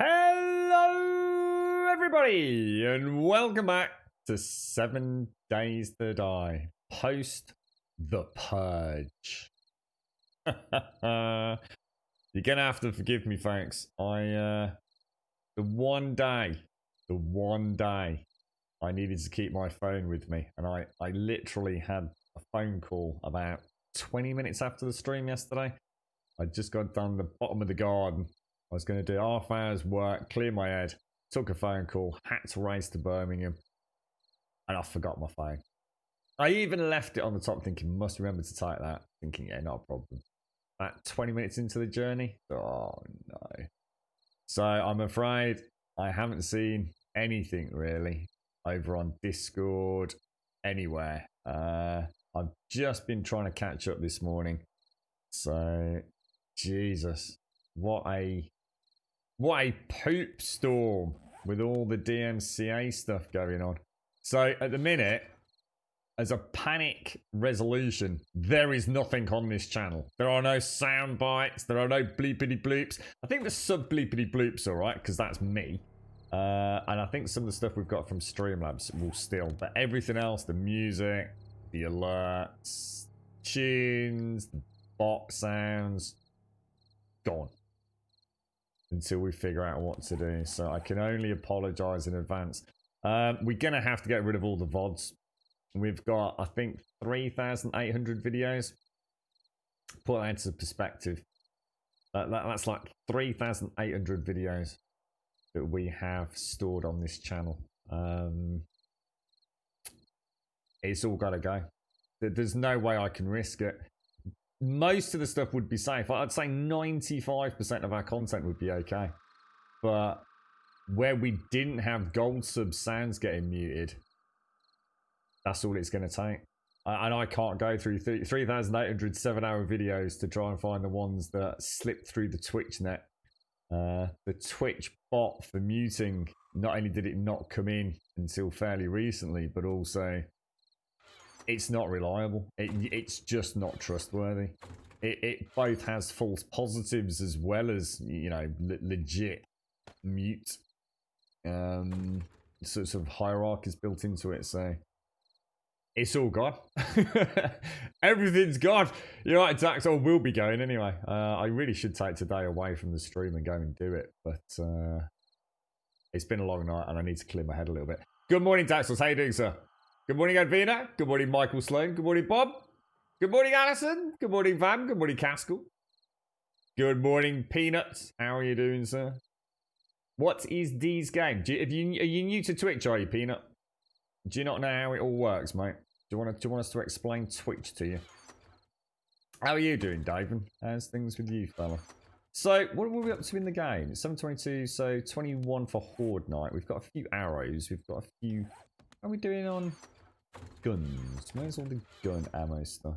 Hello, everybody, and welcome back to 7 Days to Die, post the Purge. You're gonna have to forgive me, folks. The one day I needed to keep my phone with me, and I literally had a phone call about 20 minutes after the stream yesterday. I just got done the bottom of the garden. I was going to do half hour's work, clear my head, took a phone call, had to race to Birmingham, and I forgot my phone. I even left it on the top thinking, must remember to take that. Thinking, yeah, not a problem. About 20 minutes into the journey, oh no. So I'm afraid I haven't seen anything really over on Discord, anywhere. I've just been trying to catch up this morning. So, Jesus, what a poop storm with all the DMCA stuff going on. So at the minute, as a panic resolution, there is nothing on this channel. There are no sound bites. There are no bleepity bloops. I think the sub bleepity bloops all right, because that's me. And I think some of the stuff we've got from Streamlabs will still. But everything else, the music, the alerts, tunes, the bot sounds, gone. Until we figure out what to do. So I can only apologise in advance. We're going to have to get rid of all the VODs. We've got, I think, 3,800 videos. Put that into perspective. That's like 3,800 videos that we have stored on this channel. It's all got to go. There's no way I can risk it. Most of the stuff would be safe. I'd say 95% of our content would be okay. But where we didn't have gold sub sounds getting muted, that's all it's going to take. And I can't go through 3,800 7-hour videos to try and find the ones that slipped through the Twitch net. The Twitch bot for muting, not only did it not come in until fairly recently, but also it's not reliable. It's just not trustworthy. It both has false positives as well as, you know, legit mute. Sort of hierarchies built into it, so it's all gone. Everything's gone. You're right, Dax. I will be going anyway. I really should take today away from the stream and go and do it, but it's been a long night and I need to clear my head a little bit. Good morning, Daxels. How you doing, sir? Good morning, Advina. Good morning, Michael Sloan. Good morning, Bob. Good morning, Alison. Good morning, Vam. Good morning, Caskell. Good morning, Peanuts. How are you doing, sir? What is D's game? Are you new to Twitch, are you, Peanut? Do you not know how it all works, mate? Do you want us to explain Twitch to you? How are you doing, David? How's things with you, fella? So, what are we up to in the game? It's 7:22, so 21 for Horde Night. We've got a few arrows. We've got a few... How are we doing on guns? Where's all the gun ammo stuff?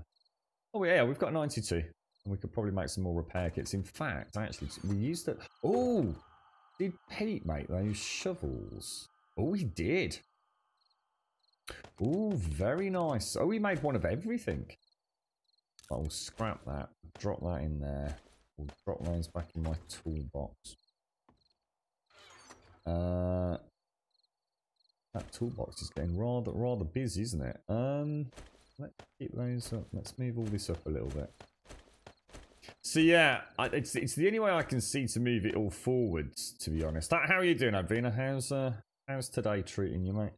Oh yeah, we've got 92. And we could probably make some more repair kits. In fact, actually, we used it. Oh! Did Pete make those shovels? Oh, he did. Oh, very nice. Oh, he made one of everything. I'll scrap that. Drop that in there. We'll drop those back in my toolbox. That toolbox is getting rather busy, isn't it? Let's keep those up. Let's move all this up a little bit. So yeah, it's the only way I can see to move it all forwards, to be honest. How are you doing, Advina? How's today treating you, mate?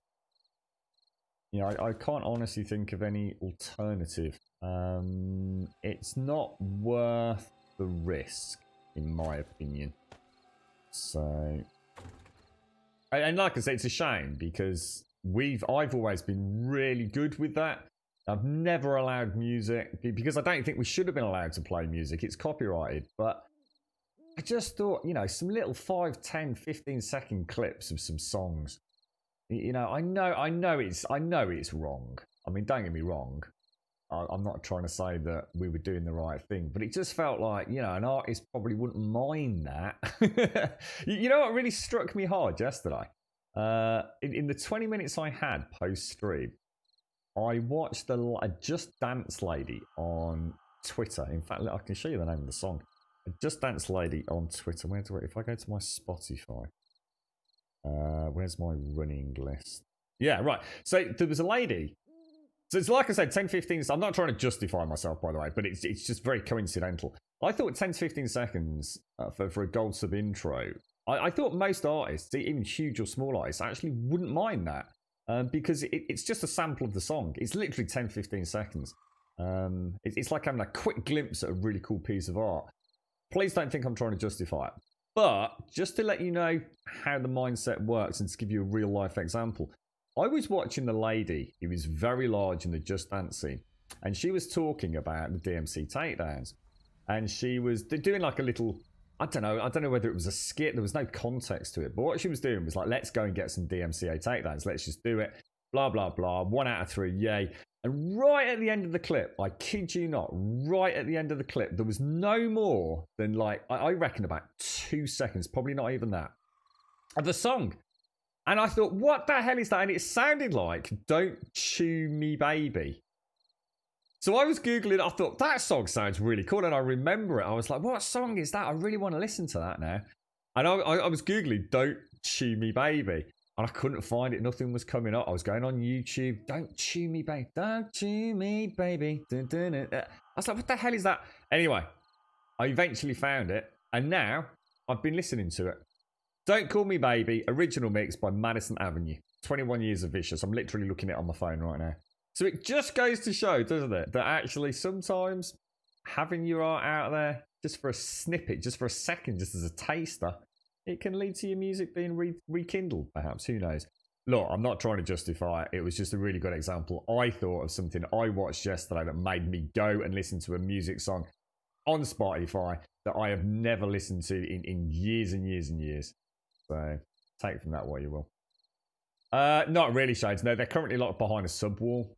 You know, I can't honestly think of any alternative. It's not worth the risk, in my opinion. So... And like I say, it's a shame because I've always been really good with that. I've never allowed music because I don't think we should have been allowed to play music. It's copyrighted, but I just thought, you know, some little 5, 10, 15 second clips of some songs. You know, I know it's wrong. I mean, don't get me wrong. I'm not trying to say that we were doing the right thing, but it just felt like, you know, an artist probably wouldn't mind that. You know what really struck me hard yesterday? In the 20 minutes I had post-stream, I watched a Just Dance lady on Twitter. In fact, I can show you the name of the song. A Just Dance lady on Twitter. If I go to my Spotify, where's my running list? Yeah, right. So there was a lady. So it's like I said, 10, 15. I'm not trying to justify myself, by the way, but it's just very coincidental. I thought 10 to 15 seconds for a gold sub intro. I thought most artists, even huge or small artists, actually wouldn't mind that because it's just a sample of the song. It's literally 10, 15 seconds. It's like having a quick glimpse at a really cool piece of art. Please don't think I'm trying to justify it. But just to let you know how the mindset works and to give you a real life example, I was watching the lady who was very large in the Just Dance scene, and she was talking about the DMC takedowns. And she was doing like a little, I don't know whether it was a skit, there was no context to it, but what she was doing was like, let's go and get some DMCA takedowns, let's just do it, blah, blah, blah, 1 out of 3, yay. And right at the end of the clip, I kid you not, right at the end of the clip, there was no more than like, I reckon about 2 seconds, probably not even that, of the song. And I thought, what the hell is that? And it sounded like Don't Chew Me Baby. So I was Googling, I thought, that song sounds really cool. And I remember it. I was like, what song is that? I really want to listen to that now. And I was Googling Don't Chew Me Baby. And I couldn't find it. Nothing was coming up. I was going on YouTube. Don't chew me, baby. Don't chew me, baby. Dun, dun, dun. I was like, what the hell is that? Anyway, I eventually found it. And now I've been listening to it. Don't Call Me Baby, original mix by Madison Avenue. 21 Years of Vicious. I'm literally looking at it on my phone right now. So it just goes to show, doesn't it, that actually sometimes having your art out there just for a snippet, just for a second, just as a taster, it can lead to your music being rekindled, perhaps. Who knows? Look, I'm not trying to justify it. It was just a really good example. I thought of something I watched yesterday that made me go and listen to a music song on Spotify that I have never listened to in years and years and years. So take from that what you will. Not really, Shades. No, they're currently locked behind a subwall.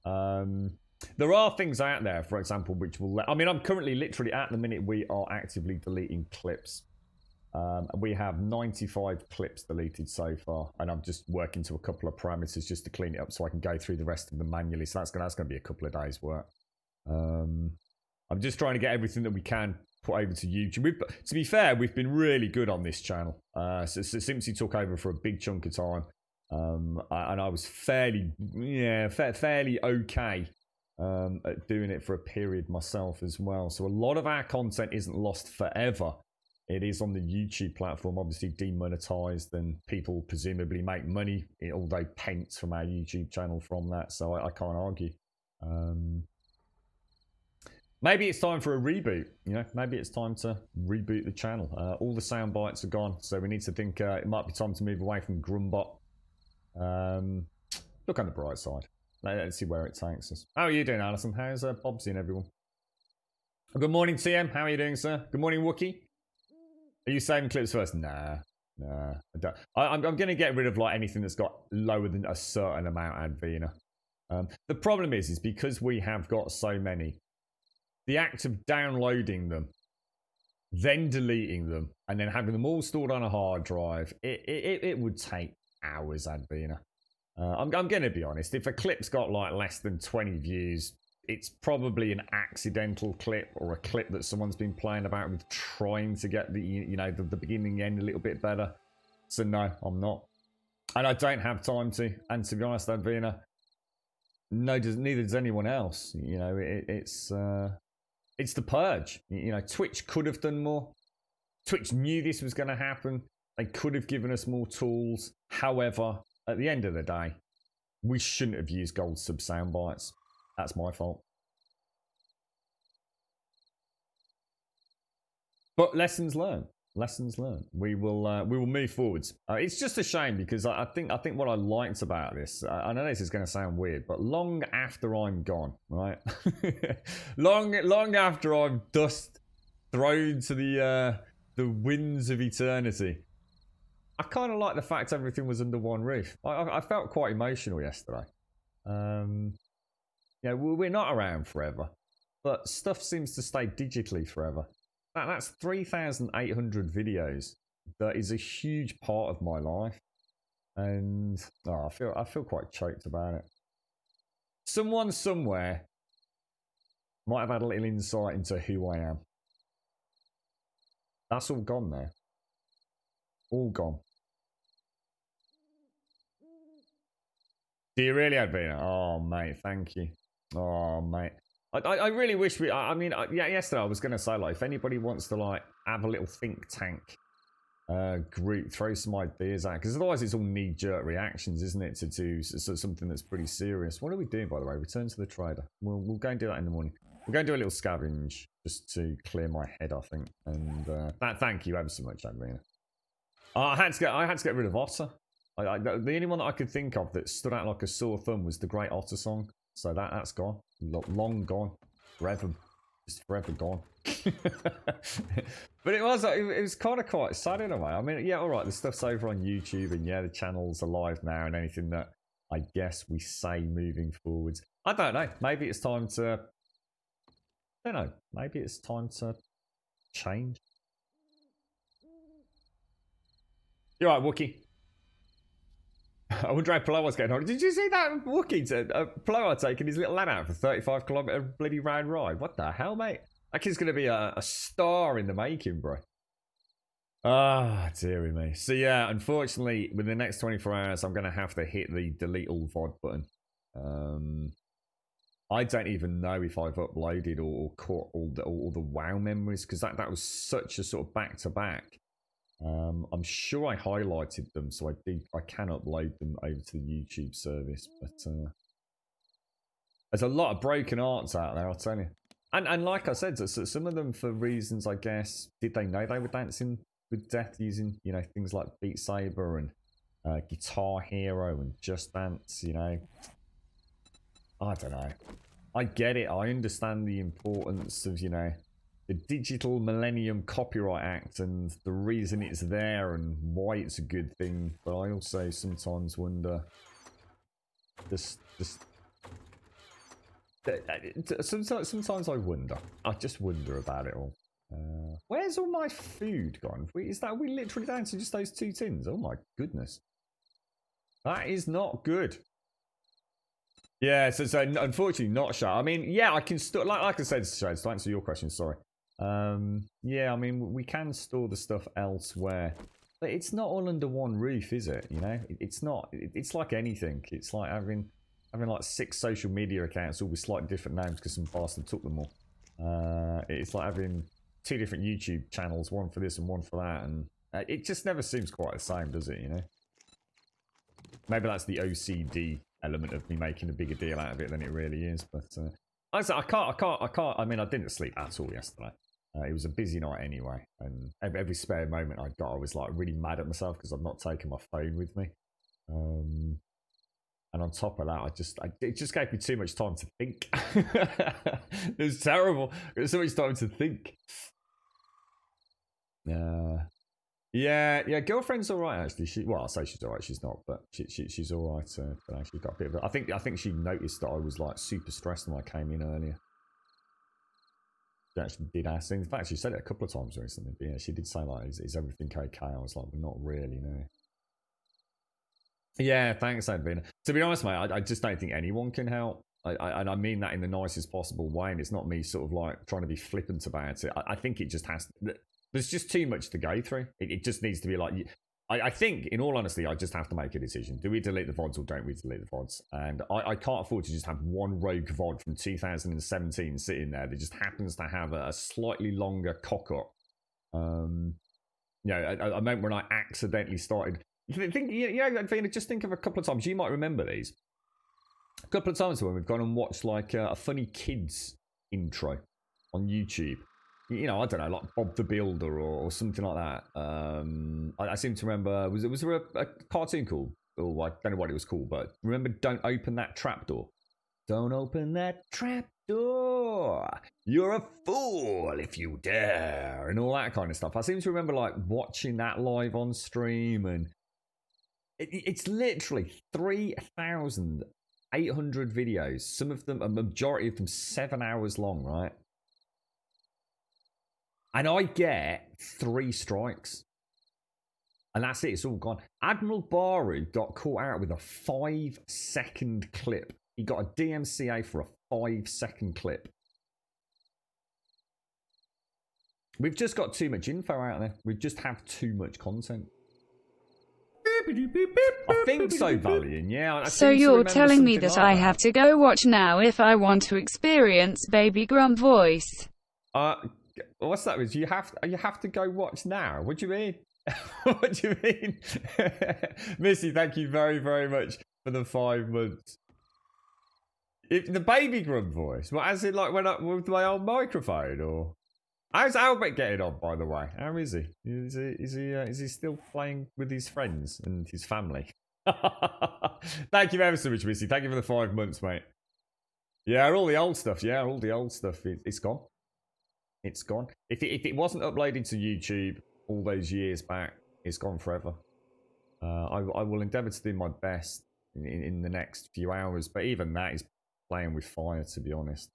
There are things out there, for example, which will let... I mean, I'm currently literally at the minute we are actively deleting clips. We have 95 clips deleted so far, and I'm just working to a couple of parameters just to clean it up so I can go through the rest of them manually. So that's going to be a couple of days' work. I'm just trying to get everything that we can put over to YouTube. To be fair, we've been really good on this channel. So Simpsy took over for a big chunk of time, and I was fairly okay at doing it for a period myself as well. So a lot of our content isn't lost forever. It is on the YouTube platform, obviously demonetized, and people presumably make money, although pence from our YouTube channel from that, so I can't argue. Maybe it's time for a reboot, you know, maybe it's time to reboot the channel. All the sound bites are gone, so we need to think it might be time to move away from Grumbot. Look on the bright side. Let's see where it takes us. How are you doing, Alison? How's Bobsy and everyone? Good morning, TM. How are you doing, sir? Good morning, Wookie. Are you saving clips first? Nah. I don't. I'm going to get rid of like anything that's got lower than a certain amount, Advina. The problem is because we have got so many, the act of downloading them, then deleting them, and then having them all stored on a hard drive, it would take hours, Advina. I'm going to be honest. If a clip's got like less than 20 views, it's probably an accidental clip or a clip that someone's been playing about with trying to get the the beginning end a little bit better. So no, I'm not, and I don't have time to. And to be honest, Advina, neither does anyone else. You know, it's the purge. You know, Twitch could have done more. Twitch knew this was going to happen. They could have given us more tools. However, at the end of the day, we shouldn't have used gold sub sound bites. That's my fault. But lessons learned. Lessons learned. We will move forwards. It's just a shame because I think what I liked about this, I know this is going to sound weird, but long after I'm gone, right? long after I'm dust thrown to the winds of eternity, I kind of like the fact everything was under one roof. I felt quite emotional yesterday. You know, we're not around forever, but stuff seems to stay digitally forever. That's 3,800 videos. That is a huge part of my life, and I feel quite choked about it. Someone somewhere might have had a little insight into who I am. That's all gone now. All gone. Do you really, Advina? Oh, mate, thank you. Oh, mate. I really wish we... I mean, yeah, yesterday I was going to say, like, if anybody wants to, like, have a little think tank group, throw some ideas out. Because otherwise it's all knee-jerk reactions, isn't it, to do something that's pretty serious. What are we doing, by the way? Return to the trader. We'll go and do that in the morning. We're going to do a little scavenge just to clear my head, I think. And thank you ever so much, Adrina. I had to get rid of Otter. The only one that I could think of that stood out like a sore thumb was the Great Otter song. So that's gone. Long gone. Forever. Just forever gone. But it was kind of quite sad in a way. I mean, yeah, alright, the stuff's over on YouTube and yeah, the channel's alive now and anything that I guess we say moving forwards. I don't know. Maybe it's time to... I don't know. Maybe it's time to change. You're right, Wookie. I wonder how Plowar's getting on. Did you see that Wookie? Plowar taking his little lad out for 35-kilometre bloody round ride? What the hell, mate? That kid's going to be a star in the making, bro. Ah, dearie me. So yeah, unfortunately, within the next 24 hours, I'm going to have to hit the delete all VOD button. I don't even know if I've uploaded or caught all the WoW memories, because that was such a sort of back-to-back. I'm sure I highlighted them, so I can upload them over to the YouTube service, but there's a lot of broken arts out there, I'll tell you. And like I said, so some of them for reasons, I guess, did they know they were dancing with death using, you know, things like Beat Saber and Guitar Hero and Just Dance, you know? I don't know. I get it. I understand the importance of, you know, the Digital Millennium Copyright Act and the reason it's there and why it's a good thing, but I also sometimes wonder, sometimes I wonder. I just wonder about it all. Where's all my food gone? Is that we literally down to just those 2 tins? Oh my goodness, that is not good. Yeah, so unfortunately not shut. I mean, yeah, I can store, like I said, Shades, to answer your question, sorry. Yeah, I mean, we can store the stuff elsewhere, but it's not all under one roof, is it? You know, it's not. It's like anything. It's like having like 6 social media accounts, all with slightly different names because some bastard took them all. It's like having 2 different YouTube channels, one for this and one for that, and it just never seems quite the same, does it? You know, maybe that's the OCD element of me making a bigger deal out of it than it really is. But I can't. I mean, I didn't sleep at all yesterday. It was a busy night anyway, and every spare moment I got, I was like really mad at myself because I've not taken my phone with me. And on top of that, it just gave me too much time to think. It was terrible. It was so much time to think. Yeah. Girlfriend's all right actually. Well, I'll say she's all right. She's not, but she's all right. But she's got a bit of. I think she noticed that I was like super stressed when I came in earlier. She actually did ask. In fact, she said it a couple of times recently. But yeah, she did say like, "Is everything okay?" I was like, "Well, not really, no." Yeah, thanks, Advina. To be honest, mate, I just don't think anyone can help. And I mean that in the nicest possible way, and it's not me sort of like trying to be flippant about it. I think it just has. There's just too much to go through. It just needs to be like. I think, in all honesty, I just have to make a decision. Do we delete the VODs or don't we delete the VODs? And I can't afford to just have one rogue VOD from 2017 sitting there that just happens to have a slightly longer cock-up. You know, a moment when I accidentally started. Just think of a couple of times. You might remember these. A couple of times when we've gone and watched like a funny kids intro on YouTube. You know, I don't know, like Bob the Builder or something like that. I seem to remember, was there a cartoon called? Oh, I don't know what it was called, but remember Don't Open That Trapdoor. Don't open that trapdoor. You're a fool if you dare. And all that kind of stuff. I seem to remember like watching that live on stream, and it's literally 3,800 videos. Some of them, a majority of them 7 hours long, right? And I get 3 strikes. And that's it. It's all gone. Admiral Baru got caught out with a 5-second clip. He got a DMCA for a 5-second clip. We've just got too much info out there. We just have too much content. I think so, Valiant. Yeah. I So you're telling me that I have to go watch now if I want to experience Baby Grump voice? What's that? You have to go watch now. What do you mean? What do you mean? Missy, thank you very, very much for the 5 months. The Baby Grump voice. What, as in like when up with my old microphone, or how's Albert getting on? By the way, how is he? Is he still playing with his friends and his family? Thank you ever so much, Missy. Thank you for the 5 months, mate. Yeah, all the old stuff. Yeah, all the old stuff. It's gone. It's gone. If it wasn't uploaded to YouTube all those years back, it's gone forever. I will endeavour to do my best in the next few hours, but even that is playing with fire, to be honest.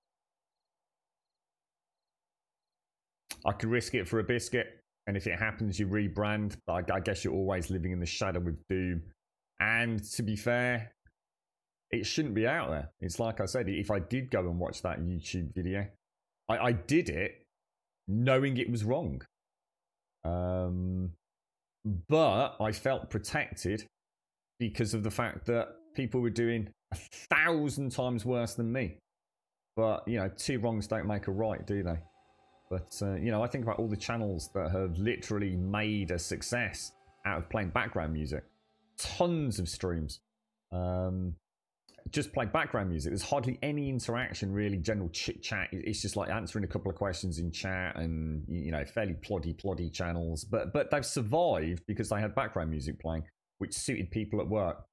I could risk it for a biscuit, and if it happens, you rebrand. But I guess you're always living in the shadow of doom. And to be fair, it shouldn't be out there. It's like I said, if I did go and watch that YouTube video, I did it knowing it was wrong. But I felt protected because of the fact that people were doing 1,000 times worse than me. But, you know, 2 wrongs don't make a right, do they? But, you know, I think about all the channels that have literally made a success out of playing background music. Tons of streams. Just play background music. There's hardly any interaction, really, general chit-chat. It's just like answering a couple of questions in chat and, you know, fairly ploddy channels. But they've survived because they had background music playing, which suited people at work.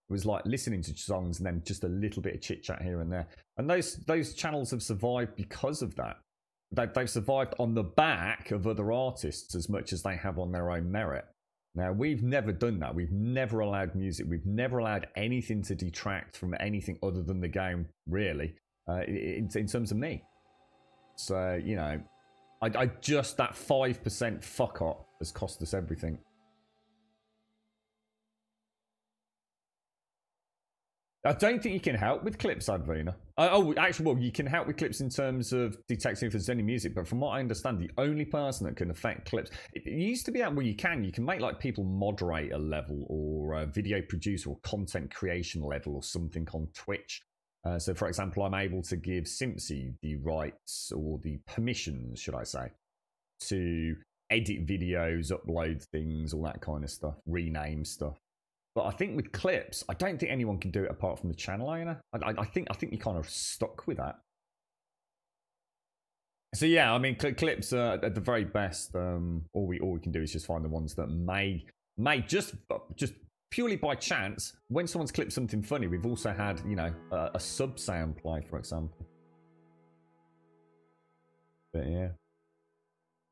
It was like listening to songs and then just a little bit of chit-chat here and there. And those channels have survived because of that. They've survived on the back of other artists as much as they have on their own merit. Now, we've never done that. We've never allowed music. We've never allowed anything to detract from anything other than the game, really, in terms of me. So, you know, I just, that 5% fuck up has cost us everything. I don't think you can help with clips, Advina. Actually, well, you can help with clips in terms of detecting if there's any music, but from what I understand, the only person that can affect clips, it used to be out where you can make like people moderator level or a video producer or content creation level or something on Twitch. So, for example, I'm able to give Simpsy the rights or the permissions, should I say, to edit videos, upload things, all that kind of stuff, rename stuff. But I think with clips, I don't think anyone can do it apart from the channel owner. I think you're kind of stuck with that. So yeah, I mean, clips at the very best. All we can do is just find the ones that may just purely by chance. When someone's clipped something funny, we've also had, you know, a sub sound play, for example. But yeah,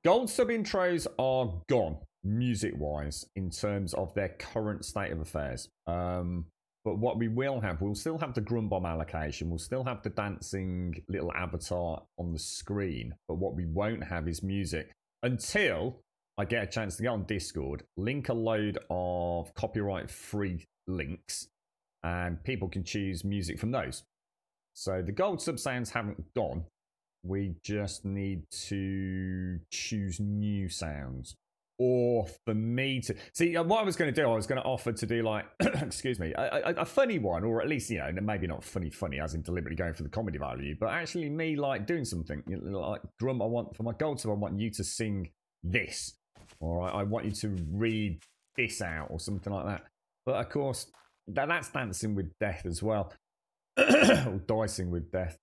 gold sub intros are gone, music-wise, in terms of their current state of affairs. But what we will have, we'll still have the Grum Bomb allocation. We'll still have the dancing little avatar on the screen. But what we won't have is music until I get a chance to get on Discord, link a load of copyright-free links, and people can choose music from those. So the gold sub sounds haven't gone. We just need to choose new sounds. Or for me to... See, what I was going to do, I was going to offer to do like, excuse me, a funny one, or at least, you know, maybe not funny, as in deliberately going for the comedy value, but actually me like doing something. You know, like, Grum, I want, for my gold sub, I want you to sing this. Or I want you to read this out, or something like that. But of course, that's dancing with death as well. Or dicing with death.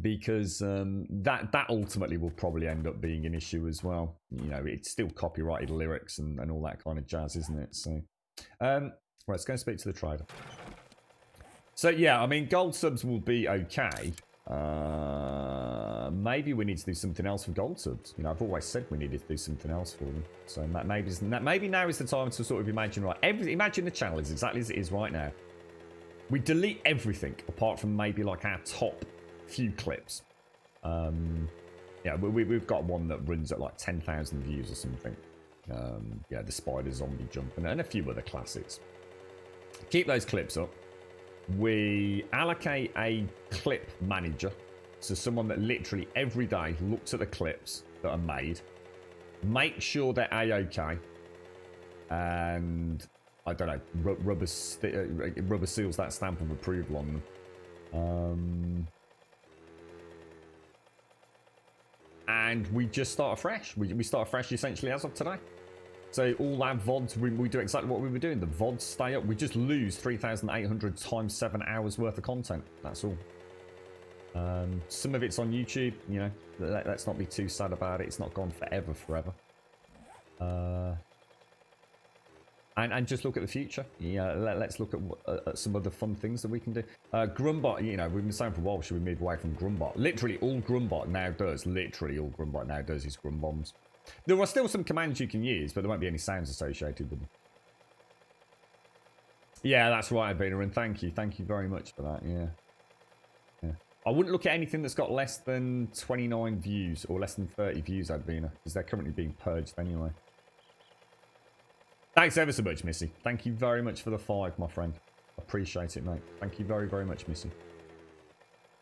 Because that ultimately will probably end up being an issue as well. You know, it's still copyrighted lyrics and all that kind of jazz, isn't it? So, right, let's go and speak to the trader. So yeah, I mean, gold subs will be okay. Maybe we need to do something else for gold subs. You know, I've always said we needed to do something else for them. So maybe now is the time to sort of imagine, right? Imagine the channel is exactly as it is right now. We delete everything apart from maybe like our top few clips. Yeah, we've got one that runs at like 10,000 views or something. Yeah, the spider zombie jump and a few other classics. Keep those clips up. We allocate a clip manager, so someone that literally every day looks at the clips that are made. Make sure they're A-OK. And, I don't know, rubber seals that stamp of approval on them. And we just start afresh. We start afresh essentially as of today. So all our VODs, we do exactly what we were doing. The VODs stay up. We just lose 3,800 times 7 hours worth of content. That's all. Some of it's on YouTube. You know, let's not be too sad about it. It's not gone forever. And just look at the future. Yeah, let's look at some other fun things that we can do. Grumbot, you know, we've been saying for a while, should we move away from Grumbot? Literally all Grumbot now does is Grum bombs. There are still some commands you can use, but there won't be any sounds associated with them. Yeah, that's right, Avina, and thank you very much for that. Yeah. I wouldn't look at anything that's got less than 29 views or less than 30 views, Advina, because they're currently being purged anyway. Thanks ever so much, Missy. Thank you very much for the 5, my friend. Appreciate it, mate. Thank you very much, Missy.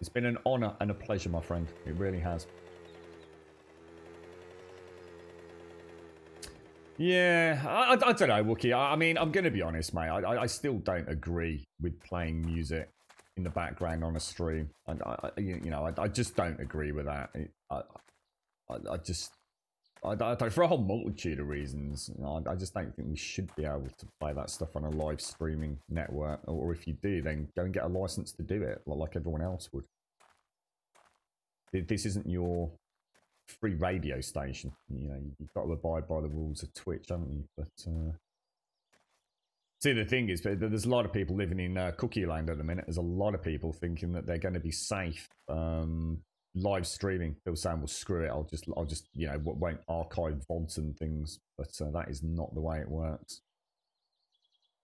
It's been an honour and a pleasure, my friend. It really has. Yeah, I don't know, Wookie. I mean, I'm going to be honest, mate. I still don't agree with playing music in the background on a stream. I just don't agree with that. I don't, for a whole multitude of reasons. I just don't think we should be able to play that stuff on a live streaming network. Or if you do, then go and get a license to do it, like everyone else would. This isn't your free radio station. You know, you've got to abide by the rules of Twitch, haven't you? But see, the thing is, there's a lot of people living in Cookie Land at the minute. There's a lot of people thinking that they're going to be safe live streaming. They'll say, "Well, screw it. I'll just, you know, won't archive VODs and things." But that is not the way it works.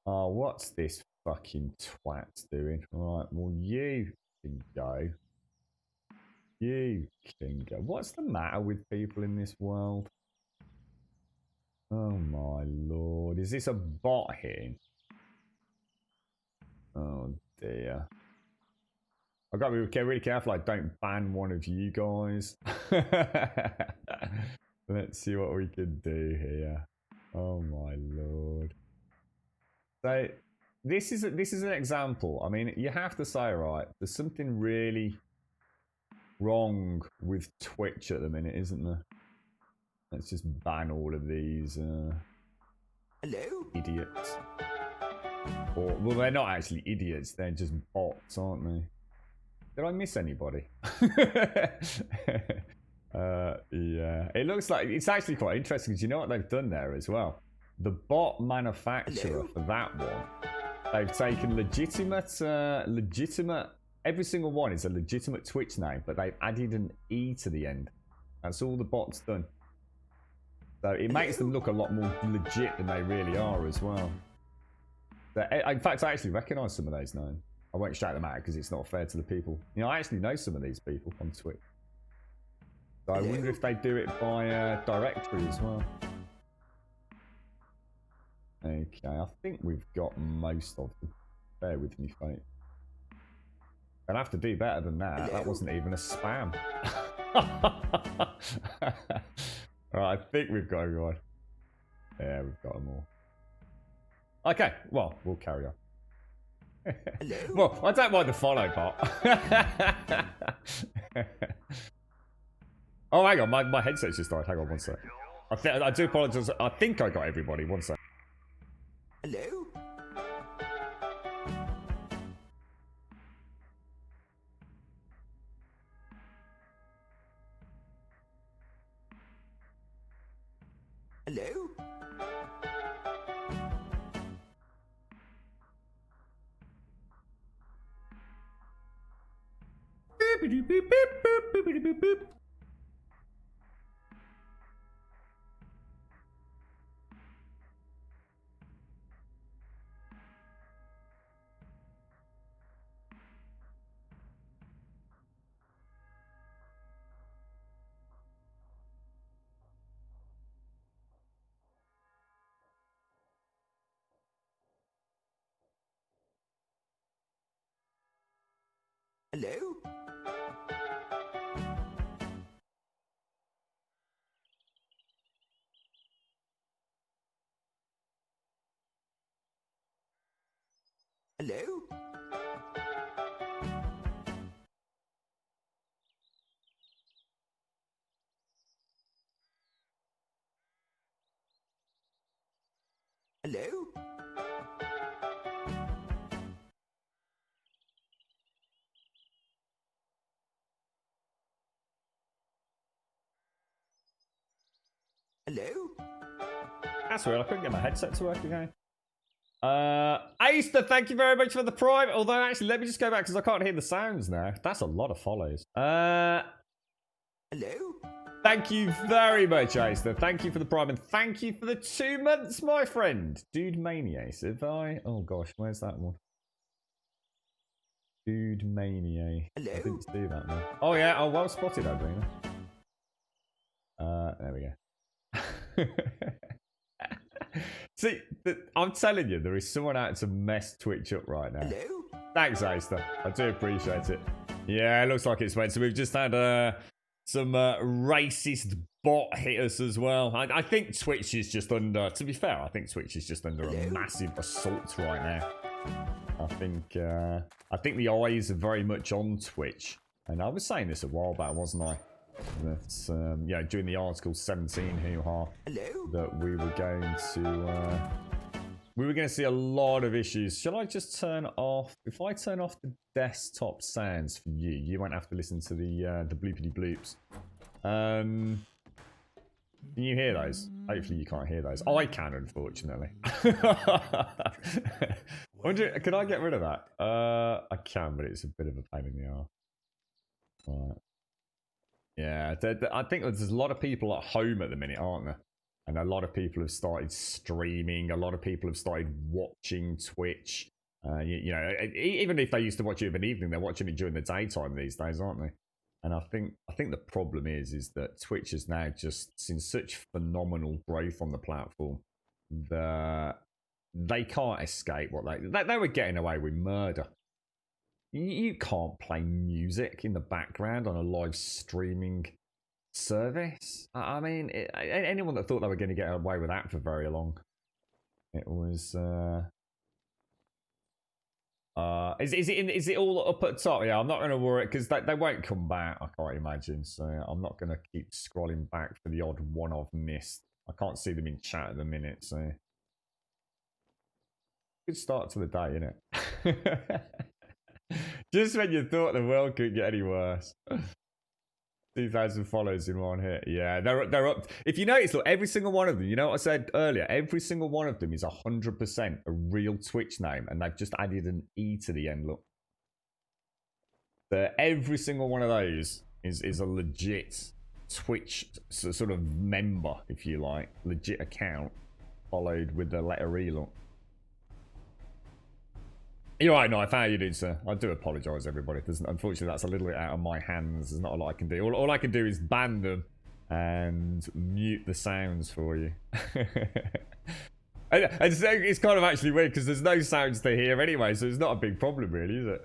Oh, what's this fucking twat doing? All right, well, you can go. You can go. What's the matter with people in this world? Oh my lord. Is this a bot here? Oh dear. I've got to be really careful I don't ban one of you guys. Let's see what we can do here. Oh my lord. So this is an example. I mean, you have to say, right, there's something really wrong with Twitch at the minute, isn't there? Let's just ban all of these Hello? idiots. Or, well, they're not actually idiots, they're just bots, aren't they? Did I miss anybody? Yeah. It looks like it's actually quite interesting because you know what they've done there as well? The bot manufacturer for that one, they've taken legitimate, every single one is a legitimate Twitch name, but they've added an E to the end. That's all the bot's done. So it makes them look a lot more legit than they really are as well. So, in fact, I actually recognise some of those names. I won't shout them out because it's not fair to the people. You know, I actually know some of these people on Twitch. So I wonder if they do it by directory as well. Okay, I think we've got most of them. Bear with me, folks. They'll have to do better than that. That wasn't even a spam. Alright, I think we've got everyone. Yeah, we've got them all. Okay, well, we'll carry on. Well, I don't mind the follow bot. Oh, hang on, my headset's just died. Hang on one sec. I do apologise. I think I got everybody. One sec. Hello? Hello? Hello? Hello? Hello? That's weird. I couldn't get my headset to work again. Aster, thank you very much for the prime. Although, actually, let me just go back because I can't hear the sounds now. That's a lot of follows. Hello? Thank you very much, Aster. Thank you for the prime and thank you for the 2 months, my friend. Dude Maniac. Have I? Oh gosh, where's that one? Dude Maniac. Hello? I didn't see that one. Oh yeah. Oh, well spotted, Adrena. There we go. See, I'm telling you, there is someone out to mess Twitch up right now. Hello? Thanks, Aster. I do appreciate it. Yeah, it looks like it's meant. So we've just had some racist bot hit us as well. I think Twitch is just under, to be fair, I think Twitch is just under a massive assault right now. I think the eyes are very much on Twitch. And I was saying this a while back, wasn't I? That, yeah, during the article 17 hoo-ha, that we were going to see a lot of issues. Shall I just turn off, if I turn off the desktop sounds for you, you won't have to listen to the bloopity bloops. Can you hear those? Hopefully you can't hear those. I can, unfortunately. Can I get rid of that? I can, but it's a bit of a pain in the arse. Right. Yeah, I think there's a lot of people at home at the minute, aren't there? And a lot of people have started streaming. A lot of people have started watching Twitch. You know, even if they used to watch it of an evening, they're watching it during the daytime these days, aren't they? And I think the problem is that Twitch has now just seen such phenomenal growth on the platform that they can't escape what they were getting away with murder. You can't play music in the background on a live streaming service. I mean, anyone that thought they were going to get away with that for very long, it was. Is it all up at top? Yeah, I'm not going to worry because they won't come back. I can't imagine. So I'm not going to keep scrolling back for the odd one I've missed. I can't see them in chat at the minute. So good start to the day, isn't it? Just when you thought the world couldn't get any worse. 2,000 followers in one hit. Yeah, they're up. If you notice, look, every single one of them, you know what I said earlier? Every single one of them is 100% a real Twitch name, and they've just added an E to the end, look. Every single one of those is a legit Twitch sort of member, if you like. Legit account, followed with the letter E, look. You're right, Knife. How are you doing, sir? I do apologise, everybody. Unfortunately, that's a little bit out of my hands. There's not a lot I can do. All I can do is ban them and mute the sounds for you. It's kind of actually weird because there's no sounds to hear anyway, so it's not a big problem, really, is it?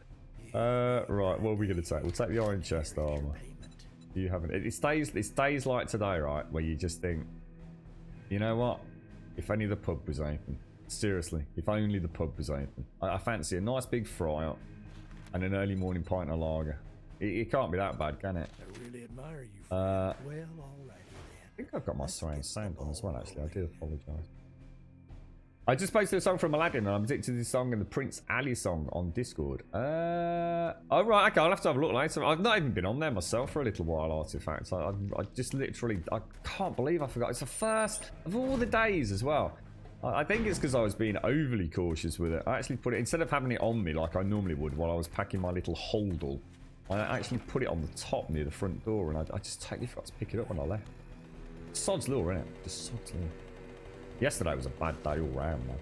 Right, what are we going to take? We'll take the iron chest armor. You haven't. It stays like today, right? Where you just think, you know what? If only the pub was open. Seriously, if only the pub was open. I fancy a nice big fry up and an early morning pint of lager. It can't be that bad, can it? I really admire you. Well, all right. I think I've got my surround sound on as well, actually. I do apologise. I just posted a song from Aladdin and I'm addicted to this song and the Prince Ali song on Discord. Oh, right, okay, I'll have to have a look later. I've not even been on there myself for a little while, Artifacts. I just literally, I can't believe I forgot. It's the first of all the days as well. I think it's because I was being overly cautious with it. I actually put it, instead of having it on me like I normally would while I was packing my little holdall, I actually put it on the top near the front door and I just totally forgot to pick it up when I left. Sod's law, innit? Just sod's law. Yesterday was a bad day all round, man.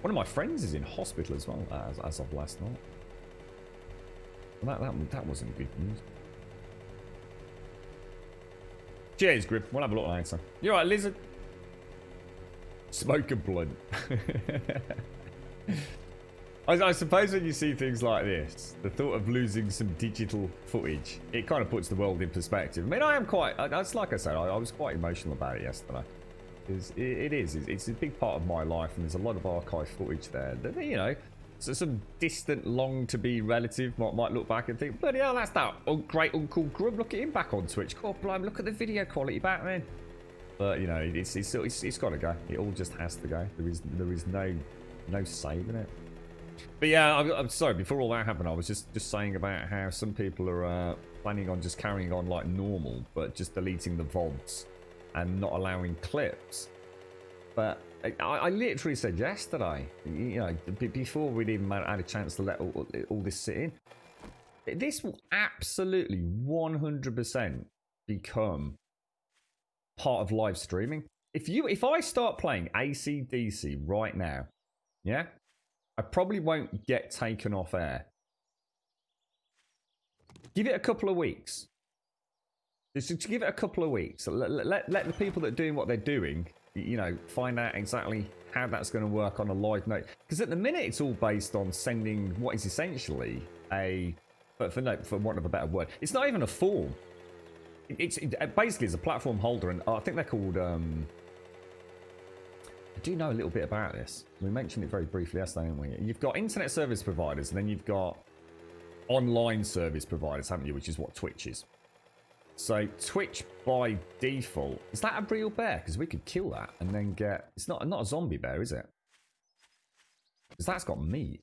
One of my friends is in hospital as well, as of last night. That wasn't good news. Cheers, Grip. We'll have a look later. You're right, Lizard. Smoke a blunt. I suppose when you see things like this, the thought of losing some digital footage, it kind of puts the world in perspective. I mean, I am quite, that's like I said, I was quite emotional about it yesterday. It's a big part of my life, and there's a lot of archive footage there that, you know, so some distant, long-to-be relative might look back and think, bloody hell, that's that great Uncle Grub. Look at him back on Twitch. God, blimey, look at the video quality back then. But you know, it's got to go. It all just has to go. There is no saving it. But yeah, I'm sorry. Before all that happened, I was just saying about how some people are planning on just carrying on like normal, but just deleting the VODs and not allowing clips. But I literally said yesterday, you know, before we'd even had a chance to let all this sit in, this will absolutely 100% become part of live streaming. If I start playing AC/DC right now, yeah, I probably won't get taken off air. Give it a couple of weeks. Just give it a couple of weeks. Let the people that are doing what they're doing, you know, find out exactly how that's going to work on a live note. Because at the minute, it's all based on sending what is essentially a, for want of a better word, it's not even a form. It basically is a platform holder, and I think they're called. I do know a little bit about this. We mentioned it very briefly yesterday, didn't we? You've got internet service providers, and then you've got online service providers, haven't you? Which is what Twitch is. So Twitch by default, is that a real bear? Because we could kill that and then get. It's not a zombie bear, is it? Because that's got meat.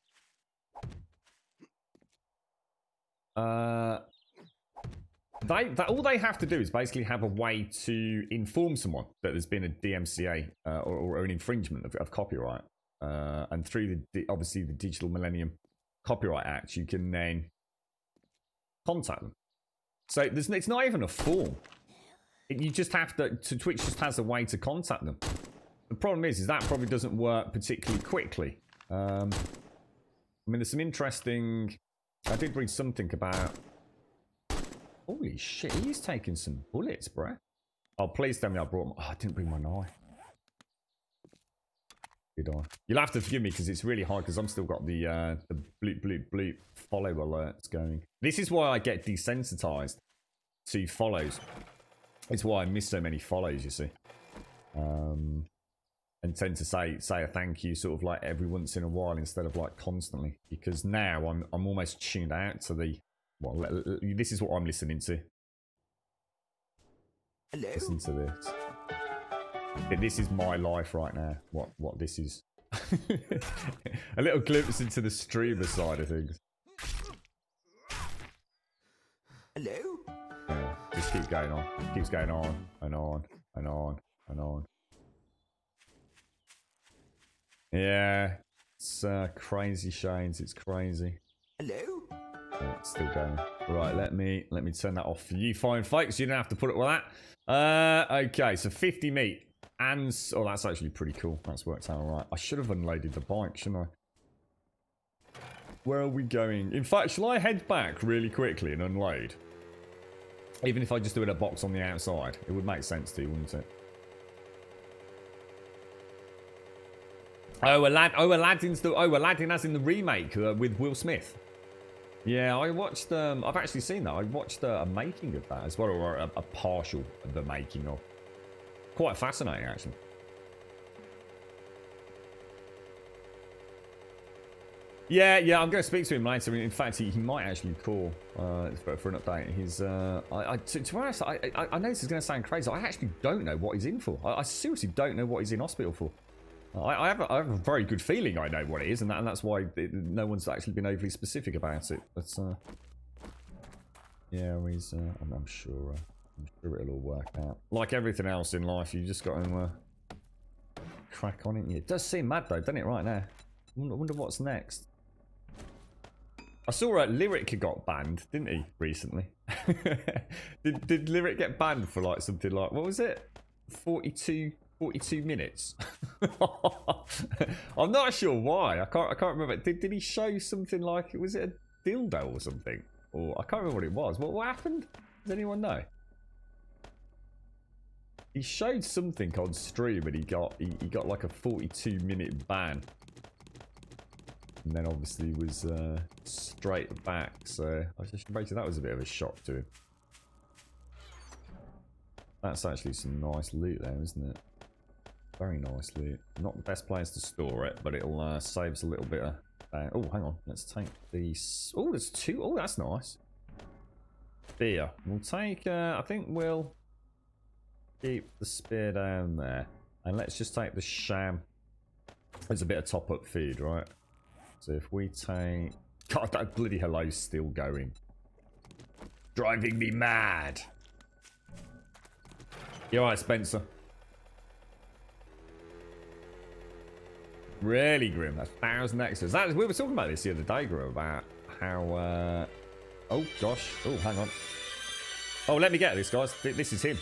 All they have to do is basically have a way to inform someone that there's been a DMCA or an infringement of copyright, and through obviously the Digital Millennium Copyright Act, you can then contact them. So it's not even a form. You just have to. Twitch just has a way to contact them. The problem is that probably doesn't work particularly quickly. I mean, there's some interesting. I did read something about. Holy shit, he's taking some bullets, bro. Oh, please tell me I brought. Oh, I didn't bring my knife. Did I? You'll have to forgive me because it's really hard because I'm still got the bloop bloop bloop follow alerts going. This is why I get desensitized to follows. It's why I miss so many follows, you see. And tend to say a thank you sort of like every once in a while instead of like constantly, because now I'm almost tuned out to the. Well, this is what I'm listening to. Hello? Listen to this. This is my life right now. What this is. A little glimpse into the streamer side of things. Hello? Yeah, just keep going on. Keeps going on and on and on and on. Yeah, it's crazy, Shanes. It's crazy. Hello? Yeah, it's still going. Right, let me turn that off for you fine folks. You don't have to put it with that. Okay, so 50 meat. And, oh, that's actually pretty cool. That's worked out alright. I should have unloaded the bike, shouldn't I? Where are we going? In fact, shall I head back really quickly and unload? Even if I just do it a box on the outside. It would make sense to you, wouldn't it? Aladdin as in the remake with Will Smith. Yeah, I watched, I've actually seen that. I watched a making of that as well, or a partial of the making of. Quite fascinating, actually. Yeah, I'm going to speak to him later. In fact, he might actually call for an update. He's, to be honest, I know this is going to sound crazy. I actually don't know what he's in for. I seriously don't know what he's in hospital for. I have a very good feeling I know what it is, and that's why no one's actually been overly specific about it. But yeah, he's. I'm sure it'll all work out. Like everything else in life, you just got to crack on it. It does seem mad though, doesn't it? Right now, I wonder what's next. I saw Lyric got banned, didn't he, recently? did Lyric get banned for like something like, what was it? 42 minutes. I'm not sure why. I can't remember. Did he show something like, was it a dildo or something? Or I can't remember what it was. What happened? Does anyone know? He showed something on stream and he got like a 42-minute ban. And then obviously was straight back. So I just imagine that was a bit of a shock to him. That's actually some nice loot there, isn't it? Very nice loot. Not the best place to store it, but it'll save us a little bit of... oh, hang on. Let's take these... Oh, there's two. Oh, that's nice. Beer. We'll take... I think we'll... keep the spear down there. And let's just take the sham. There's a bit of top-up feed, right? So if we take... God, that bloody hello's still going. Driving me mad. You alright, Spencer? Really grim. That's 1,000 extras. We were talking about this the other day, Grim, about how... Oh, gosh. Oh, hang on. Oh, let me get this, guys. This is him.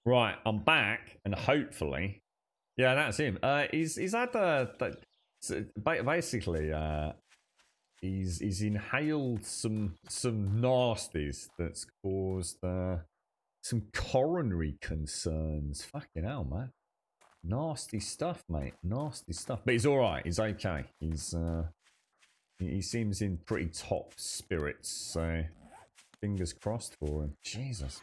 Right, I'm back, and hopefully, yeah, that's him. He's had basically he's inhaled some nasties that's caused some coronary concerns. Fucking hell, man. Nasty stuff, mate. Nasty stuff. But he's all right. He's okay. He seems in pretty top spirits. So fingers crossed for him. Jesus.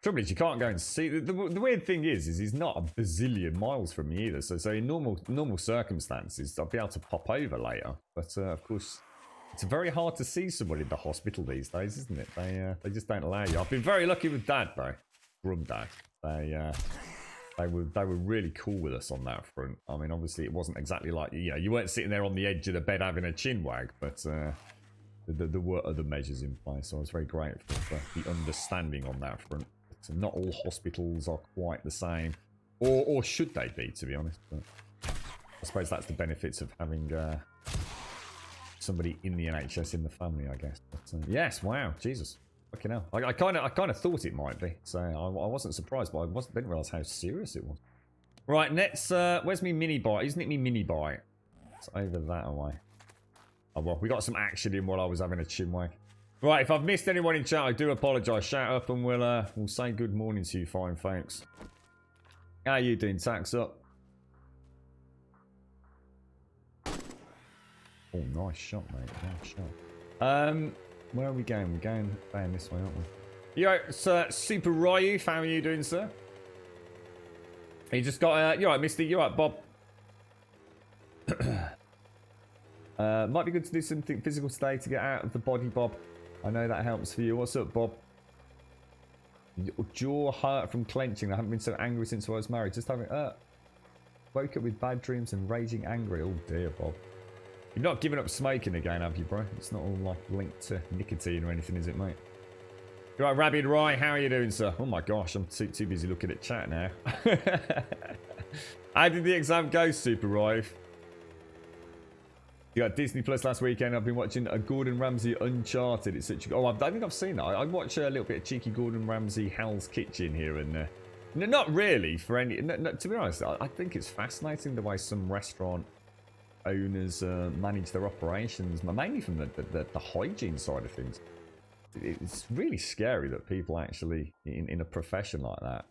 Trouble is, you can't go and see. The weird thing is he's not a bazillion miles from me either. So in normal circumstances, I'll be able to pop over later. But of course, it's very hard to see someone in the hospital these days, isn't it? They just don't allow you. I've been very lucky with Dad though. Grum Dad. They were really cool with us on that front. I mean, obviously it wasn't exactly like, you know, you weren't sitting there on the edge of the bed having a chin wag, but there were other measures in place. So I was very grateful for the understanding on that front. So not all hospitals are quite the same, or should they be, to be honest? But I suppose that's the benefits of having somebody in the NHS in the family, I guess. But, yes, wow, Jesus, fucking hell. I kind of thought it might be, so I wasn't surprised, but didn't realise how serious it was. Right, next, where's me mini bite? Isn't it me mini bite? It's over that away. Oh well, we got some action in while I was having a chinwag. Right, if I've missed anyone in chat, I do apologise. Shout up and we'll say good morning to you fine folks. How you doing? Tax up. Oh, nice shot, mate. Nice shot. Where are we going? We're going down this way, aren't we? Yo, Sir Super Ryu, how are you doing, sir? You just got, you alright, Misty? You alright, Bob? Might be good to do something physical today to get out of the body, Bob. I know that helps for you. What's up, Bob? Jaw hurt from clenching. I haven't been so angry since I was married. Just having, woke up with bad dreams and raging angry. Oh dear, Bob. You've not given up smoking again, have you, bro? It's not all like linked to nicotine or anything, is it, mate? You're right, Rabid Rye. How are you doing, sir? Oh my gosh, I'm too busy looking at chat now. How did the exam go, Super Rye? You got Disney Plus last weekend. I've been watching a Gordon Ramsay Uncharted. It's such a... Oh, I think I've seen that. I watch a little bit of cheeky Gordon Ramsay Hell's Kitchen here and there. No, not really for any... No, to be honest, I think it's fascinating the way some restaurant owners manage their operations, mainly from the hygiene side of things. It's really scary that people actually, in a profession like that,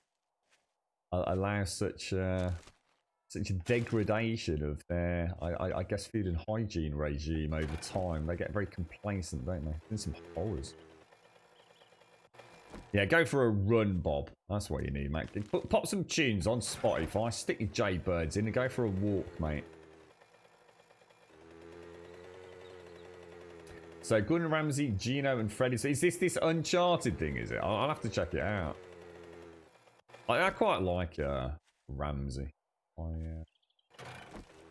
allow such a degradation of their, I guess, food and hygiene regime over time. They get very complacent, don't they? There's some horrors. Yeah, go for a run, Bob. That's what you need, mate. Pop some tunes on Spotify, stick your Jaybirds in and go for a walk, mate. So, Gordon Ramsay, Gino and Freddy. So is this Uncharted thing, is it? I'll have to check it out. I quite like Ramsay.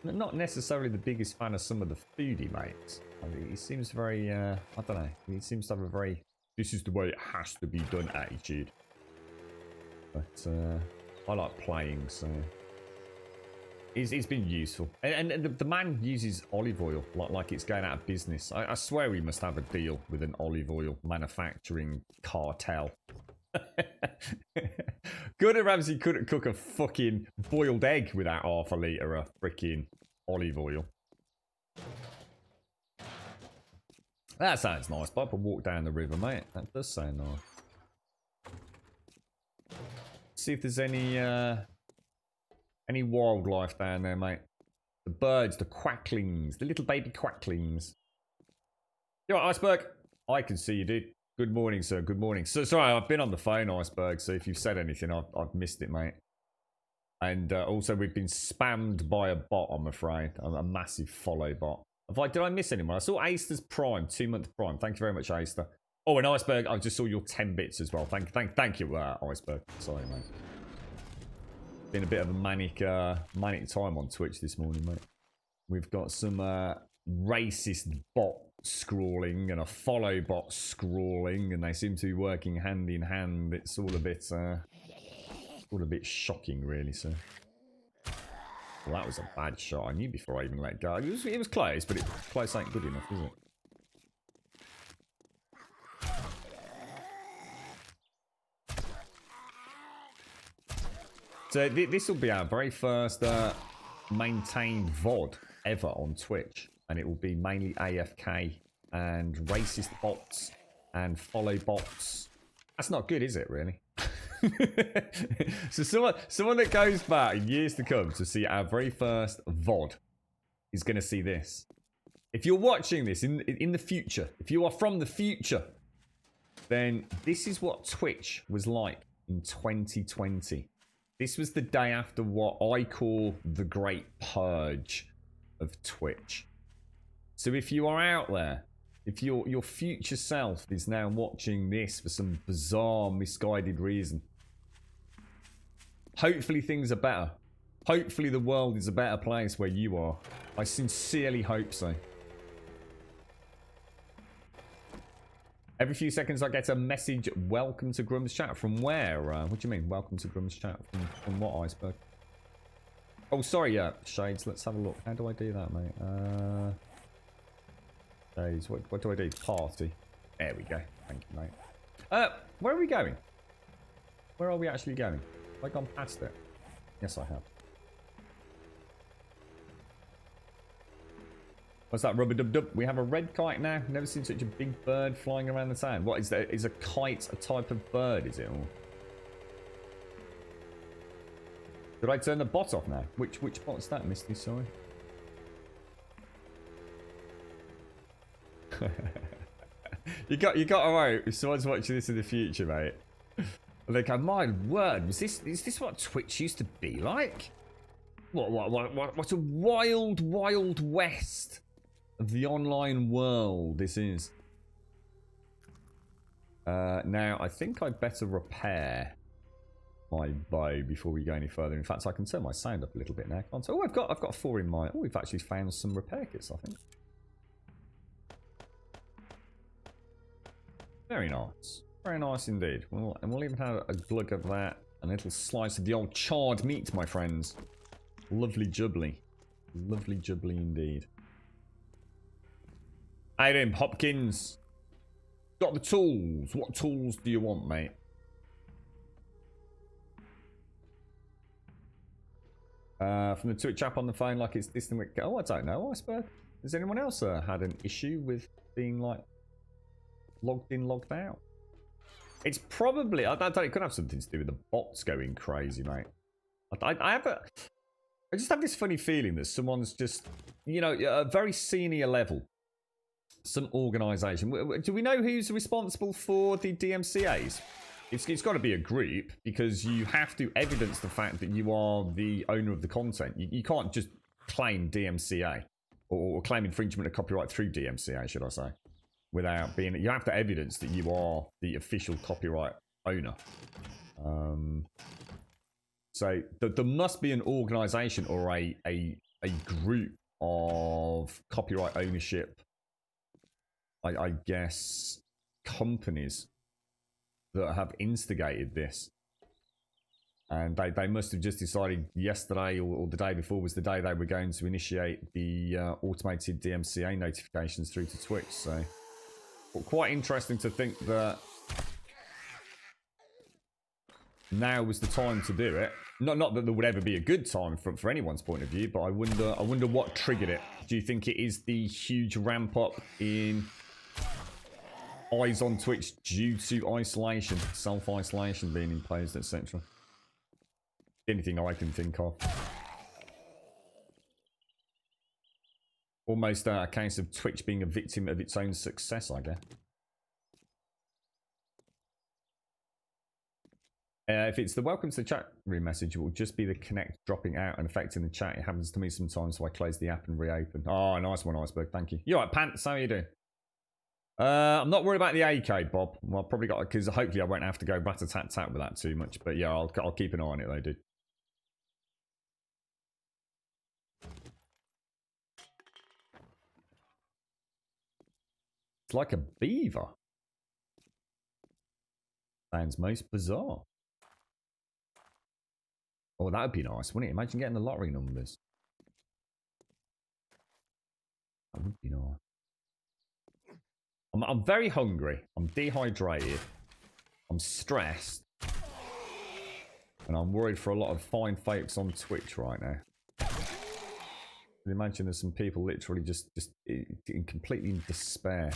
Not necessarily the biggest fan of some of the food he makes. I mean, he seems very, I don't know. He seems to have a very, this is the way it has to be done attitude. But I like playing, so he's been useful. And the man uses olive oil like it's going out of business. I swear he must have a deal with an olive oil manufacturing cartel. Gordon Ramsay couldn't cook a fucking boiled egg without half a litre of freaking olive oil. That sounds nice, Bob. A walk down the river, mate. That does sound nice. See if there's any wildlife down there, mate. The birds, the quacklings, the little baby quacklings. You all right, Iceberg? I can see you, dude. Good morning, sir. Good morning. So sorry, I've been on the phone, Iceberg. So if you've said anything, I've missed it, mate. And also, we've been spammed by a bot. I'm afraid a massive follow bot. Did I miss anyone? I saw Aster's Prime, 2-month Prime. Thank you very much, Aster. Oh, and Iceberg, I just saw your 10 bits as well. Thank you, Iceberg. Sorry, mate. Been a bit of a manic time on Twitch this morning, mate. We've got some racist bot scrawling and a follow bot scrawling, and they seem to be working hand in hand. It's all a bit shocking, really. So, well, that was a bad shot. I knew before I even let go. It was close, but close ain't good enough, is it? So this will be our very first maintained VOD ever on Twitch. And it will be mainly AFK and racist bots and follow bots. That's not good, is it, really? So someone that goes back in years to come to see our very first VOD is going to see this. If you're watching this in the future, if you are from the future, then this is what Twitch was like in 2020. This was the day after what I call the Great Purge of Twitch. So if you are out there, if your future self is now watching this for some bizarre, misguided reason, hopefully things are better. Hopefully the world is a better place where you are. I sincerely hope so. Every few seconds I get a message, welcome to Grum's chat. From where? What do you mean, welcome to Grum's chat? From what, Iceberg? Oh, sorry, yeah, Shades, let's have a look. How do I do that, mate? Shades, what do I do? Party. There we go. Thank you, mate. Where are we going? Where are we actually going? Have I gone past it? Yes, I have. What's that, rubber dub dub? We have a red kite now. Never seen such a big bird flying around the town. What is that? Is a kite a type of bird, is it? Or... Did I turn the bot off now? Which bot's that, Misty? Sorry. you got to know if someone's watching this in the future, mate. They go, my word, is this what Twitch used to be like? What a wild, wild west of the online world this is. Now, I think I'd better repair my bow before we go any further. In fact, I can turn my sound up a little bit now, can't I? Oh, I've got 4 in my... Oh, we've actually found some repair kits, I think. Very nice. Very nice indeed. And we'll even have a glug of that. A little slice of the old charred meat, my friends. Lovely jubbly. Lovely jubbly indeed. Hey then, Hopkins. Got the tools. What tools do you want, mate? From the Twitch app on the phone like it's distant. Oh, I don't know, Iceberg. Has anyone else had an issue with being like logged in, logged out? It's probably... I don't know, it could have something to do with the bots going crazy, mate. I just have this funny feeling that someone's just, you know, a very senior level, some organisation. Do we know who's responsible for the DMCAs? It's got to be a group, because you have to evidence the fact that you are the owner of the content. You can't just claim DMCA or claim infringement of copyright through DMCA, should I say, without being... You have to evidence that you are the official copyright owner. So there must be an organisation or a group of copyright ownership, I guess, companies that have instigated this. And they must have just decided yesterday or the day before was the day they were going to initiate the automated DMCA notifications through to Twitch. So quite interesting to think that now was the time to do it. Not that there would ever be a good time for anyone's point of view, but I wonder what triggered it. Do you think it is the huge ramp up in eyes on Twitch due to isolation, self-isolation being imposed, etc.? Anything I can think of. Almost a case of Twitch being a victim of its own success, I guess. If it's the welcome to the chat room message, it will just be the connect dropping out and affecting the chat. It happens to me sometimes, so I close the app and reopen. Oh, nice one, Iceberg. Thank you. You alright, Pants? How are you doing? I'm not worried about the AK, Bob. Well, I've probably got... Because hopefully I won't have to go rat-a-tat-tat with that too much. But yeah, I'll keep an eye on it, though, dude. It's like a beaver. Sounds most bizarre. Oh, that would be nice, wouldn't it? Imagine getting the lottery numbers. That would be nice. I'm very hungry. I'm dehydrated. I'm stressed. And I'm worried for a lot of fine folks on Twitch right now. Imagine there's some people literally just completely in despair.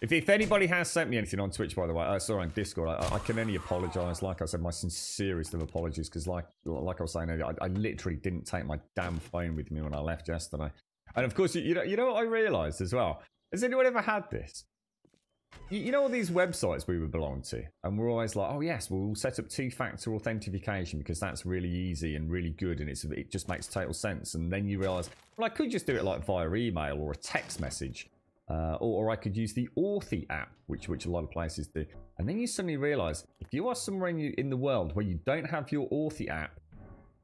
If anybody has sent me anything on Twitch, by the way, sorry, on Discord, I can only apologise. Like I said, my sincerest of apologies, because like I was saying earlier, I literally didn't take my damn phone with me when I left yesterday. And of course, you know what I realised as well? Has anyone ever had this? You know all these websites we would belong to, and we're always like, oh yes, we'll set up two-factor authentication because that's really easy and really good, and it just makes total sense. And then you realise, well, I could just do it like via email or a text message. Or I could use the Authy app, which a lot of places do. And then you suddenly realise, if you are somewhere in the world where you don't have your Authy app,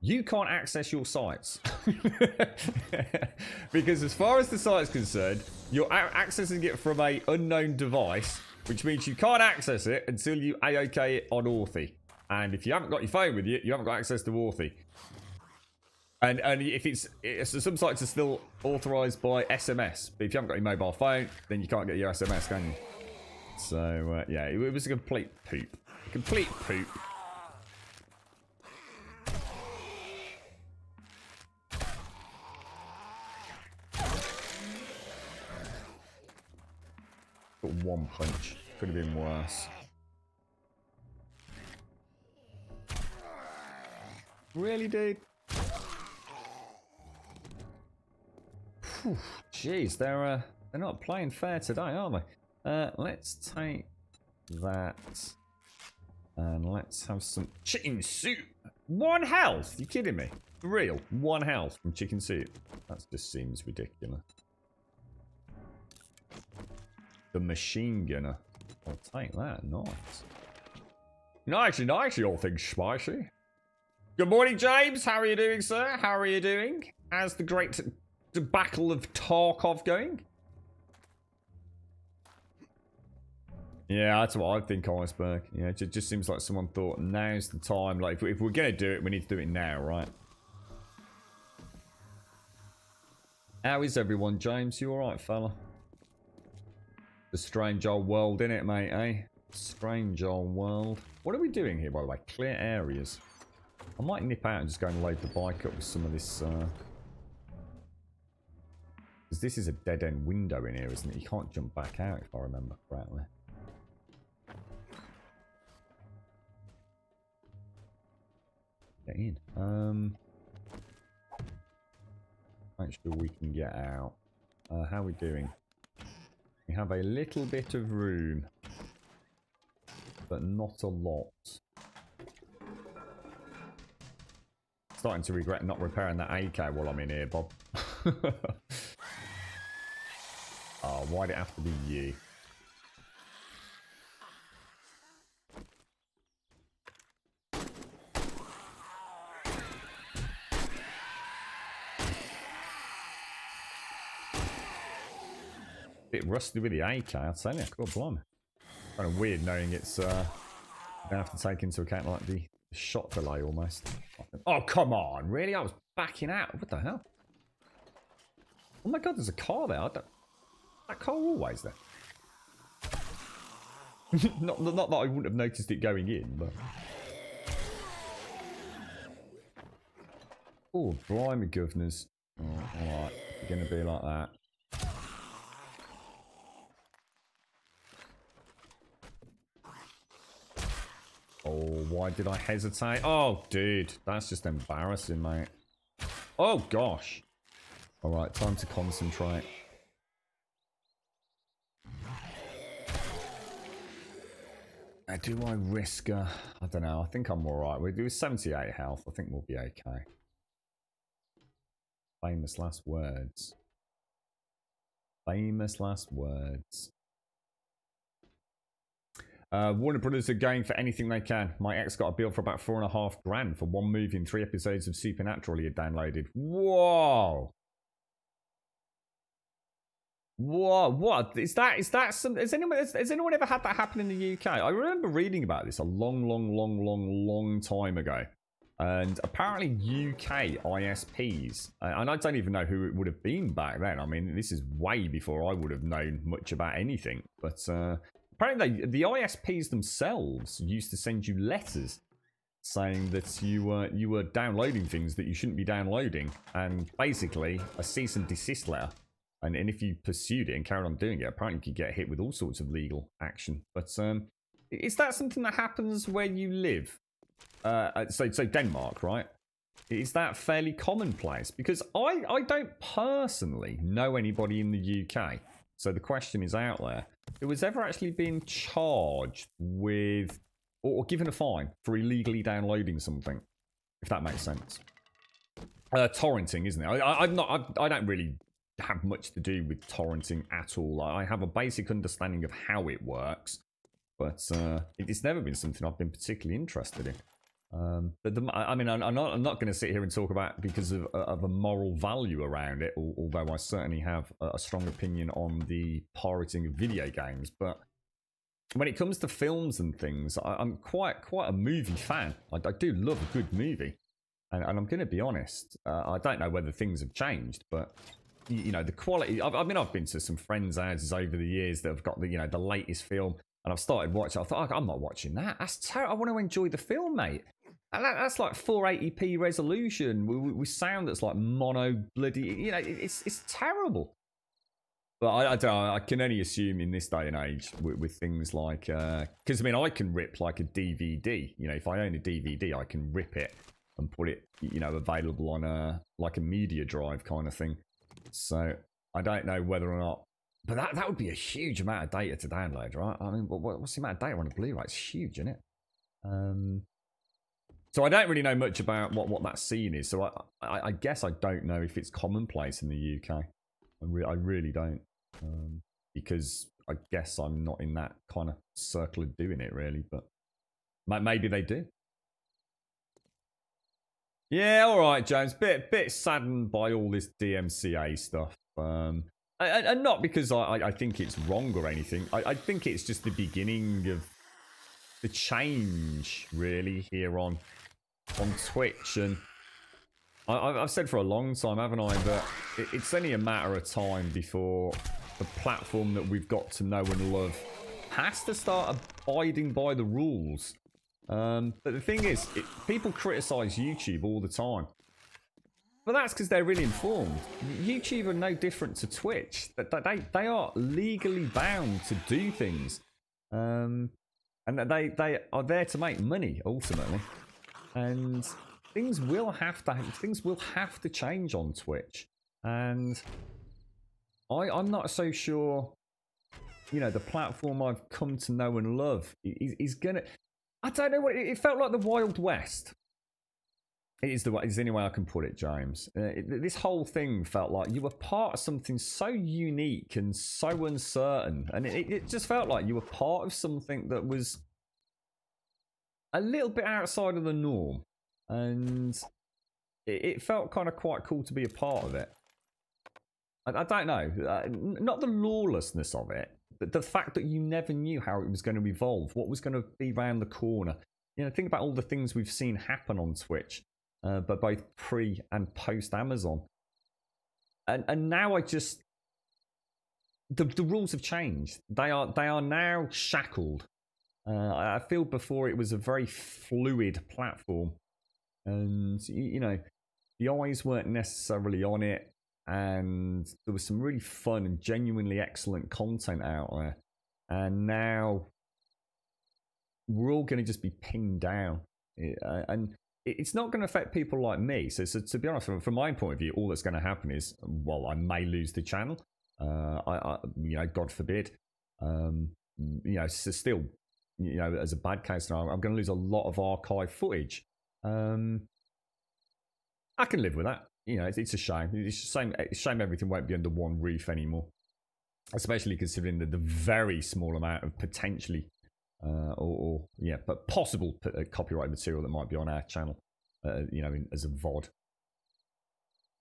you can't access your sites. Because as far as the site's concerned, you're accessing it from an unknown device, which means you can't access it until you AOK it on Authy. And if you haven't got your phone with you, you haven't got access to Authy. And if it's some sites are still authorized by SMS, but if you haven't got your mobile phone, then you can't get your SMS, can you? So yeah, it was a complete poop. Complete poop. Got one punch. Could have been worse. Really, dude? Jeez, they're not playing fair today, are they? Let's take that and let's have some chicken soup. 1 health? You kidding me? For real? 1 health from chicken soup? That just seems ridiculous. The machine gunner. I'll take that. Nice. Nice, all things spicy. Good morning, James. How are you doing, sir? How are you doing? How's the great Battle of Tarkov going? Yeah, that's what I think, Iceberg. Yeah, it just seems like someone thought now's the time. Like, if we're going to do it, we need to do it now, right? How is everyone, James? You alright, fella? The strange old world, innit, mate, eh? Strange old world. What are we doing here, by the way? Clear areas. I might nip out and just go and load the bike up with some of this, because this is a dead-end window in here, isn't it? You can't jump back out, if I remember correctly. Get in. Make sure we can get out. How are we doing? We have a little bit of room, but not a lot. Starting to regret not repairing that AK while I'm in here, Bob. Oh, why'd it have to be you? Bit rusty with the AK, I'll tell you. God blimey. Kind of weird knowing it's gonna have to take into account like the shot delay almost. Oh come on, really? I was backing out. What the hell? Oh my god, there's a car there. That car always there. not that I wouldn't have noticed it going in, but. Oh, blimey, governors. Oh, alright, you're gonna be like that. Oh, why did I hesitate? Oh, dude, that's just embarrassing, mate. Oh, gosh. Alright, time to concentrate. Do I risk I don't know. I think I'm alright. We do 78 health. I think we'll be okay. Famous last words. Famous last words. Warner Brothers are going for anything they can. My ex got a bill for about $4.5 grand for one movie and 3 episodes of Supernatural he had downloaded. Whoa! Whoa! What is that? Is that some? Has anyone ever had that happen in the UK? I remember reading about this a long time ago. And apparently UK ISPs, and I don't even know who it would have been back then. I mean, this is way before I would have known much about anything. But apparently the ISPs themselves used to send you letters saying that you were downloading things that you shouldn't be downloading, and basically a cease and desist letter. And if you pursued it and carried on doing it, apparently you could get hit with all sorts of legal action. But is that something that happens where you live? So Denmark, right? Is that fairly commonplace? Because I don't personally know anybody in the UK. So the question is out there. Who has ever actually been charged with or given a fine for illegally downloading something, if that makes sense. Torrenting, isn't it? I don't really have much to do with torrenting at all. I have a basic understanding of how it works, but it's never been something I've been particularly interested in. But I mean, I'm not going to sit here and talk about because of a moral value around it, although I certainly have a strong opinion on the pirating of video games. But when it comes to films and things, I'm quite a movie fan. I do love a good movie, and I'm going to be honest. I don't know whether things have changed, but you know, the quality. I've been to some friends' houses over the years that have got the latest film, and I've started watching. I thought, I'm not watching that. That's terrible. I want to enjoy the film, mate. And that's like 480p resolution with sound that's like mono bloody. It's terrible. But I don't know, I can only assume in this day and age with things like because I mean I can rip like a DVD. If I own a DVD, I can rip it and put it available on a media drive kind of thing. So I don't know whether or not, but that would be a huge amount of data to download, right? I mean, what's the amount of data on a Blu-ray? It's huge, isn't it? So I don't really know much about what that scene is. So I guess I don't know if it's commonplace in the UK. I really don't, because I guess I'm not in that kind of circle of doing it really. But maybe they do. Yeah, all right, James. Bit saddened by all this DMCA stuff. And not because I think it's wrong or anything. I think it's just the beginning of the change, really, here on Twitch. And I've said for a long time, haven't I, that it's only a matter of time before the platform that we've got to know and love has to start abiding by the rules. But the thing is, people criticize YouTube all the time. But that's because they're really informed. YouTube are no different to Twitch. They are legally bound to do things. And they are there to make money, ultimately. And things will have to change on Twitch. And I'm not so sure, the platform I've come to know and love is gonna... I don't know what it felt like. The Wild West. Is the only way I can put it, James. This whole thing felt like you were part of something so unique and so uncertain, and it just felt like you were part of something that was a little bit outside of the norm, and it felt kind of quite cool to be a part of it. I don't know, not the lawlessness of it. The fact that you never knew how it was going to evolve, what was going to be around the corner. Think about all the things we've seen happen on Twitch, but both pre and post Amazon. And now the rules have changed. They are now shackled. I feel before it was a very fluid platform, and the eyes weren't necessarily on it. And there was some really fun and genuinely excellent content out there. And now we're all going to just be pinned down. And it's not going to affect people like me. So to be honest, from my point of view, all that's going to happen is, well, I may lose the channel. God forbid. So still, as a bad case scenario, I'm going to lose a lot of archive footage. I can live with that. It's a shame. It's a shame everything won't be under one roof anymore. Especially considering the very small amount of potentially, but possible copyright material that might be on our channel, as a VOD.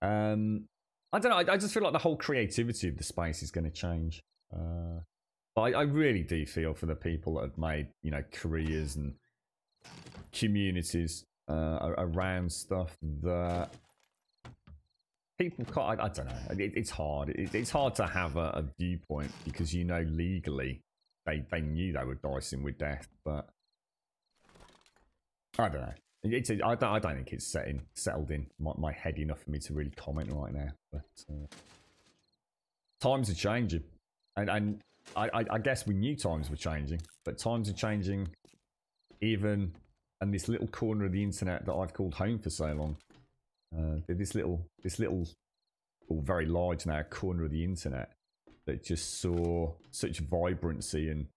I don't know. I just feel like the whole creativity of the space is going to change. But I really do feel for the people that have made, careers and communities around stuff that people can't. I don't know. It's hard. It's hard to have a viewpoint because legally they knew they were dicing with death, but I don't know. I don't think it's settled in my head enough for me to really comment right now. But times are changing, and I guess we knew times were changing, but times are changing even in this little corner of the internet that I've called home for so long. This little, or very large now, corner of the internet that just saw such vibrancy and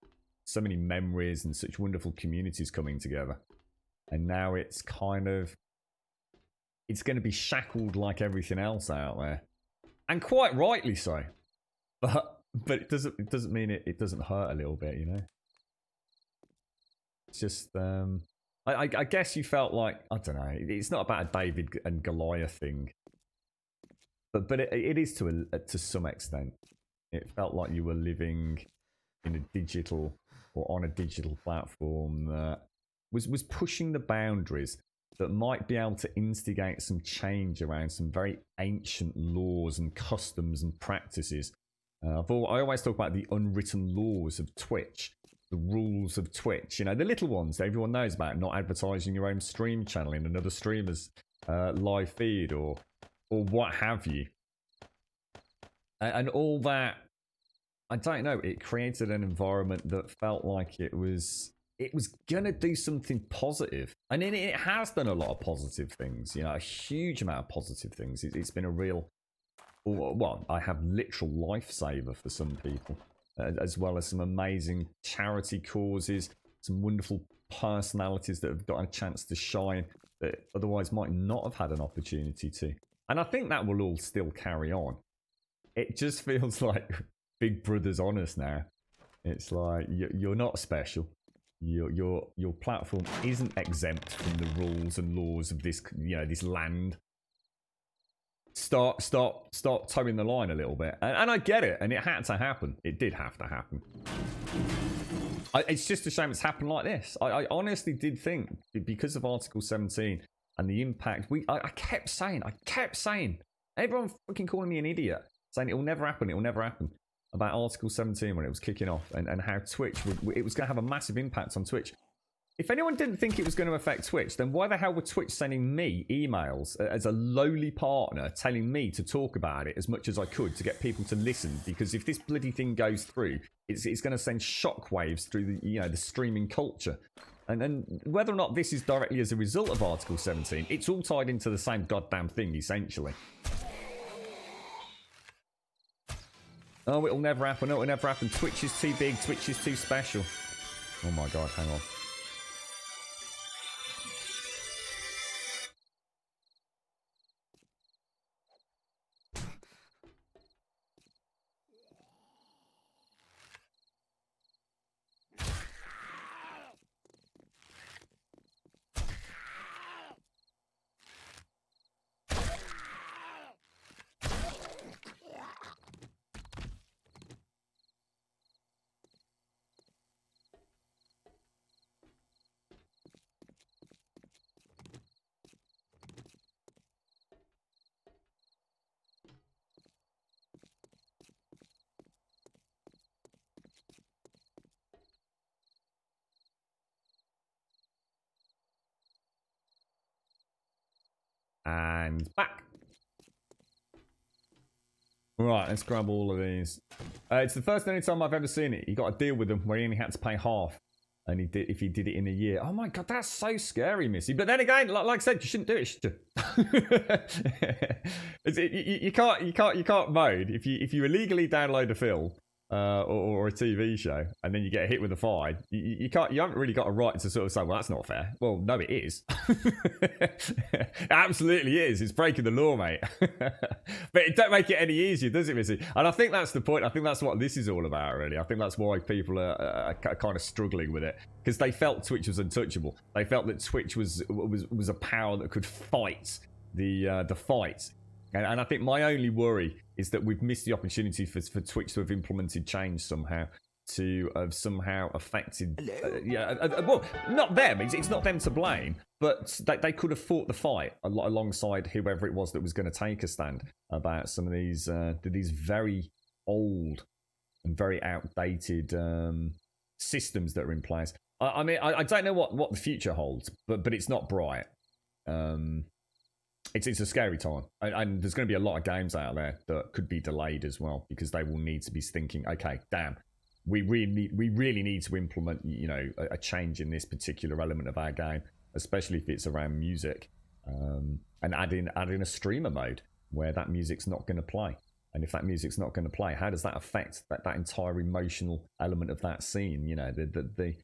so many memories and such wonderful communities coming together. And now it's kind of, it's going to be shackled like everything else out there, and quite rightly so. But it doesn't mean it doesn't hurt a little bit, you know. It's just I guess you felt like, I don't know. It's not about a David and Goliath thing, but it is to some extent. It felt like you were living in a digital or on a digital platform that was pushing the boundaries that might be able to instigate some change around some very ancient laws and customs and practices. I always talk about the unwritten laws of Twitch, the rules of Twitch. You know, the little ones that everyone knows about, not advertising your own stream channel in another streamer's live feed or what have you. And all that, I don't know, it created an environment that felt like it was gonna do something positive, and it has done a lot of positive things. You know, a huge amount of positive things. It's been a real, well, I have literal lifesaver for some people, as well as some amazing charity causes, some wonderful personalities that have got a chance to shine that otherwise might not have had an opportunity to. And I think that will all still carry on. It just feels like Big Brother's on us now. It's like you're not special. Your platform isn't exempt from the rules and laws of this, you know, this land. Start towing the line a little bit, and I get it, and it had to happen. It did have to happen. It's just a shame it's happened like this. I honestly did think, because of Article 17 and the impact, I kept saying, everyone fucking calling me an idiot, saying it'll never happen, about Article 17 when it was kicking off, and how Twitch it was going to have a massive impact on Twitch. If anyone didn't think it was going to affect Twitch, then why the hell were Twitch sending me emails as a lowly partner telling me to talk about it as much as I could to get people to listen? Because if this bloody thing goes through, it's going to send shockwaves through the, you know, the streaming culture. And whether or not this is directly as a result of Article 17, it's all tied into the same goddamn thing, essentially. Oh, it'll never happen. It'll never happen. Twitch is too big. Twitch is too special. Oh my god, hang on. And back. Right, let's grab all of these. It's the first and only time I've ever seen it. You got to deal with them where he only had to pay half. And he did, if he did it in a year. Oh my god, that's so scary, Missy. But then again, like I said, you shouldn't do it, should you? You can't mode if you illegally download a film or a TV show and then you get hit with a fine. You haven't really got a right to sort of say, well, that's not fair. Well, no, it is. It absolutely is. It's breaking the law, mate. But it don't make it any easier, does it, Missy? And I think that's the point. I think that's what this is all about, really. I think that's why people are kind of struggling with it, because they felt Twitch was untouchable. They felt that Twitch was a power that could fight the fight. And I think my only worry is that we've missed the opportunity for Twitch to have implemented change somehow, to have somehow affected... well, not them. It's not them to blame, but they could have fought the fight alongside whoever it was that was going to take a stand about some of these very old and very outdated systems that are in place. I mean, I don't know what the future holds, but it's not bright. it's a scary time, and there's going to be a lot of games out there that could be delayed as well because they will need to be thinking, okay, damn, we really need to implement, you know, a change in this particular element of our game, especially if it's around music, and add in a streamer mode where that music's not going to play. And if that music's not going to play, how does that affect that entire emotional element of that scene? You know, the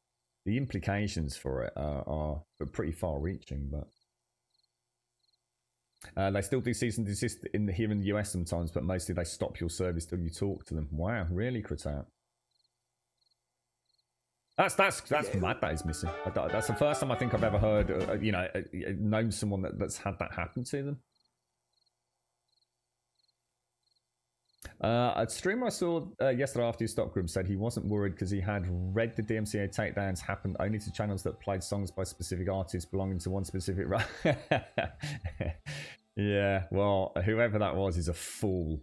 implications for it are pretty far-reaching, but. They still do cease and desist here in the US sometimes, but mostly they stop your service till you talk to them. Wow, really, Critout? That's mad. That is missing. That's the first time I think I've ever heard, known someone that's had that happen to them. A streamer I saw yesterday after his stop group said he wasn't worried because he had read the DMCA takedowns happened only to channels that played songs by specific artists belonging to one specific yeah, well, whoever that was is a fool.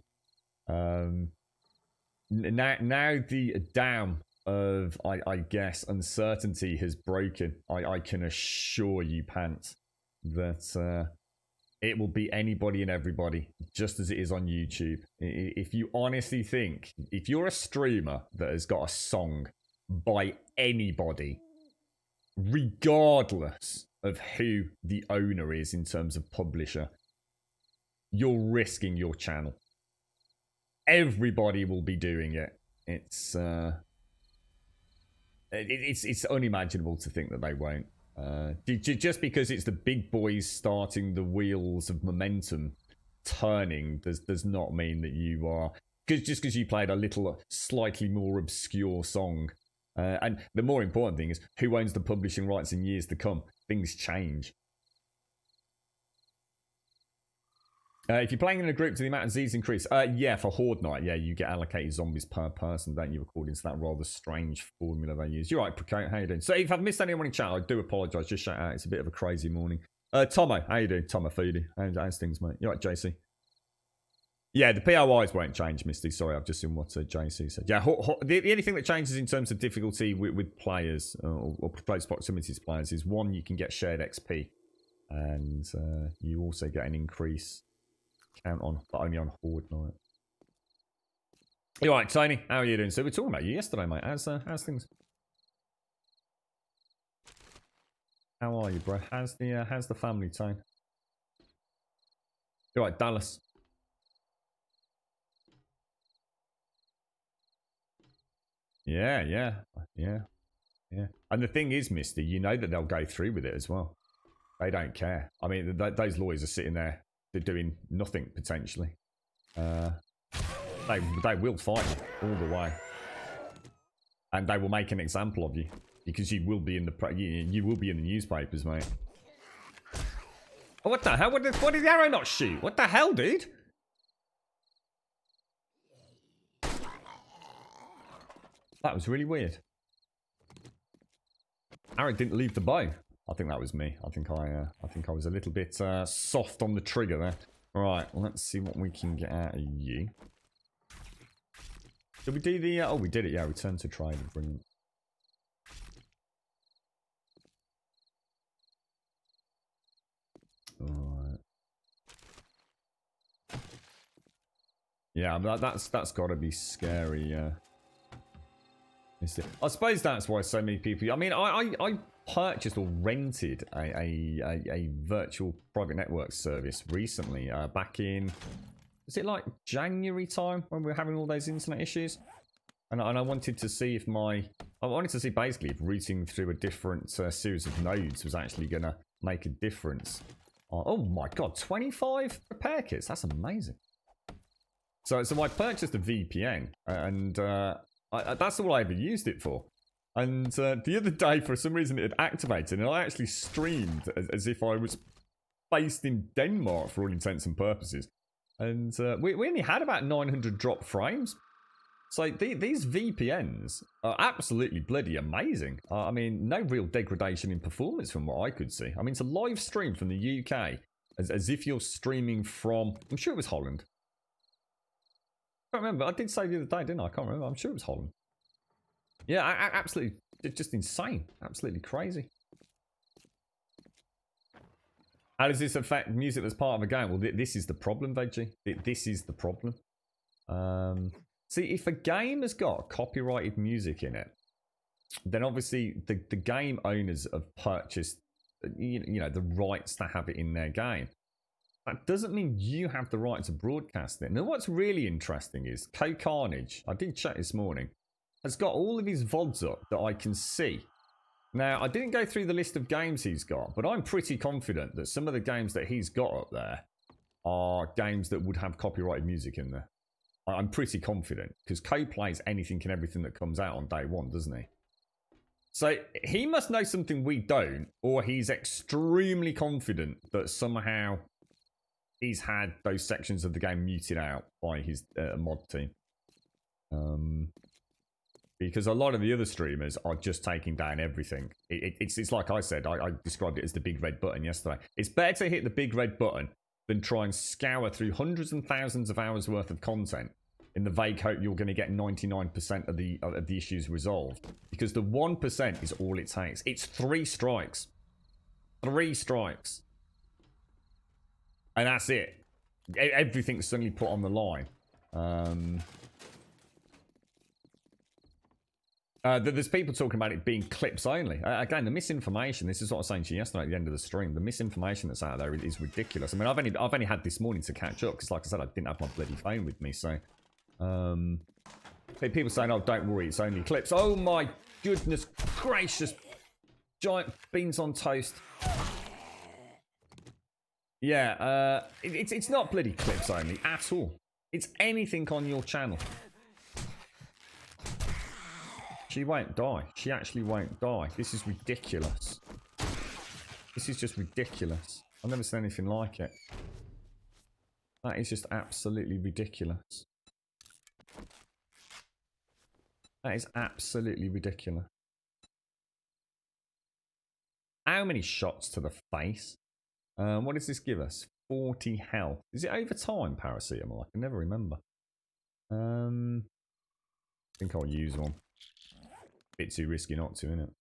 Now the dam of, I guess, uncertainty has broken. I can assure you, Pants, that it will be anybody and everybody, just as it is on YouTube. If you honestly think, if you're a streamer that has got a song by anybody, regardless of who the owner is in terms of publisher, you're risking your channel. Everybody will be doing it. It's unimaginable to think that they won't. Just because it's the big boys starting the wheels of momentum turning does not mean that you are, just because you played a little slightly more obscure song. And the more important thing is who owns the publishing rights in years to come. Things change. If you're playing in a group, do the amount of Z's increase? Yeah, for Horde Night, yeah, you get allocated zombies per person, don't you, according to that rather strange formula they use. You're right, Procate, how you doing? So if I've missed anyone in chat, I do apologise. Just shout out, it's a bit of a crazy morning. Tomo, how you doing? Tomo Foodie. How's things, mate? You right, JC? Yeah, the POIs won't change, Misty. Sorry, I've just seen what JC said. Yeah, the only thing that changes in terms of difficulty with players, or close proximity to players, is one, you can get shared XP. And you also get an increase count on, but only on Horde Night. You alright, Tony? How are you doing? So we were talking about you yesterday, mate. How's things? How are you, bro? How's the family, Tony? You alright, Dallas? Yeah. And the thing is, Misty, you know that they'll go through with it as well. They don't care. I mean, those lawyers are sitting there. They're doing nothing, potentially. They will fight you all the way. And they will make an example of you. Because you will be in you will be in the newspapers, mate. Oh, what the hell? What did the arrow not shoot? What the hell, dude? That was really weird. Arrow didn't leave the bow. I think that was me. I think I was a little bit soft on the trigger there. Right, let's see what we can get out of you. Did we do the... oh, we did it. Yeah, return to trade. Brilliant. Alright. Yeah, that's got to be scary. I suppose that's why so many people... I mean, I purchased or rented a virtual private network service recently, back in, is it like January time when we were having all those internet issues? And I wanted to see if basically if routing through a different series of nodes was actually going to make a difference. Oh my god, 25 repair kits, that's amazing. So I purchased a VPN, and that's all I ever used it for. And the other day, for some reason, it had activated, and I actually streamed as if I was based in Denmark for all intents and purposes. And we only had about 900 drop frames. So these VPNs are absolutely bloody amazing. I mean, no real degradation in performance from what I could see. I mean, it's a live stream from the UK, as if you're streaming from... I'm sure it was Holland. I can't remember. I did say the other day, didn't I? I can't remember. I'm sure it was Holland. Yeah, absolutely, just insane. Absolutely crazy. How does this affect music that's part of a game? Well, this is the problem, Veggie. This is the problem. See, if a game has got copyrighted music in it, then obviously the game owners have purchased, you know, the rights to have it in their game. That doesn't mean you have the right to broadcast it. Now, what's really interesting is Carnage, I did check this morning, has got all of his VODs up that I can see. Now, I didn't go through the list of games he's got, but I'm pretty confident that some of the games that he's got up there are games that would have copyrighted music in there. I'm pretty confident, because Co plays anything and everything that comes out on day one, doesn't he? So, he must know something we don't, or he's extremely confident that somehow he's had those sections of the game muted out by his mod team. Because a lot of the other streamers are just taking down everything. It's like I said, I described it as the big red button yesterday. It's better to hit the big red button than try and scour through hundreds and thousands of hours worth of content in the vague hope you're going to get 99% of the issues resolved. Because the 1% is all it takes. It's 3 strikes. 3 strikes. And that's it. Everything's suddenly put on the line. There's people talking about it being clips only. Again, the misinformation. This is what I was saying to you yesterday at the end of the stream. The misinformation that's out there is ridiculous. I mean, I've only had this morning to catch up because, like I said, I didn't have my bloody phone with me. So, people saying, "Oh, don't worry, it's only clips." Oh my goodness gracious! Giant beans on toast. Yeah, it's not bloody clips only at all. It's anything on your channel. She won't die. She actually won't die. This is ridiculous. This is just ridiculous. I've never seen anything like it. That is just absolutely ridiculous. That is absolutely ridiculous. How many shots to the face? What does this give us? 40 health. Is it over time, paracetamol? I can never remember. I think I'll use one. Bit too risky not to, isn't it?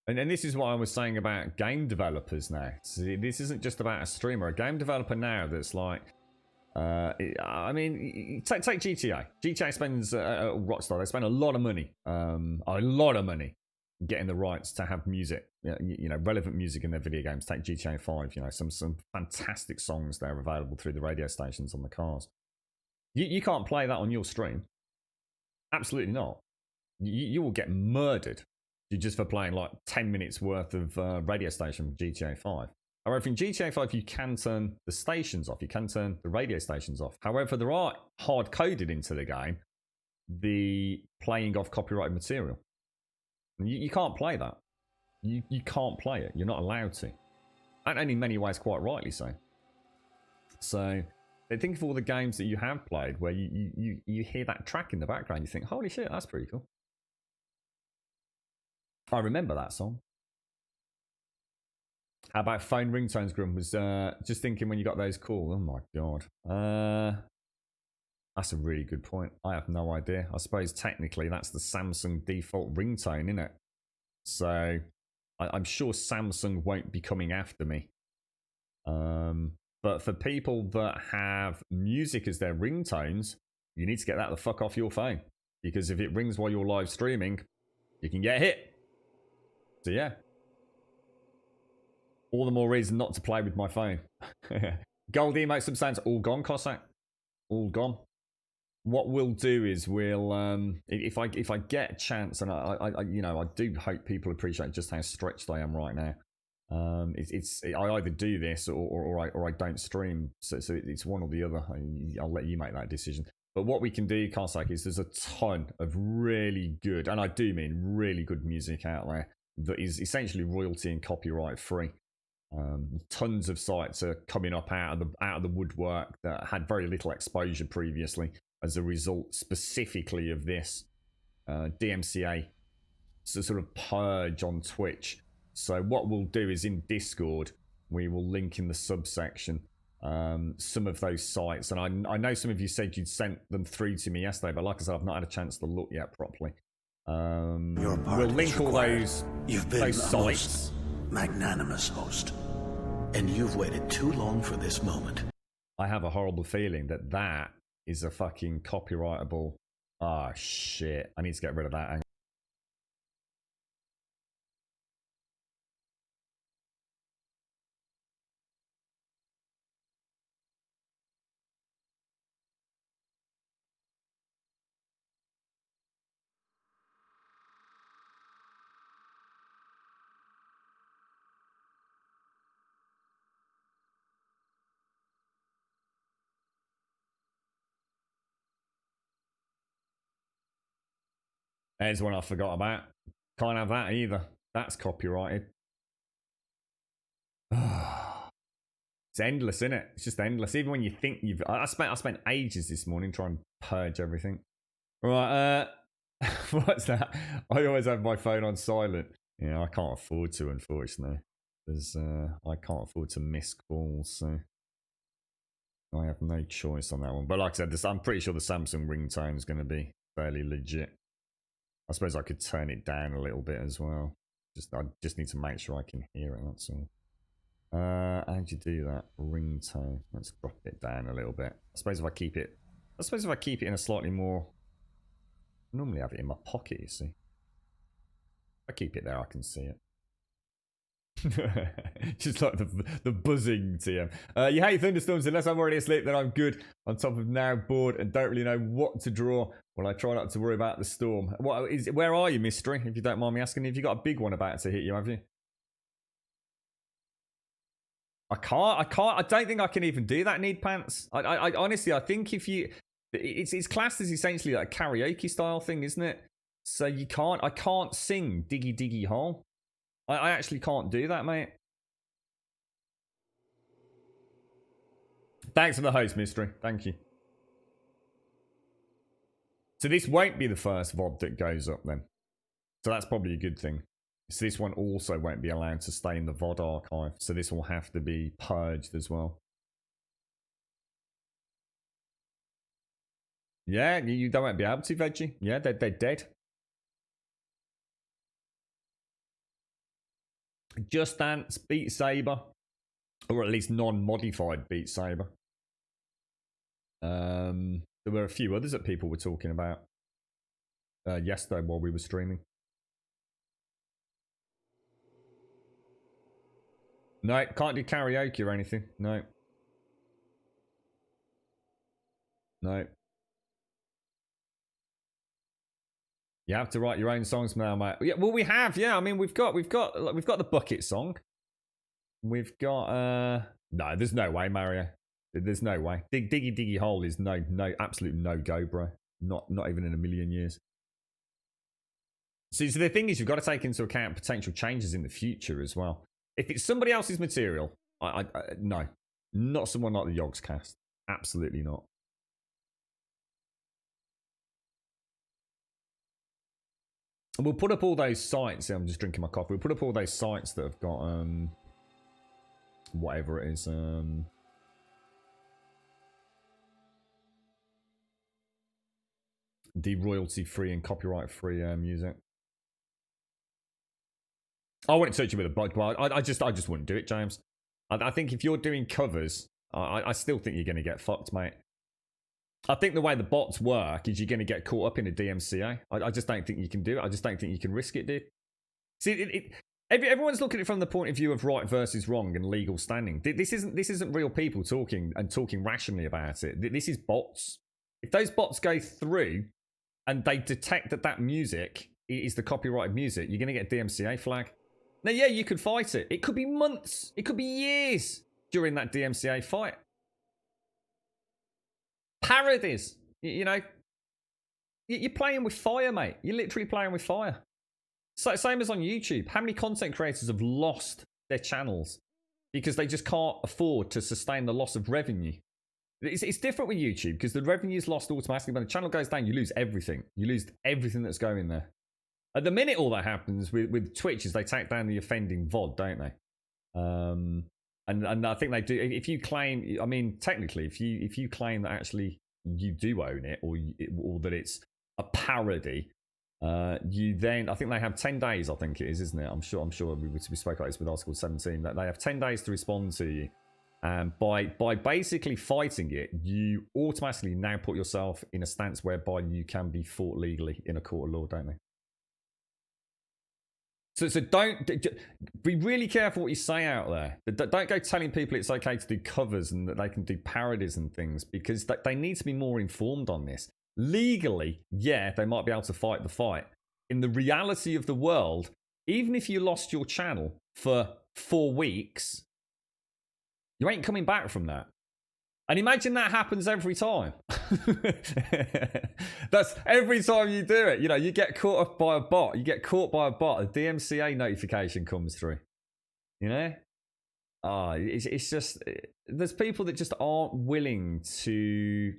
And this is what I was saying about game developers now. See, this isn't just about a streamer. A game developer now that's like... I mean, take GTA. GTA spends... Rockstar, they spend a lot of money. Getting the rights to have music. You know, relevant music in their video games. Take GTA 5, you know, some fantastic songs there available through the radio stations on the cars. You can't play that on your stream. Absolutely not. You will get murdered just for playing like 10 minutes worth of radio station GTA 5. However, in GTA 5, you can turn the stations off. You can turn the radio stations off. However, there are hard-coded into the game the playing of copyrighted material. You can't play that. You can't play it. You're not allowed to. And in many ways, quite rightly so. So, think of all the games that you have played where you hear that track in the background. You think, holy shit, that's pretty cool. I remember that song. How about phone ringtones, Grum? Was just thinking when you got those cool. Oh my god. That's a really good point. I have no idea. I suppose technically that's the Samsung default ringtone, isn't it? So I'm sure Samsung won't be coming after me. But for people that have music as their ringtones, you need to get that the fuck off your phone. Because if it rings while you're live streaming, you can get hit. So yeah. All the more reason not to play with my phone. Gold emote substance, all gone, Cossack. All gone. What we'll do is we'll if I get a chance, and I you know, I do hope people appreciate just how stretched I am right now. I either do this or I don't stream, so it's one or the other. I'll let you make that decision. But what we can do, Cossack, is there's a ton of really good, and I do mean really good music out there that is essentially royalty and copyright free. Tons of sites are coming up out of the woodwork that had very little exposure previously as a result specifically of this DMCA sort of purge on Twitch. So what we'll do is in Discord, we will link in the subsection some of those sites. And I know some of you said you'd sent them through to me yesterday, but like I said, I've not had a chance to look yet properly. Your We'll pardon link is all required. those, You've been those a sites. most magnanimous host, and you've waited too long for this moment. I have a horrible feeling that that is a fucking copyrightable. Ah, shit. I need to get rid of that. There's one I forgot about. Can't have that either. That's copyrighted. It's endless, isn't it? It's just endless. Even when you think you've... I spent ages this morning trying to purge everything. Right, what's that? I always have my phone on silent. Yeah, I can't afford to, unfortunately. There's, I can't afford to miss calls, so... I have no choice on that one. But like I said, I'm pretty sure the Samsung ringtone is going to be fairly legit. I suppose I could turn it down a little bit as well. I just need to make sure I can hear it, that's all. How do you do that? Ringtone. Let's drop it down a little bit. I suppose if I keep it in a slightly more... I normally have it in my pocket, you see. If I keep it there, I can see it. Just like the buzzing TM. You hate thunderstorms. Unless I'm already asleep, then I'm good. On top of now bored and don't really know what to draw. Well, I try not to worry about the storm. Where are you, Mystery? If you don't mind me asking, have you got a big one about to hit you, have you? I don't think I can even do that, Need Pants. I honestly, I think if you... It's classed as essentially like a karaoke style thing, isn't it? So I can't sing Diggy Diggy Hole. I actually can't do that, mate. Thanks for the host, Mystery. Thank you. So this won't be the first VOD that goes up then. So that's probably a good thing. So this one also won't be allowed to stay in the VOD archive. So this will have to be purged as well. Yeah, you don't be able to, Veggie. Yeah, they're dead. Just Dance, Beat Saber, or at least non-modified Beat Saber. There were a few others that people were talking about yesterday while we were streaming. No, can't do karaoke or anything. No. No. You have to write your own songs now, mate. Yeah, well, we have. Yeah, I mean, we've got the bucket song. We've got no, there's no way, Mario. There's no way. Diggy Diggy Hole is no, absolute no go, bro. Not even in a million years. So the thing is, you've got to take into account potential changes in the future as well. If it's somebody else's material, no, not someone like the Yogs Cast. Absolutely not. And we'll put up all those sites. I'm just drinking my coffee. We'll put up all those sites that have got whatever it is. The royalty-free and copyright-free music. I wouldn't search you with a bug. Well, I just wouldn't do it, James. I think if you're doing covers, I still think you're going to get fucked, mate. I think the way the bots work is you're going to get caught up in a DMCA. I just don't think you can do it. I just don't think you can risk it, dude. See, everyone's looking at it from the point of view of right versus wrong and legal standing. This isn't real people talking rationally about it. This is bots. If those bots go through and they detect that music is the copyrighted music, you're going to get a DMCA flag. Now, yeah, you could fight it. It could be months. It could be years during that DMCA fight. Parodies, you know, you're playing with fire, mate. You're literally playing with fire. So same as on YouTube. How many content creators have lost their channels because they just can't afford to sustain the loss of revenue? It's different with YouTube because the revenue is lost automatically. When the channel goes down, you lose everything. You lose everything that's going there. At the minute, all that happens with Twitch is they take down the offending VOD, don't they? And I think they do. If you claim, I mean, technically, if you claim that actually you do own it, or that it's a parody, You then, I think they have 10 days, I think it is, isn't it? I'm sure we spoke about this with Article 17, that they have 10 days to respond to you. And by basically fighting it, you automatically now put yourself in a stance whereby you can be fought legally in a court of law, don't they? So don't be really careful what you say out there. Don't go telling people it's okay to do covers and that they can do parodies and things, because they need to be more informed on this. Legally, yeah, they might be able to fight the fight. In the reality of the world, even if you lost your channel for 4 weeks, you ain't coming back from that. And imagine that happens every time. That's every time you do it. You know, you get caught up by a bot. You get caught by a bot. A DMCA notification comes through. You know? It's just, there's people that just aren't willing to.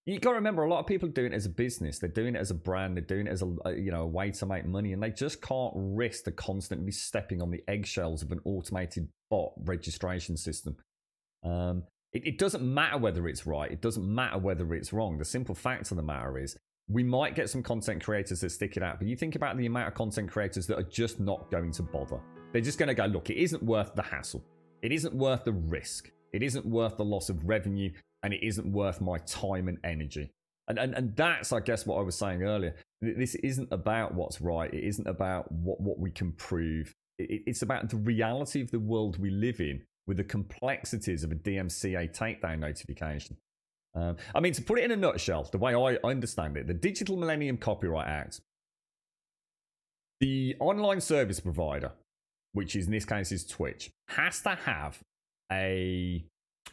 You got to remember, a lot of people are doing it as a business. They're doing it as a brand. They're doing it as a way to make money, and they just can't risk the constantly stepping on the eggshells of an automated bot registration system. It doesn't matter whether it's right. It doesn't matter whether it's wrong. The simple fact of the matter is, we might get some content creators that stick it out, but you think about the amount of content creators that are just not going to bother. They're just going to go, look, it isn't worth the hassle. It isn't worth the risk. It isn't worth the loss of revenue, and it isn't worth my time and energy. And that's, I guess, what I was saying earlier. This isn't about what's right. It isn't about what we can prove. It's about the reality of the world we live in, with the complexities of a DMCA takedown notification. I mean, to put it in a nutshell, the way I understand it, the Digital Millennium Copyright Act, the online service provider, which in this case is Twitch, has to have a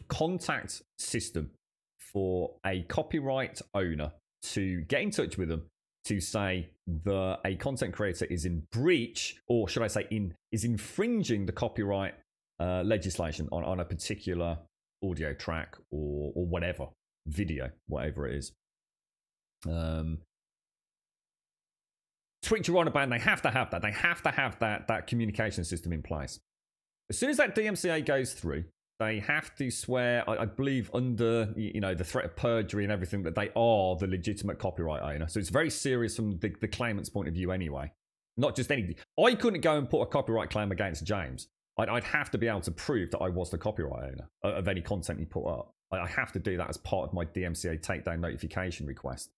contact system for a copyright owner to get in touch with them to say that a content creator is in breach, or should I say is infringing the copyright legislation on a particular audio track or whatever, video, whatever it is. Twitch are on a ban. They have to have that. They have to have that communication system in place. As soon as that DMCA goes through, they have to swear, I believe, under the threat of perjury and everything, that they are the legitimate copyright owner. So it's very serious from the claimant's point of view anyway. Not just anything. I couldn't go and put a copyright claim against James. I'd have to be able to prove that I was the copyright owner of any content he put up. I have to do that as part of my DMCA takedown notification request.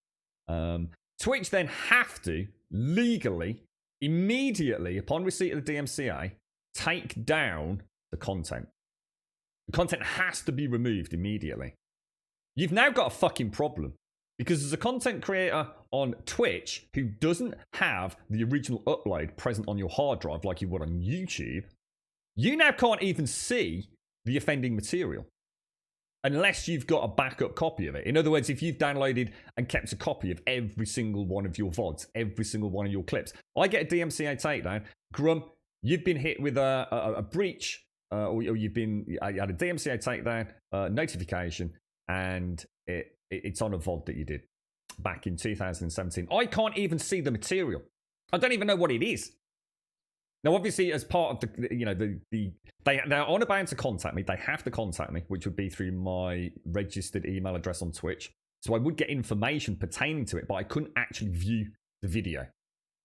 Twitch then have to legally, immediately upon receipt of the DMCA, take down the content. The content has to be removed immediately. You've now got a fucking problem, because as a content creator on Twitch who doesn't have the original upload present on your hard drive like you would on YouTube, you now can't even see the offending material unless you've got a backup copy of it. In other words, if you've downloaded and kept a copy of every single one of your VODs, every single one of your clips, I get a DMCA takedown. Grum, you've been hit with a breach, or you had a DMCA takedown notification, and it's on a VOD that you did back in 2017. I can't even see the material. I don't even know what it is. Now, obviously, as part of they're on a bound to contact me. They have to contact me, which would be through my registered email address on Twitch. So I would get information pertaining to it, but I couldn't actually view the video.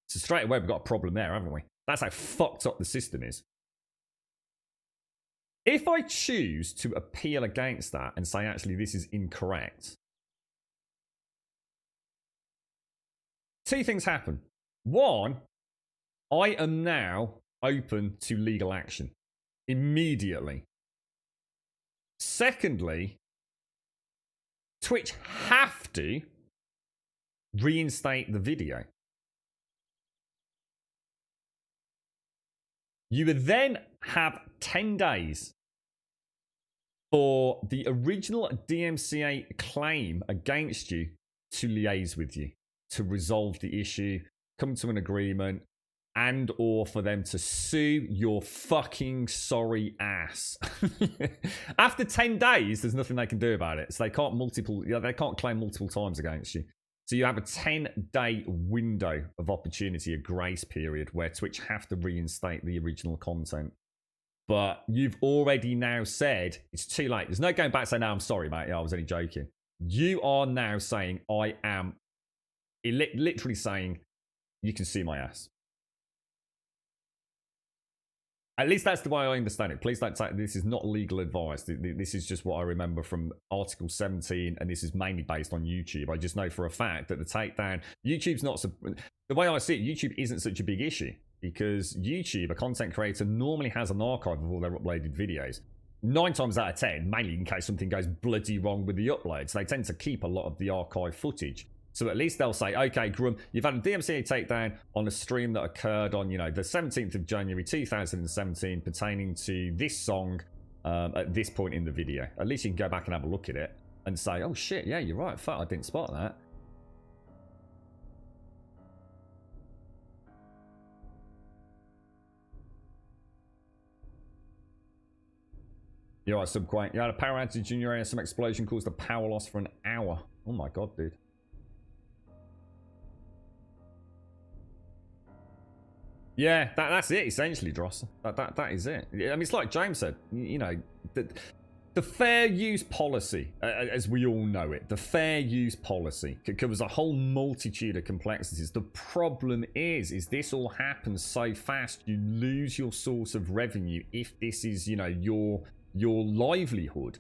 So straight away, we've got a problem there, haven't we? That's how fucked up the system is. If I choose to appeal against that and say, actually, this is incorrect, two things happen. One, I am now open to legal action immediately. Secondly, Twitch have to reinstate the video. You would then have 10 days for the original DMCA claim against you to liaise with you, to resolve the issue, come to an agreement, and or for them to sue your fucking sorry ass. After 10 days, there's nothing they can do about it. So they can't claim multiple times against you. So you have a 10-day window of opportunity, a grace period, where Twitch have to reinstate the original content. But you've already now said it's too late. There's no going back and saying, no, I'm sorry, mate. Yeah, I was only joking. You are now saying, I am literally saying, you can see my ass. At least that's the way I understand it. Please don't take this is not legal advice. This is just what I remember from Article 17, and this is mainly based on YouTube. I just know for a fact that the takedown, YouTube's not the way I see it. YouTube isn't such a big issue because YouTube, a content creator, normally has an archive of all their uploaded videos. 9 times out of 10, mainly in case something goes bloody wrong with the uploads, they tend to keep a lot of the archive footage. So at least they'll say, okay, Grum, you've had a DMCA takedown on a stream that occurred on, you know, the 17th of January 2017 pertaining to this song at this point in the video. At least you can go back and have a look at it and say, oh shit, yeah, you're right. Fuck, I didn't spot that. You're right, Subquake. You had a power outage in your area, some explosion caused a power loss for an hour. Oh my god, dude. Yeah, that's it, essentially, Dross. That is it. I mean, it's like James said, you know, the fair use policy, as we all know it, the fair use policy covers a whole multitude of complexities. The problem is this all happens so fast, you lose your source of revenue if this is, you know, your livelihood.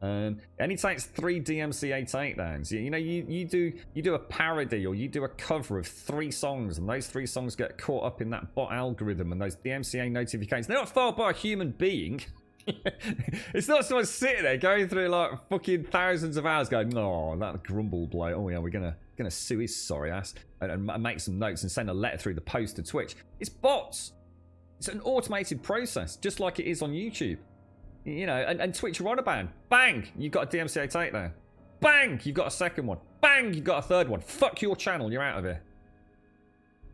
And it takes 3 DMCA takedowns. You know, you do a parody or you do a cover of 3 songs, and those 3 songs get caught up in that bot algorithm and those DMCA notifications. They're not filed by a human being. It's not someone sitting there going through like fucking thousands of hours going, oh, that grumble bloke. Oh yeah, we're gonna sue his sorry ass and make some notes and send a letter through the post to Twitch. It's bots. It's an automated process, just like it is on YouTube. You know, and Twitch are on a ban. Bang! You've got a DMCA takedown. Bang! You've got a second one. Bang! You've got a third one. Fuck your channel. You're out of here.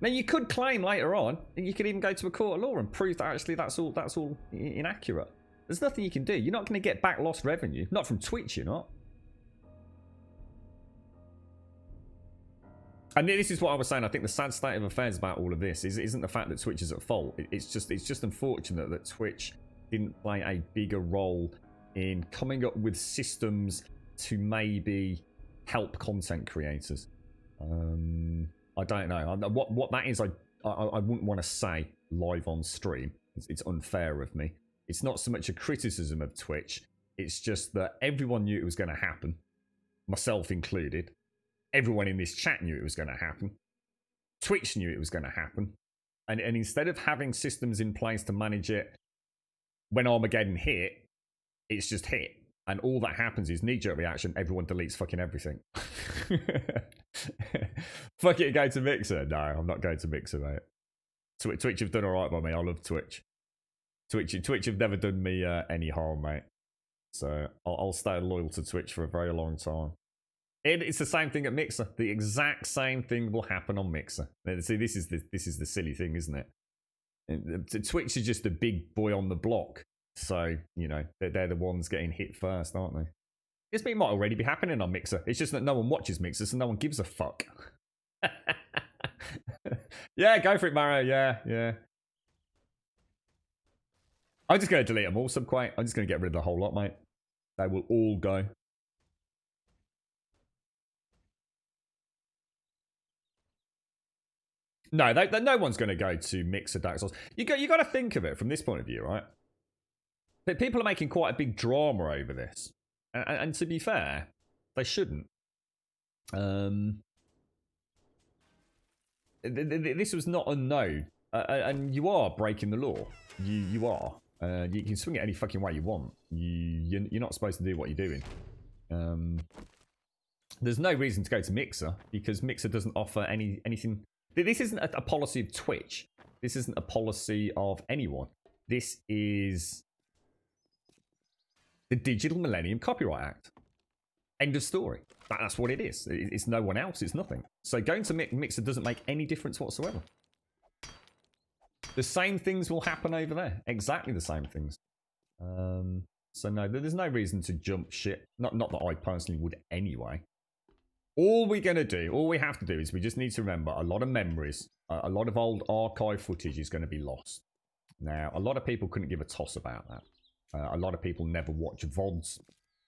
Now, you could claim later on, and you could even go to a court of law and prove that actually that's all inaccurate. There's nothing you can do. You're not going to get back lost revenue. Not from Twitch, you're not. And this is what I was saying. I think the sad state of affairs about all of this isn't the fact that Twitch is at fault. It's just unfortunate that Twitch didn't play a bigger role in coming up with systems to maybe help content creators. I don't know. What that is, I wouldn't want to say live on stream. It's unfair of me. It's not so much a criticism of Twitch. It's just that everyone knew it was going to happen, myself included. Everyone in this chat knew it was going to happen. Twitch knew it was going to happen. And instead of having systems in place to manage it, when Armageddon hit, it's just hit. And all that happens is knee-jerk reaction, everyone deletes fucking everything. Fuck it, go to Mixer. No, I'm not going to Mixer, mate. Twitch have done alright by me. I love Twitch. Twitch have never done me any harm, mate. So I'll stay loyal to Twitch for a very long time. It's the same thing at Mixer. The exact same thing will happen on Mixer. See, this is the silly thing, isn't it? Twitch is just a big boy on the block. So, you know, they're the ones getting hit first, aren't they? This might already be happening on Mixer. It's just that no one watches Mixer, so no one gives a fuck. Yeah, go for it, Maro. Yeah. I'm just going to delete them all, Subquake. I'm just going to get rid of the whole lot, mate. They will all go. No, no one's going to go to Mixer Dark Souls. You got to think of it from this point of view, right? But people are making quite a big drama over this. And to be fair, they shouldn't. This was not unknown. And you are breaking the law. You are. You can swing it any fucking way you want. You're not supposed to do what you're doing. There's no reason to go to Mixer, because Mixer doesn't offer anything. This isn't a policy of Twitch. This isn't a policy of anyone. This is the Digital Millennium Copyright Act. End of story. That's what it is. It's no one else. It's nothing. So going to Mixer doesn't make any difference whatsoever. The same things will happen over there. Exactly the same things. So no, there's no reason to jump shit. Not that I personally would anyway. All we have to do is we just need to remember a lot of memories, a lot of old archive footage is going to be lost. Now, a lot of people couldn't give a toss about that. A lot of people never watch VODs.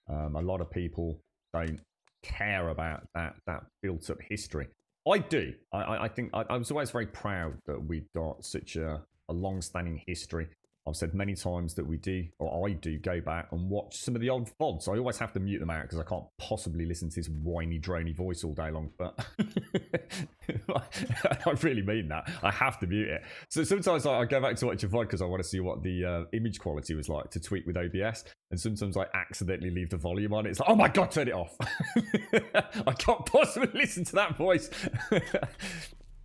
A lot of people don't care about that built-up history. I do. I think I was always very proud that we've got such a long-standing history. I've said many times that we do, or I do, go back and watch some of the old VODs. I always have to mute them out because I can't possibly listen to this whiny, drony voice all day long. But I really mean that. I have to mute it. So sometimes I go back to watch a VOD because I want to see what the image quality was like to tweak with OBS. And sometimes I accidentally leave the volume on. It's like, oh my God, turn it off. I can't possibly listen to that voice.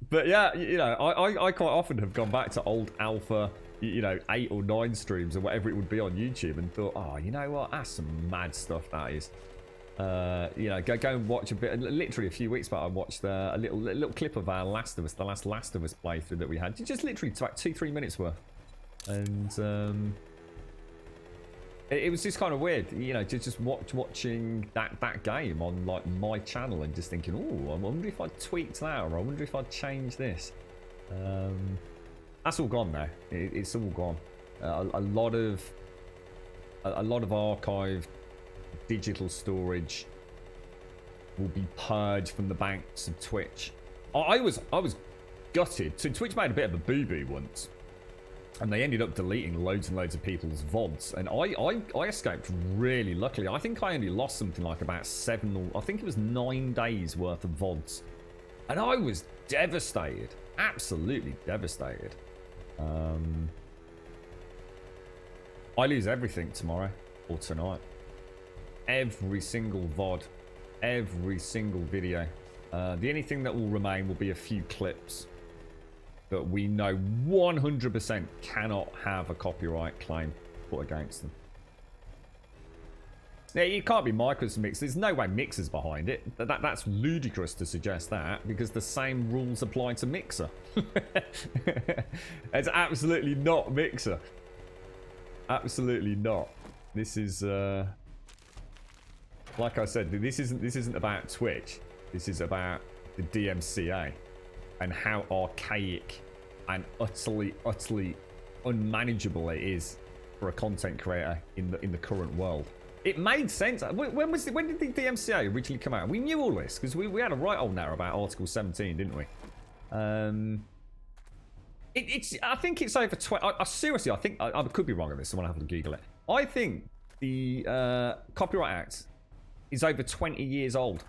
But yeah, you know, I quite often have gone back to old alpha, 8 or 9 streams or whatever it would be on YouTube and thought, oh, you know what? That's some mad stuff, that is. Go and watch a bit. Literally a few weeks back, I watched a little clip of our Last of Us, the last Last of Us playthrough that we had. Just literally about 2-3 minutes worth. And it was just kind of weird, just watching that game on like my channel and just thinking, oh, I wonder if I'd tweaked that, or I wonder if I'd changed this. That's all gone now. It's all gone. A lot of archived digital storage will be purged from the banks of Twitch. I was gutted. So Twitch made a bit of a boo-boo once, and they ended up deleting loads and loads of people's VODs, and I escaped really luckily. I think I only lost something like about 9 days worth of VODs, and I was devastated, absolutely devastated. I lose everything tomorrow or tonight. Every single VOD, every single video. The only thing that will remain will be a few clips that we know 100% cannot have a copyright claim put against them. Now, it can't be Micro's Mix. There's no way Mixer's behind it. That's ludicrous to suggest that, because the same rules apply to Mixer. It's absolutely not Mixer. Absolutely not. This is, like I said, this isn't about Twitch. This is about the DMCA and how archaic and utterly unmanageable it is for a content creator in the current world. It made sense. When did the DMCA originally come out? We knew all this because we had a right old narrow about Article 17, didn't we? I think it's over 20. Seriously, I think I could be wrong on this. Someone have to Google it. I think the Copyright Act is over 20 years old.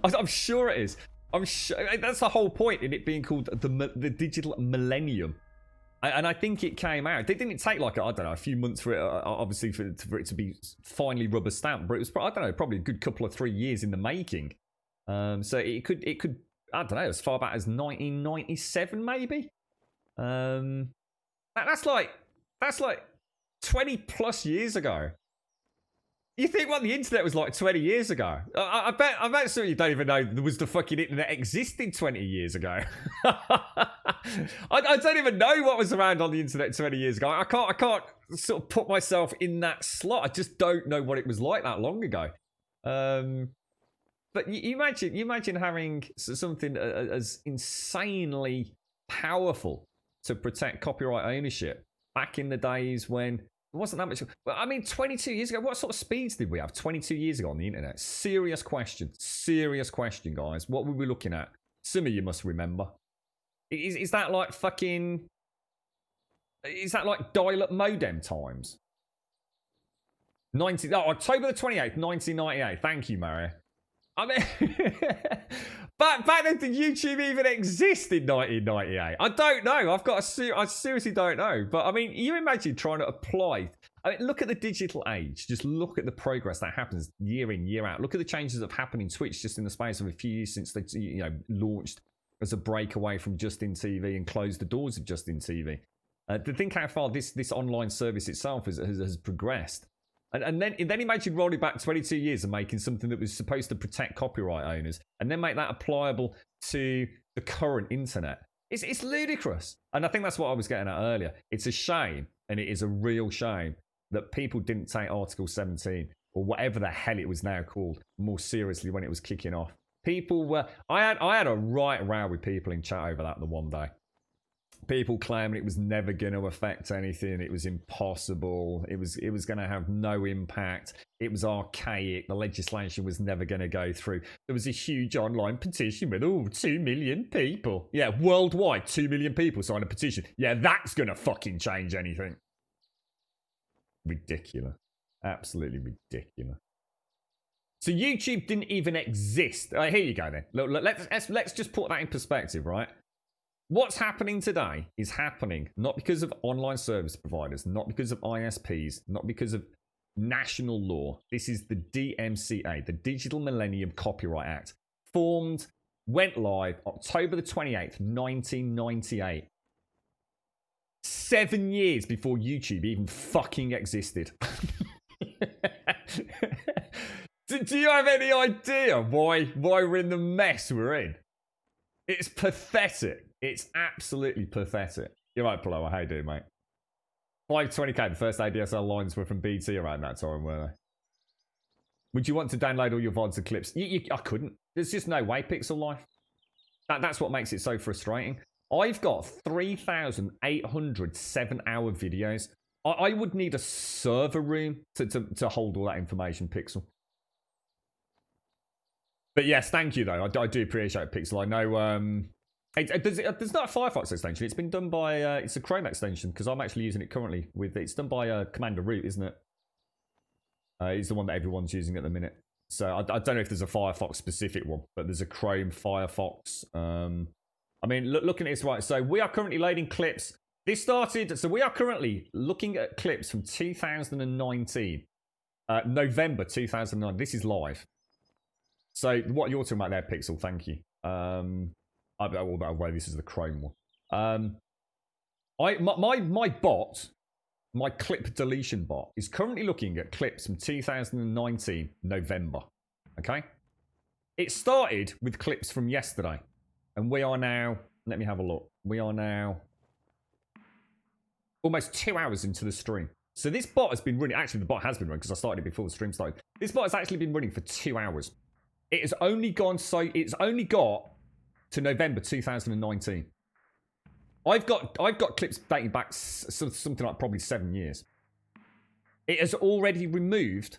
I'm sure it is. I'm sure that's the whole point in it being called the digital millennium. And I think it came out. It didn't take like, I don't know, a few months for it, obviously, for it to be finally rubber stamped. But it was, I don't know, probably a good couple of 3 years in the making. So it could, I don't know, as far back as 1997, maybe. That's like 20 plus years ago. You think what the internet was like 20 years ago? I bet some of you don't even know there was the fucking internet existed 20 years ago. I don't even know what was around on the internet 20 years ago. I can't sort of put myself in that slot. I just don't know what it was like that long ago. But you imagine having something as insanely powerful to protect copyright ownership back in the days when it wasn't that much. Well, I mean, 22 years ago, what sort of speeds did we have 22 years ago on the internet? Serious question, guys. What were we looking at? Some of you must remember. Is that like fucking... Is that like dial-up modem times? October the 28th, 1998. Thank you, Mario. I mean... back then, did YouTube even exist in 1998? I don't know. I seriously don't know. But I mean, you imagine trying to apply. I mean, look at the digital age. Just look at the progress that happens year in, year out. Look at the changes that have happened in Twitch just in the space of a few years since they, launched as a breakaway from Justin TV and closed the doors of Justin TV. To think how far this online service itself has progressed. And then imagine rolling back 22 years and making something that was supposed to protect copyright owners and then make that applicable to the current internet. It's ludicrous. And I think that's what I was getting at earlier. It's a shame, and it is a real shame, that people didn't take Article 17 or whatever the hell it was now called more seriously when it was kicking off. People were... I had a right row with people in chat over that the one day. People claiming it was never going to affect anything. It was impossible. It was going to have no impact. It was archaic. The legislation was never going to go through. There was a huge online petition with 2 million people. Yeah, worldwide, 2 million people signed a petition. Yeah, that's going to fucking change anything. Ridiculous. Absolutely ridiculous. So YouTube didn't even exist. Here you go then. Look, let's just put that in perspective, right? What's happening today is happening not because of online service providers, not because of ISPs, not because of national law. This is the DMCA, the Digital Millennium Copyright Act, formed, went live October the 28th, 1998. 7 years before YouTube even fucking existed. Do you have any idea why we're in the mess we're in? It's pathetic. It's absolutely pathetic. You're right, Paloa. How you doing, mate? 520k, the first ADSL lines were from BT around that time, weren't they? Would you want to download all your VODs and clips? I couldn't. There's just no way, Pixel Life. That's what makes it so frustrating. I've got 3,800 7-hour videos. I would need a server room to hold all that information, Pixel. But yes, thank you, though. I do appreciate it, Pixel. I know... there's not a Firefox extension. It's been done by it's a Chrome extension because I'm actually using it currently. It's done by Commander Root, isn't it? It's the one that everyone's using at the minute. So I don't know if there's a Firefox specific one, but there's a Chrome Firefox. I mean, looking at this right. So we are currently loading clips. This started. So we are currently looking at clips from 2019, November 2009. This is live. So what you're talking about there, Pixel? Thank you. That way, this is the Chrome one. My bot, my clip deletion bot, is currently looking at clips from 2019 November. Okay, it started with clips from yesterday, and we are now. Let me have a look. We are now almost 2 hours into the stream. So this bot has been running. Actually, the bot has been running because I started it before the stream started. This bot has actually been running for 2 hours. It has only gone so. It's only got to November 2019. I've got clips dating back something like probably 7 years. It has already removed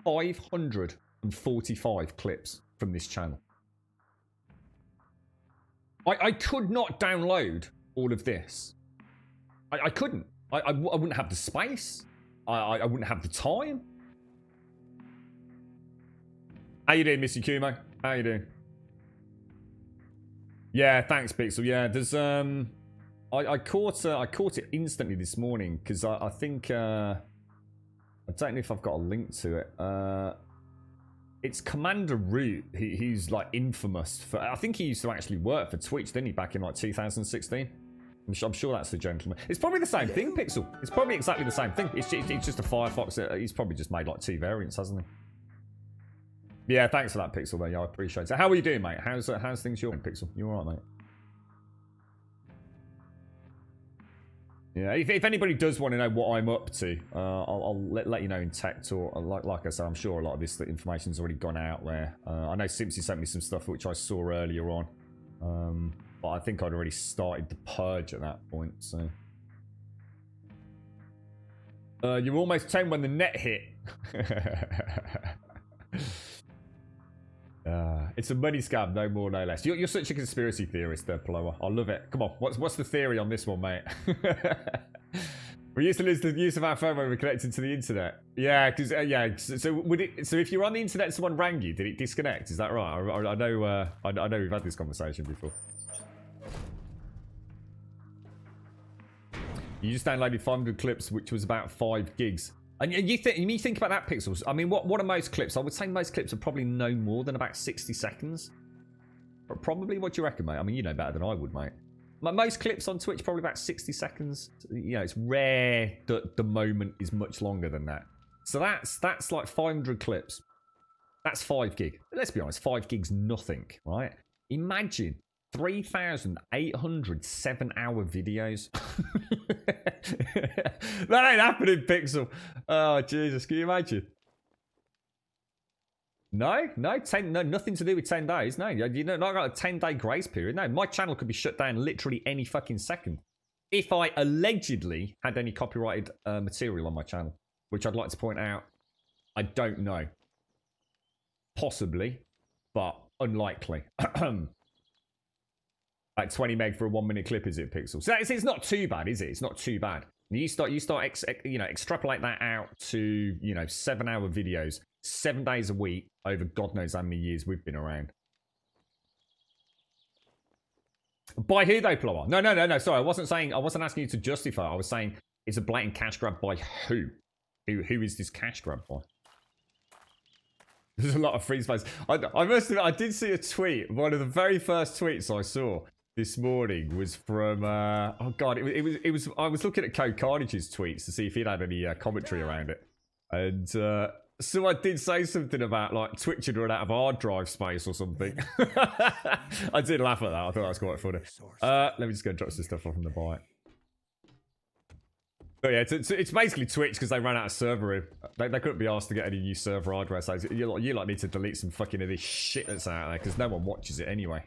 545 clips from this channel. I could not download all of this. I couldn't. I wouldn't have the space. I wouldn't have the time. How you doing, Missy Kumo? How you doing? Yeah, thanks, Pixel. Yeah, there's I caught it instantly this morning because I think I don't know if I've got a link to it. It's Commander Root. He's like infamous for. I think he used to actually work for Twitch, didn't he, back in like 2016? I'm sure that's the gentleman. It's probably the same thing, Pixel. It's probably exactly the same thing. It's just a Firefox. He's probably just made like 2 variants, hasn't he? Yeah, thanks for that, Pixel, though. Yeah, I appreciate it. How are you doing, mate? How's things going, Pixel? You all right, mate? Yeah, if anybody does want to know what I'm up to, I'll let you know in tech talk. Like I said, I'm sure a lot of this information's already gone out there. I know Simpsy sent me some stuff which I saw earlier on. But I think I'd already started the purge at that point, so... you're almost 10 when the net hit. It's a money scam, no more, no less. You're such a conspiracy theorist there, Plower. I love it. Come on, what's the theory on this one, mate? We used to lose the use of our phone when we were connected to the internet. Yeah, because so if you're on the internet and someone rang you, did it disconnect? Is that right? I know we've had this conversation before. You just downloaded 500 clips, which was about 5 gigs. And you think about that, Pixels. I mean, what are most clips? I would say most clips are probably no more than about 60 seconds. But probably, what do you reckon, mate? I mean, you know better than I would, mate. Most clips on Twitch probably about 60 seconds. You know, it's rare that the moment is much longer than that. So that's like 500 clips. That's 5 gig. Let's be honest, 5 gig's nothing, right? Imagine 3,800 7-hour videos. That ain't happening, Pixel. Oh, Jesus, can you imagine? No, nothing to do with 10 days. No, you know, not got a 10-day grace period. No, my channel could be shut down literally any fucking second if I allegedly had any copyrighted material on my channel, which I'd like to point out, I don't know. Possibly, but unlikely. Like 20 meg for a 1 minute clip, is it, Pixel? So it's not too bad, is it? It's not too bad. You start extrapolate that out to 7-hour videos, 7 days a week over God knows how many years we've been around. By who though, Plower? No. Sorry, I wasn't asking you to justify. I was saying it's a blatant cash grab by who? Who is this cash grab by? There's a lot of free space. I must admit, I did see a tweet. One of the very first tweets I saw this morning was from oh god, it was I was looking at Code Carnage's tweets to see if he'd had any commentary around it, and so I did say something about like Twitch had run out of hard drive space or something. I did laugh at that. I thought that was quite funny. Let me just go drop some stuff off in the bite. But yeah, it's basically Twitch because they ran out of server room. They couldn't be asked to get any new server hardware. So you like need to delete some fucking of this shit that's out there because no one watches it anyway.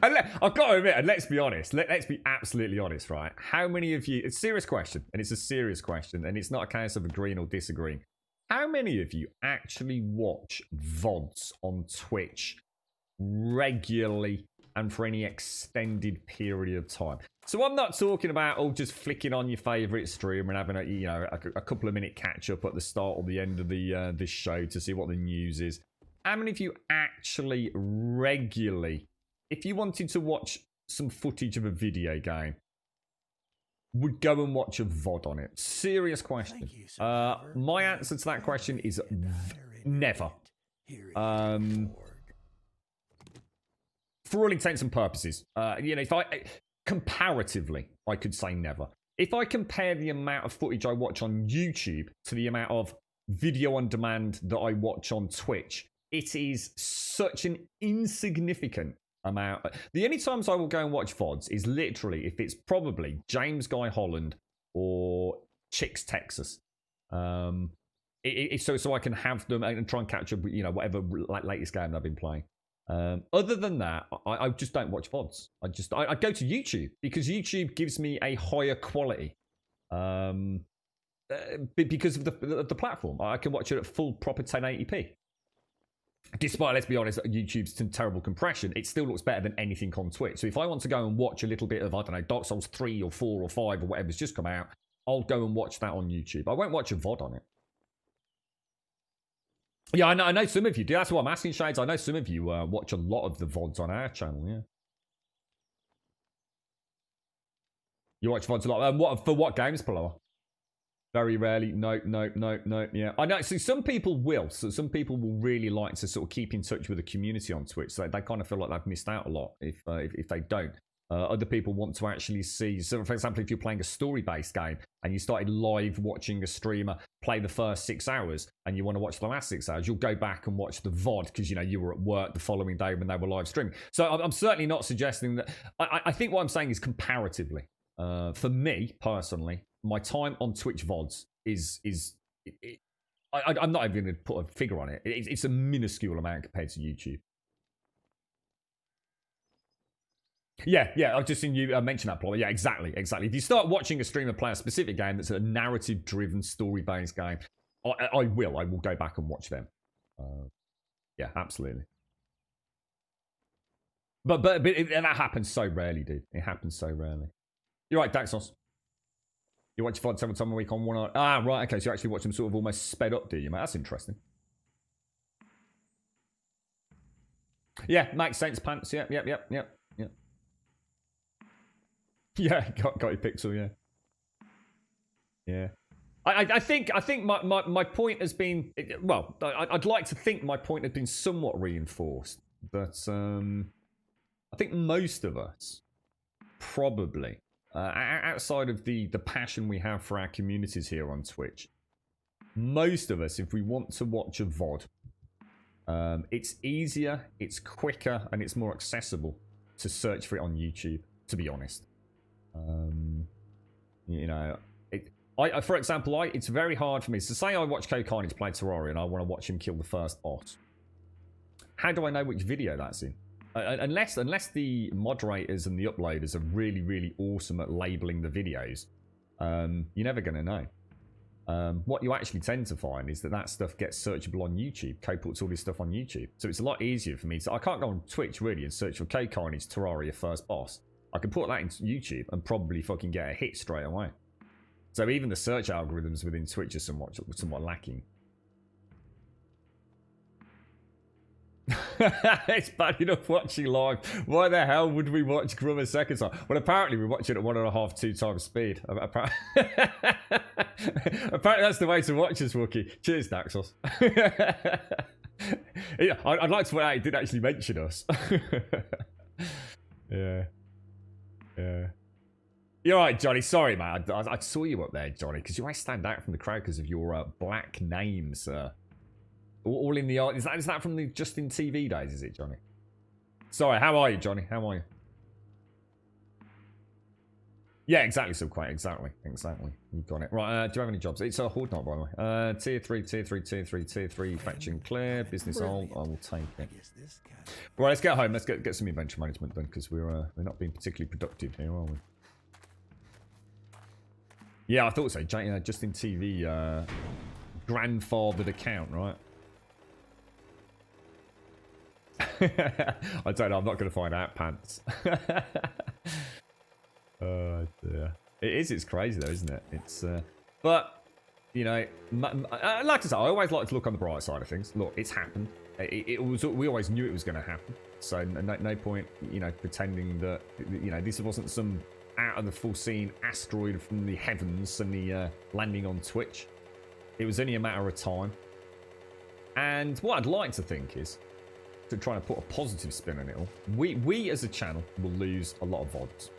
I've got to admit, and let's be honest, let's be absolutely honest, right? How many of you, it's a serious question, and it's a serious question, and it's not a case of agreeing or disagreeing. How many of you actually watch VODs on Twitch regularly and for any extended period of time? So I'm not talking about just flicking on your favourite stream and having a couple of minute catch up at the start or the end of the this show to see what the news is. How many of you actually regularly, if you wanted to watch some footage of a video game, would go and watch a VOD on it? Serious question. My answer to that question is never. For all intents and purposes, if comparatively, I could say never. If I compare the amount of footage I watch on YouTube to the amount of video on demand that I watch on Twitch, it is such an insignificant amount. The only times I will go and watch VODs is literally if it's probably James Guy Holland or Chicks Texas. So I can have them and try and catch up with whatever latest game they've been playing. Other than that, I just don't watch VODs. I go to YouTube because YouTube gives me a higher quality. Because of the platform, I can watch it at full proper 1080p. Despite, let's be honest, YouTube's terrible compression, it still looks better than anything on Twitch. So if I want to go and watch a little bit of, I don't know, Dark Souls 3 or 4 or 5 or whatever's just come out, I'll go and watch that on YouTube. I won't watch a VOD on it. Yeah, I know some of you do. That's what I'm asking, Shades. I know some of you watch a lot of the VODs on our channel, yeah. You watch VODs a lot. For what games, Paloa? Very rarely. No. Yeah, I know. See, some people will. So some people will really like to sort of keep in touch with the community on Twitch. So they kind of feel like they've missed out a lot if they don't. Other people want to actually see. So, for example, if you're playing a story-based game and you started live watching a streamer play the first 6 hours and you want to watch the last 6 hours, you'll go back and watch the VOD because you were at work the following day when they were live streaming. So I'm certainly not suggesting that. I think what I'm saying is comparatively. For me personally, my time on Twitch VODs I'm not even going to put a figure on it. It's a minuscule amount compared to YouTube. Yeah, I've just seen you mention that, Plot. Yeah, exactly. If you start watching a streamer play a specific game that's a narrative-driven, story-based game, I will go back and watch them. Yeah, absolutely. But that happens so rarely, dude. It happens so rarely. You're right, Daxos. You watch VOD 7 times a week on one eye. Ah, right, okay, so you actually watch them sort of almost sped up, do you, mate? That's interesting. Yeah, makes sense, Pants. Yep. Yeah, got your pixel, yeah. Yeah. I think my point has been, well, I'd like to think my point has been somewhat reinforced, but I think most of us probably, outside of the passion we have for our communities here on Twitch, most of us, if we want to watch a VOD, it's easier, it's quicker, and it's more accessible to search for it on YouTube, to be honest. For example, it's very hard for me. So say I watch Kokai play Terraria and I want to watch him kill the first boss. How do I know which video that's in? Unless the moderators and the uploaders are really, really awesome at labeling the videos, you're never going to know. What you actually tend to find is that stuff gets searchable on YouTube. Ko puts all this stuff on YouTube. So it's a lot easier for me. So I can't go on Twitch really and search for Kokai Terraria first boss. I can put that into YouTube and probably fucking get a hit straight away. So even the search algorithms within Twitch are somewhat lacking. It's bad enough watching live. Why the hell would we watch Grum a second time? Well, apparently we watch it at 1.5, 2 times speed. Apparently that's the way to watch us, Wookie. Cheers, Daxos. Yeah, I'd like to point out he did actually mention us. Yeah. You're right, Johnny. Sorry, man. I saw you up there, Johnny, because you always stand out from the crowd because of your black names. All in the art. Is that from the Justin TV days, is it, Johnny? Sorry, how are you, Johnny? How are you? Yeah, exactly, Subquite. Exactly. You got it. Right, do you have any jobs? It's a Horde Night, by the way. Tier 3, Tier 3, Tier 3, Tier 3, faction clear, business hold. I will take it. Right, let's get home. Let's get some inventory management done, because we're not being particularly productive here, are we? Yeah, I thought so. Justin TV grandfathered account, right? I don't know. I'm not going to find out, pants. Oh dear. It's crazy though, isn't it? It's but you know, like I say, I always like to look on the bright side of things. Look, it's happened. We always knew it was going to happen. So no point, pretending that this wasn't some out of the foreseen asteroid from the heavens suddenly landing on Twitch. It was only a matter of time. And what I'd like to think is, to try and put a positive spin on it all, we as a channel will lose a lot of VODs.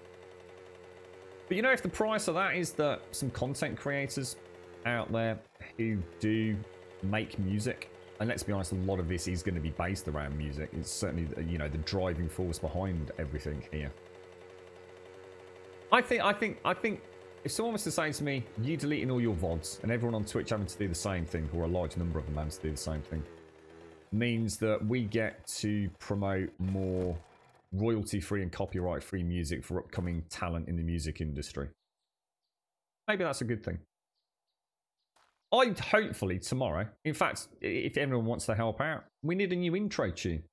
But if the price of that is that some content creators out there who do make music, and let's be honest, a lot of this is going to be based around music. It's certainly, the driving force behind everything here. I think if someone was to say to me, you deleting all your VODs and everyone on Twitch having to do the same thing, or a large number of them having to do the same thing, means that we get to promote more royalty-free and copyright-free music for upcoming talent in the music industry. Maybe that's a good thing. I'd hopefully tomorrow, in fact, if anyone wants to help out, we need a new intro tune.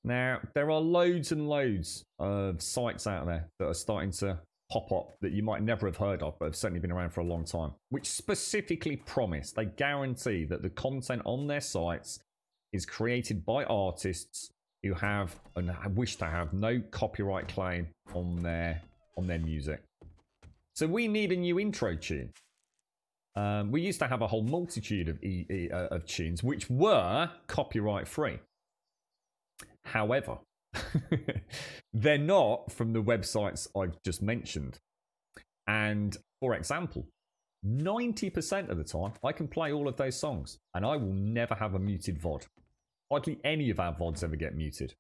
Now, there are loads and loads of sites out there that are starting to pop up that you might never have heard of, but have certainly been around for a long time, which specifically promise, they guarantee that the content on their sites is created by artists who have and wish to have no copyright claim on their music. So we need a new intro tune. We used to have a whole multitude of tunes which were copyright free. However, they're not from the websites I've just mentioned. And for example, 90% of the time I can play all of those songs and I will never have a muted VOD. Hardly any of our VODs ever get muted.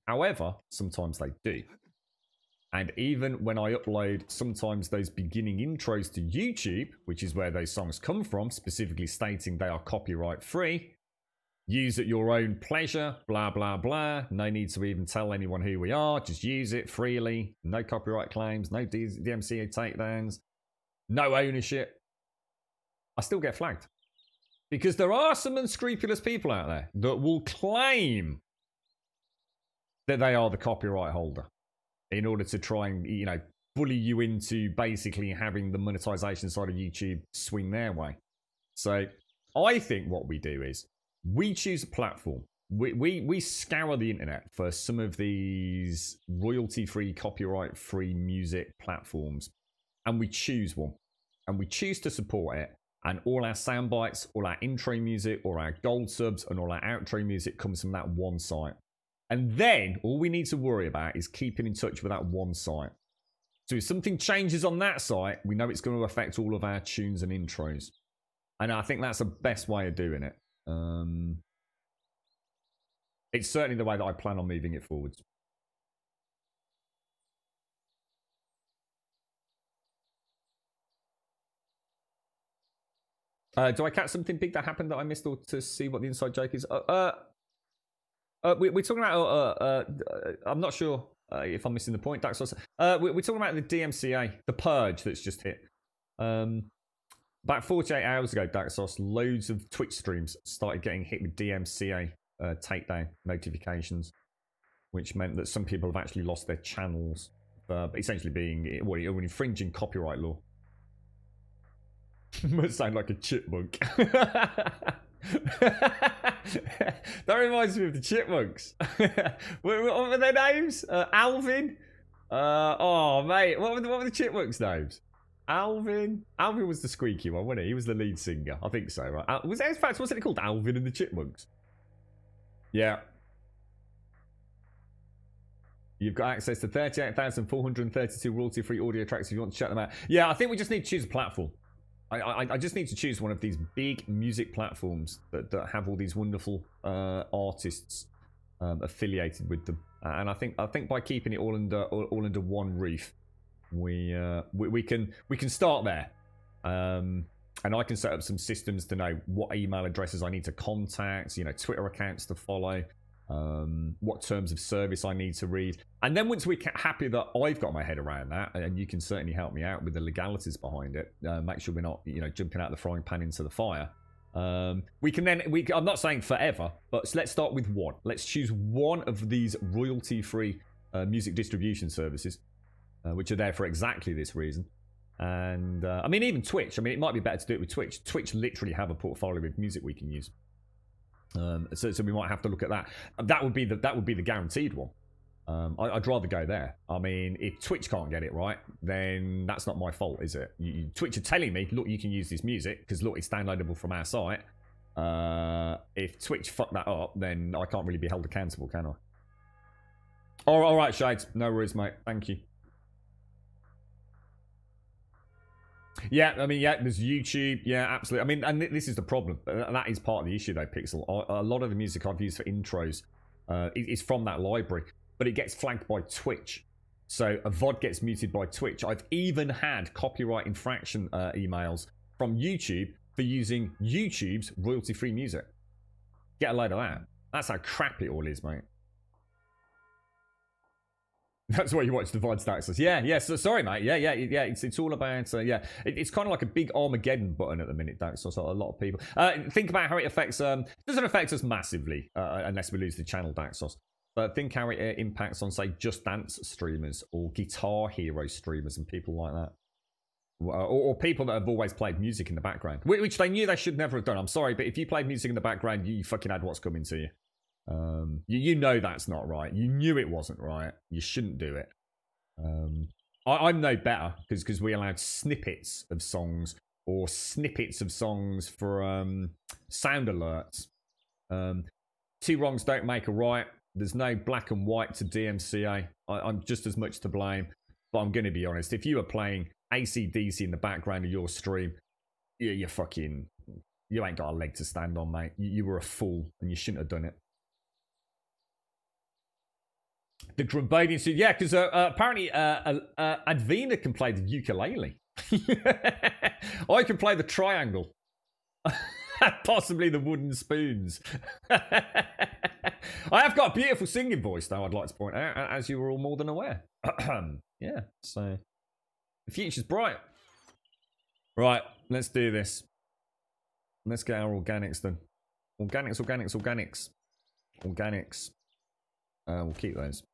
However, sometimes they do. And even when I upload sometimes those beginning intros to YouTube, which is where those songs come from, specifically stating they are copyright free, use at your own pleasure, blah, blah, blah. No need to even tell anyone who we are. Just use it freely. No copyright claims, no DMCA takedowns, no ownership. I still get flagged. Because there are some unscrupulous people out there that will claim that they are the copyright holder in order to try and, bully you into basically having the monetization side of YouTube swing their way. So I think what we do is we choose a platform. We scour the internet for some of these royalty-free, copyright-free music platforms, and we choose one. And we choose to support it. And all our sound bites, all our intro music, all our gold subs, and all our outro music comes from that one site. And then all we need to worry about is keeping in touch with that one site. So if something changes on that site, we know it's going to affect all of our tunes and intros. And I think that's the best way of doing it. It's certainly the way that I plan on moving it forwards. Do I catch something big that happened that I missed, or to see what the inside joke is? We're talking about. I'm not sure if I'm missing the point. We're talking about the DMCA, the purge that's just hit. About 48 hours ago, Daxos, loads of Twitch streams started getting hit with DMCA takedown notifications, which meant that some people have actually lost their channels for essentially being infringing copyright law. Must sound like a chipmunk. That reminds me of the chipmunks. what were their names? Alvin? Oh, mate. What were the chipmunks' names? Alvin was the squeaky one, wasn't he? He was the lead singer. I think so, right? In fact, wasn't it called Alvin and the Chipmunks? Yeah. You've got access to 38,432 royalty-free audio tracks if you want to check them out. Yeah, I think we just need to choose a platform. I just need to choose one of these big music platforms that have all these wonderful artists affiliated with them. And I think by keeping it all under one roof, we can start there. And I can set up some systems to know what email addresses I need to contact, Twitter accounts to follow, what terms of service I need to read. And then once we're happy that I've got my head around that, and you can certainly help me out with the legalities behind it, make sure we're not, jumping out of the frying pan into the fire. We can then, I'm not saying forever, but let's start with one. Let's choose one of these royalty-free music distribution services, which are there for exactly this reason. And I mean, even Twitch. I mean, it might be better to do it with Twitch. Twitch literally have a portfolio of music we can use. So we might have to look at that. That would be the guaranteed one. I'd rather go there. I mean, if Twitch can't get it right, then that's not my fault, is it? Twitch are telling me, look, you can use this music because look, it's downloadable from our site. If Twitch fuck that up, then I can't really be held accountable, can I? All right, Shades. No worries, mate. Thank you. Yeah, I mean, yeah, there's YouTube. Yeah, absolutely. I mean, and this is the problem. That is part of the issue, though, Pixel. A lot of the music I've used for intros is from that library, but it gets flagged by Twitch. So a VOD gets muted by Twitch. I've even had copyright infraction emails from YouTube for using YouTube's royalty-free music. Get a load of that. That's how crap it all is, mate. That's why you watch the VOD stacks. Yeah. So, sorry, mate. Yeah. It's all about. It's kind of like a big Armageddon button at the minute, Dax. So a lot of people think about how it affects. It doesn't affect us massively unless we lose the channel, Daxos. But think how it impacts on, say, Just Dance streamers or Guitar Hero streamers and people like that, or people that have always played music in the background, which they knew they should never have done. I'm sorry, but if you played music in the background, you fucking had what's coming to you. You know that's not right. You knew it wasn't right. You shouldn't do it. I'm no better because we allowed snippets of songs or snippets of songs for sound alerts. Two wrongs don't make a right. There's no black and white to DMCA. I'm just as much to blame. But I'm going to be honest. If you were playing AC/DC in the background of your stream, you ain't got a leg to stand on, mate. You were a fool and you shouldn't have done it. The Grumbadian suit, yeah, because apparently Advina can play the ukulele. I can play the triangle. Possibly the wooden spoons. I have got a beautiful singing voice, though, I'd like to point out, as you were all more than aware. Yeah, so the future's bright. Right, let's do this. Let's get our organics done. Organics. We'll keep those.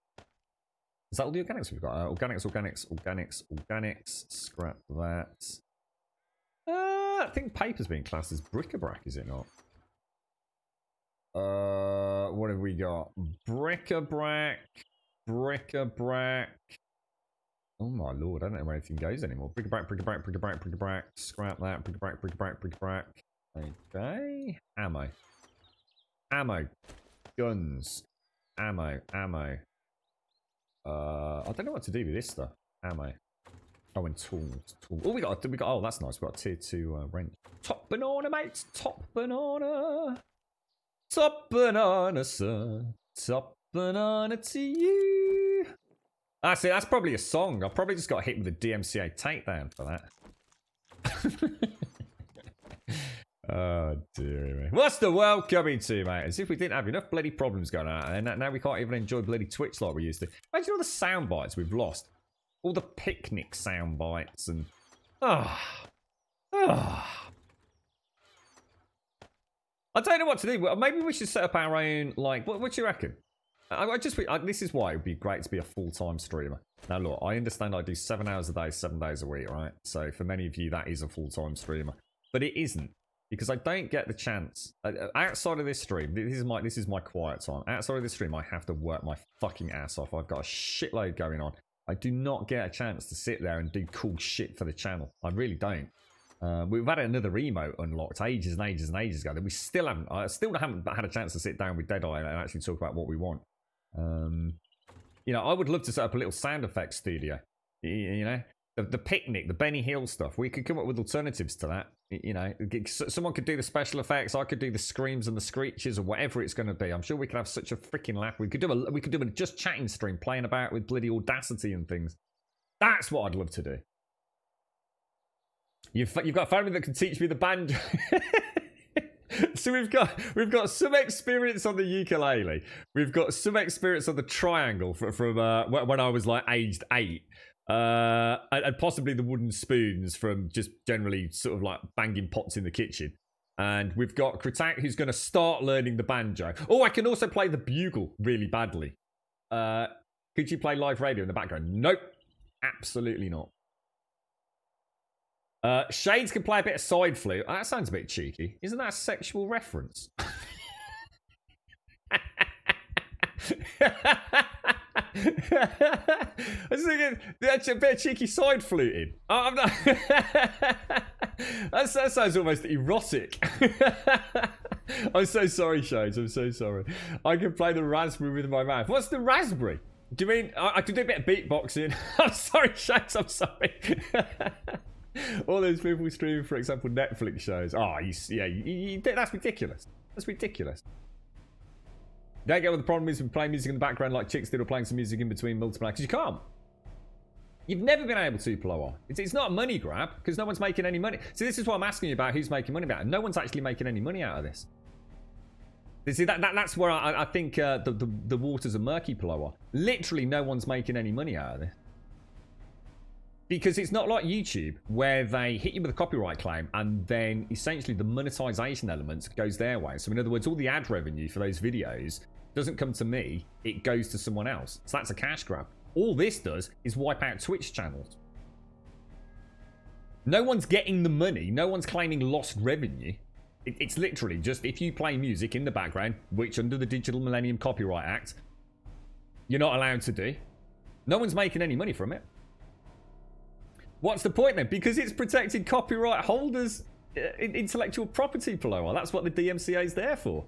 Is that all the organics we've got? Organics. Scrap that. I think paper's being classed as bric-a-brac, is it not? What have we got? Bric-a-brac. Oh my lord, I don't know where anything goes anymore. Bric-a-brac. Scrap that. Bric-a-brac. Okay. Ammo. Guns. Ammo. I don't know what to do with this stuff. Ammo. Oh, and tools. Oh, we got. Oh, that's nice. We got tier 2 rent. Top banana, mate. Top banana, sir. Top banana to you. That's it. That's probably a song. I probably just got hit with a DMCA takedown for that. Oh, dear me. What's the world coming to, mate? As if we didn't have enough bloody problems going on. And now we can't even enjoy bloody Twitch like we used to. Imagine all the sound bites we've lost. All the picnic sound bites and... I don't know what to do. Maybe we should set up our own, like... What do you reckon? This is why it would be great to be a full-time streamer. Now, look, I understand I do 7 hours a day, 7 days a week, right? So for many of you, that is a full-time streamer. But it isn't. Because I don't get the chance. Outside of this stream, this is my quiet time. Outside of this stream, I have to work my fucking ass off. I've got a shitload going on. I do not get a chance to sit there and do cool shit for the channel. I really don't. We've had another emote unlocked ages and ages and ages ago that we still haven't. I still haven't had a chance to sit down with Deadeye and actually talk about what we want. You know, I would love to set up a little sound effects studio. You know, the picnic, the Benny Hill stuff. We could come up with alternatives to that. You know, someone could do the special effects. I could do the screams and the screeches or whatever it's going to be. I'm sure we could have such a freaking laugh. We could do a just chatting stream, playing about with bloody Audacity and things. That's what I'd love to do. You've got a family that can teach me the banjo. So we've got some experience on the ukulele. We've got some experience on the triangle from when I was like aged 8. And possibly the wooden spoons from just generally sort of like banging pots in the kitchen. And we've got Kritak who's going to start learning the banjo. Oh, I can also play the bugle really badly. Could you play live radio in the background? Nope. Absolutely not. Shades can play a bit of side flute. Oh, that sounds a bit cheeky. Isn't that a sexual reference? I was thinking, that's a bit of cheeky side fluting. Oh, I'm not. that sounds almost erotic. I'm so sorry, Shades. I'm so sorry. I can play the raspberry with my mouth. What's the raspberry? Do you mean I could do a bit of beatboxing? I'm sorry, Shades. I'm sorry. All those people streaming, for example, Netflix shows. Oh, that's ridiculous. That's ridiculous. Don't get what the problem is with playing music in the background like chicks did or playing some music in between multiple acts. You can't. You've never been able to, Plower. It's not a money grab because no one's making any money. See, this is what I'm asking you about who's making money about it. No one's actually making any money out of this. You see, that's where I think the waters are murky, Plower. Literally no one's making any money out of this. Because it's not like YouTube, where they hit you with a copyright claim and then essentially the monetization element goes their way. So in other words, all the ad revenue for those videos doesn't come to me, it goes to someone else. So that's a cash grab. All this does is wipe out Twitch channels. No one's getting the money, no one's claiming lost revenue. It's literally just if you play music in the background, which under the Digital Millennium Copyright Act, you're not allowed to do. No one's making any money from it. What's the point then? Because it's protecting copyright holders' intellectual property, Plower. That's what the DMCA is there for.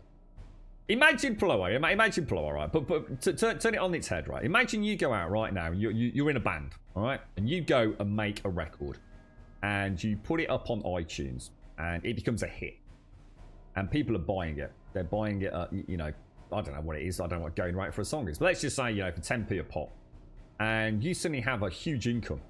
Imagine Plower, right? But turn it on its head, right? Imagine you go out right now, you're in a band, all right? And you go and make a record. And you put it up on iTunes. And it becomes a hit. And people are buying it. They're buying it, you know, I don't know what it is. I don't know what going right for a song is. But let's just say, you know, for 10p a pop. And you suddenly have a huge income.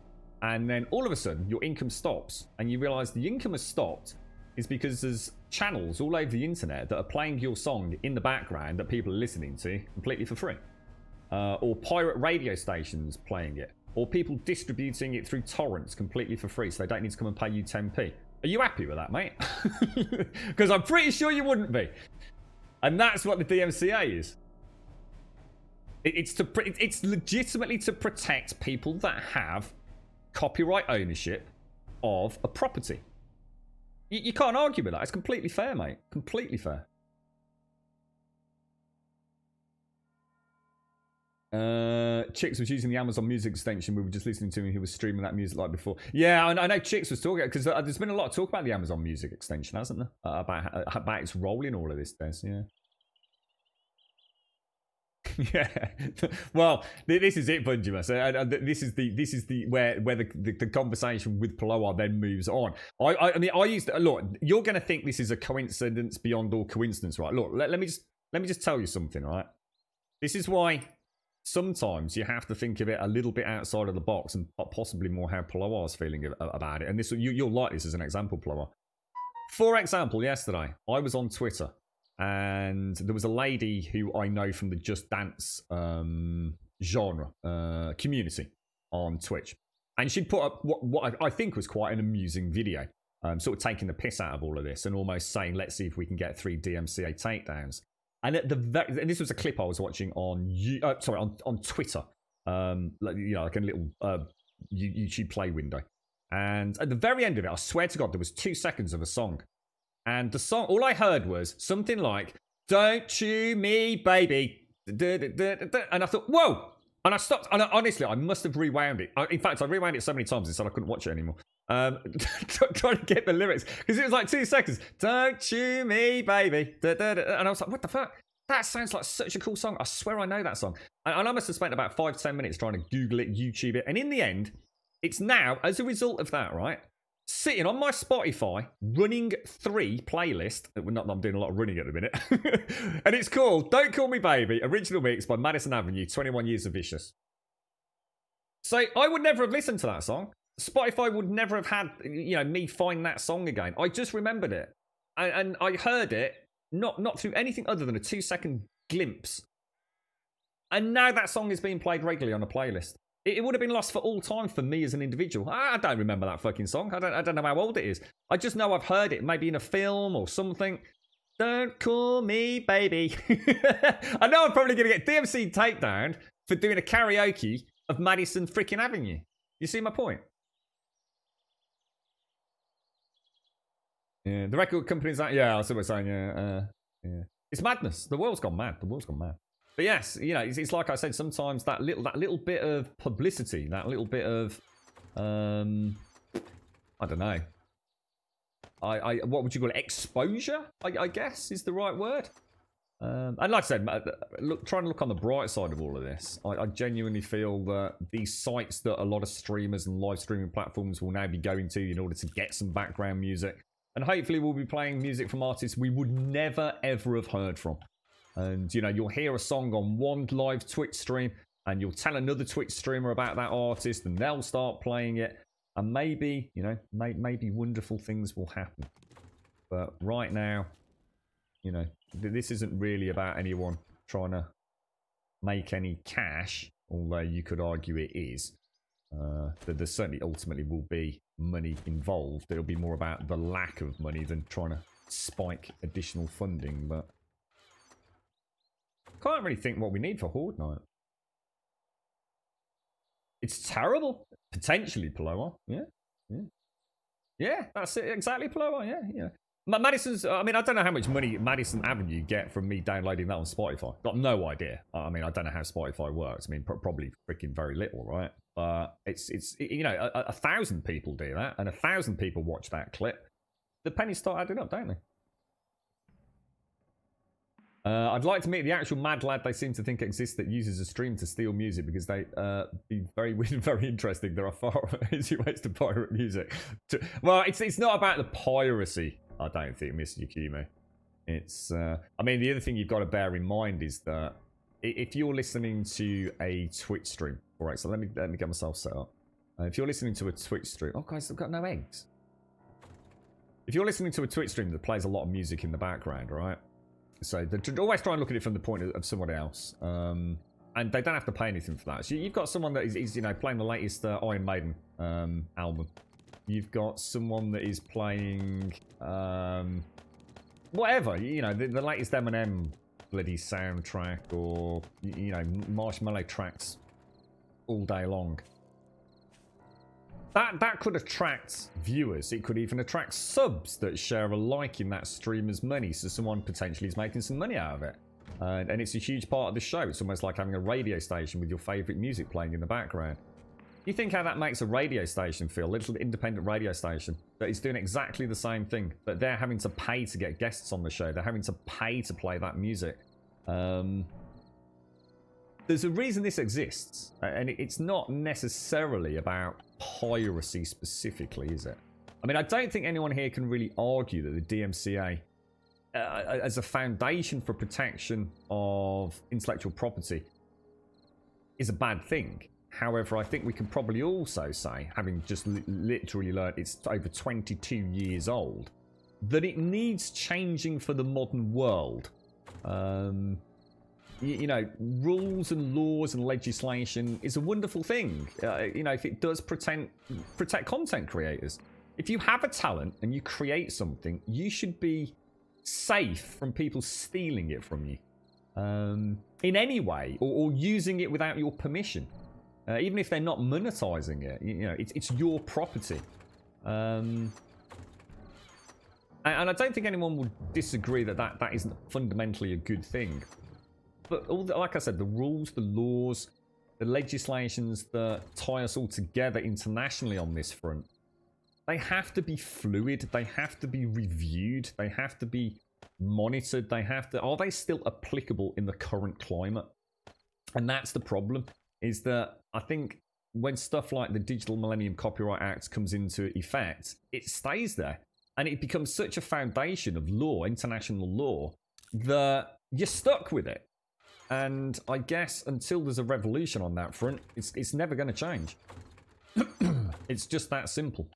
And then all of a sudden, your income stops. And you realise the income has stopped is because there's channels all over the internet that are playing your song in the background that people are listening to completely for free. Or pirate radio stations playing it. Or people distributing it through torrents completely for free so they don't need to come and pay you 10p. Are you happy with that, mate? Because I'm pretty sure you wouldn't be. And that's what the DMCA is. It's legitimately to protect people that have copyright ownership of a property. You can't argue with that. It's completely fair, mate. Completely fair. Chicks was using the Amazon Music extension. We were just listening to him. He was streaming that music like before. Yeah, I know Chicks was talking because there's been a lot of talk about the Amazon Music extension, hasn't there? About its role in all of this, Des. Yeah. Yeah, well, this is it, Bungimus. This is the where the conversation with Paloa then moves on. I mean, I used to, look. You're going to think this is a coincidence beyond all coincidence, right? Look, let me just tell you something, right? This is why sometimes you have to think of it a little bit outside of the box and possibly more how Paloa's feeling about it. And this you'll like this as an example, Paloa. For example, yesterday, I was on Twitter and there was a lady who I know from the Just Dance genre community on Twitch. And she'd put up what I think was quite an amusing video, sort of taking the piss out of all of this and almost saying, let's see if we can get 3 DMCA takedowns. And and this was a clip I was watching on on Twitter, like a little YouTube play window. And at the very end of it, I swear to God, there was 2 seconds of a song. And the song, all I heard was something like, "Don't chew me, baby." And I thought, whoa. And I stopped. And honestly, I must have rewound it. In fact, I rewound it so many times and said I couldn't watch it anymore. Trying to get the lyrics. Because it was like 2 seconds. "Don't chew me, baby." And I was like, what the fuck? That sounds like such a cool song. I swear I know that song. And I must have spent about 5-10 minutes trying to Google it, YouTube it. And in the end, it's now, as a result of that, right, sitting on my Spotify, running 3 playlist. Not that I'm doing a lot of running at the minute. And it's called "Don't Call Me Baby," original mix by Madison Avenue, 21 Years of Vicious. So I would never have listened to that song. Spotify would never have had, me find that song again. I just remembered it. And I heard it, not through anything other than a 2-second glimpse. And now that song is being played regularly on a playlist. It would have been lost for all time for me as an individual. I don't remember that fucking song. I don't know how old it is. I just know I've heard it, maybe in a film or something. Don't call me baby. I know I'm probably going to get DMC takedown for doing a karaoke of Madison freaking Avenue. You see my point? Yeah, the record company's that. Yeah, I see what you're saying. Yeah. It's madness. The world's gone mad. But yes, it's like I said. Sometimes that little bit of publicity, that little bit of, I don't know. What would you call it? Exposure, I guess, is the right word. And like I said, trying to look on the bright side of all of this, I genuinely feel that these sites that a lot of streamers and live streaming platforms will now be going to in order to get some background music, and hopefully we'll be playing music from artists we would never ever have heard from. And, you'll hear a song on one live Twitch stream and you'll tell another Twitch streamer about that artist and they'll start playing it. And maybe, maybe wonderful things will happen. But right now, this isn't really about anyone trying to make any cash, although you could argue it is. There certainly ultimately will be money involved. It'll be more about the lack of money than trying to spike additional funding, but can't really think what we need for Horde Night. It's terrible. Potentially Paloa. Yeah, that's it. Exactly, Paloa. Yeah. Madison's, I don't know how much money Madison Avenue get from me downloading that on Spotify. Got no idea. I don't know how Spotify works. Probably freaking very little, right? But it's 1,000 people do that, and 1,000 people watch that clip. The pennies start adding up, don't they? I'd like to meet the actual mad lad they seem to think exists that uses a stream to steal music because they be very weird, very interesting. There are far easier ways to pirate music. Well, it's not about the piracy, I don't think, Mr. Yukimo. It's, the other thing you've got to bear in mind is that if you're listening to a Twitch stream, all right, so let me get myself set up. If you're listening to a Twitch stream, oh guys, I've got no eggs. If you're listening to a Twitch stream that plays a lot of music in the background, right? So always try and look at it from the point of someone else, and they don't have to pay anything for that. So you've got someone that is playing the latest Iron Maiden album. You've got someone that is playing whatever, the latest Eminem bloody soundtrack, or Marshmallow tracks all day long. That could attract viewers. It could even attract subs that share a like in that streamer's money, so someone potentially is making some money out of it. And it's a huge part of the show. It's almost like having a radio station with your favourite music playing in the background. You think how that makes a radio station feel, a little independent radio station that is doing exactly the same thing, but they're having to pay to get guests on the show. They're having to pay to play that music. There's a reason this exists, and it's not necessarily about piracy specifically, is it? I don't think anyone here can really argue that the DMCA, as a foundation for protection of intellectual property, is a bad thing. However, I think we can probably also say, having just literally learned it's over 22 years old, that it needs changing for the modern world. You know, rules and laws and legislation is a wonderful thing. You know, if it does protect content creators. If you have a talent and you create something, you should be safe from people stealing it from you in any way, or using it without your permission. Even if they're not monetizing it, you know, it's your property. And I don't think anyone would disagree that isn't fundamentally a good thing. But like I said, the rules, the laws, the legislations that tie us all together internationally on this front, they have to be fluid. They have to be reviewed. They have to be monitored. Are they still applicable in the current climate? And that's the problem, is that I think when stuff like the Digital Millennium Copyright Act comes into effect, it stays there. And it becomes such a foundation of law, international law, that you're stuck with it. And I guess until there's a revolution on that front, it's never going to change. It's just that simple.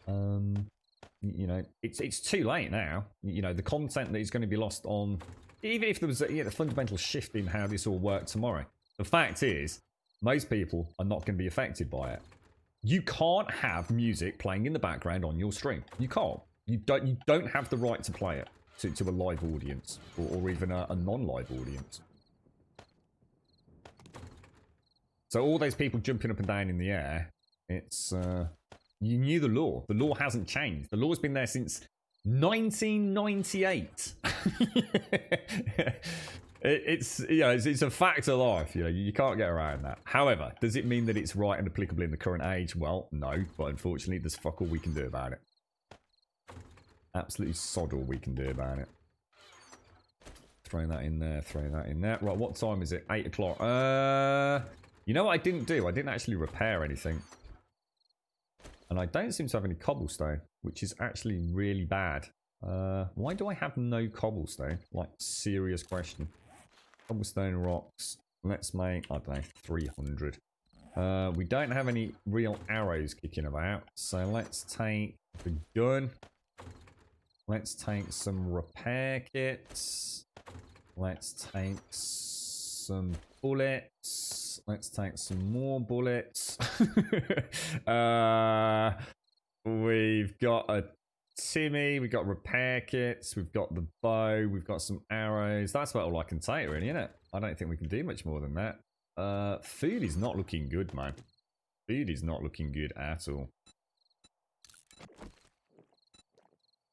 You know, it's too late now. You know, the content that is going to be lost on, even if there was a fundamental shift in how this all worked tomorrow, the fact is, most people are not going to be affected by it. You can't have music playing in the background on your stream. You can't. You don't have the right to play it to a live audience, or even a non-live audience. So all those people jumping up and down in the air, it's you knew the law. The law hasn't changed. The law's been there since 1998. It's a fact of life. You know, you can't get around that. However, does it mean that it's right and applicable in the current age? Well, no. But unfortunately, there's fuck all we can do about it. Absolutely sod all we can do about it. Throw that in there. Throw that in there. Right, what time is it? 8 o'clock. You know what I didn't do? I didn't actually repair anything. And I don't seem to have any cobblestone, which is actually really bad. Why do I have no cobblestone? Like, serious question. Cobblestone rocks. Let's make, I don't know, 300. We don't have any real arrows kicking about. So let's take the gun. Let's take some repair kits. Let's take some bullets. Let's take some more bullets. We've got a Timmy. We've got repair kits. We've got the bow. We've got some arrows. That's about all I can take, really, isn't it? I don't think we can do much more than that. Food is not looking good, man. Food is not looking good at all.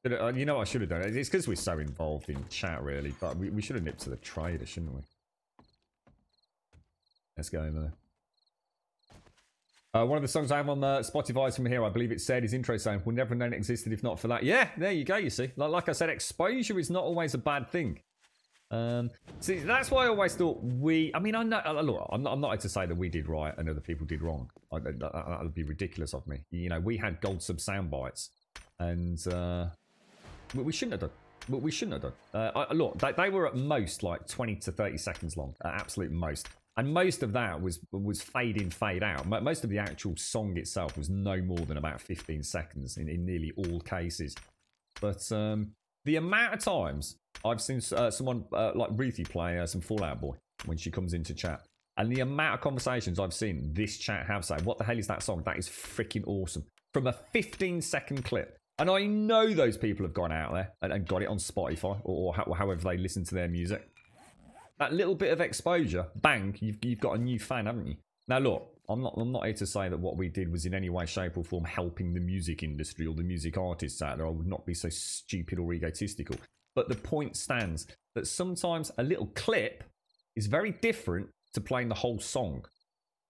But, you know what I should have done? It's because we're so involved in chat, really. But we should have nipped to the trader, shouldn't we? Let's go in there. One of the songs I have on Spotify is from here. I believe it said his intro saying, "We'll never have known it existed if not for that." Yeah, there you go, you see. Like I said, exposure is not always a bad thing. See, that's why I always thought I mean, I know, look, I'm not here to say that we did right and other people did wrong. That would be ridiculous of me. You know, we had gold sub sound bites. And we shouldn't have done. We shouldn't have done. Look, they were at most like 20 to 30 seconds long. At absolute most. And most of that was fade in, fade out. Most of the actual song itself was no more than about 15 seconds in nearly all cases. But the amount of times I've seen someone like Ruthie play some Fallout Boy when she comes into chat. And the amount of conversations I've seen this chat have saying, "What the hell is that song? That is freaking awesome." From a 15-second clip. And I know those people have gone out there and got it on Spotify or however they listen to their music. That little bit of exposure, bang, you've got a new fan, haven't you? Now look, I'm not here to say that what we did was in any way, shape or form helping the music industry or the music artists out there. I would not be so stupid or egotistical. But the point stands that sometimes a little clip is very different to playing the whole song.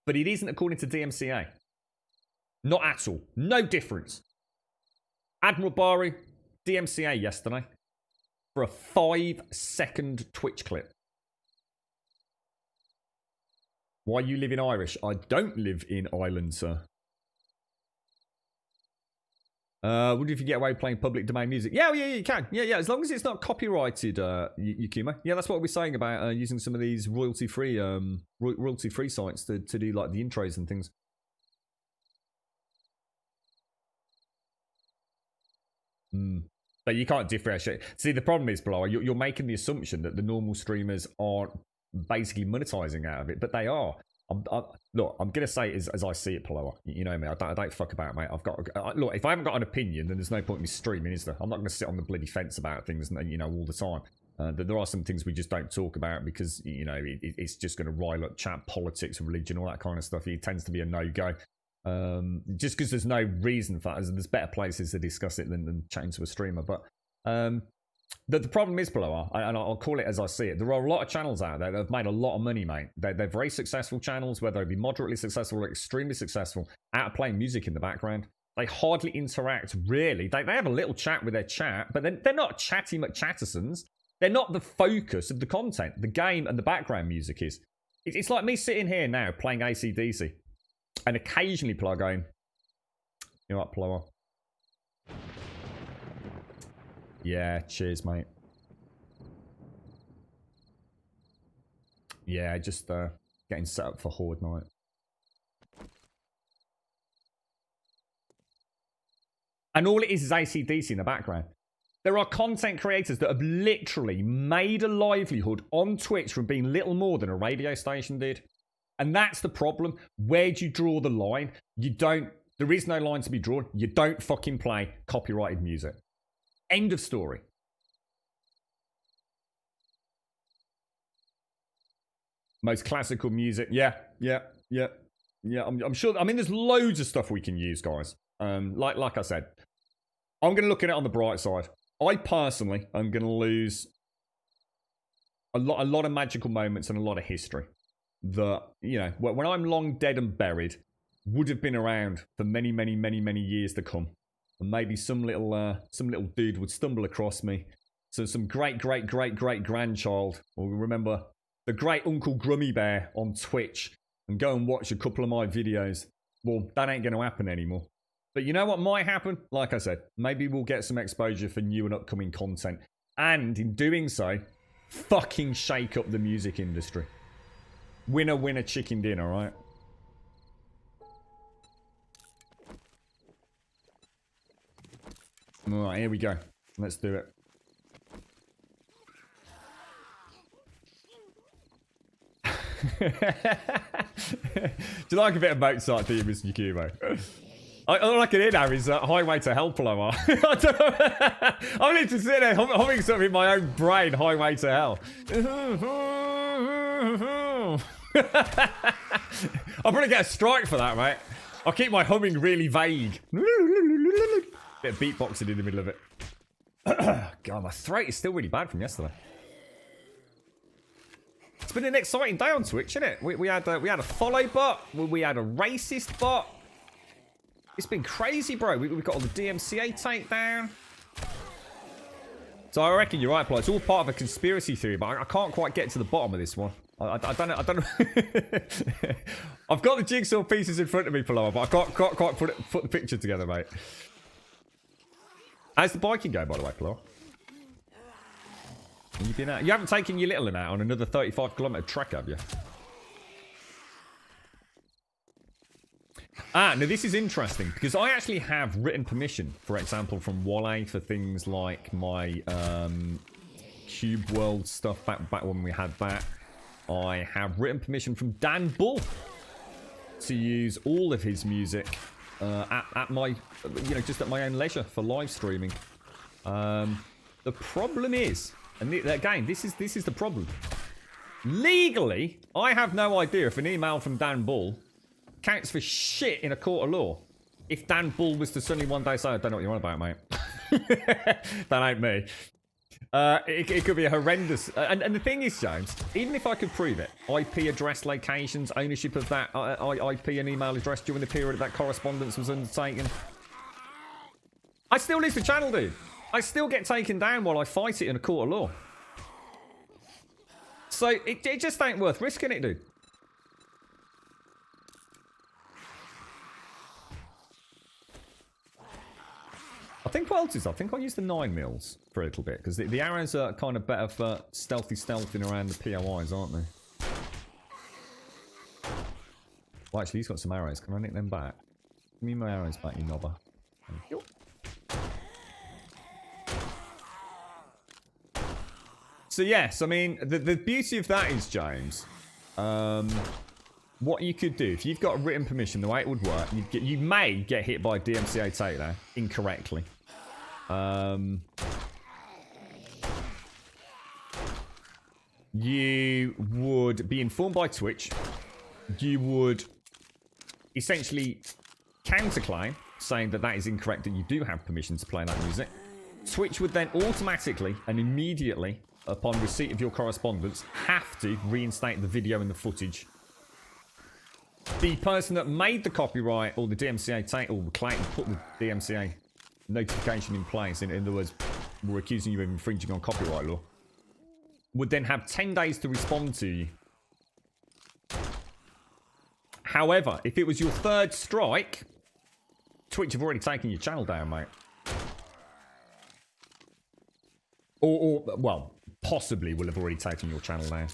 But it isn't according to DMCA. Not at all. No difference. Admiral Bari, DMCA yesterday for a 5-second Twitch clip. Why you live in Irish? I don't live in Ireland, sir. What if you get away playing public domain music? Yeah, you can. Yeah, as long as it's not copyrighted, Yukima. Yeah, that's what we're saying about using some of these royalty-free sites to do like the intros and things. But you can't differentiate. See, the problem is, Blower, you're making the assumption that the normal streamers aren't basically monetizing out of it, but they are. Look, I'm going to say it as I see it, Blower. You know me, I don't fuck about, mate. Look, if I haven't got an opinion, then there's no point in me streaming, is there? I'm not going to sit on the bloody fence about things, you know, all the time. There are some things we just don't talk about because, you know, it's just going to rile up chat, politics, religion, all that kind of stuff. It tends to be a no-go. Just because there's no reason for that. There's better places to discuss it than chatting to a streamer. But the problem is, Blower, and I'll call it as I see it, there are a lot of channels out there that have made a lot of money, mate. They're very successful channels, whether they be moderately successful or extremely successful, out of playing music in the background. They hardly interact, really. They have a little chat with their chat, but they're not chatty McChattersons. They're not the focus of the content. The game and the background music is. It's like me sitting here now playing AC/DC. And occasionally going, you know what, Blower? Yeah, cheers, mate. Yeah, just getting set up for Horde night. And all it is AC/DC in the background. There are content creators that have literally made a livelihood on Twitch from being little more than a radio station did. And that's the problem. Where do you draw the line? You don't. There is no line to be drawn. You don't fucking play copyrighted music. End of story. Most classical music. Yeah. I'm sure. I mean, there's loads of stuff we can use, guys. Like I said, I'm going to look at it on the bright side. I personally am going to lose a lot of magical moments and a lot of history that, you know, when I'm long dead and buried, would have been around for many, many, many, many years to come. And maybe some little dude would stumble across me. So some great grandchild will remember the great Uncle Grummy Bear on Twitch and go and watch a couple of my videos. Well, that ain't going to happen anymore. But you know what might happen? Like I said, maybe we'll get some exposure for new and upcoming content. And in doing so, fucking shake up the music industry. Winner, winner, chicken dinner, right? Alright, here we go. Let's do it. Do you like a bit of Mozart, do you, Mr. Cubo? All I can hear now is Highway to Hell, Blower. I'm literally sitting there humming something in my own brain, Highway to Hell. I'll probably get a strike for that, mate. I'll keep my humming really vague. Bit of beatboxing in the middle of it. God, my throat is still really bad from yesterday. It's been an exciting day on Twitch, isn't it? We had a follow bot. We had a racist bot. It's been crazy, bro. We've got all the DMCA takedown. So I reckon you're right, Plo. It's all part of a conspiracy theory, but I can't quite get to the bottom of this one. I don't know. I've got the jigsaw pieces in front of me, Plo, but I can't quite put the picture together, mate. How's the biking go, by the way, Plo? You haven't taken your little one out on another 35-kilometre trek, have you? Now this is interesting because I actually have written permission, for example, from Wale for things like my Cube World stuff back when we had that. I have written permission from Dan Bull to use all of his music at my, just at my own leisure for live streaming. The problem is, and again, this is the problem. Legally, I have no idea if an email from Dan Bull counts for shit in a court of law. If Dan Bull was to suddenly one day say, I don't know what you're on about, mate. That ain't me. It could be a horrendous... And the thing is, James, even if I could prove it, IP address locations, ownership of that IP and email address during the period that correspondence was undertaken, I still lose the channel, dude. I still get taken down while I fight it in a court of law. So it just ain't worth risking it, dude. I think what else is, I think I'll use the 9mm for a little bit, because the arrows are kind of better for stealthing around the POIs, aren't they? Well, actually, he's got some arrows. Can I nick them back? Give me my arrows back, you knobber. Thank you. So yes, I mean, the beauty of that is, James, what you could do, if you've got written permission, the way it would work, you may get hit by a DMCA takedown incorrectly. You would be informed by Twitch. You would essentially counterclaim, saying that that is incorrect, that you do have permission to play that music. Twitch would then automatically and immediately, upon receipt of your correspondence, have to reinstate the video and the footage. The person that made the copyright or the DMCA take or put the DMCA notification in place, in other words, we're accusing you of infringing on copyright law, would then have 10 days to respond to you. However, if it was your third strike, Twitch have already taken your channel down, mate. Or well, possibly will have already taken your channel down.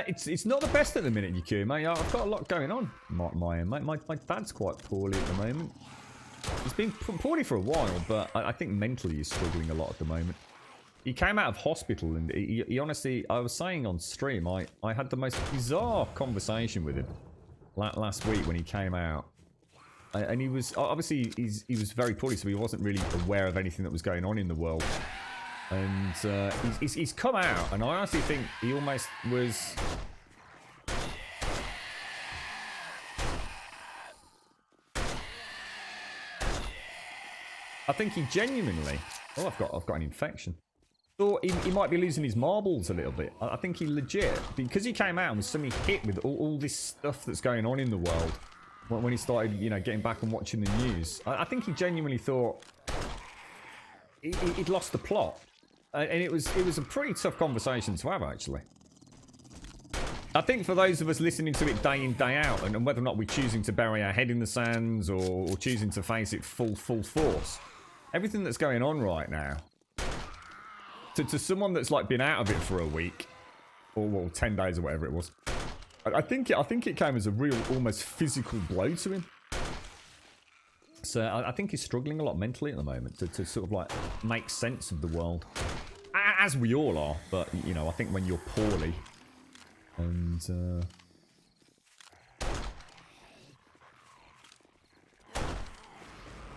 It's not the best at the minute, Yaku, mate. I've got a lot going on, my end, mate. My dad's quite poorly at the moment. He's been poorly for a while, but I think mentally he's struggling a lot at the moment. He came out of hospital, and he honestly, I was saying on stream, I had the most bizarre conversation with him last week when he came out. And he was, obviously, he was very poorly, so he wasn't really aware of anything that was going on in the world. And he's come out, and I honestly think he almost was... I think he genuinely... Oh, I've got an infection. Thought he might be losing his marbles a little bit. I think he legit, because he came out and was suddenly hit with all this stuff that's going on in the world when he started, you know, getting back and watching the news. I think he genuinely thought he'd lost the plot. And it was a pretty tough conversation to have, actually. I think for those of us listening to it day in, day out, and whether or not we're choosing to bury our head in the sands or choosing to face it full force, everything that's going on right now, to someone that's like been out of it for a week, or well, 10 days or whatever it was, I think it came as a real, almost physical blow to him. So I think he's struggling a lot mentally at the moment to sort of like make sense of the world. As we all are, but, you know, I think when you're poorly and...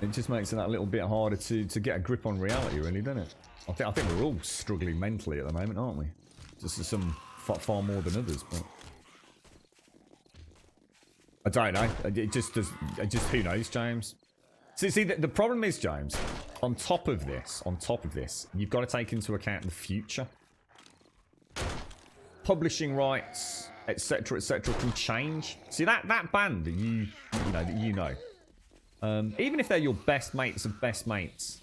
it just makes it that little bit harder to get a grip on reality, really, doesn't it? I think we're all struggling mentally at the moment, aren't we? Just some far more than others, but... I don't know. It just who knows, James? See, the problem is, James, on top of this, you've got to take into account the future. Publishing rights, etc., can change. See, that band that you know, even if they're your best mates of best mates,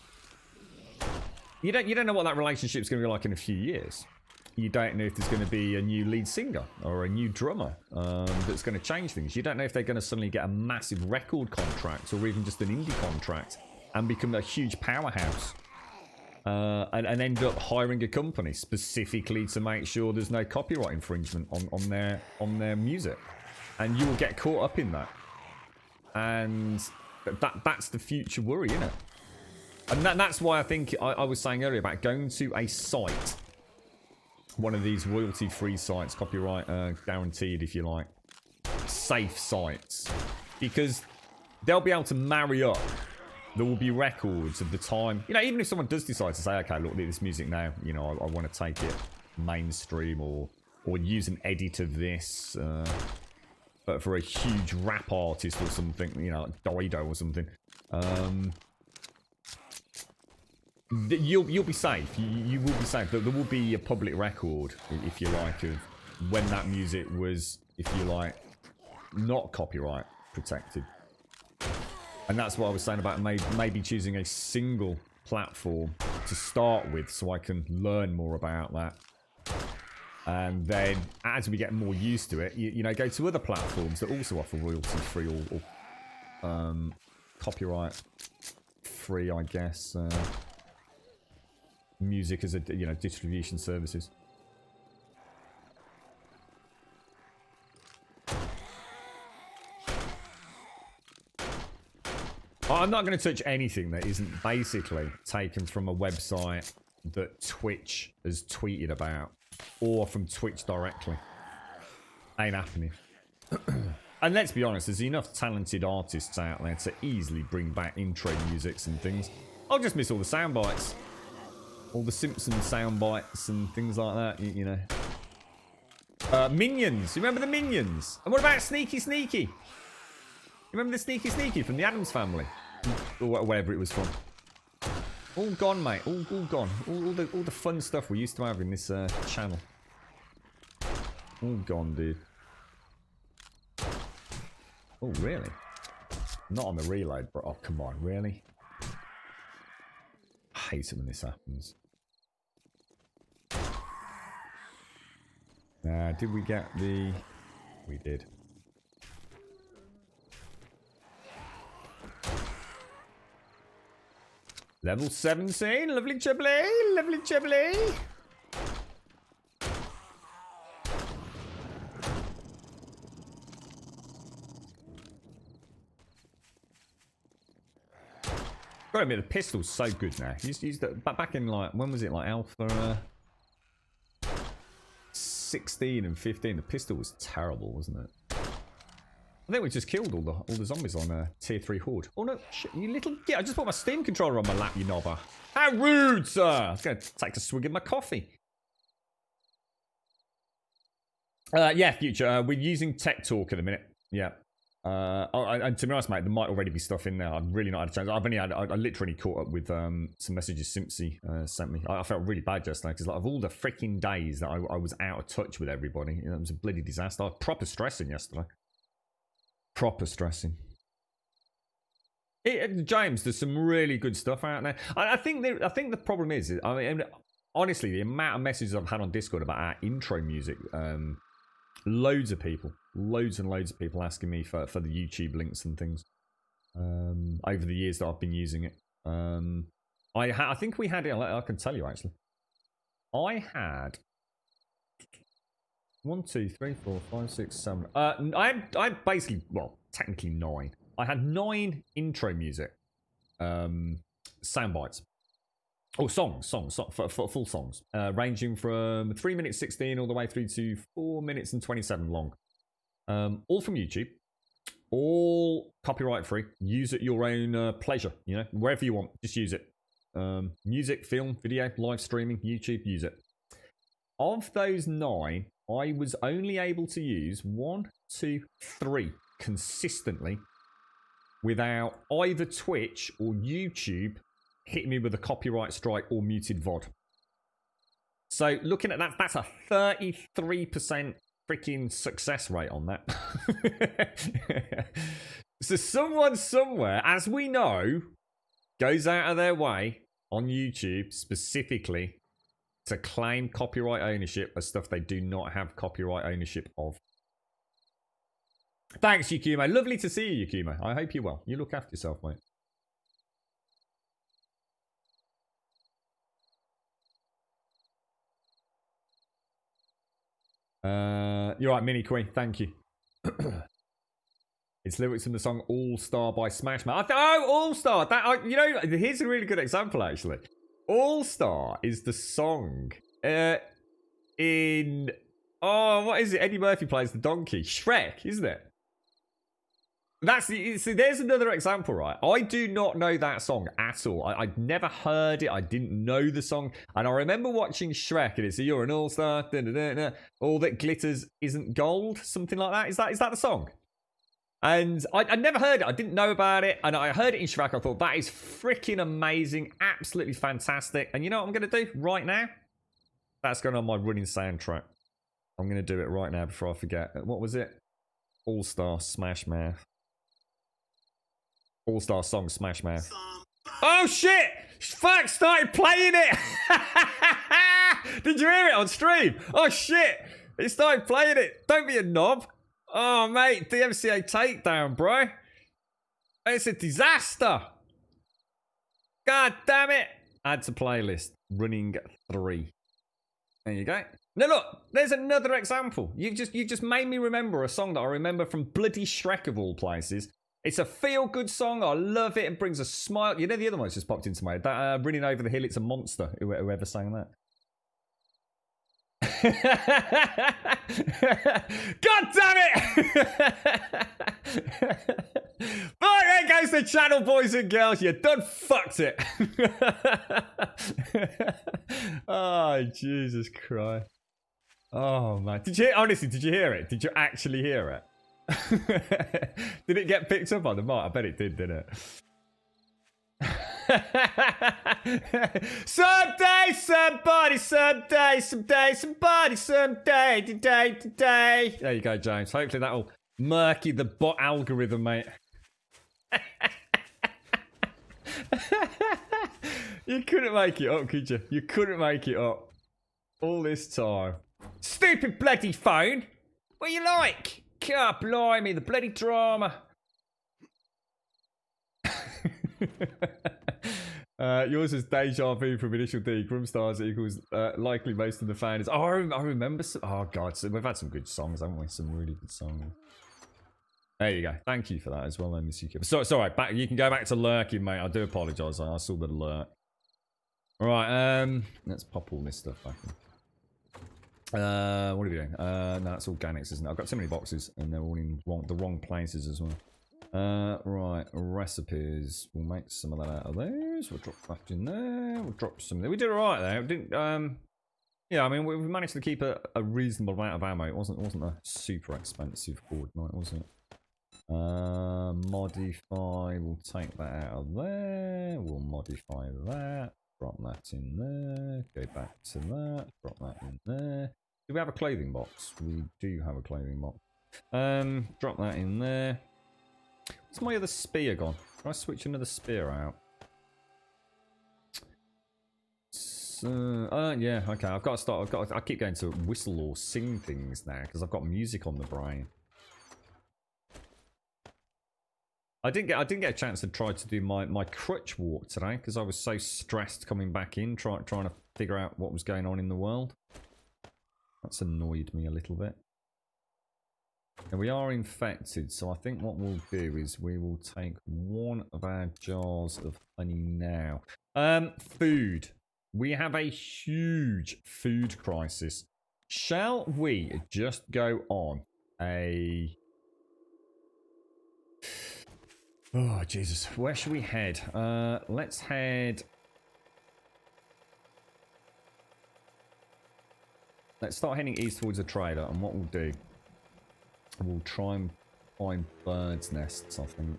you don't know what that relationship's going to be like in a few years. You don't know if there's going to be a new lead singer or a new drummer that's going to change things. You don't know if they're going to suddenly get a massive record contract or even just an indie contract and become a huge powerhouse and end up hiring a company specifically to make sure there's no copyright infringement on their music. And you will get caught up in that. And that's the future worry, isn't it? And that's why I think I was saying earlier about going to a site, one of these royalty-free sites, copyright guaranteed, if you like, safe sites, because they'll be able to marry up. There will be records of the time, you know, even if someone does decide to say, okay, look, this music now, you know, I want to take it mainstream or use an edit of this, but for a huge rap artist or something, you know, like Dido or something, you'll be safe. You will be safe. There will be a public record, if you like, of when that music was, if you like, not copyright protected. And that's what I was saying about maybe choosing a single platform to start with, so I can learn more about that. And then, as we get more used to it, you know, go to other platforms that also offer royalty-free or copyright-free, I guess, music as a, you know, distribution services. I'm not going to touch anything that isn't basically taken from a website that Twitch has tweeted about or from Twitch directly. Ain't happening. And let's be honest, there's enough talented artists out there to easily bring back intro musics and things. I'll just miss all the sound bites. All the Simpsons sound bites and things like that, you know. Minions. You remember the Minions? And what about Sneaky Sneaky? You remember the Sneaky Sneaky from the Addams Family? Or wherever it was from. All gone, mate. All gone. All the fun stuff we used to have in this channel. All gone, dude. Oh, really? Not on the reload, bro. Oh, come on. Really? I hate it when this happens. Did we get the... We did. Level 17. Lovely jubbly. Lovely jubbly. Gotta admit, the pistol's so good now. Used that back in, like, when was it? Like Alpha 16 and 15. The pistol was terrible, wasn't it? I think we just killed all the zombies on tier 3 horde. Oh no, shit, you little git. I just put my Steam controller on my lap, you knobber. How rude, sir! I was going to take a swig of my coffee. Yeah, Future. We're using Tech Talk at the minute. Yeah. And to be honest, mate, there might already be stuff in there. I've really not had a chance. I literally caught up with some messages Simpsy sent me. I felt really bad just now because, like, of all the freaking days that I was out of touch with everybody, you know, it was a bloody disaster. I was proper stressing yesterday. Proper stressing. James, there's some really good stuff out there. I think the problem is, I mean, honestly, the amount of messages I've had on Discord about our intro music, loads and loads of people asking me for the YouTube links and things over the years that I've been using it. I think we had it. I can tell you actually. I had 1, 2, 3, 4, 5, 6, 7. I basically, well, technically 9. I had 9 intro music, sound bites. Oh, songs, full songs, ranging from 3 minutes 16 all the way through to 4 minutes and 27 long. All from YouTube, all copyright free. Use at your own pleasure, you know, wherever you want, just use it. Music, film, video, live streaming, YouTube, use it. Of those 9, I was only able to use 1, 2, 3 consistently without either Twitch or YouTube hitting me with a copyright strike or muted VOD. So looking at that, that's a 33% freaking success rate on that. So someone somewhere, as we know, goes out of their way on YouTube specifically to claim copyright ownership of stuff they do not have copyright ownership of. Thanks, Yukumo. Lovely to see you, Yukumo. I hope you're well. You look after yourself, mate. You're right, Mini Queen. Thank you. It's lyrics from the song All Star by Smash Mouth. Oh, All Star. You know, here's a really good example, actually. All Star is the song in... Oh, what is it? Eddie Murphy plays the donkey. Shrek, isn't it? See, there's another example, right? I do not know that song at all. I'd never heard it. I didn't know the song. And I remember watching Shrek and it's you're an all-star. All that glitters isn't gold. Something like that. Is that the song? And I'd never heard it. I didn't know about it. And I heard it in Shrek. I thought, that is freaking amazing. Absolutely fantastic. And you know what I'm going to do right now? That's going on my running soundtrack. I'm going to do it right now before I forget. What was it? All-Star Smash Mouth. All-Star song Smash Mouth. Oh shit! Fuck, started playing it! Did you hear it on stream? Oh shit! It started playing it. Don't be a knob. Oh mate, DMCA takedown, bro. It's a disaster. God damn it. Add to playlist. Running 3. There you go. Now look, there's another example. You just made me remember a song that I remember from bloody Shrek of all places. It's a feel-good song. I love it. It brings a smile. You know, the other one's just popped into my head. That Running Over the Hill, It's a Monster. Whoever sang that. God damn it! Well, there goes the channel, boys and girls. You done fucked it. Oh, Jesus Christ. Oh, man. Honestly, did you hear it? Did you actually hear it? Did it get picked up on the mic? I bet it did, didn't it? Someday, somebody, someday, somebody, someday, today. There you go, James. Hopefully that'll murky the bot algorithm, mate. You couldn't make it up, could you? You couldn't make it up. All this time. Stupid bloody phone. What you like? God blimey, the bloody drama. Yours is deja vu from Initial D. Grumstars equals likely most of the fans. Oh, I remember. Oh, God. So we've had some good songs, haven't we? Some really good songs. There you go. Thank you for that as well, then, Miss UK. Sorry, back. You can go back to lurking, mate. I do apologise. I saw the lurk. Right, let's pop all this stuff back in. What are we doing? No, that's organics, isn't it? I've got so many boxes, and they're all in the wrong places as well. Right, recipes. We'll make some of that out of those. We'll drop that in there. We'll drop some there. We did alright there. We didn't, yeah, I mean, we managed to keep a reasonable amount of ammo. It wasn't a super expensive horde night, was it? Modify. We'll take that out of there. We'll modify that. Drop that in there. Go back to that. Drop that in there. Do we have a clothing box? We do have a clothing box. Drop that in there. Where's my other spear gone? Can I switch another spear out? So, yeah, okay. I've got to start. I keep going to whistle or sing things now because I've got music on the brain. I didn't get a chance to try to do my crutch walk today because I was so stressed coming back in, trying to figure out what was going on in the world. That's annoyed me a little bit. And we are infected, so I think what we'll do is we will take one of our jars of honey now. Food. We have a huge food crisis. Shall we just go on a... Oh, Jesus. Where should we head? Let's head... Let's start heading east towards a trader, and what we'll do... We'll try and find birds' nests, I think.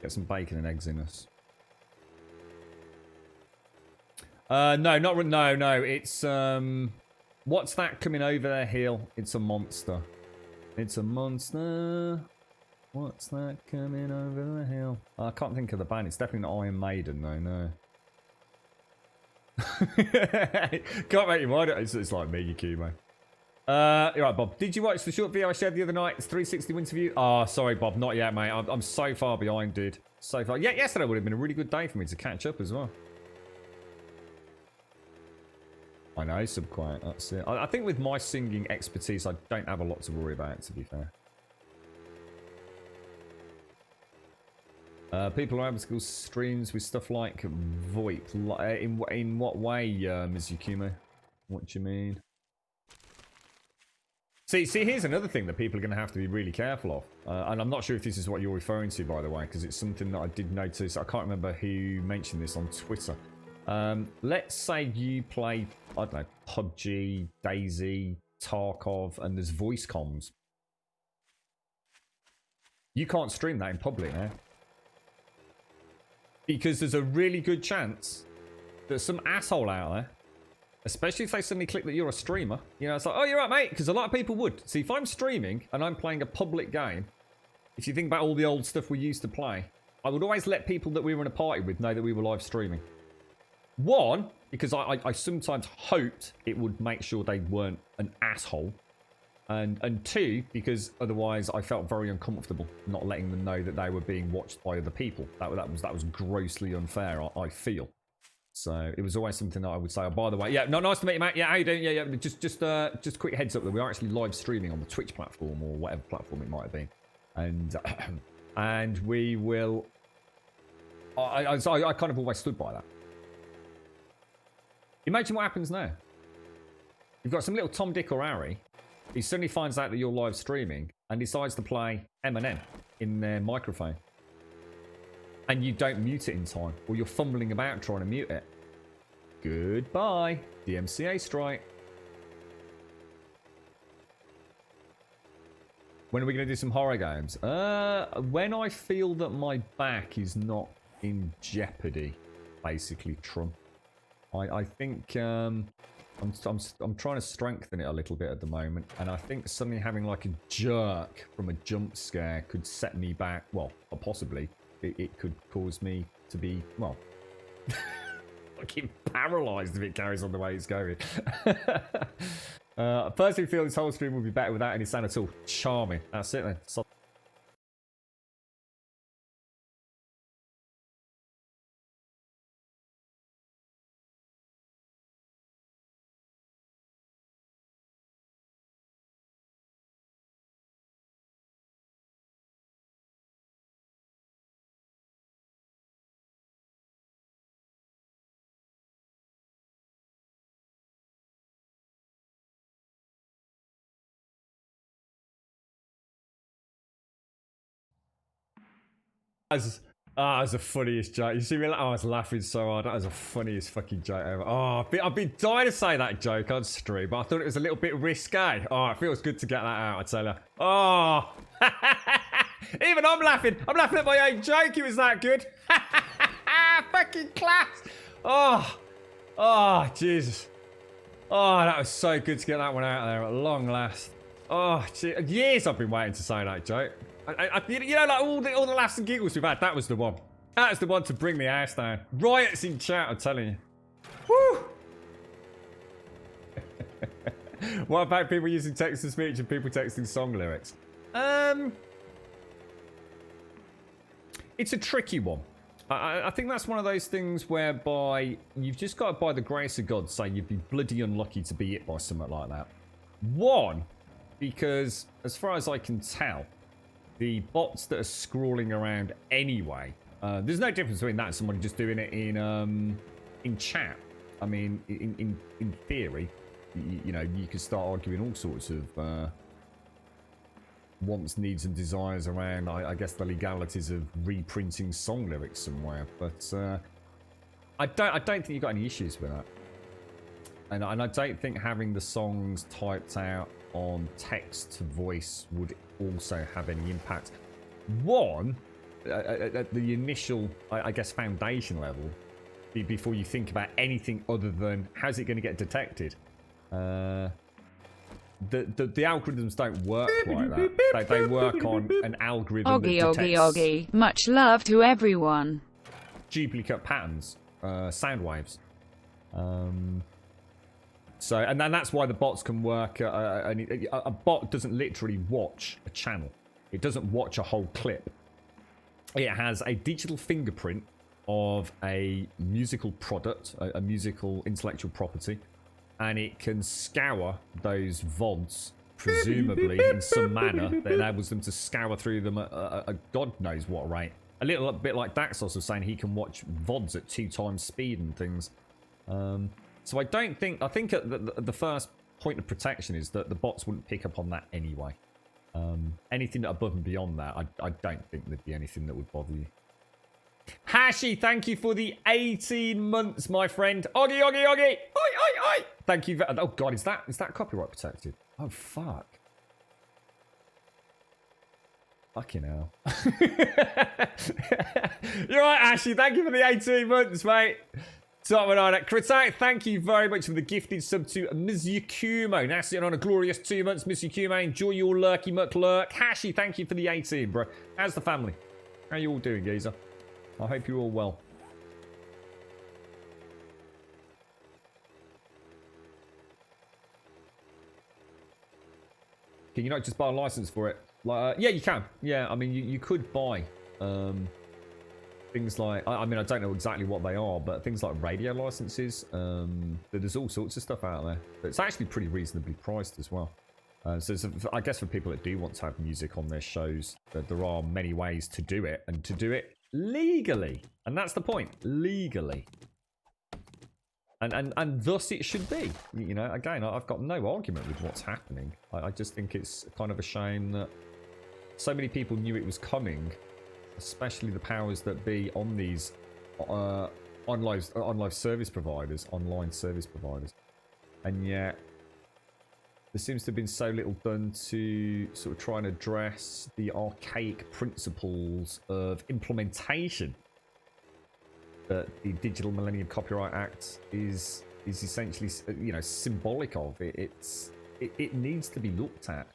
Get some bacon and eggs in us. No. It's, what's that coming over the hill? It's a monster. It's a monster. What's that coming over the hill? I can't think of the band. It's definitely not Iron Maiden, though, no. Can't make your mind up. It's like me, you Kumo. Right, Bob. Did you watch the short video I shared the other night? It's 360 Winter View. Oh, sorry, Bob. Not yet, mate. I'm so far behind, dude. So far. Yeah, yesterday would have been a really good day for me to catch up as well. I know, subquiet. That's it. I think with my singing expertise, I don't have a lot to worry about, to be fair. People are able to go streams with stuff like VoIP. In what way, Ms. Yukumo? What do you mean? See, here's another thing that people are going to have to be really careful of. And I'm not sure if this is what you're referring to, by the way, because it's something that I did notice. I can't remember who mentioned this on Twitter. Let's say you play, I don't know, PUBG, DayZ, Tarkov, and there's voice comms. You can't stream that in public now. Because there's a really good chance that some asshole out there, especially if they suddenly click that you're a streamer, you know, it's like, oh, you're right, mate, because a lot of people would. See, if I'm streaming and I'm playing a public game, if you think about all the old stuff we used to play, I would always let people that we were in a party with know that we were live streaming. One, because I sometimes hoped it would make sure they weren't an asshole. And two, because otherwise I felt very uncomfortable not letting them know that they were being watched by other people. That was grossly unfair, I feel. So it was always something that I would say, oh, by the way, yeah, no, nice to meet you, mate. Yeah, how you doing? Yeah, just quick heads up that we are actually live streaming on the Twitch platform or whatever platform it might have been. And and we will... I kind of always stood by that. Imagine what happens now. You've got some little Tom, Dick or Harry. He suddenly finds out that you're live streaming and decides to play Eminem in their microphone. And you don't mute it in time. Or you're fumbling about trying to mute it. Goodbye. DMCA strike. When are we going to do some horror games? When I feel that my back is not in jeopardy, basically, Trump. I think I'm trying to strengthen it a little bit at the moment, and I think suddenly having like a jerk from a jump scare could set me back. Well, possibly it could cause me to be, well, fucking paralyzed if it carries on the way it's going. Personally feel this whole stream would be better without any sound at all. Charming. That's it then. That was the funniest joke. You see me? I was laughing so hard. That was the funniest fucking joke ever. Oh, I've been dying to say that joke on stream, but I thought it was a little bit risque. Oh, it feels good to get that out, I tell you. Oh, even I'm laughing. I'm laughing at my own joke. It was that good. Fucking class. Oh, Jesus. Oh, that was so good to get that one out there at long last. Oh, years I've been waiting to say that joke. You know, like all the laughs and giggles we've had, that was the one. That was the one to bring the house down. Riots in chat, I'm telling you. Woo! What about people using text-to-speech and people texting song lyrics? It's a tricky one. I think that's one of those things whereby you've just got to, by the grace of God, say you'd be bloody unlucky to be hit by something like that. One, because as far as I can tell, the bots that are scrolling around anyway, there's no difference between that and somebody just doing it in chat. I mean, in theory, you know, you could start arguing all sorts of wants, needs, and desires around, I guess, the legalities of reprinting song lyrics somewhere. But I don't think you've got any issues with that. And I don't think having the songs typed out on text to voice would also have any impact. One, at the initial, I guess, foundation level, before you think about anything other than how's it going to get detected. The algorithms don't work like that. They work on an algorithm that detects Much love to everyone. Duplicate patterns, sound waves. So, and then that's why the bots can work. A bot doesn't literally watch a channel. It doesn't watch a whole clip. It has a digital fingerprint of a musical product, a musical intellectual property, and it can scour those VODs, presumably in some manner that enables them to scour through them at a God knows what rate. A little bit like Daxos was saying, he can watch VODs at 2 times speed and things. So I think the first point of protection is that the bots wouldn't pick up on that anyway. Anything above and beyond that, I don't think there'd be anything that would bother you. Hashi, thank you for the 18 months, my friend. Oggy. Oi. Thank you. Oh God, is that copyright protected? Oh fuck. Fucking hell. You're right, Ashley. Thank you for the 18 months, mate. Kritak, thank you very much for the gifted sub to Ms. Yakumo. Now sitting on a glorious 2 months, Ms. Yakumo. Enjoy your lurky muck lurk. Hashi, thank you for the 18, bro. How's the family? How you all doing, geezer? I hope you're all well. Can you not just buy a license for it? Like, yeah, you can. Yeah, I mean, you could buy things like, I mean, I don't know exactly what they are, but things like radio licenses. There's all sorts of stuff out there. But it's actually pretty reasonably priced as well. I guess for people that do want to have music on their shows, there are many ways to do it, and to do it legally. And that's the point, legally. And thus it should be. You know, again, I've got no argument with what's happening. I just think it's kind of a shame that so many people knew it was coming, especially the powers that be on these online service providers, and yet there seems to have been so little done to sort of try and address the archaic principles of implementation that the Digital Millennium Copyright Act is essentially, you know, symbolic of. It needs to be looked at.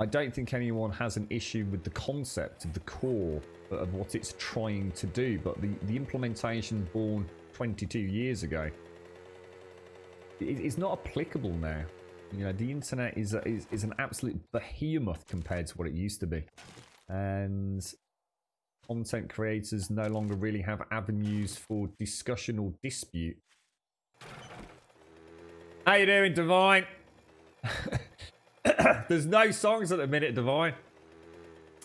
I don't think anyone has an issue with the concept of the core of what it's trying to do, but the implementation born 22 years ago is not applicable now. You know, the internet is an absolute behemoth compared to what it used to be, and content creators no longer really have avenues for discussion or dispute. How you doing, Divine? There's no songs at the minute, Divine.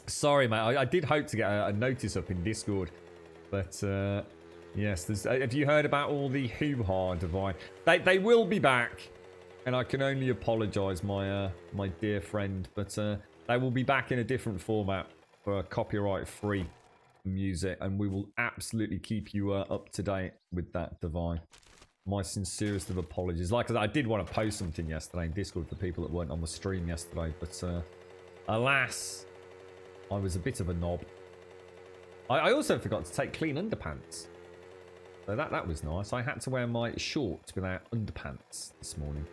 Sorry, mate. I did hope to get a notice up in Discord, but yes. Have you heard about all the hoo-ha, Divine? They will be back, and I can only apologise, my my dear friend, but they will be back in a different format for copyright-free music, and we will absolutely keep you up to date with that, Divine. My sincerest of apologies. Like I said, I did want to post something yesterday in Discord for people that weren't on the stream yesterday, but alas, I was a bit of a knob. I also forgot to take clean underpants, so that was nice. I had to wear my shorts without underpants this morning.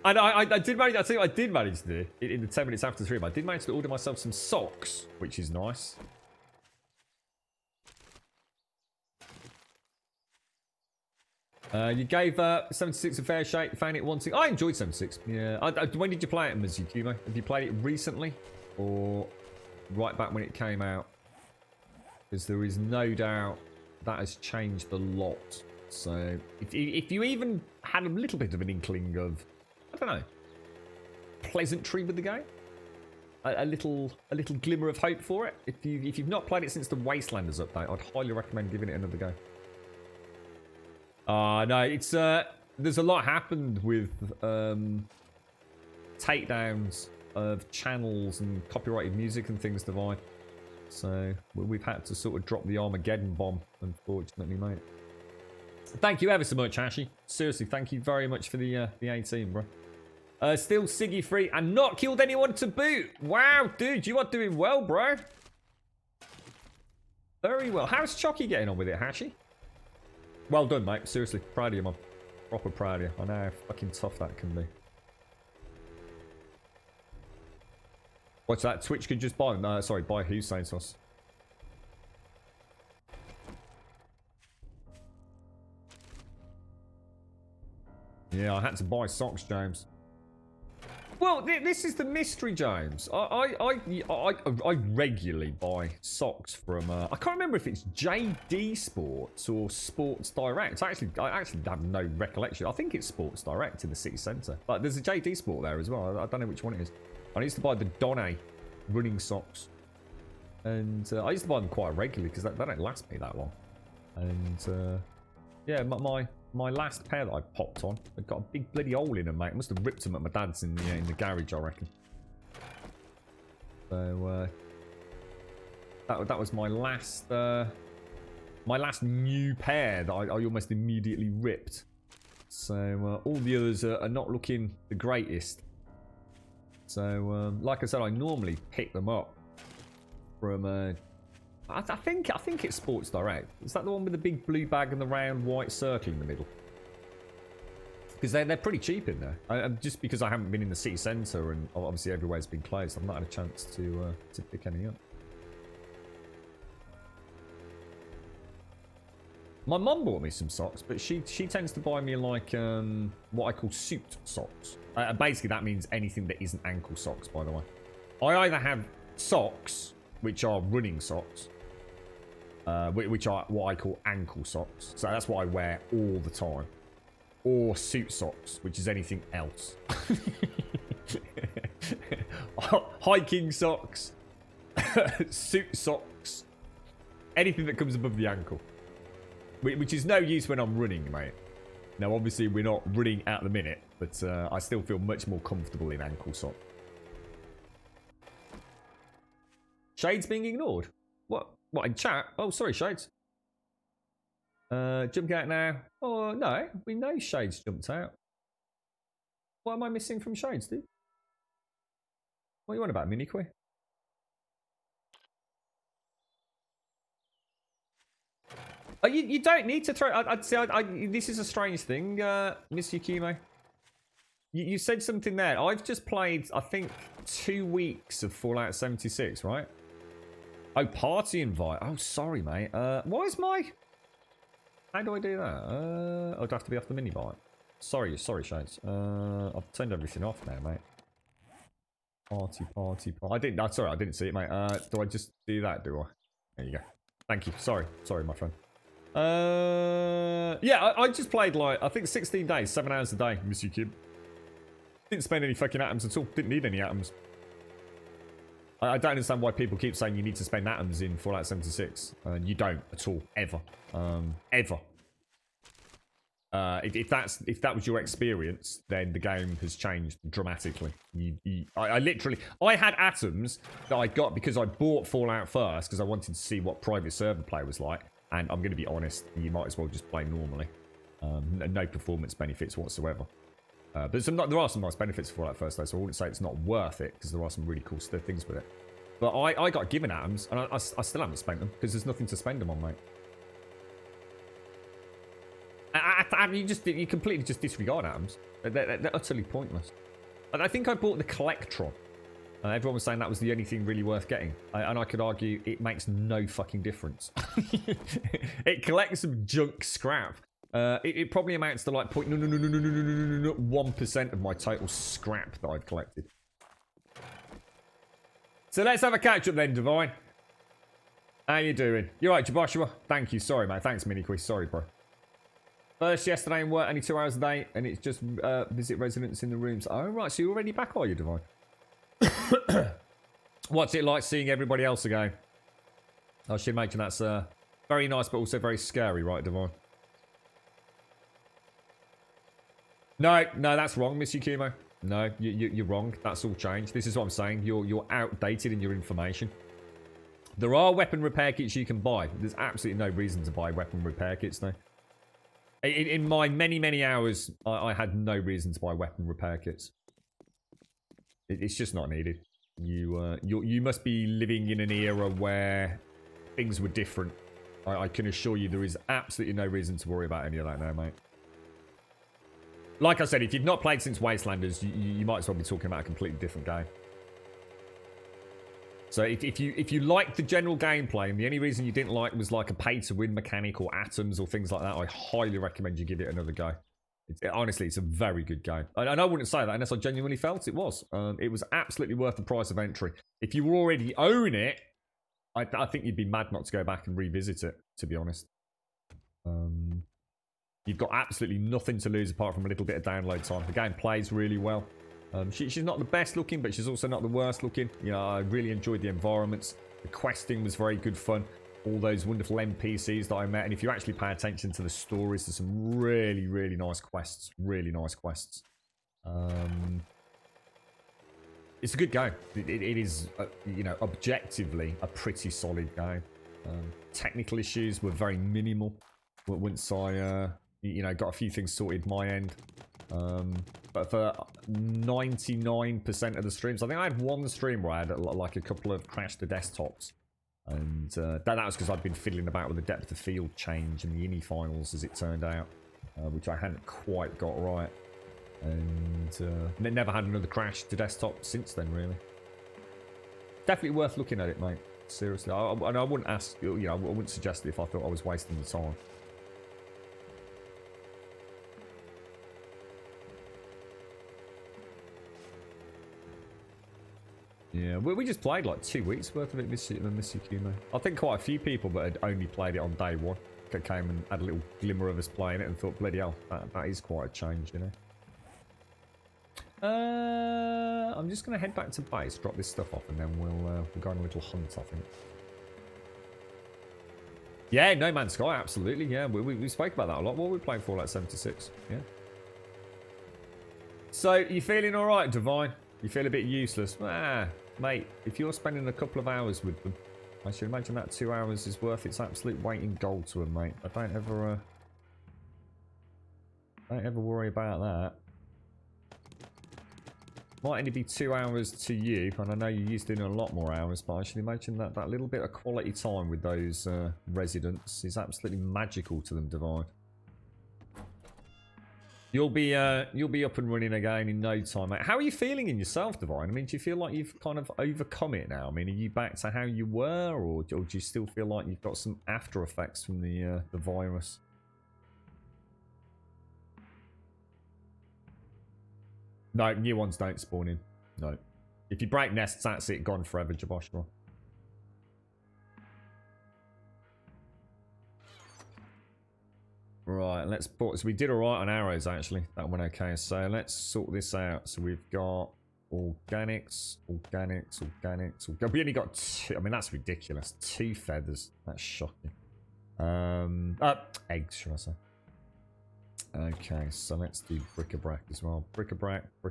And I did manage. I tell you, I did manage to do in the 10 minutes after the stream. I did manage to order myself some socks, which is nice. You gave 76 a fair shake, found it wanting. I enjoyed 76. Yeah. When did you play it, Mizukumo? Have you played it recently, or right back when it came out? Because there is no doubt that has changed a lot. So if you even had a little bit of an inkling of, I don't know, pleasantry with the game, a little glimmer of hope for it. If you've not played it since the Wastelanders update, I'd highly recommend giving it another go. No, it's there's a lot happened with takedowns of channels and copyrighted music and things, Divine. So we've had to sort of drop the Armageddon bomb, unfortunately, mate. Thank you ever so much, Hashi. Seriously, thank you very much for the A18, bro. Still Siggy free and not killed anyone to boot. Wow, dude, you are doing well, bro. Very well. How's Chucky getting on with it, Hashi? Well done, mate. Seriously, proud of you, man. Proper proud of you. I know how fucking tough that can be. What's that? Twitch could just buy... No, sorry, buy Hussein sauce. Yeah, I had to buy socks, James. Well, this is the mystery, James. I regularly buy socks from... I can't remember if it's JD Sports or Sports Direct. I actually have no recollection. I think it's Sports Direct in the city centre. But there's a JD Sport there as well. I don't know which one it is. I used to buy the Donne running socks. And I used to buy them quite regularly because they don't last me that long. And yeah, my last pair that I popped on, they've got a big bloody hole in them, mate. I must have ripped them at my dad's in the garage, I reckon. So that was my last new pair that I almost immediately ripped. So all the others are not looking the greatest. So like I said, I normally pick them up from I think it's Sports Direct. Is that the one with the big blue bag and the round white circle in the middle? Because they're pretty cheap in there. Just because I haven't been in the city centre and obviously everywhere's been closed, I've not had a chance to pick any up. My mum bought me some socks, but she tends to buy me like what I call suit socks. Basically, that means anything that isn't ankle socks, by the way. I either have socks, which are running socks, which are what I call ankle socks. So that's what I wear all the time. or suit socks, which is anything else. Hiking socks, suit socks, anything that comes above the ankle. Which is no use when I'm running, mate. Now, obviously, we're not running at the minute, but I still feel much more comfortable in ankle socks. Shades being ignored? What? What, in chat? Oh, sorry, Shades. Jump out now. Oh, no. We know Shades jumped out. What am I missing from Shades, dude? What are you on about, Miniqui? Oh, you don't need to throw... I'd say this is a strange thing, Miss Yukimo. You said something there. I've just played, I think, 2 weeks of Fallout 76, right? Oh, party invite. Oh, sorry, mate. Why is my... How do I do that? I'd have to be off the minibike. Sorry, Shades. I've turned everything off now, mate. Party. I didn't... sorry, I didn't see it, mate. Do I just do that, do I? There you go. Thank you. Sorry, my friend. Yeah, I just played, like, I think 16 days, 7 hours a day, Mr. Cube. Didn't spend any fucking atoms at all. Didn't need any atoms. I don't understand why people keep saying you need to spend atoms in Fallout 76. You don't at all, ever, ever. If that was your experience, then the game has changed dramatically. I literally had atoms that I got because I bought Fallout first because I wanted to see what private server play was like. And I'm going to be honest, you might as well just play normally. No performance benefits whatsoever. But there are some nice benefits for Fallout first, though, so I wouldn't say it's not worth it, because there are some really cool things with it. But I got given atoms, and I still haven't spent them, because there's nothing to spend them on, mate. You completely just disregard atoms. They're utterly pointless. And I think I bought the Collectron. Everyone was saying that was the only thing really worth getting. And I could argue it makes no fucking difference. It collects some junk scrap. It probably amounts to like 1% of my total scrap that I've collected. So let's have a catch up then, Divine. How you doing? You right, Joshua? Thank you. Sorry, mate. Thanks, Miniquiz. Sorry, bro. First yesterday in work, only 2 hours a day, and it's just visit residents in the rooms. Oh, right. So you're already back, are you, Divine? What's it like seeing everybody else again? I should imagine that's very nice, but also very scary, right, Divine? No, that's wrong, Miss Yukimo. No, you're wrong. That's all changed. This is what I'm saying. You're outdated in your information. There are weapon repair kits you can buy. There's absolutely no reason to buy weapon repair kits, though. In my many hours, I had no reason to buy weapon repair kits. It's just not needed. You must be living in an era where things were different. I can assure you there is absolutely no reason to worry about any of that now, mate. Like I said, if you've not played since Wastelanders, you might as well be talking about a completely different game. So if you like the general gameplay and the only reason you didn't like was like a pay-to-win mechanic or atoms or things like that, I highly recommend you give it another go. Honestly, it's a very good game. And I wouldn't say that unless I genuinely felt it was. It was absolutely worth the price of entry. If you already own it, I think you'd be mad not to go back and revisit it, to be honest. You've got absolutely nothing to lose apart from a little bit of download time. The game plays really well. She's not the best looking, but she's also not the worst looking. You know, I really enjoyed the environments. The questing was very good fun. All those wonderful NPCs that I met. And if you actually pay attention to the stories, there's some really, really nice quests. Really nice quests. It's a good game. It is, you know, objectively a pretty solid game. Technical issues were very minimal. Once I, you know, got a few things sorted my end. But for 99% of the streams, I think I had one stream where I had like a couple of crash to desktops. And that was because I'd been fiddling about with the depth of field change and the INI files, as it turned out, which I hadn't quite got right. And never had another crash to desktop since then, really. Definitely worth looking at it, mate. Seriously. And I wouldn't ask, you know, I wouldn't suggest it if I thought I was wasting the time. Yeah, we just played like 2 weeks worth of it, Missy Kumo. I think quite a few people that had only played it on day one I came and had a little glimmer of us playing it and thought, bloody hell, that is quite a change, you know. I'm just going to head back to base, drop this stuff off, and then we'll go on a little hunt, I think. Yeah, No Man's Sky, absolutely. Yeah, we spoke about that a lot. What were we playing Fallout 76? Yeah. So, you feeling all right, Divine? You feel a bit useless? Ah, mate, if you're spending a couple of hours with them, I should imagine that 2 hours is worth its absolute weight in gold to them, mate. I don't ever worry about that. Might only be 2 hours to you, and I know you're used to doing a lot more hours, but I should imagine that that little bit of quality time with those residents is absolutely magical to them, Divine. You'll be up and running again in no time, mate. How are you feeling in yourself, Divine? I mean, do you feel like you've kind of overcome it now? I mean, are you back to how you were, or do you still feel like you've got some after effects from the virus? No, new ones don't spawn in. No. If you break nests, that's it. Gone forever, Jaboshua. Right, let's put... So we did alright on arrows, actually. That went okay. So let's sort this out. So we've got organics. We only got 2... I mean, that's ridiculous. 2 feathers. That's shocking. Eggs, should I say. Okay, so let's do bric-a-brac as well. Bric-a-brac. We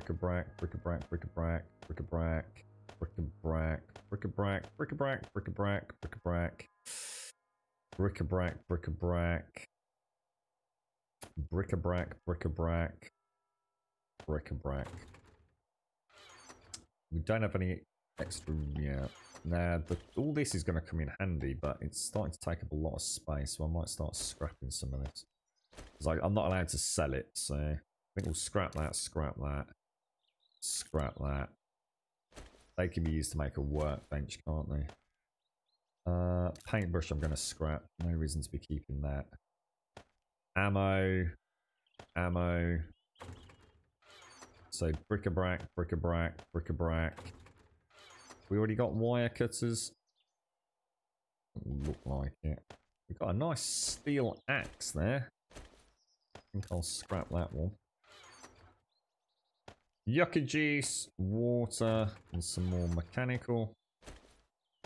don't have any extra yet. Now, all this is going to come in handy, but it's starting to take up a lot of space, so I might start scrapping some of this. Because I'm not allowed to sell it, so I think we'll scrap that. They can be used to make a workbench, can't they? Paintbrush I'm going to scrap. No reason to be keeping that. Ammo. So bric-a-brac. We already got wire cutters. Doesn't look like it. We've got a nice steel axe there. I think I'll scrap that one. Yucca juice, water, and some more mechanical.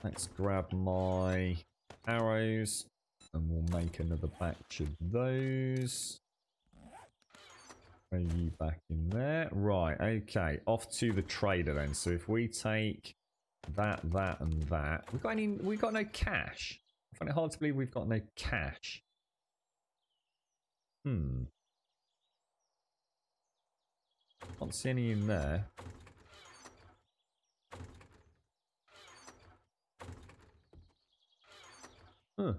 Let's grab my arrows, and we'll make another batch of those. Throw you back in there. Right, okay. Off to the trader then. So if we take that, and that. We got no cash. I find it hard to believe we've got no cash. Can't see any in there.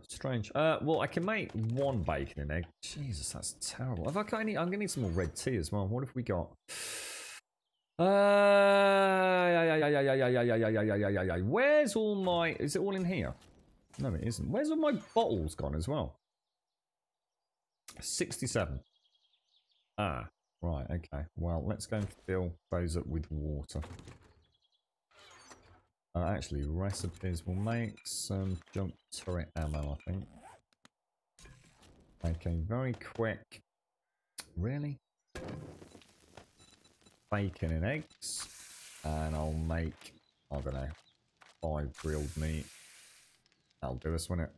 Strange. Well, I can make 1 bacon and egg. Jesus, that's terrible. Have I got any? I'm gonna need some more red tea as well. What have we got? Where's all my? Is it all in here? No, it isn't. Where's all my bottles gone as well? 67. Ah, right. Okay. Well, let's go and fill those up with water. Actually, recipes will make some jump turret ammo, I think. Okay, very quick. Really? Bacon and eggs. And I'll make, I don't know, 5 grilled meat. That'll do us, won't it?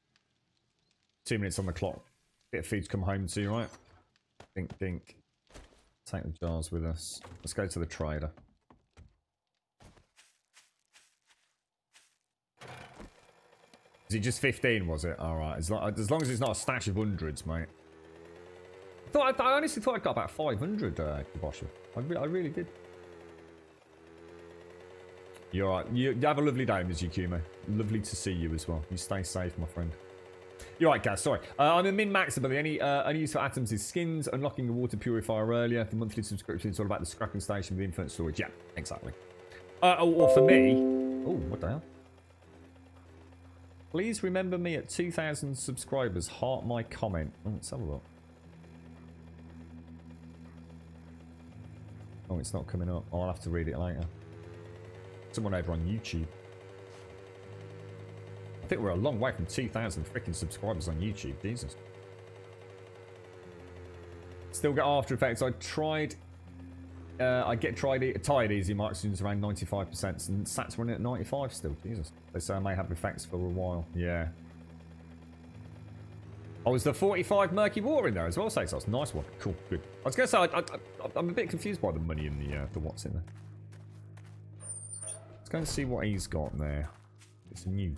2 minutes on the clock. Bit of food to come home to, right? Dink, dink. Take the jars with us. Let's go to the trader. Is it just 15, was it? Alright, as long as it's not a stash of hundreds, mate. I honestly thought I got about 500, Kibosha. I really did. You're alright. You have a lovely day, Ms. Yukimo. Lovely to see you as well. You stay safe, my friend. You're right, Gaz, sorry. I'm a min-max ability. Only use for atoms is skins, unlocking the water purifier earlier. The monthly subscription is all about the scrapping station with infinite storage. Yeah, exactly. Or for me... Oh, what the hell? Please remember me at 2,000 subscribers. Heart my comment. Oh, let's have a look. Oh, it's not coming up. Oh, I'll have to read it later. Someone over on YouTube. I think we're a long way from 2,000 freaking subscribers on YouTube. Jesus. still get after effects. I tried. I get tired easy marksman's around 95%, and Sat's running at 95 still. Jesus. They say I may have effects for a while. Yeah. Oh, is the 45 murky water in there as well, Satos? Nice one. Cool, good. I was going to say, I'm a bit confused by the money in the what's in there. Let's go and see what he's got there. It's a new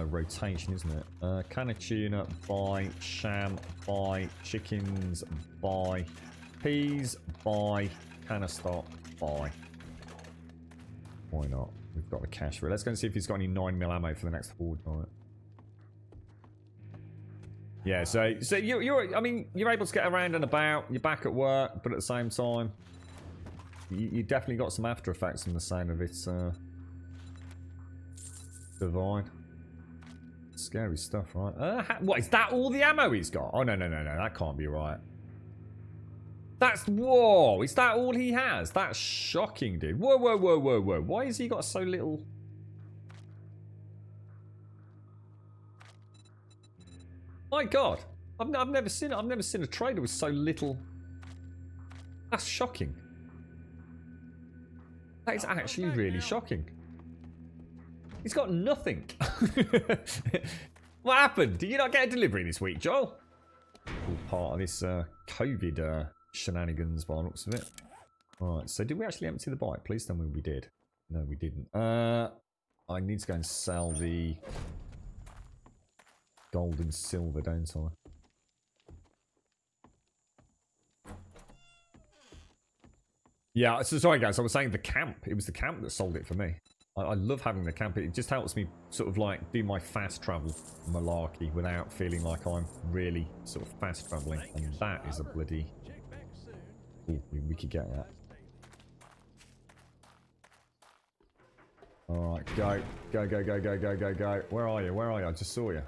rotation, isn't it? Can of tuna, buy. Sham, buy. Chickens, buy. Peas, buy. Can of stock, buy. Why not? We've got the cash for it. Let's go and see if he's got any 9mm ammo for the next horde night. Yeah, so I mean, you're able to get around and about. You're back at work, but at the same time, you definitely got some after effects from the sound of it. Divine. Scary stuff, right? What, is that all the ammo he's got? Oh, no, that can't be right. Whoa, is that all he has? That's shocking, dude. Whoa. Why has he got so little? My God, I've never seen it. I've never seen a trader with so little. That's shocking. That is actually really shocking. He's got nothing. What happened? Did you not get a delivery this week, Joel? All part of this COVID shenanigans by the looks of it. Alright, so did we actually empty the bike? Please tell me we did. No, we didn't. I need to go and sell the gold and silver, don't I? Yeah, so sorry guys, I was saying the camp. It was the camp that sold it for me. I love having the camp. It just helps me sort of like do my fast travel malarkey without feeling like I'm really sort of fast traveling. And that is a bloody... Ooh, we could get that. Alright, go. Go. Where are you? I just saw you.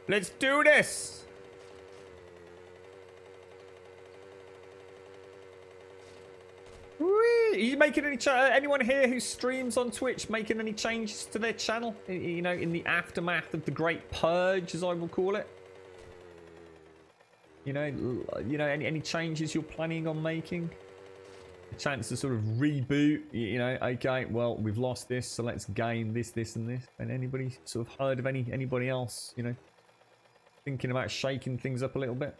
Let's do this! Are you making any anyone here who streams on Twitch making any changes to their channel? You know, in the aftermath of the Great Purge, as I will call it. You know, any changes you're planning on making? A chance to sort of reboot. You know, okay, well we've lost this, so let's gain this, and this. And anybody sort of heard of anybody else? You know, thinking about shaking things up a little bit.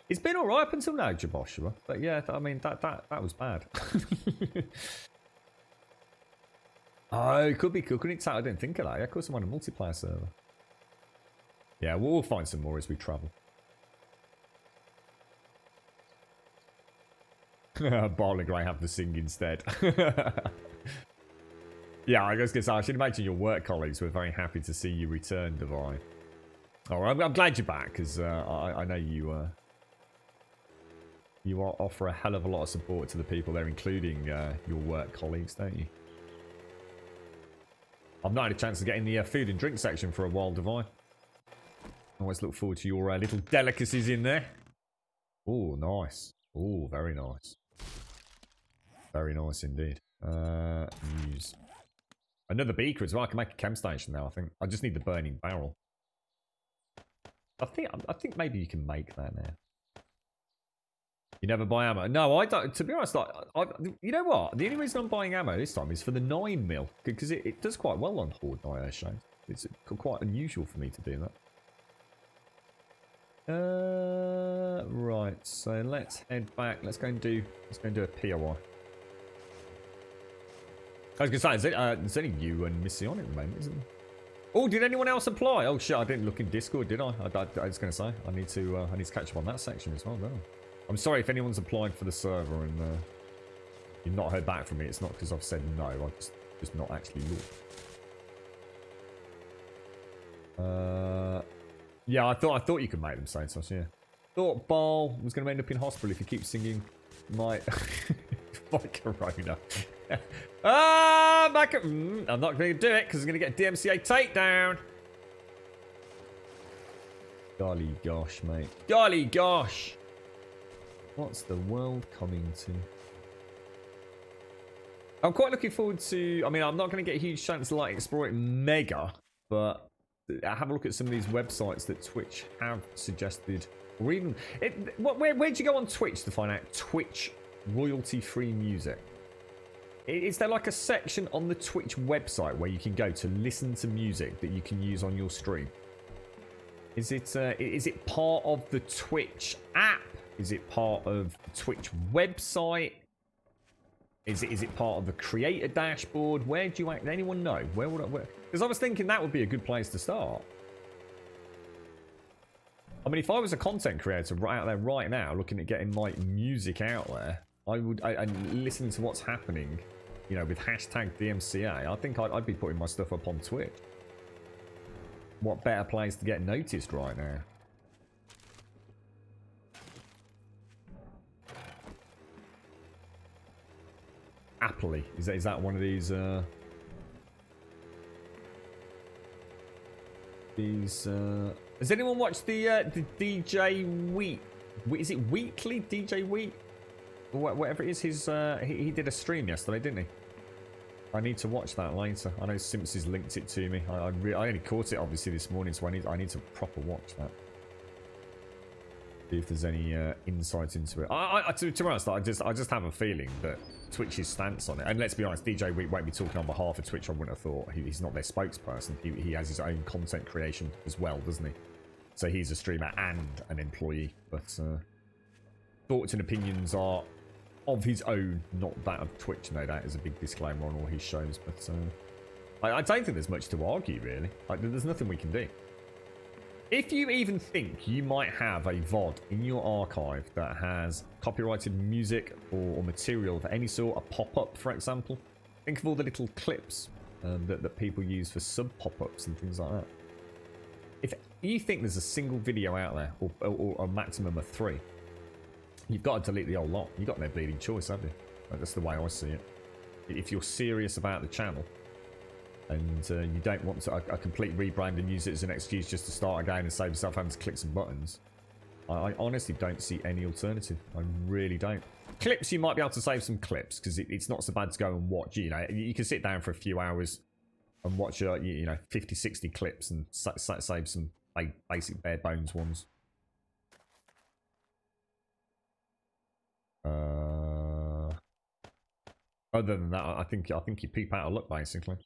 It's been alright up until now, Jaboshua. But yeah, I mean, that was bad. Oh, it could be cooking it out. I didn't think of that. Yeah, of course I'm on a multiplayer server. Yeah, we'll find some more as we travel. Barley Grey have to sing instead. Yeah, I was going to say, I should imagine your work colleagues were very happy to see you return, Divine. Oh, I'm glad you're back, because I know you... You offer a hell of a lot of support to the people there, including your work colleagues, don't you? I've not had a chance to get in the food and drink section for a while, Divine. Always look forward to your little delicacies in there. Oh, nice. Oh, very nice. Very nice indeed. Use another beaker as well. I can make a chem station now, I think. I just need the burning barrel. I think maybe you can make that now. You never buy ammo? No, I don't. To be honest, you know what? The only reason I'm buying ammo this time is for the 9mm. Because it does quite well on Horde Night, Shane. It's quite unusual for me to do that. Right, so let's head back. Let's go and do a POI. I was going to say, there's only you and Missy on at the moment, isn't there? Oh, did anyone else apply? Oh shit, I didn't look in Discord, did I? I was going to say, I need to catch up on that section as well, don't I? I'm sorry if anyone's applied for the server and you've not heard back from me. It's not because I've said no. I've just not actually looked. Yeah, I thought you could make them say so. Yeah. Thought Ball was going to end up in hospital if you keep singing my my Corona. I'm not going to do it because I'm going to get DMCA takedown. Golly gosh, mate. Golly gosh. What's the world coming to? I'm quite looking forward to... I mean, I'm not going to get a huge chance to like explore it mega, but have a look at some of these websites that Twitch have suggested, or even where'd you go on Twitch to find out Twitch royalty-free music? Is there like a section on the Twitch website where you can go to listen to music that you can use on your stream? Is it part of the Twitch app? Is it part of the Twitch website? Is it part of the creator dashboard? Where do you anyone know? Where would I? Because I was thinking that would be a good place to start. I mean, if I was a content creator right out there right now, looking at getting like music out there, and listening to what's happening, you know, with hashtag DMCA, I think I'd be putting my stuff up on Twitch. What better place to get noticed right now? Happily, is that one of these? Has anyone watched the DJ Week? Is it Weekly DJ Week? Or whatever it is. He did a stream yesterday, didn't he? I need to watch that later. I know Simps has linked it to me. I only caught it obviously this morning, so I need to proper watch that. See if there's any insight into it. To be honest, I just have a feeling that Twitch's stance on it, and let's be honest, DJ Week won't be talking on behalf of Twitch. I wouldn't have thought. He's not their spokesperson. He has his own content creation as well, doesn't he? So he's a streamer and an employee. But thoughts and opinions are of his own, not that of Twitch. No, that is a big disclaimer on all his shows. But I don't think there's much to argue, really. There's nothing we can do. If you even think you might have a VOD in your archive that has copyrighted music or material of any sort, a pop-up, for example, think of all the little clips that people use for sub-pop-ups and things like that. If you think there's a single video out there, or a maximum of 3, you've got to delete the whole lot. You've got no bleeding choice, have you? That's the way I see it. If you're serious about the channel, and you don't want to, a complete rebrand and use it as an excuse just to start again and save yourself having to click some buttons, I honestly don't see any alternative. I really don't. Clips, you might be able to save some clips, because it's not so bad to go and watch. You know, you can sit down for a few hours and watch, you know, 50, 60 clips and save some basic bare bones ones. Other than that, I think you peep out a look, basically.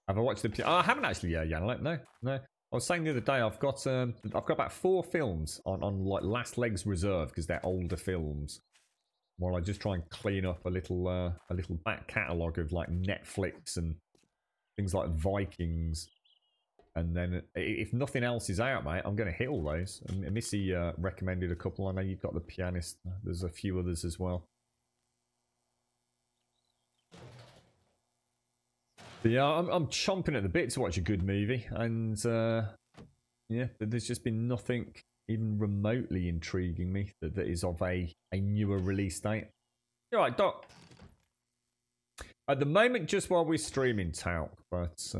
Have I watched the? I haven't actually. Yeah, no. I was saying the other day, I've got about 4 films on like last legs reserve because they're older films. While I just try and clean up a little back catalogue of like Netflix and things like Vikings, and then if nothing else is out, mate, I'm going to hit all those. And Missy recommended a couple. I know you've got The Pianist. There's a few others as well. But yeah, I'm chomping at the bit to watch a good movie, and yeah, there's just been nothing even remotely intriguing me that is of a newer release date. You're right, Doc. At the moment, just while we're streaming Talc, but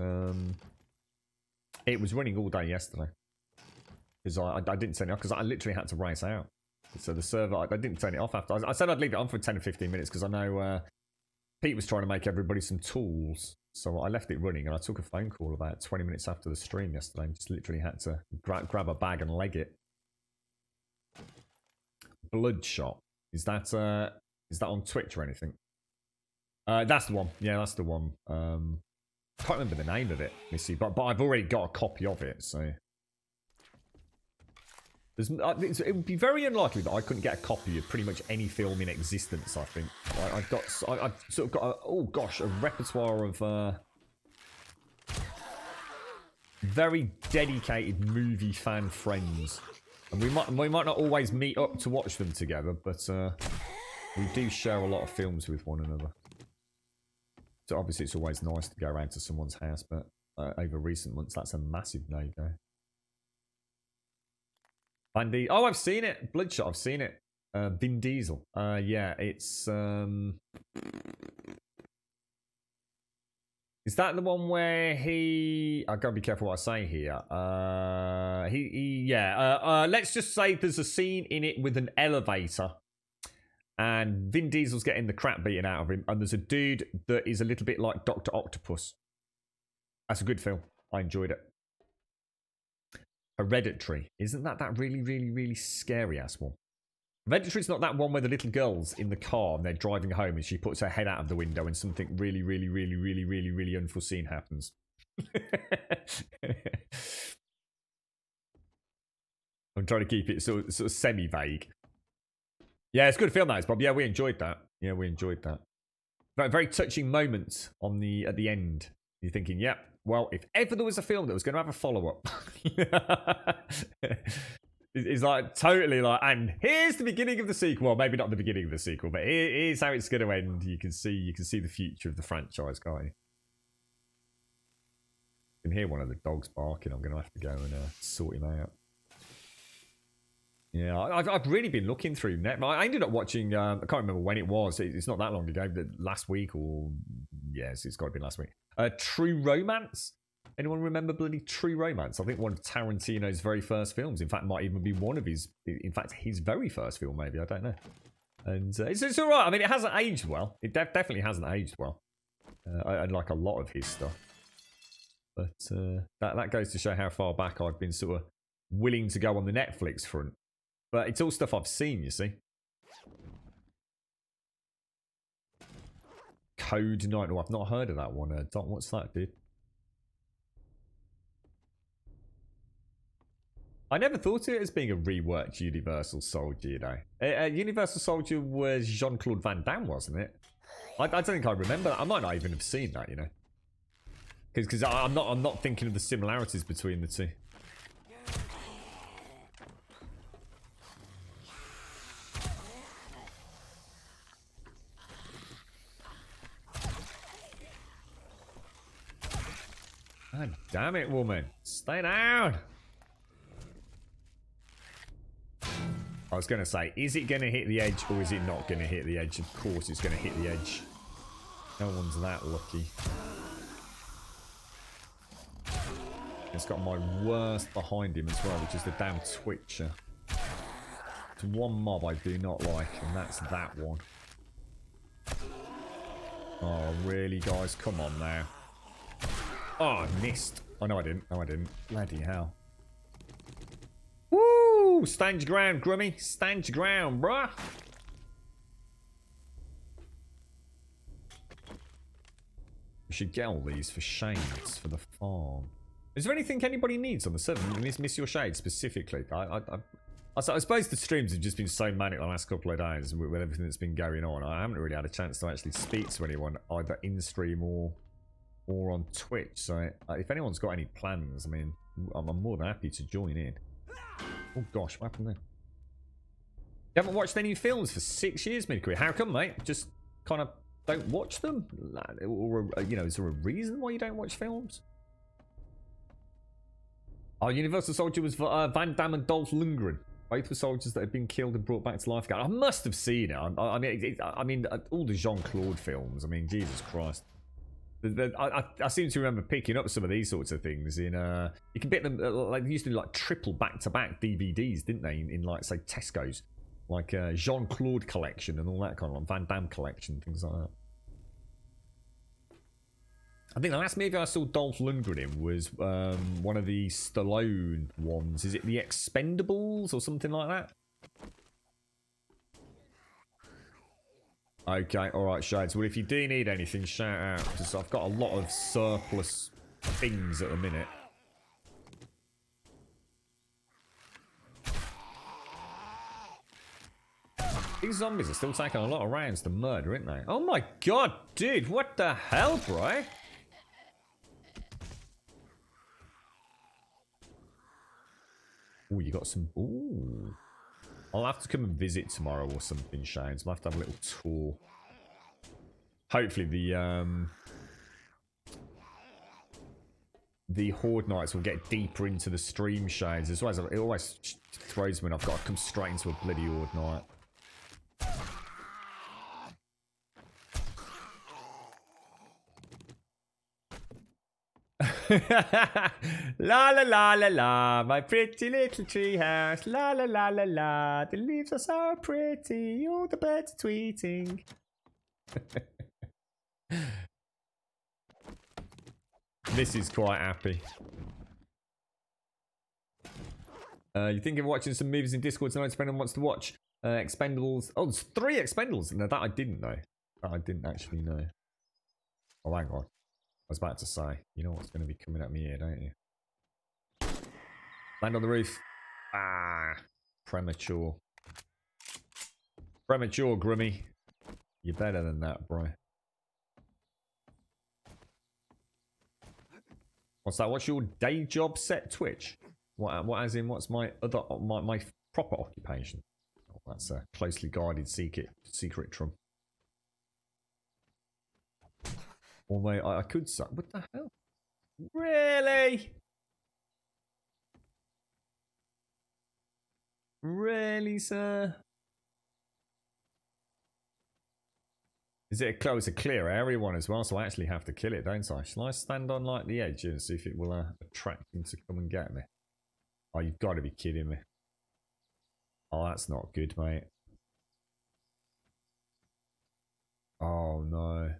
it was running all day yesterday because I didn't turn it off because I literally had to race out. So the server, I didn't turn it off after. I said I'd leave it on for 10 or 15 minutes because I know Pete was trying to make everybody some tools. So I left it running, and I took a phone call about 20 minutes after the stream yesterday. And just literally had to grab a bag and leg it. Bloodshot. Is that on Twitch or anything? That's the one. Yeah, that's the one. I can't remember the name of it, Missy, but I've already got a copy of it. So it would be very unlikely that I couldn't get a copy of pretty much any film in existence. I think I've sort of got a repertoire of very dedicated movie fan friends, and we might not always meet up to watch them together, but we do share a lot of films with one another. So obviously it's always nice to go around to someone's house, but over recent months that's a massive no-go. Bandy. Oh, I've seen it. Bloodshot. I've seen it. Vin Diesel. Yeah, it's. Is that the one where he? I gotta be careful what I say here. Yeah. Let's just say there's a scene in it with an elevator, And Vin Diesel's getting the crap beaten out of him. And there's a dude that is a little bit like Dr. Octopus. That's a good film. I enjoyed it. Hereditary. Isn't that really, really, really scary ass one? Hereditary's not that one where the little girl's in the car and they're driving home and she puts her head out of the window and something really, really, really, really, really, really unforeseen happens. I'm trying to keep it sort of semi-vague. Yeah, it's a good film, that is, Bob. Yeah, we enjoyed that. Yeah, we enjoyed that. Very touching moment on at the end. You're thinking, yeah, well, if ever there was a film that was going to have a follow-up, it's like totally like, and here's the beginning of the sequel. Well, maybe not the beginning of the sequel, but here's how it's going to end. You can see the future of the franchise, can't you? You can hear one of the dogs barking. I'm going to have to go and sort him out. Yeah, I've really been looking through net. I ended up watching, I can't remember when it was. It's not that long ago, last week or, yes, it's got to be last week. True Romance. Anyone remember bloody True Romance? I think one of Tarantino's very first films. In fact, might even be one of his very first film, maybe. I don't know. And it's all right. I mean, it hasn't aged well. It definitely hasn't aged well. I like a lot of his stuff. But that goes to show how far back I've been sort of willing to go on the Netflix front. But it's all stuff I've seen, you see. Code 9. Oh, I've not heard of that one. Don, what's that, dude? I never thought of it as being a reworked Universal Soldier, you know. Universal Soldier was Jean-Claude Van Damme, wasn't it? I don't think I remember that. I might not even have seen that, you know. Because I'm not thinking of the similarities between the two. God damn it, woman. Stay down. I was going to say, is it going to hit the edge or is it not going to hit the edge? Of course it's going to hit the edge. No one's that lucky. It's got my worst behind him as well, which is the damn Twitcher. It's one mob I do not like, and that's that one. Oh, really, guys? Come on now. Oh, I missed. Oh, no, I didn't. No, I didn't. Bloody hell. Woo! Stand your ground, Grummy. Stand your ground, bruh. We should get all these for shades for the farm. Is there anything anybody needs on the server? Miss your shade specifically. I suppose the streams have just been so manic the last couple of days with everything that's been going on. I haven't really had a chance to actually speak to anyone either in stream or on Twitch. So if anyone's got any plans, I mean, I'm more than happy to join in. Oh gosh, what happened there? You haven't watched any films for 6 years, mid-career. How come, mate? Just kind of don't watch them? Or, you know, is there a reason why you don't watch films? Oh, Universal Soldier was Van Damme and Dolph Lundgren. Both were soldiers that had been killed and brought back to life again. I must have seen it. I mean, all the Jean-Claude films. I mean, Jesus Christ. I seem to remember picking up some of these sorts of things in you can get them like they used to do like triple back-to-back DVDs, didn't they? In like say Tesco's, like Jean-Claude collection and all that kind of Van Damme collection, things like that. I think the last movie I saw Dolph Lundgren in was one of the Stallone ones. Is it The Expendables or something like that? Okay, alright, Shades. Well, if you do need anything, shout out. Because I've got a lot of surplus things at the minute. These zombies are still taking a lot of rounds to murder, aren't they? Oh my god, dude, what the hell, bro? Oh, you got some... Ooh. I'll have to come and visit tomorrow or something, Shades. I'll have to have a little tour. Hopefully the Horde Knights will get deeper into the stream, Shades. As well as it always throws me when I've got to come straight into a bloody Horde Knight. La la la la la, my pretty little tree house. La la la la la, the leaves are so pretty. All the birds are tweeting. This is quite happy. You thinking of watching some movies in Discord tonight? Depending on what's to watch. Expendables. Oh, there's 3 Expendables. No, that I didn't know. That I didn't actually know. Oh, hang on. I was about to say, you know what's going to be coming at me here, don't you? Land on the roof. Ah, premature. Premature, Grummy. You're better than that, bro. What's that? What's your day job set, Twitch? What as in, what's my other, my proper occupation? Oh, that's a closely guarded secret trum. Although I could say, what the hell? Really? Really, sir? Is it it's a clear area one as well, so I actually have to kill it, don't I? Shall I stand on like the edge and see if it will attract him to come and get me? Oh, you've got to be kidding me. Oh, that's not good, mate. Oh, no.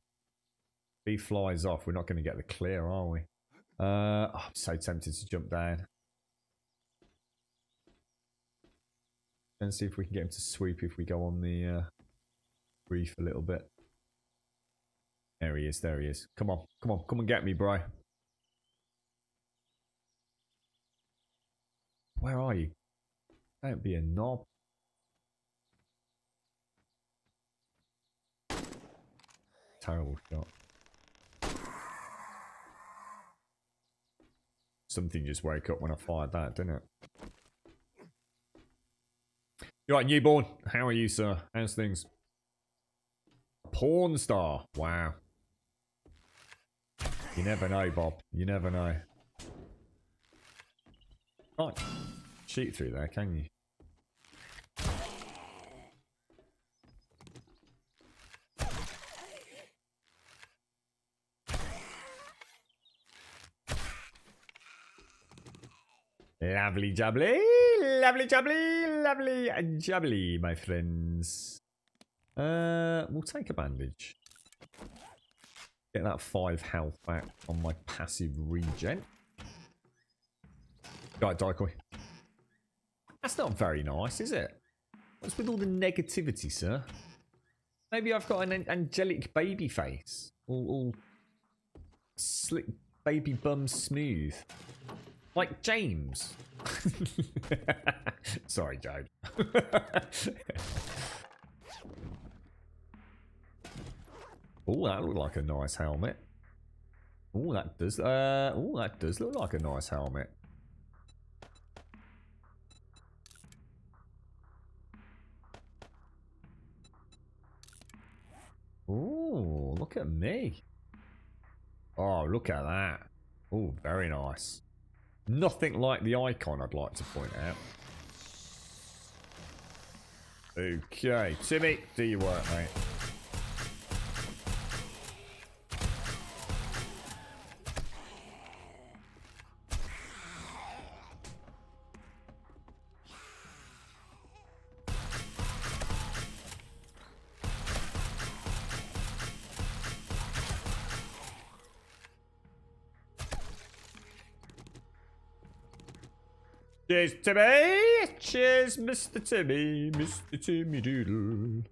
If he flies off, we're not going to get the clear, are we? I'm so tempted to jump down. And see if we can get him to swoop if we go on the reef a little bit. There he is, there he is. Come on, come on, come and get me, bro. Where are you? Don't be a knob. Terrible shot. Something just woke up when I fired that, didn't it? You're right, newborn. How are you, sir? How's things? Porn star. Wow. You never know, Bob. You never know. Right. Shoot through there, can you? Lovely jubbly, lovely jubbly, lovely jubbly, my friends. We'll take a bandage. Get that 5 health back on my passive regen. Right, Daikoi. That's not very nice, is it? What's with all the negativity, sir? Maybe I've got an angelic baby face. All slick baby bum smooth. Like James. Sorry, Joe. Oh, that looked like a nice helmet. Oh, that does look like a nice helmet. Oh, look at me. Oh, look at that. Oh, very nice. Nothing like the icon, I'd like to point out. Okay, Timmy, do your work, mate. Cheers, Timmy! Cheers, Mr. Timmy! Mr. Timmy Doodle.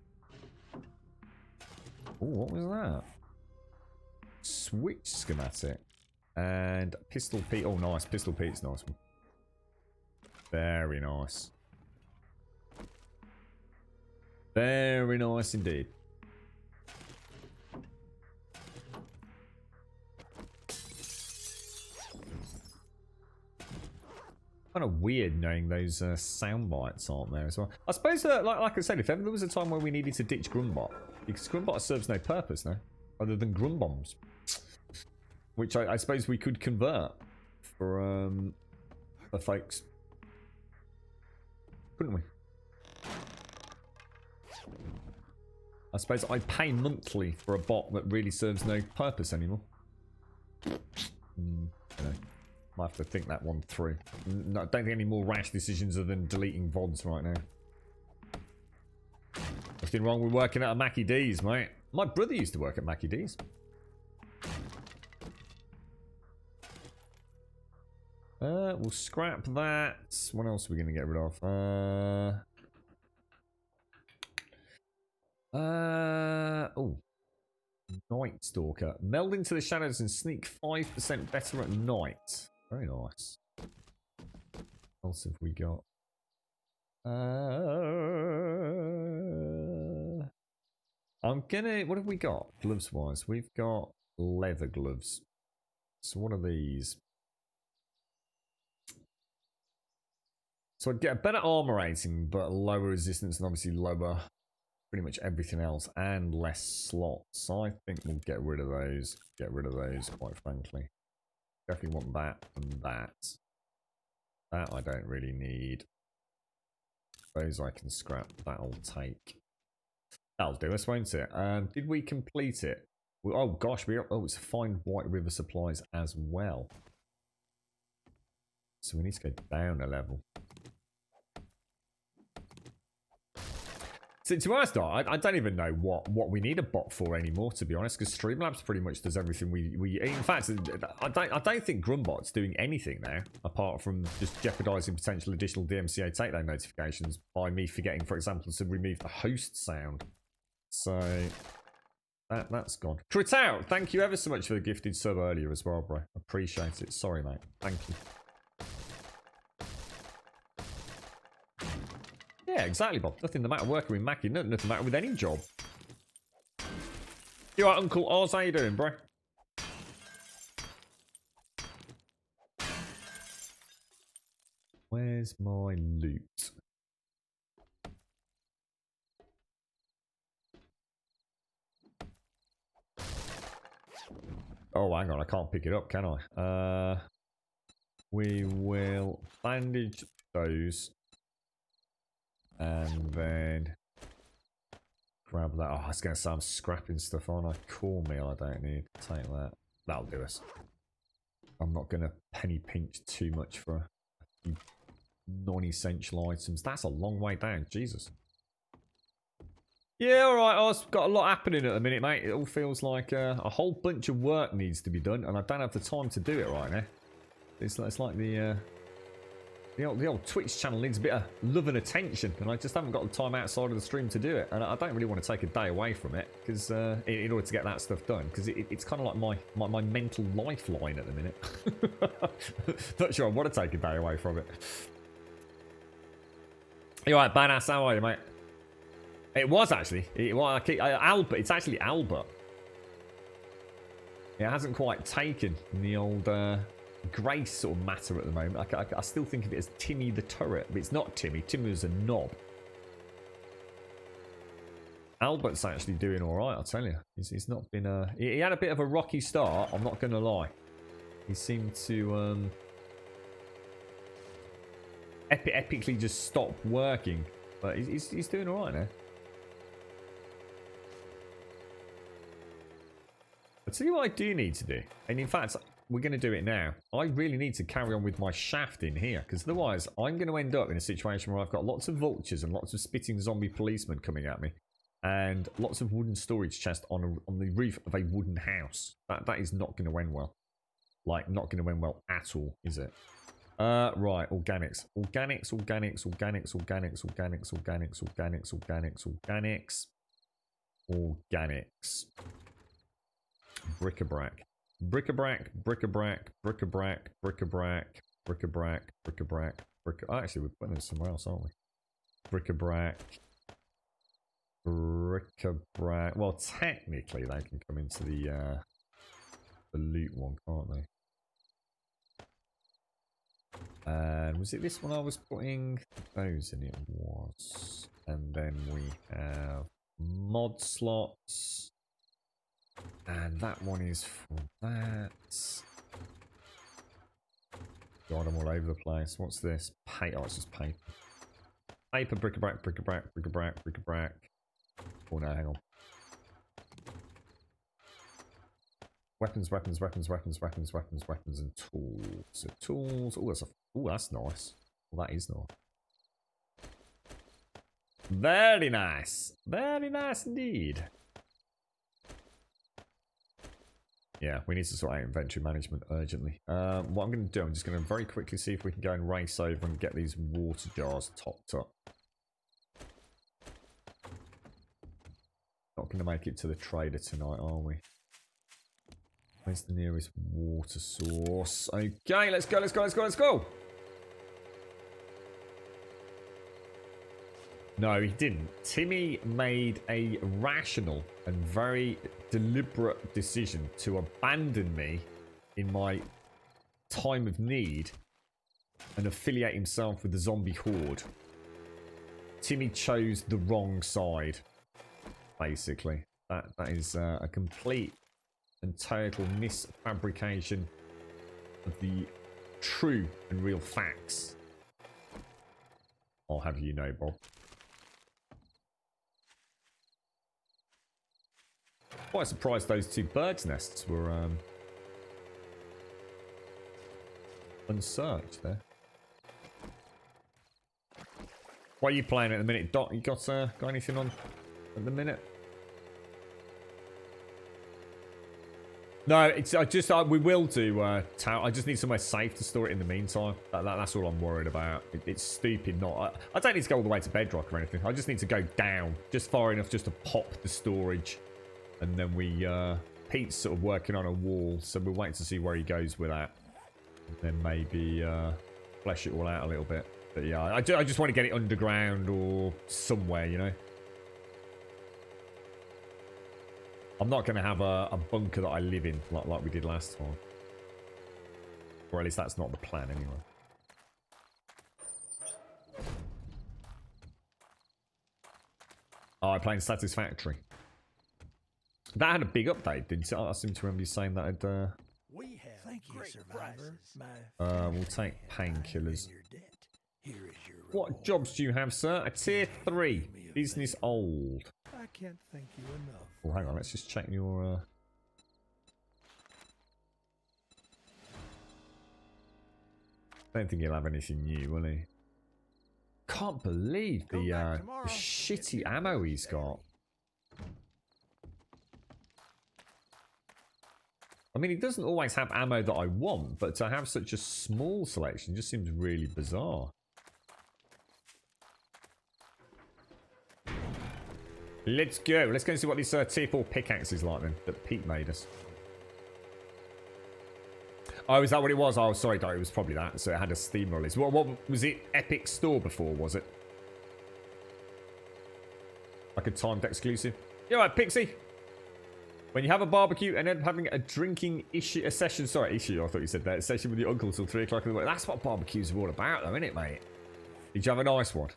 Oh, what was that? Switch schematic. And Pistol Pete. Oh, nice. Pistol Pete's nice one. Very nice. Very nice indeed. Kind of weird knowing those sound bites aren't there as well. I suppose, like I said, if ever there was a time where we needed to ditch Grumbot, because Grumbot serves no purpose now, other than Grumbombs, which I suppose we could convert for folks, couldn't we? I suppose I pay monthly for a bot that really serves no purpose anymore. You know, might have to think that one through. No, don't think any more rash decisions other than deleting VODs right now. Nothing wrong with working at a Mackie D's, mate. My brother used to work at Mackie D's. We'll scrap that. What else are we going to get rid of? Oh. Night Stalker. Meld into the shadows and sneak 5% better at night. Very nice. What else have we got? I'm gonna... What have we got? Gloves-wise. We've got leather gloves. So what are these? So I'd get a better armor rating, but lower resistance and obviously lower pretty much everything else and less slots. I think we'll get rid of those. Get rid of those, quite frankly. Definitely want that and that. That I don't really need. Those I can scrap. That'll take. That'll do us, won't it? Did we complete it? Oh gosh, it's find White River supplies as well. So we need to go down a level. So to be honest, I don't even know what we need a bot for anymore, to be honest, because Streamlabs pretty much does everything we in fact, I don't think Grumbot's doing anything now, apart from just jeopardizing potential additional DMCA takedown notifications by me forgetting, for example, to remove the host sound. So that's gone. Critout, thank you ever so much for the gifted sub earlier as well, bro. Appreciate it. Sorry, mate. Thank you. Yeah, exactly, Bob. Nothing the matter working with Mackie. Nothing the matter with any job. You alright, Uncle Oz? How you doing, bro? Where's my loot? Oh, hang on. I can't pick it up, can I? We will bandage those. And then grab that. Oh, I was going to say I'm scrapping stuff on. Cornmeal I don't need. Take that. That'll do us. I'm not going to penny pinch too much for a few non-essential items. That's a long way down. Jesus. Yeah, alright. I've got a lot happening at the minute, mate. It all feels like a whole bunch of work needs to be done. And I don't have the time to do it right now. It's like the old Twitch channel needs a bit of love and attention, and I just haven't got the time outside of the stream to do it. And I don't really want to take a day away from it, because in order to get that stuff done, because it's kind of like my mental lifeline at the minute. Not sure I want to take a day away from it. You alright, badass? How are you, mate? It was actually. Albert. It's actually Albert. It hasn't quite taken the old Grace sort of matter at the moment. I still think of it as Timmy the Turret, but it's not Timmy. Timmy was a knob. Albert's actually doing alright, I'll tell you. He's not been he had a bit of a rocky start, I'm not going to lie. He seemed to epically just stop working, but he's doing alright now. I'll tell you what I do need to do, and in fact we're going to do it now. I really need to carry on with my shaft in here, because otherwise I'm going to end up in a situation where I've got lots of vultures and lots of spitting zombie policemen coming at me, and lots of wooden storage chests on the roof of a wooden house. That is not going to end well. Like, not going to end well at all, is it? Right, organics. Organics, organics, organics, organics, organics, organics, organics, organics, organics, organics. Bric-a-brac. Bric-a-brac, bric-a-brac, bric-a-brac, bric-a-brac, bric-a-brac, bric-a-brac, actually, we're putting them somewhere else, aren't we? Bric-a-brac. Bric-a-brac. Well, technically, they can come into the loot one, can't they? And was it this one I was putting those in? It was. And then we have mod slots. And that one is for that. God, I'm all over the place. What's this? Oh, it's just paper. Paper, bric-a-brac, bric-a-brac, bric-a-brac, bric-a-brac. Oh no, hang on. Weapons, weapons, weapons, weapons, weapons, weapons, weapons, and tools. So tools. Oh, that's nice. Well, that is nice. Very nice. Very nice indeed. Yeah, we need to sort out inventory management urgently. What I'm going to do, I'm just going to very quickly see if we can go and race over and get these water jars topped up. Not going to make it to the trader tonight, are we? Where's the nearest water source? Okay, let's go, let's go, let's go, let's go! No, he didn't. Timmy made a rational and very deliberate decision to abandon me in my time of need and affiliate himself with the zombie horde. Timmy chose the wrong side, basically. That is a complete and total misfabrication of the true and real facts. I'll have you know, Bob. Quite surprised those two birds' nests were unsearched there. What are you playing at the minute, Doc? You got anything on at the minute? No, it's we will do. I just need somewhere safe to store it in the meantime. That's all I'm worried about. It's stupid not. I don't need to go all the way to bedrock or anything. I just need to go down just far enough just to pop the storage. And then Pete's sort of working on a wall, so we're waiting to see where he goes with that. And then maybe flesh it all out a little bit. But yeah, I just want to get it underground or somewhere, you know. I'm not going to have a bunker that I live in like we did last time. Or at least that's not the plan anyway. Oh, I'm playing Satisfactory. That had a big update, didn't it? I seem to remember you saying that had... We have Thank you, Survivor. We'll take painkillers. What jobs do you have, sir? A tier 3. Business old. I can't thank you enough. Oh, hang on. Let's just check your... I don't think he'll have anything new, will he? Can't believe the shitty ammo he's got. I mean, he doesn't always have ammo that I want, but to have such a small selection just seems really bizarre. Let's go. Let's go and see what this tier 4 pickaxe is like then, that Pete made us. Oh, is that what it was? Oh, sorry, Doc, it was probably that. So it had a Steam release. What was it? Epic Store before, was it? Like a timed exclusive? Yeah, right, Pixie. When you have a barbecue and end up having a drinking issue, I thought you said that. A session with your uncle till 3 o'clock in the morning. That's what barbecues are all about, though, isn't it, mate? Did you have a nice one?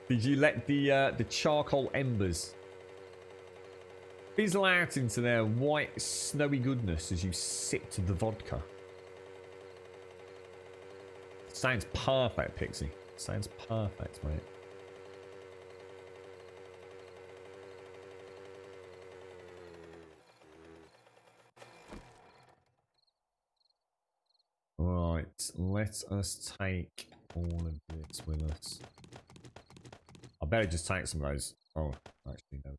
Did you let the charcoal embers fizzle out into their white, snowy goodness as you sipped the vodka? Sounds perfect, Pixie. Sounds perfect, mate. Right, let us take all of this with us. I better just take some of those. Oh, actually, no.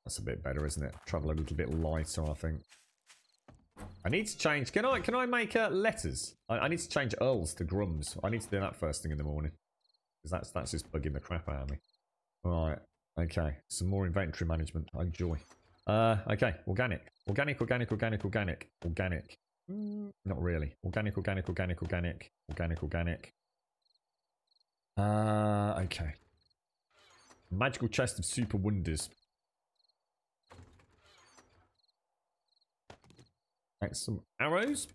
That's a bit better, isn't it? Travel a little bit lighter, I think. I need to change. Can I make letters? I need to change Earls to Grums. I need to do that first thing in the morning. Because that's just bugging the crap out of me. Right. Okay. Some more inventory management. I enjoy. Okay. Organic. Organic. Not really. Organic. Okay. Magical chest of super wonders. Right, some arrows.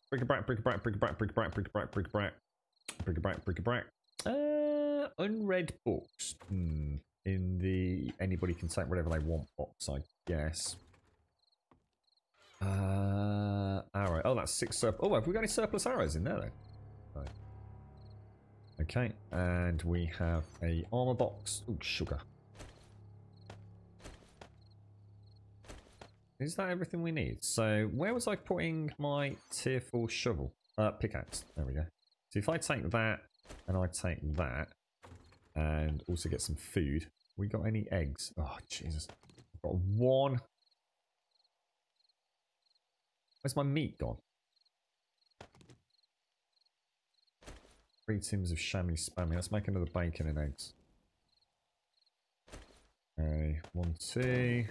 Bric-a-brac. Unread books. In the anybody can take whatever they want box, I guess. Right. Oh, that's 6 surplus. Oh, have we got any surplus arrows in there, then? No. Okay. And we have a armor box. Oh, sugar. Is that everything we need? So, where was I putting my tier 4 shovel? Pickaxe. There we go. So, if I take that, and I take that, and also get some food. We got any eggs? Oh, Jesus. I've got 1. Where's my meat gone? 3 tins of chamois spammy. Let's make another bacon and eggs. Okay, 1, 2.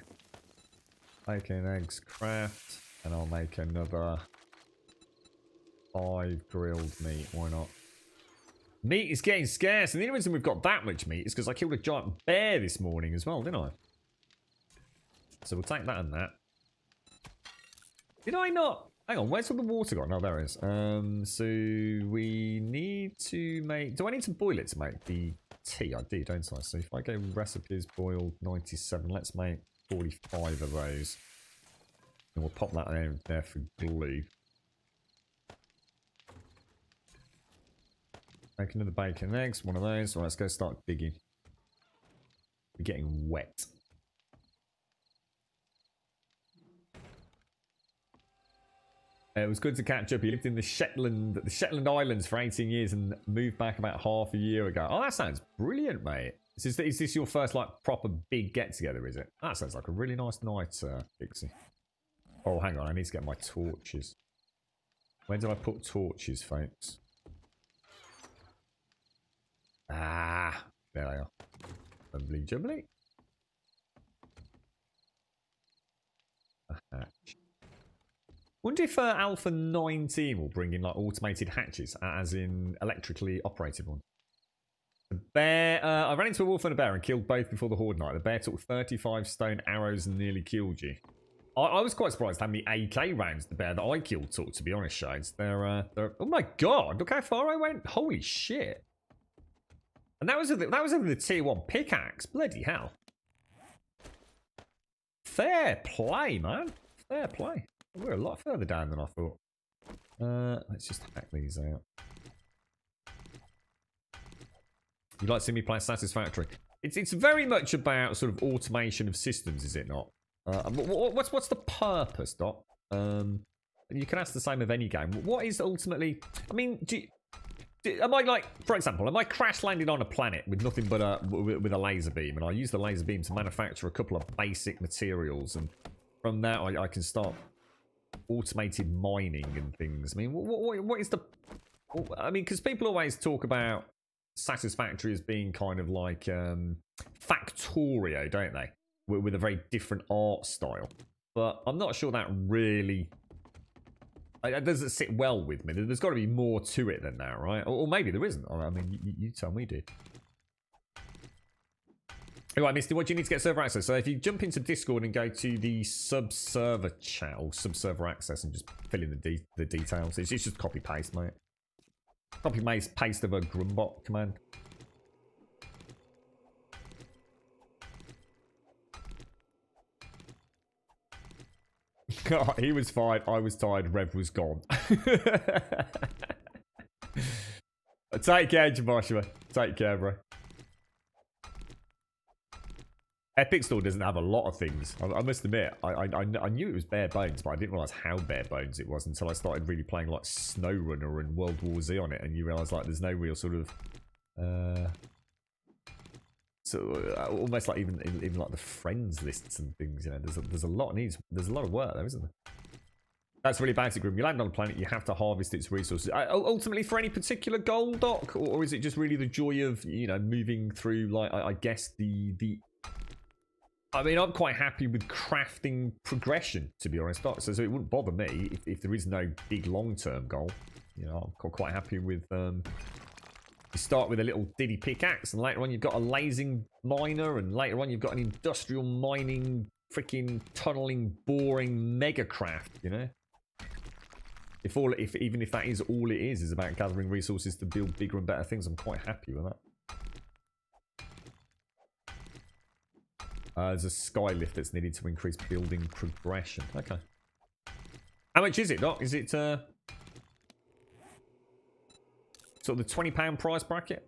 Bacon and eggs craft. And I'll make another 5 grilled meat. Why not? Meat is getting scarce. And the only reason we've got that much meat is because I killed a giant bear this morning as well, didn't I? So we'll take that and that. Did I not? Hang on, where's all the water gone? No, there it is. So we need to make... Do I need to boil it to make the tea? I do, don't I? So if I go recipes boiled 97, let's make 45 of those. And we'll pop that in there for glue. Make another bacon and eggs, one of those. Right, let's go start digging. We're getting wet. It was good to catch up. He lived in the Shetland Islands for 18 years and moved back about half a year ago. Oh, that sounds brilliant, mate. Is this your first, like, proper big get-together, is it? That sounds like a really nice night, Pixie. Oh, hang on. I need to get my torches. Where did I put torches, folks? Ah, there they are. Jubbly jubbly. A hatch. Wonder if Alpha 19 will bring in like automated hatches, as in electrically operated ones. The bear, I ran into a wolf and a bear and killed both before the Horde night. The bear took 35 stone arrows and nearly killed you. I was quite surprised how many AK rounds the bear that I killed took, to be honest, Shades. They're oh my god, look how far I went. Holy shit. And that was over the tier 1 pickaxe. Bloody hell. Fair play, man. Fair play. We're a lot further down than I thought. Let's just hack these out. You like to see me play Satisfactory? It's very much about sort of automation of systems, is it not? What's the purpose, Doc? You can ask the same of any game. What is ultimately... I mean, am I like, for example, am I crash landing on a planet with nothing but with a laser beam, and I use the laser beam to manufacture a couple of basic materials, and from that I can start automated mining and things. I mean, what is the... I mean, because people always talk about Satisfactory as being kind of like Factorio, don't they? With a very different art style. But I'm not sure that really... It doesn't sit well with me. There's got to be more to it than that, right? Or maybe there isn't. I mean, you tell me, dude. Oh, I missed it. What do you need to get server access? So if you jump into Discord and go to the sub-server chat or sub-server access and just fill in the details. It's just copy-paste, mate. Copy-paste of a Grumbot command. He was fine. I was tired. Rev was gone. Take care, Joshua. Take care, bro. Epic Store doesn't have a lot of things. I must admit, I knew it was bare bones, but I didn't realise how bare bones it was until I started really playing like SnowRunner and World War Z on it, and you realise like there's no real sort of almost like even like the friends lists and things. You know, there's a lot of work there, isn't there? That's really basic, Grim. You land on a planet, you have to harvest its resources. Ultimately, for any particular goal, Doc, or is it just really the joy of, you know, moving through, like, I guess the I mean, I'm quite happy with crafting progression, to be honest, Doc. So it wouldn't bother me if there is no big long-term goal. You know, I'm quite happy with... you start with a little diddy pickaxe, and later on you've got a lasing miner, and later on you've got an industrial mining, freaking tunneling, boring mega craft, you know? Even if that is all it is about gathering resources to build bigger and better things, I'm quite happy with that. There's a sky lift that's needed to increase building progression. Okay. How much is it, Doc? Is it sort of the £20 price bracket?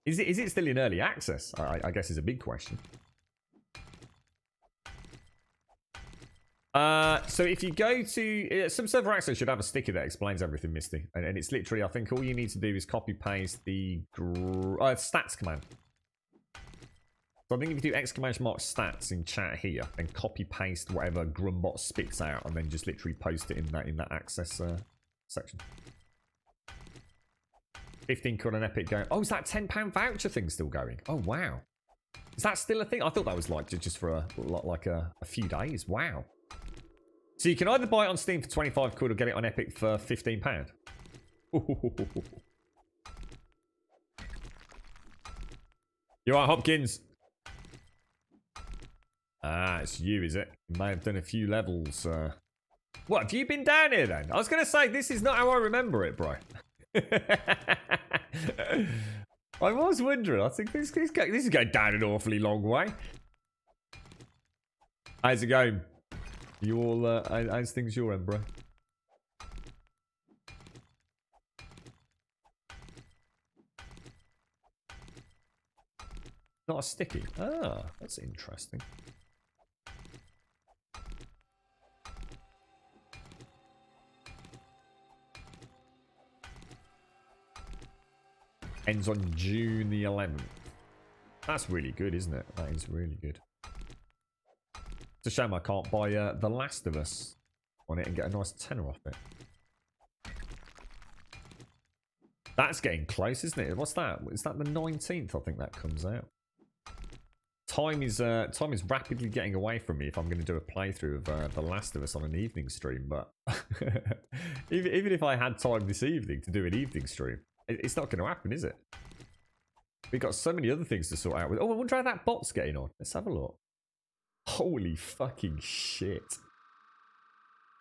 Is it still in early access? I guess is a big question. So if you go to some server access should have a sticker that explains everything, Misty, and it's literally, I think all you need to do is copy paste the stats command. So I think if you do exclamation mark stats in chat here, then copy paste whatever Grumbot spits out, and then just literally post it in that access section. 15 quid on Epic going. Oh, is that £10 voucher thing still going? Oh wow, is that still a thing? I thought that was like just for a few days. Wow. So you can either buy it on Steam for 25 quid or get it on Epic for £15. You alright, Hopkins? Ah, it's you, is it? You may have done a few levels. What, have you been down here then? I was going to say, this is not how I remember it, bro. I was wondering. I think this is going down an awfully long way. How's it going? You all, how's things your end, bro? Not a sticky. Ah, that's interesting. Ends on June the 11th. That's really good, isn't it? That is really good. It's a shame I can't buy The Last of Us on it and get a nice tenner off it. That's getting close, isn't it? What's that? Is that the 19th? I think that comes out. Time is rapidly getting away from me if I'm going to do a playthrough of The Last of Us on an evening stream. But even if I had time this evening to do an evening stream, it's not going to happen, is it? We've got so many other things to sort out with. Oh, I wonder how that bot's getting on. Let's have a look. Holy fucking shit.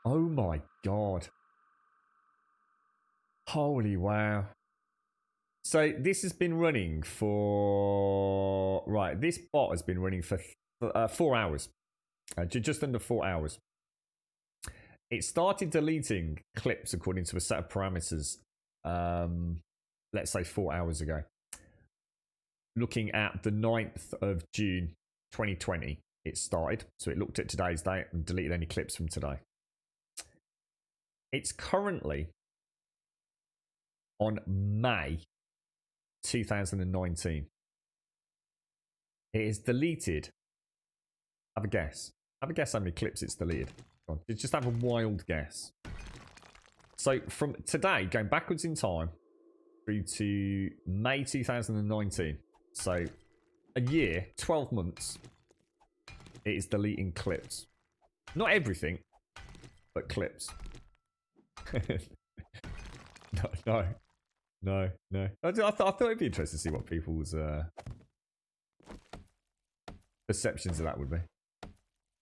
Oh my god. Holy wow. So this has been running for... Right, this bot has been running for 4 hours. Just under 4 hours. It started deleting clips according to a set of parameters, let's say 4 hours ago. Looking at the 9th of June 2020, it started. So it looked at today's date and deleted any clips from today. It's currently on May 2019. It is deleted. Have a guess. Have a guess how many clips it's deleted. Go on, just have a wild guess. So from today, going backwards in time through to May 2019. So a year, 12 months, it is deleting clips. Not everything, but clips. No. I thought it'd be interesting to see what people's perceptions of that would be.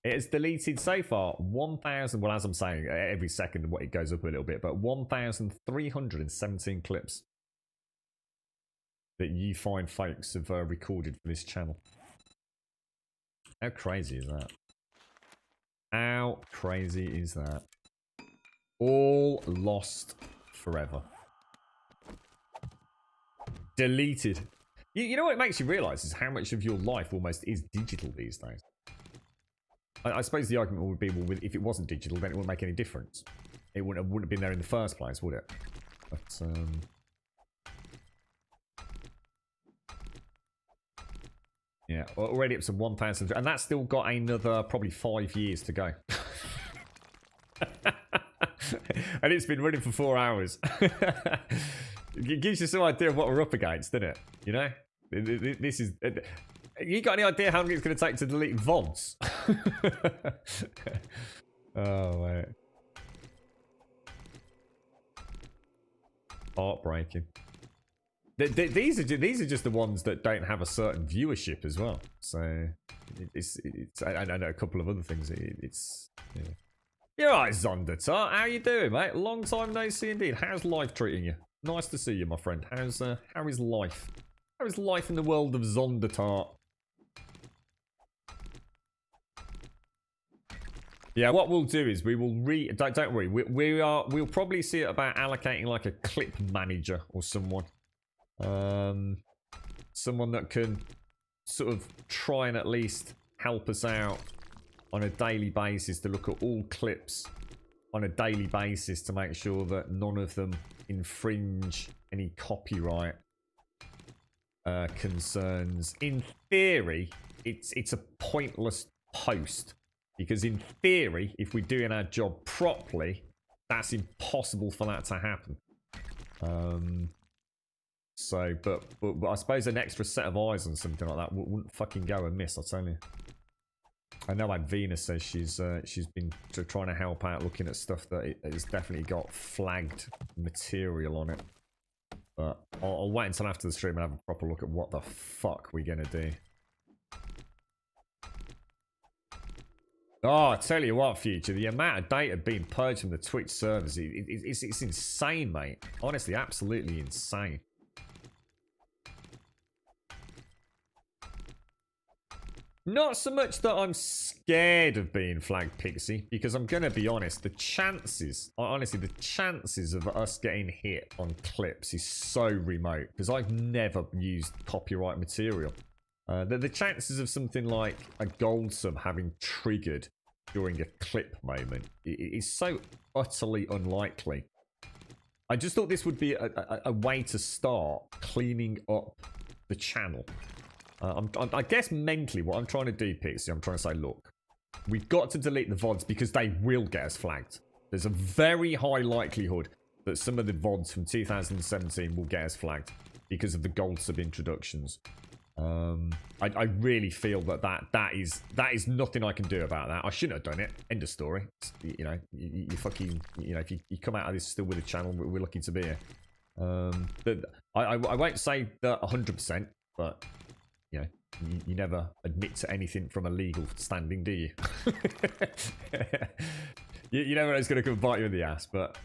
It has deleted so far 1,000, well, as I'm saying, every second it goes up a little bit, but 1,317 clips that you find folks have recorded for this channel. How crazy is that? How crazy is that? All lost forever. Deleted. You know what it makes you realise is how much of your life almost is digital these days. I suppose the argument would be, well, if it wasn't digital, then it wouldn't make any difference. It wouldn't have been there in the first place, would it? But, yeah, already up to 1,000, and that's still got another probably 5 years to go. And it's been running for 4 hours. It gives you some idea of what we're up against, doesn't it? You know? This is... You got any idea how long it's going to take to delete VODs? Oh, wait. Heartbreaking. These are just the ones that don't have a certain viewership as well. So, I know a couple of other things. Yeah. You're right, Zondatar. How you doing, mate? Long time no see indeed. How's life treating you? Nice to see you, my friend. How is life? How is life in the world of Zondatar? Yeah, what we'll do is we will don't worry. We'll probably see it about allocating like a clip manager or someone. Someone that can sort of try and at least help us out on a daily basis to look at all clips on a daily basis to make sure that none of them infringe any copyright concerns. In theory, it's a pointless post because in theory, if we're doing our job properly, that's impossible for that to happen. So, but I suppose an extra set of eyes on something like that wouldn't fucking go amiss, I'll tell you. I know Advina says she's been trying to help out looking at stuff that has definitely got flagged material on it. But I'll wait until after the stream and have a proper look at what the fuck we're gonna do. Oh, I tell you what, Future, the amount of data being purged from the Twitch servers, it's insane, mate. Honestly, absolutely insane. Not so much that I'm scared of being flagged, Pixie, because I'm going to be honest, the chances of us getting hit on clips is so remote, because I've never used copyright material. The chances of something like a gold sub having triggered during a clip moment is so utterly unlikely. I just thought this would be a way to start cleaning up the channel. I guess mentally what I'm trying to do, Pixie, I'm trying to say, look, we've got to delete the VODs because they will get us flagged. There's a very high likelihood that some of the VODs from 2017 will get us flagged because of the gold sub introductions. I really feel that is nothing I can do about that. I shouldn't have done it. End of story. You know, you fucking, you know, if you come out of this still with a channel, we're lucky to be here. But I won't say that 100%, but you know, you never admit to anything from a legal standing, do you? You never know it's going to come bite you in the ass, but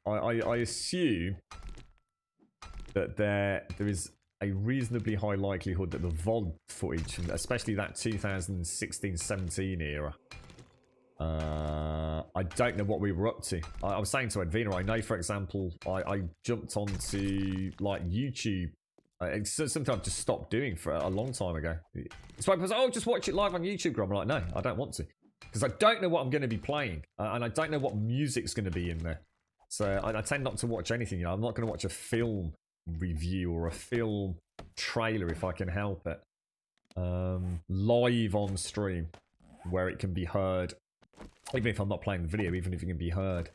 I assume that there is a reasonably high likelihood that the VOD footage, especially that 2016-17 era, I don't know what we were up to. I was saying to Edvina, I know, for example, I jumped onto like YouTube. It's something I've just stopped doing for a long time ago. It's like, oh, just watch it live on YouTube. I'm like, no, I don't want to. Because I don't know what I'm going to be playing. And I don't know what music's going to be in there. So I tend not to watch anything. You know, I'm not going to watch a film review or a film trailer if I can help it. Live on stream. Where it can be heard. Even if I'm not playing the video, even if it can be heard.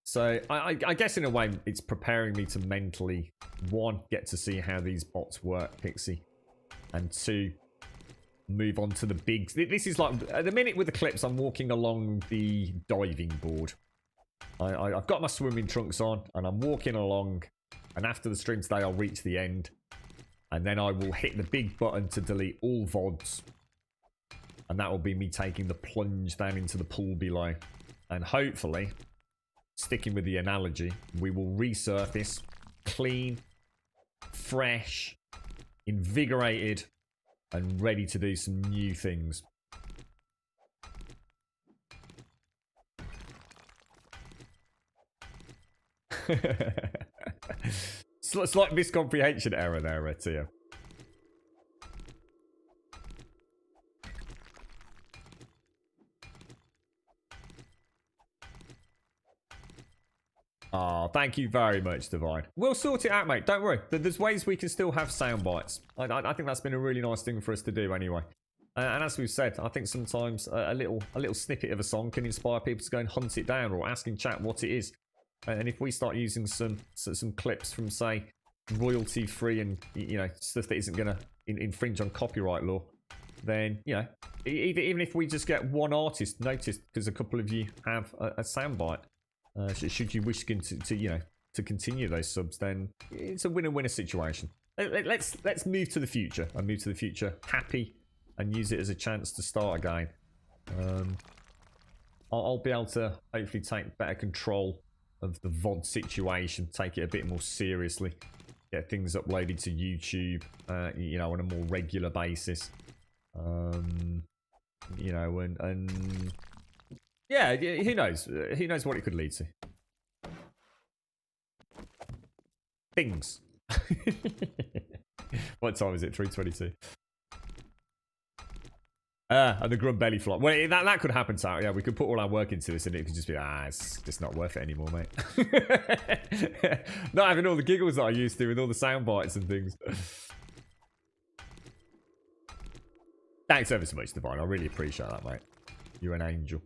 So, I guess in a way, it's preparing me to mentally, one, get to see how these bots work, Pixie. And two, move on to the big... This is like, at the minute with the clips, I'm walking along the diving board. I've got my swimming trunks on, and I'm walking along. And after the stream today, I'll reach the end. And then I will hit the big button to delete all VODs. And that will be me taking the plunge down into the pool below. And hopefully... sticking with the analogy, we will resurface clean, fresh, invigorated, and ready to do some new things. Slight miscomprehension error there, Tia. Oh, thank you very much, Divine. We'll sort it out, mate. Don't worry. There's ways we can still have sound bites. I think that's been a really nice thing for us to do anyway. And as we've said, I think sometimes a little snippet of a song can inspire people to go and hunt it down or ask in chat what it is. And if we start using some clips from, say, royalty-free and, you know, stuff that isn't going to infringe on copyright law, then, you know, even if we just get one artist noticed because a couple of you have a soundbite, should you wish to continue those subs, then it's a winner-winner situation. Let's move to the future. And move to the future happy and use it as a chance to start again. I'll be able to hopefully take better control of the VOD situation, take it a bit more seriously, get things uploaded to YouTube, you know, on a more regular basis. You know, and Yeah, who knows? Who knows what it could lead to? Things. What time is it? 3:22. And the grub belly flop. Well, that could happen, Sarah. Yeah, we could put all our work into this and it could just be, it's just not worth it anymore, mate. Not having all the giggles that I used to with all the sound bites and things. Thanks ever so much, Divine. I really appreciate that, mate. You're an angel.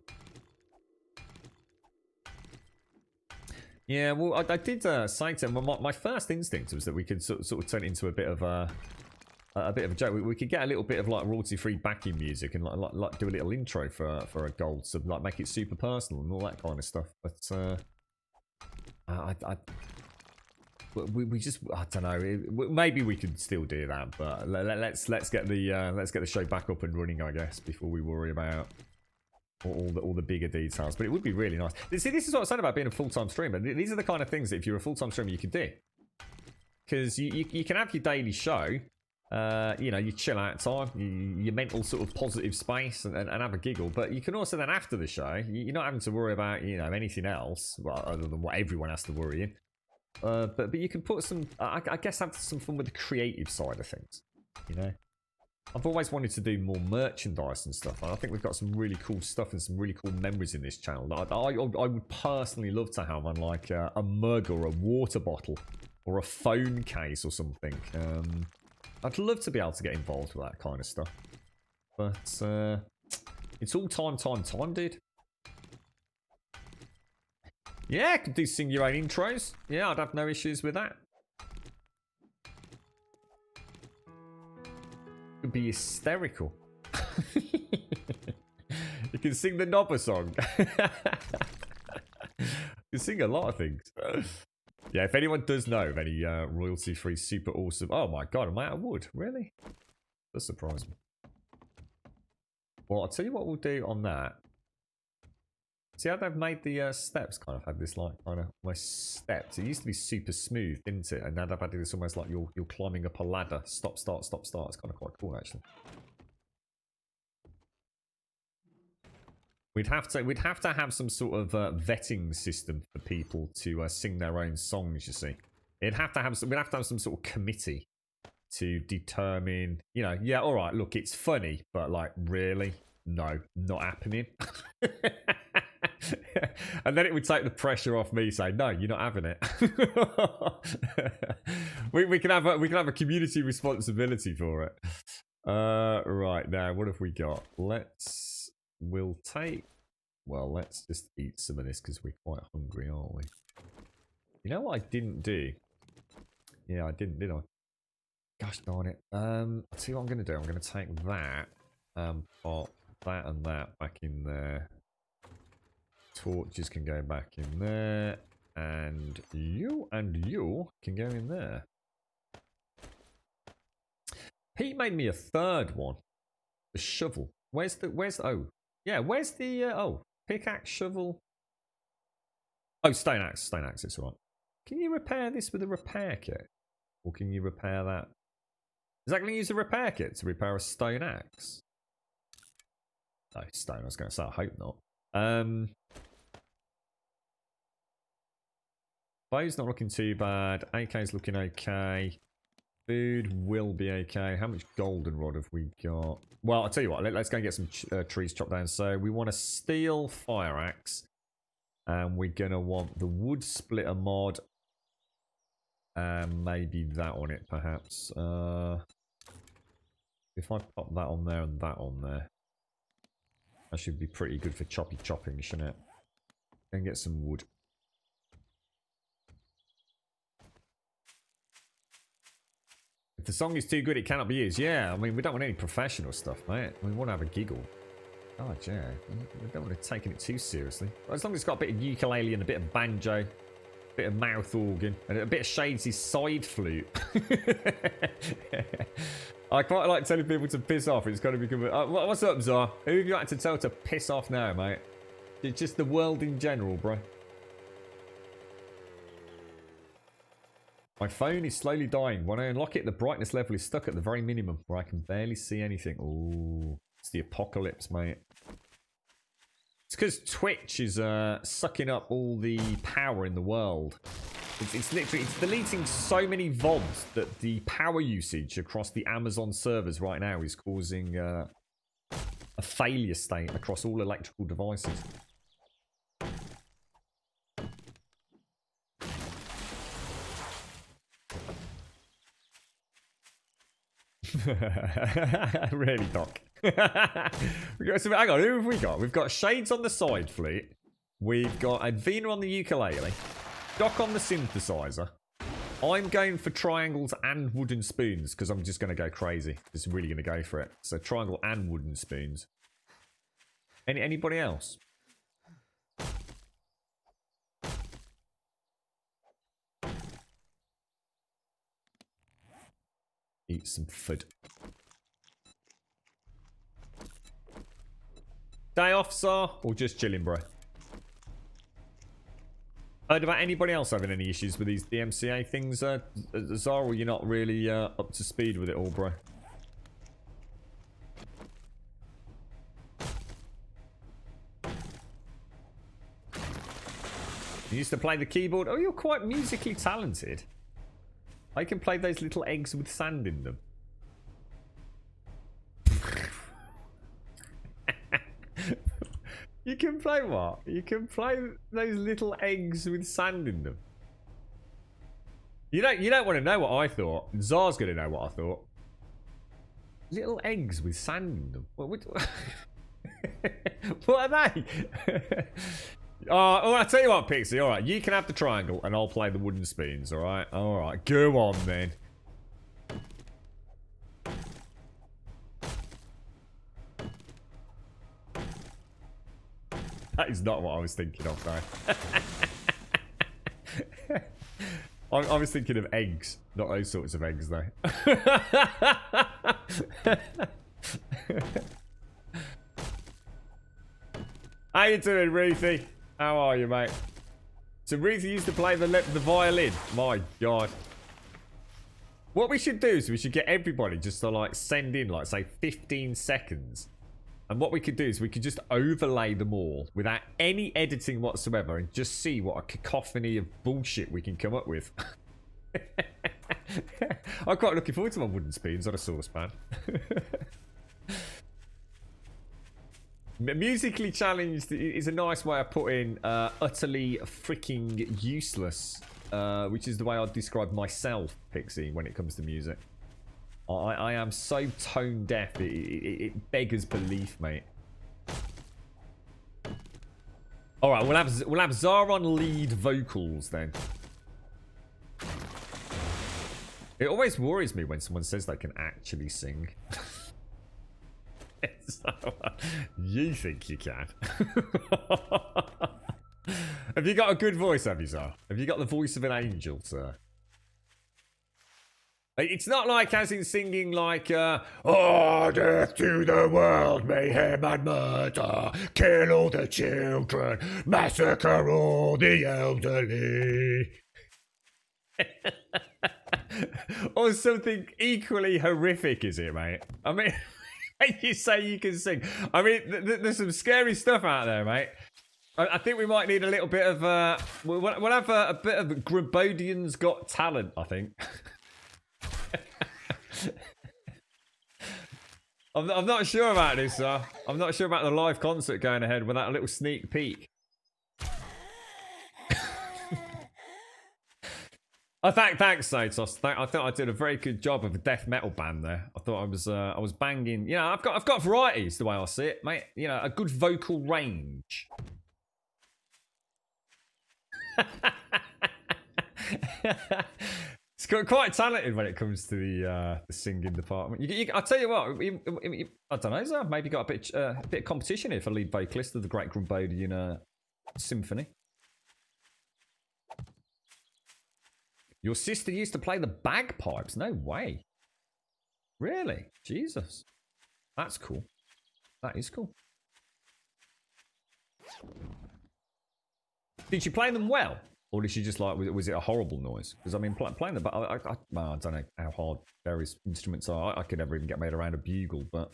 Yeah, well, I did say to him, my first instinct was that we could sort of turn it into a bit of a joke. We could get a little bit of like royalty-free backing music and like do a little intro for a gold sub, like make it super personal and all that kind of stuff. But we just, I don't know. Maybe we could still do that, but let's get the show back up and running, I guess, before we worry about all the bigger details. But it would be really nice. See, this is what I said about being a full-time streamer. These are the kind of things that if you're a full-time streamer you could do, because you can have your daily show. You know, you chill out time, your mental sort of positive space and have a giggle. But you can also then after the show, you're not having to worry about, you know, anything else, well, other than what everyone has to worry in. But you can put some, I guess, have some fun with the creative side of things, you know. I've always wanted to do more merchandise and stuff, and I think we've got some really cool stuff and some really cool memories in this channel. I would personally love to have on like a mug or a water bottle or a phone case or something. I'd love to be able to get involved with that kind of stuff. But it's all time, dude. Yeah, could do sing your own intros. Yeah, I'd have no issues with that. Could be hysterical. You can sing the Nobber song. You can sing a lot of things. Yeah, if anyone does know of any royalty-free super awesome... Oh my god, I'm out of wood. Really? That surprised me. Well, I'll tell you what we'll do on that. See how they've made the steps kind of have this like kind of almost steps. It used to be super smooth, didn't it? And now they've added this almost like you're climbing up a ladder. Stop, start, stop, start. It's kind of quite cool, actually. We'd have to have some sort of vetting system for people to sing their own songs. You see, we'd have to have some sort of committee to determine. You know, yeah, all right. Look, it's funny, but like, really, no, not happening. And then it would take the pressure off me saying, no, you're not having it. we can have a community responsibility for it. Right now, what have we got? Let's just eat some of this because we're quite hungry, aren't we? You know what I didn't do? Yeah, I didn't, did I? Gosh darn it. I'll tell you what I'm going to do. I'm going to take that, pop that and that back in there. Torches can go back in there. And you can go in there. Pete made me a third one. The shovel. Where's the pickaxe, shovel. Oh, stone axe, it's alright. Can you repair this with a repair kit? Or can you repair that? Is that going to use a repair kit to repair a stone axe? No, stone, I was going to say, I hope not. Bow's not looking too bad. AK's looking okay. Food will be okay. How much goldenrod have we got? Well, I'll tell you what. Let's go and get some trees chopped down. So we want a steel fire axe. And we're going to want the wood splitter mod. And maybe that on it, perhaps. If I pop that on there and that on there. That should be pretty good for chopping, shouldn't it? Go and get some wood. If the song is too good, it cannot be used. Yeah, I mean, we don't want any professional stuff, mate. We want to have a giggle. Oh, yeah. We don't want to take it too seriously. But as long as it's got a bit of ukulele and a bit of banjo, a bit of mouth organ, and a bit of Shades' side flute. I quite like telling people to piss off. It's got to be good. What's up, Zar? Who have you had to tell to piss off now, mate? It's just the world in general, bro. My phone is slowly dying. When I unlock it, the brightness level is stuck at the very minimum, where I can barely see anything. Ooh, it's the apocalypse, mate. It's because Twitch is sucking up all the power in the world. It's literally, it's deleting so many VODs that the power usage across the Amazon servers right now is causing a failure state across all electrical devices. Really, Doc. We got some, hang on, who have we got? We've got Shades on the side flute. We've got Advena on the ukulele. Doc on the synthesizer. I'm going for triangles and wooden spoons because I'm just going to go crazy. Just really going to go for it. So triangle and wooden spoons. Anybody else? Eat some food. Day off, sir? Or just chilling, bro? Heard about anybody else having any issues with these DMCA things, Zara, or you're not really up to speed with it all, bro? You used to play the keyboard. Oh, you're quite musically talented. I can play those little eggs with sand in them. You can play what? You can play those little eggs with sand in them. You don't want to know what I thought. Zar's gonna know what I thought. Little eggs with sand in them. What are they? Oh, I'll tell you what, Pixie. All right, you can have the triangle, and I'll play the wooden spoons. All right, go on then. That is not what I was thinking of, though. I was thinking of eggs, not those sorts of eggs, though. How you doing, Ruthie? How are you, mate? So Ruthie used to play the violin. My God. What we should do is we should get everybody just to, like, send in, like, say, 15 seconds. And what we could do is we could just overlay them all without any editing whatsoever and just see what a cacophony of bullshit we can come up with. I'm quite looking forward to my wooden spoons on a saucepan. Musically challenged is a nice way of putting utterly freaking useless, which is the way I'd describe myself, Pixie, when it comes to music. I am so tone deaf, it beggars belief, mate. All right, we'll have Zara on lead vocals then. It always worries me when someone says they can actually sing. So, you think you can? Have you got a good voice, have you, Zara? Have you got the voice of an angel, sir? It's not like as in singing like, oh, death to the world, mayhem and murder, kill all the children, massacre all the elderly. Or something equally horrific, is it, mate? I mean, you say you can sing. I mean, there's some scary stuff out there, mate. I think we might need a little bit of, we'll have a bit of Grabodian's Got Talent, I think. I'm not sure about this, sir. I'm not sure about the live concert going ahead without a little sneak peek. Thanks, Satos. I thought I did a very good job of a death metal band there. I thought I was banging. You know, I've got varieties the way I see it, mate. You know, a good vocal range. It's quite talented when it comes to the singing department. I'll tell you what, I don't know, sir. Maybe got a bit of competition here for lead vocalist of the Great Grumbodian Symphony. Your sister used to play the bagpipes? No way. Really? Jesus. That's cool. That is cool. Did she play them well? Or did she just like, was it a horrible noise? Because I mean, playing the, I don't know how hard various instruments are. I could never even get made around a bugle, but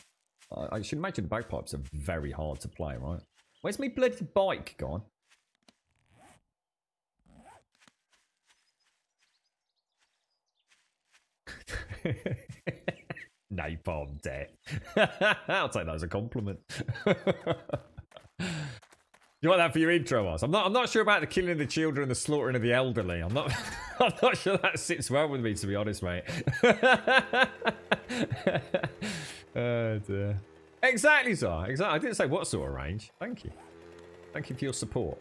I should imagine the bagpipes are very hard to play, right? Where's my bloody bike gone? Napalm debt. I'll take that as a compliment. You want that for your intro, Oz? I'm not sure about the killing of the children and the slaughtering of the elderly. I'm not sure that sits well with me, to be honest, mate. Oh dear. Exactly, sir. Exactly. I didn't say what sort of range. Thank you. Thank you for your support.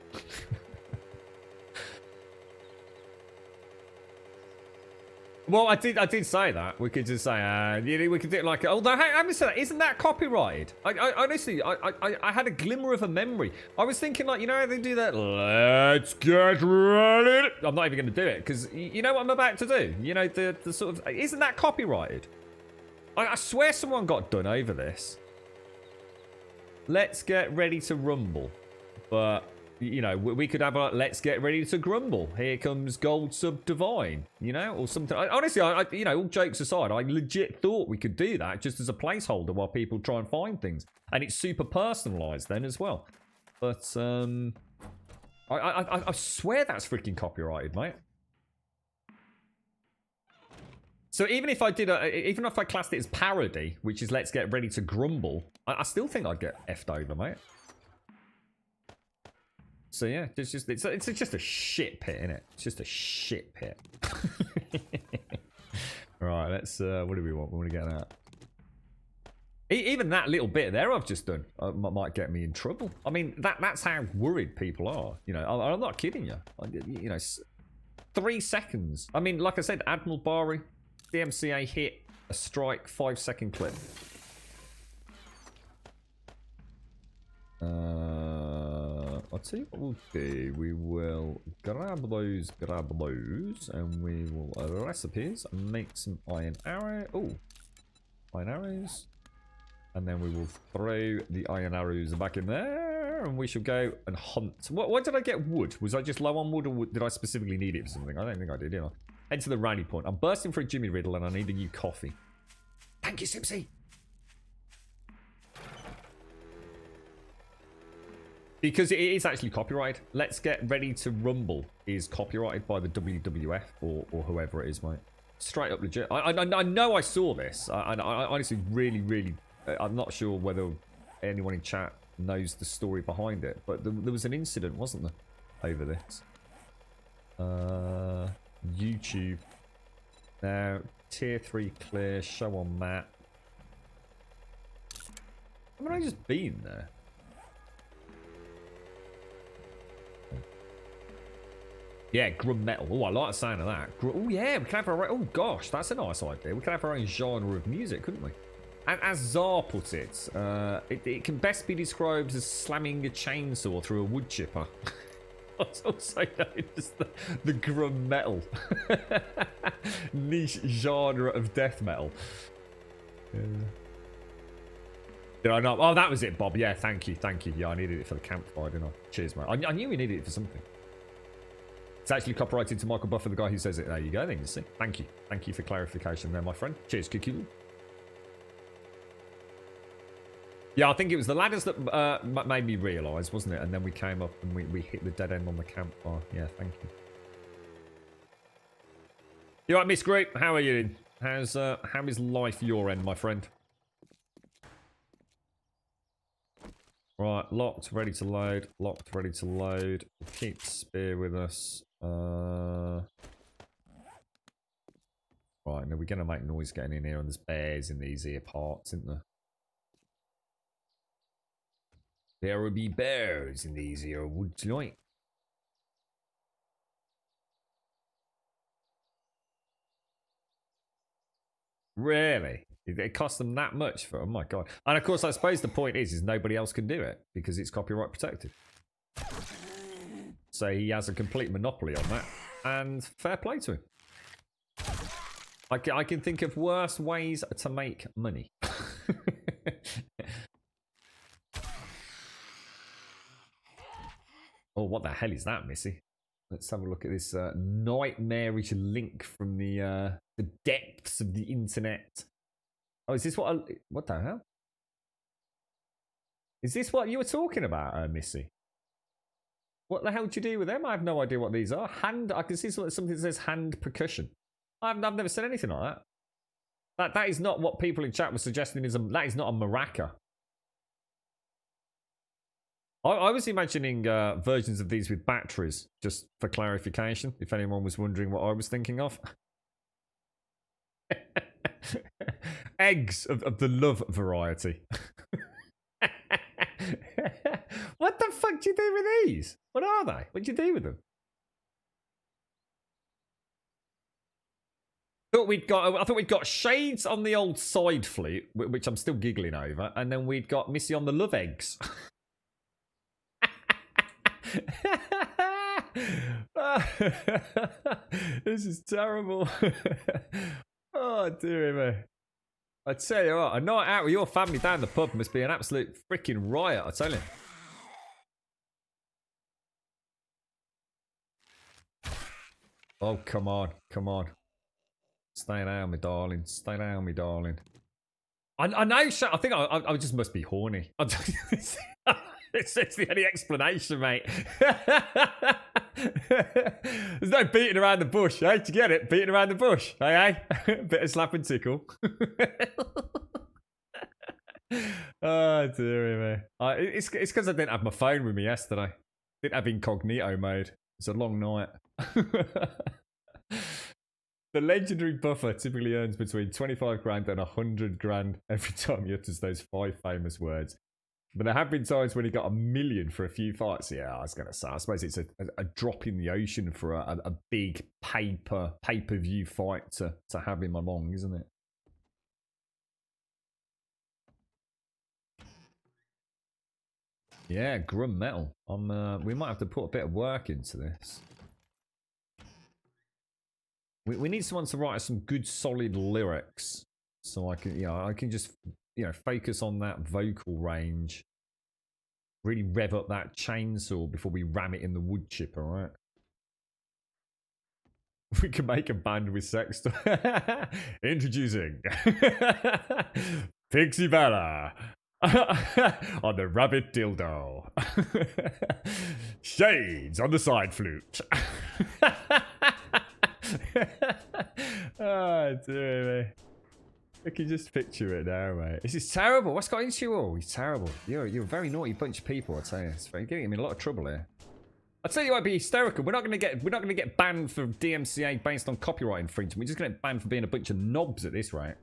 Well, I did say that. We could just say, we could do it like, although, I haven't said that. Isn't that copyrighted? I honestly, I had a glimmer of a memory. I was thinking, like, you know how they do that? Let's get ready. I'm not even going to do it, because you know what I'm about to do? You know, the sort of, isn't that copyrighted? I swear someone got done over this. Let's get ready to rumble. But... you know, we could have a let's get ready to grumble. Here comes Gold Sub Divine, you know, or something. Honestly, you know, all jokes aside, I legit thought we could do that just as a placeholder while people try and find things. And it's super personalised then as well. But, I swear that's freaking copyrighted, mate. So even if I did, even if I classed it as parody, which is let's get ready to grumble, I still think I'd get effed over, mate. So yeah, it's just a shit pit, isn't it? It's just a shit pit. Right, let's what do we want? We want to get that. Even that little bit there I've just done might get me in trouble. I mean, that's how worried people are. You know, I'm not kidding you. You know, 3 seconds. I mean, like I said, Admiral Bari, DMCA hit a strike 5-second clip. I'll tell you what we'll do. We will grab those, and we will recipes and make some iron arrow. Oh, iron arrows. And then we will throw the iron arrows back in there, and we shall go and hunt. Why did I get wood? Was I just low on wood, or did I specifically need it for something? I don't think I did, did I? Head to the rally point. I'm bursting for a Jimmy Riddle, and I need a new coffee. Thank you, Simpsy. Because it is actually copyrighted. Let's get ready to rumble is copyrighted by the WWF or whoever it is, mate. Straight up legit. I know I saw this. I honestly really, I'm not sure whether anyone in chat knows the story behind it. But there was an incident, wasn't there, over this. YouTube. Now, tier 3 clear, show on map. Haven't I just been there? Yeah, Grum Metal. Oh, I like the sound of that. Oh, yeah, we can have our... oh, gosh, that's a nice idea. We can have our own genre of music, couldn't we? And as Czar put it, it can best be described as slamming a chainsaw through a wood chipper. It's also known as the Grum Metal. Niche genre of death metal. Did I not? Oh, that was it, Bob. Yeah, thank you. Yeah, I needed it for the campfire, didn't I? Cheers, mate. I knew we needed it for something. It's actually copyrighted to Michael Buffer, the guy who says it. There you go, then you see. Thank you. Thank you for clarification there, my friend. Cheers, QQ. Yeah, I think it was the ladders that made me realise, wasn't it? And then we came up and we hit the dead end on the campfire. Yeah, thank you. You right, Miss Group? How are you? How is life your end, my friend? Right, locked, ready to load. Locked, ready to load. We'll keep spear with us. Right, now we're going to make noise getting in here, and there's bears in these ear parts, isn't there? There will be bears in these here woods tonight. Really? It cost them that much for? Oh my god! And of course, I suppose the point is nobody else can do it because it's copyright protected. So he has a complete monopoly on that, and fair play to him. I can think of worse ways to make money. Oh, what the hell is that, Missy? Let's have a look at this nightmarish link from the depths of the internet. Oh, is this what the hell? Is this what you were talking about, Missy? What the hell do you do with them? I have no idea what these are. I can see something that says hand percussion. I've never said anything like that. That is not what people in chat were suggesting. That is not a maraca. I was imagining versions of these with batteries, just for clarification, if anyone was wondering what I was thinking of. Eggs of the love variety. What the fuck do you do with these? What are they? What do you do with them? I thought we'd got shades on the old side flute, which I'm still giggling over, and then we'd got Missy on the love eggs. This is terrible. Oh dear me. I tell you what, a night out with your family down the pub must be an absolute freaking riot, I tell you. Oh, come on, come on. Stay down, my darling. Stay down, my darling. I know, I think I just must be horny. It's the only explanation, mate. There's no beating around the bush, eh? Do you get it? Beating around the bush, eh? Bit of slap and tickle. Oh, dear me. It's because I didn't have my phone with me yesterday. Didn't have incognito mode. It's a long night. The legendary buffer typically earns between 25 grand and 100 grand every time he utters those 5 famous words. But there have been times when he got 1 million for a few fights. Yeah, I was going to say, I suppose it's a drop in the ocean for a big pay-per-view fight to have him along, isn't it? Yeah, Grum Metal. We might have to put a bit of work into this. We need someone to write us some good, solid lyrics, so I can just focus on that vocal range. Really rev up that chainsaw before we ram it in the wood chipper, right? We can make a band with sex. Introducing Pixie Bella on the rabbit dildo. Shades on the side flute. Oh, dear me. I can just picture it now, mate. This is terrible. What's got into you all? It's terrible. You're a very naughty bunch of people, I tell you. It's getting me in a lot of trouble here. I tell you what, it'd be hysterical. We're not gonna get banned for DMCA based on copyright infringement. We're just gonna get banned for being a bunch of knobs at this rate.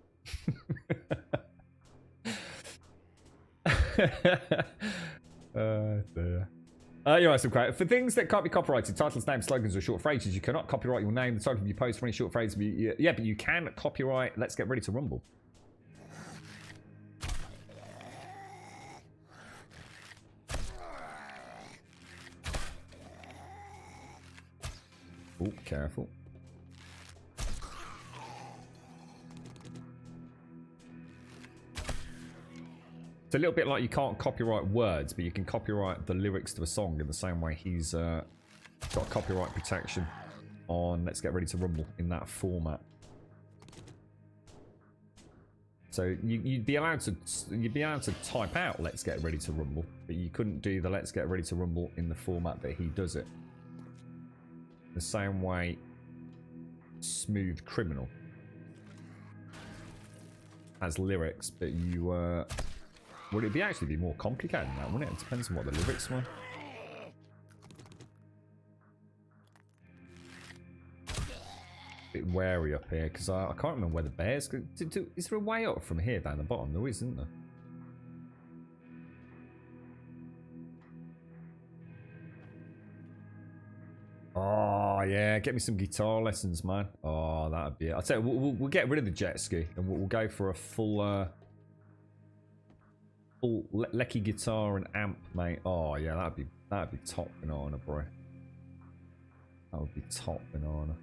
Dear. You're right, some quote. For things that can't be copyrighted, titles, names, slogans, or short phrases, you cannot copyright your name, the title of your post for any short phrase. Yeah, but you can copyright Let's Get Ready to Rumble. Oh, careful. It's a little bit like you can't copyright words, but you can copyright the lyrics to a song in the same way he's got copyright protection on Let's Get Ready to Rumble in that format. So you'd be allowed to type out Let's Get Ready to Rumble, but you couldn't do the Let's Get Ready to Rumble in the format that he does it. The same way Smooth Criminal has lyrics, but you would it actually be more complicated than that, wouldn't it? It depends on what the lyrics were. Bit wary up here, because I can't remember where the bears go. Is there a way up from here down the bottom? There isn't there? Oh, yeah. Get me some guitar lessons, man. Oh, that'd be it. I'll tell you, we'll get rid of the jet ski, and we'll go for a full Lecky guitar and amp, mate. Oh yeah, that'd be top banana, bro. That would be top banana.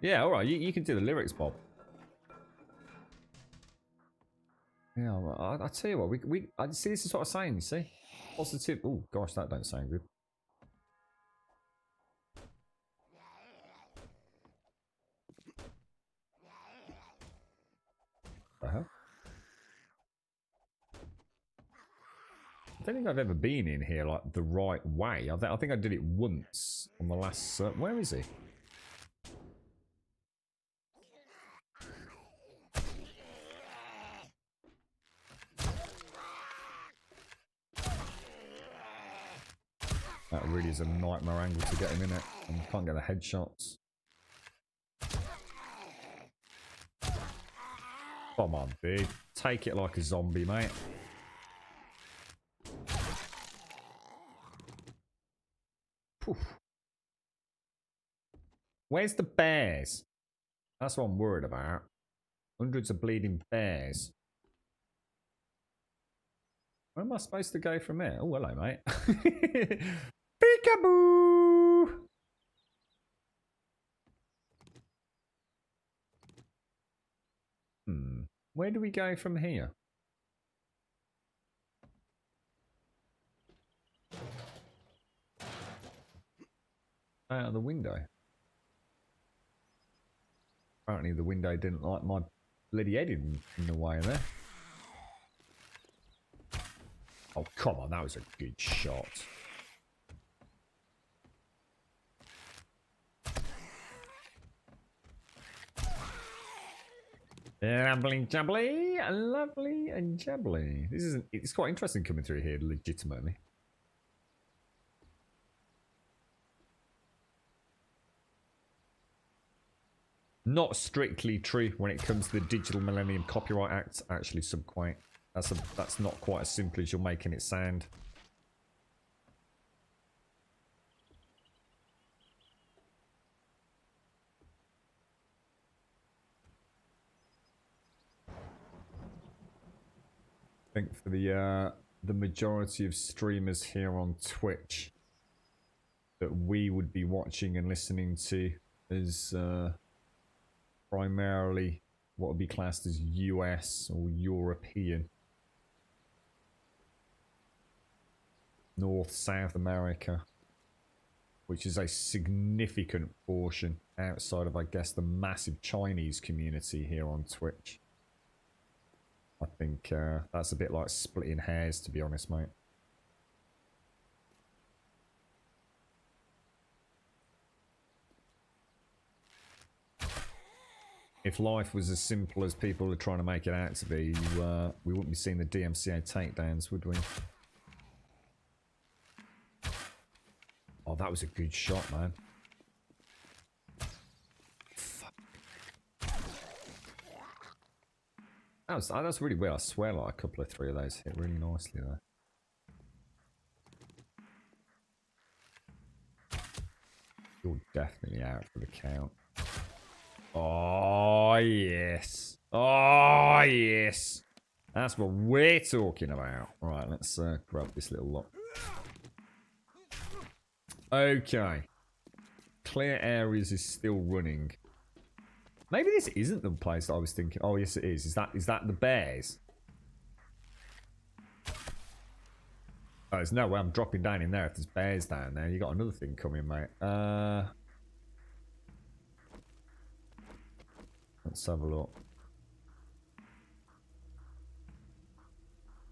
Yeah, all right. You can do the lyrics, Bob. Yeah, I tell you what. I see. This is what I'm saying. You see, positive. Oh gosh, that don't sound good. hell? I don't think I've ever been in here like the right way. I think I did it once on the last. Where is he? That really is a nightmare angle to get him in it, and you can't get the headshots. Come on, dude. Take it like a zombie, mate. Poof. Where's the bears? That's what I'm worried about. Hundreds of bleeding bears. Where am I supposed to go from here? Oh, hello, mate. Peekaboo! Where do we go from here? Out of the window. Apparently the window didn't like my bloody head in the way there. Oh, come on, that was a good shot. Lovely jubbly, lovely and jubbly. It's quite interesting coming through here legitimately. Not strictly true when it comes to the Digital Millennium Copyright Act, actually, Subquite. That's not quite as simple as you're making it sound. I think for the majority of streamers here on Twitch that we would be watching and listening to is primarily what would be classed as US or European. North, South America, which is a significant portion outside of, I guess, the massive Chinese community here on Twitch. I think that's a bit like splitting hairs, to be honest, mate. If life was as simple as people are trying to make it out to be, we wouldn't be seeing the DMCA takedowns, would we? Oh, that was a good shot, man. Fuck. That's really weird. I swear like a couple of three of those hit really nicely there. You're definitely out for the count. Oh, yes. Oh, yes. That's what we're talking about. Right, let's grab this little lock. Okay. Clear areas is still running. Maybe this isn't the place that I was thinking. Oh, yes, it is. Is that the bears? Oh, there's no way I'm dropping down in there if there's bears down there. You got another thing coming, mate. Let's have a look.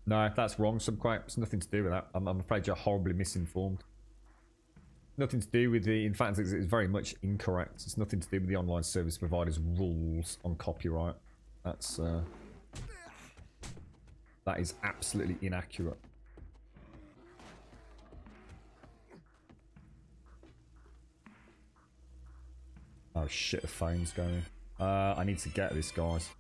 No, that's wrong, Subquite. It's nothing to do with that. I'm afraid you're horribly misinformed. Nothing to do with the... In fact, it's very much incorrect. It's nothing to do with the online service provider's rules on copyright. That's... that is absolutely inaccurate. Oh shit, the phone's going. I need to get this, guys.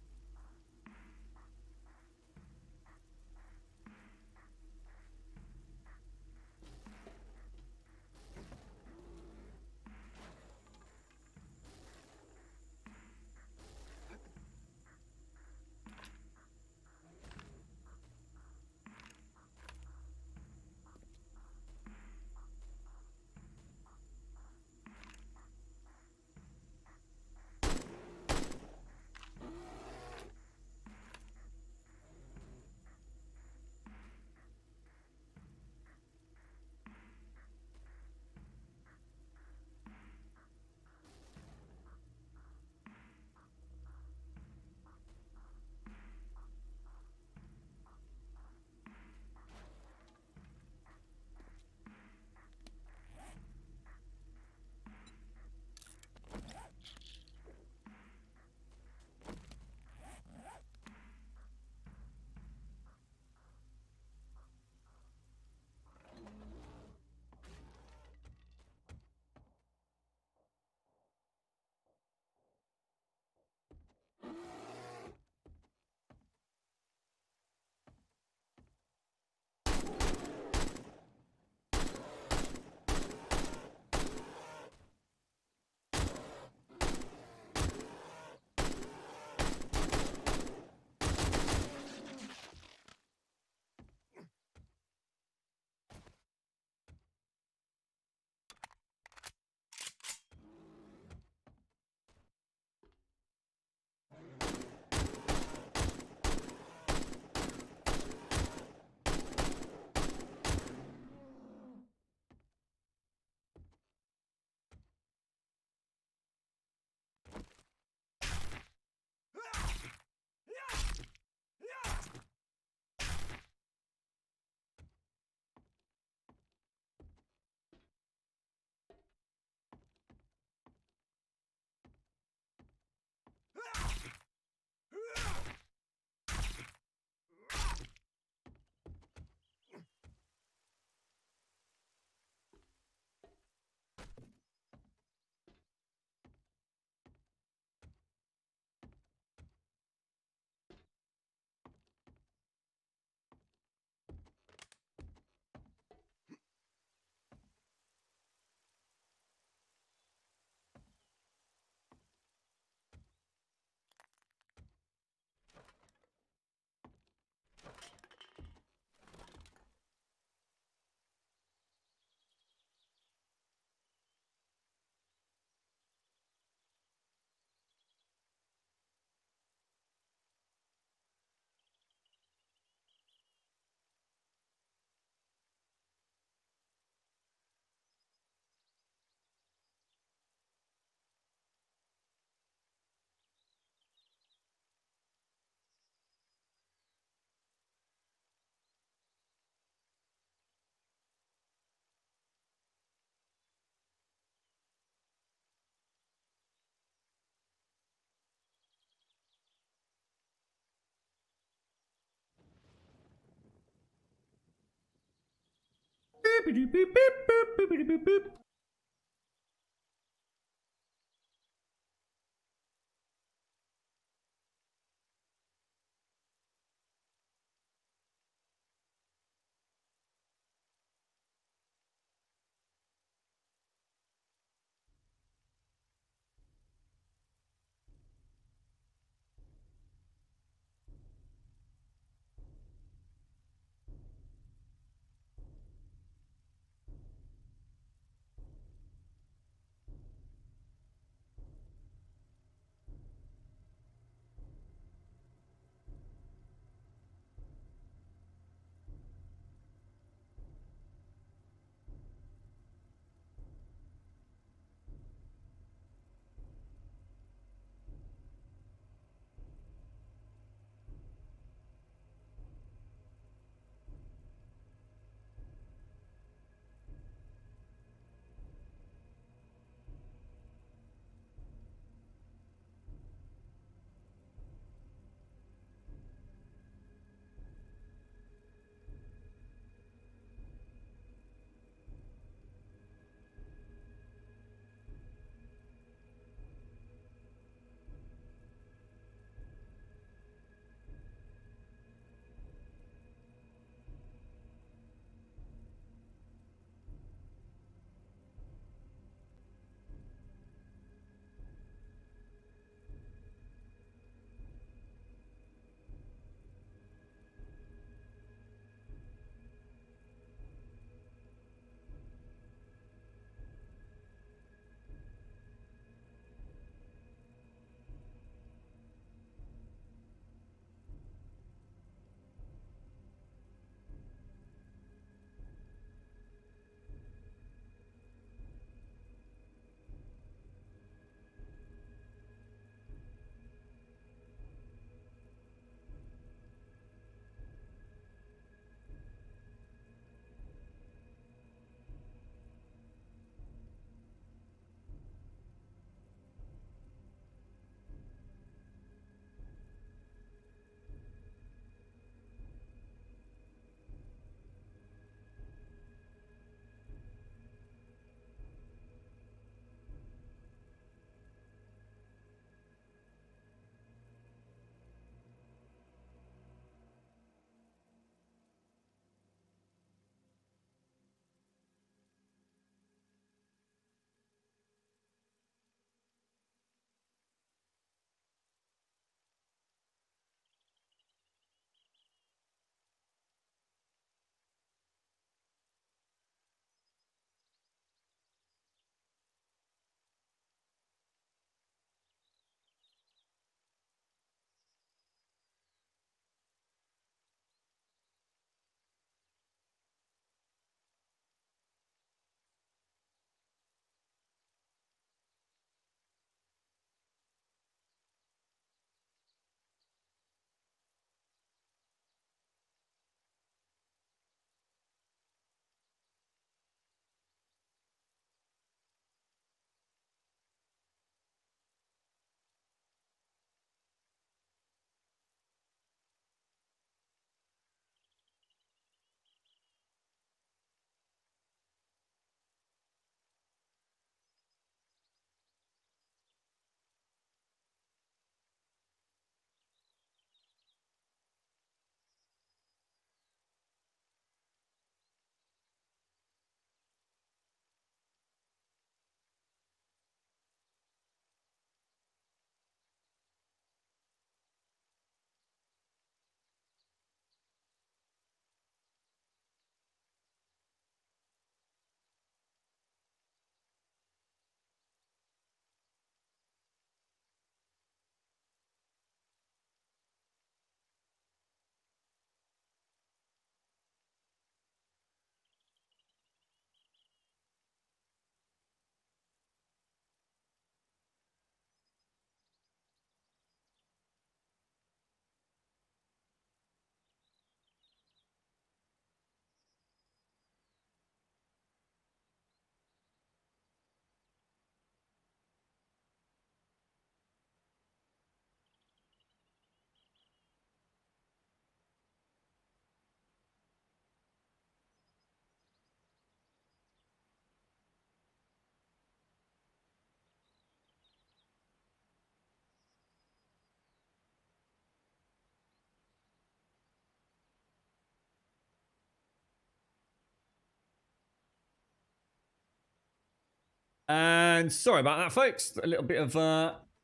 And sorry about that, folks. A little bit of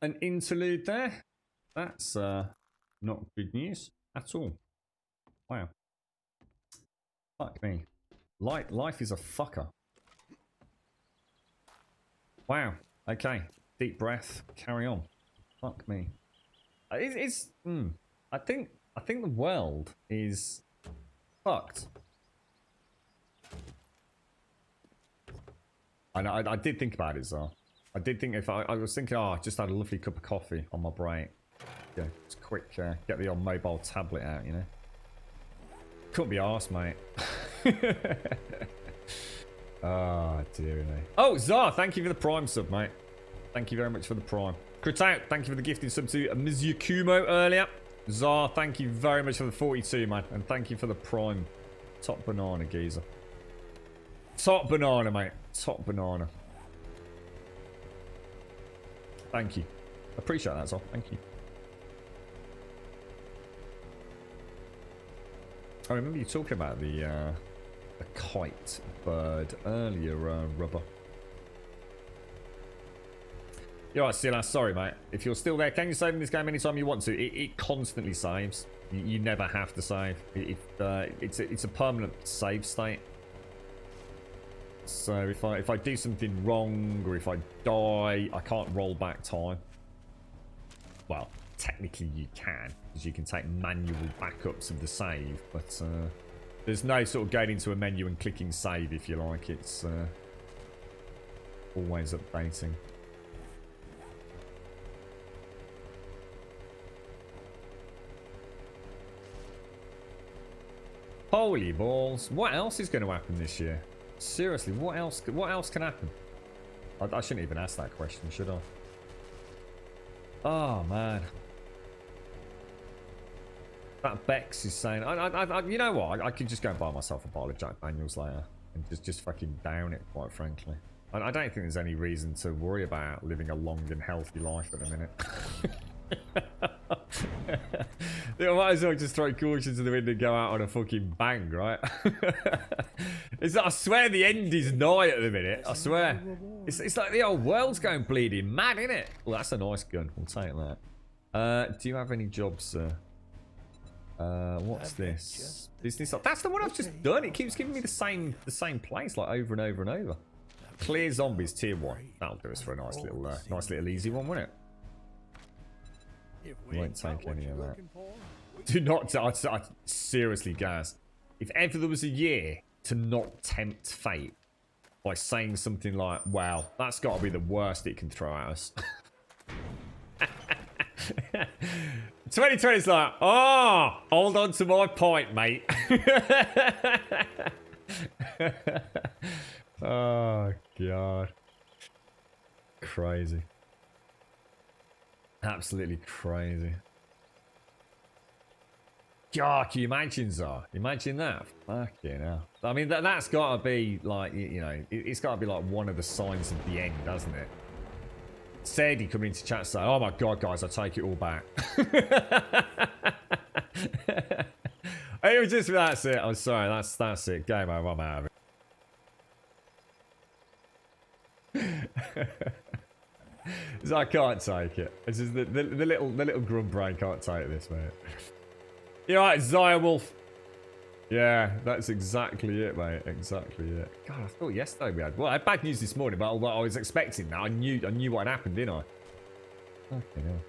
an interlude there. That's not good news at all. Wow. Fuck me. Life is a fucker. Wow. Okay. Deep breath. Carry on. Fuck me. I think the world is fucked. I did think about it, Zar. I did think if I was thinking, I just had a lovely cup of coffee on my break. Yeah, it's quick, get the old mobile tablet out, you know. Couldn't be arsed, mate. Oh, dear me. Oh, Zar, thank you for the Prime sub, mate. Thank you very much for the Prime. Crit out, thank you for the gifting sub to Mizukumo earlier. Zar, thank you very much for the 42, man. And thank you for the Prime. Top banana, geezer. Top banana, mate. Top banana. Thank you. Appreciate that, Zar. Thank you. I remember you talking about the kite bird earlier, Rubber. You're right, Silas. Sorry, mate. If you're still there, can you save in this game anytime you want to? It constantly saves. You never have to save. It's a permanent save state. So if I do something wrong or if I die, I can't roll back time. Well, technically you can, because you can take manual backups of the save, but there's no sort of going into a menu and clicking save, if you like. It's always updating. Holy balls. What else is going to happen this year? Seriously, what else can happen? I shouldn't even ask that question, should I? Oh, man. That Bex is saying... you know what? I could just go and buy myself a bottle of Jack Daniels later. And just fucking down it, quite frankly. I don't think there's any reason to worry about living a long and healthy life at the minute. I might as well just throw caution to the wind and go out on a fucking bang, right? I swear the end is nigh at the minute. I swear. It's like the old world's going bleeding mad, isn't it? Well, that's a nice gun. We'll take that. Do you have any jobs, sir? What's this? That's the one I've just done. It keeps giving me the same place, like over and over and over. Clear zombies, tier 1. That'll do us for a nice little easy one, won't it? Won't take any of that. Do not. I seriously, guys. If ever there was a year to not tempt fate by saying something like, "Wow, that's got to be the worst it can throw at us." 2020 is like, oh, hold on to my point, mate. Oh god, crazy. Absolutely crazy. God, can you imagine, Zar? Imagine that. Fucking hell. I mean, that's got to be like, you know, it's got to be like one of the signs of the end, hasn't it? Sadie coming into chat saying, oh my god, guys, I take it all back. It was just, that's it. I'm sorry, that's it. Game over, I'm out of it. So I can't take it. This is the little grub brain can't take this, mate. You're right, Zaya Wolf. Yeah, that's exactly it, mate. Exactly it. God, I thought yesterday we had. Well, I had bad news this morning, but although I was expecting that, I knew what had happened, didn't I? Okay, no.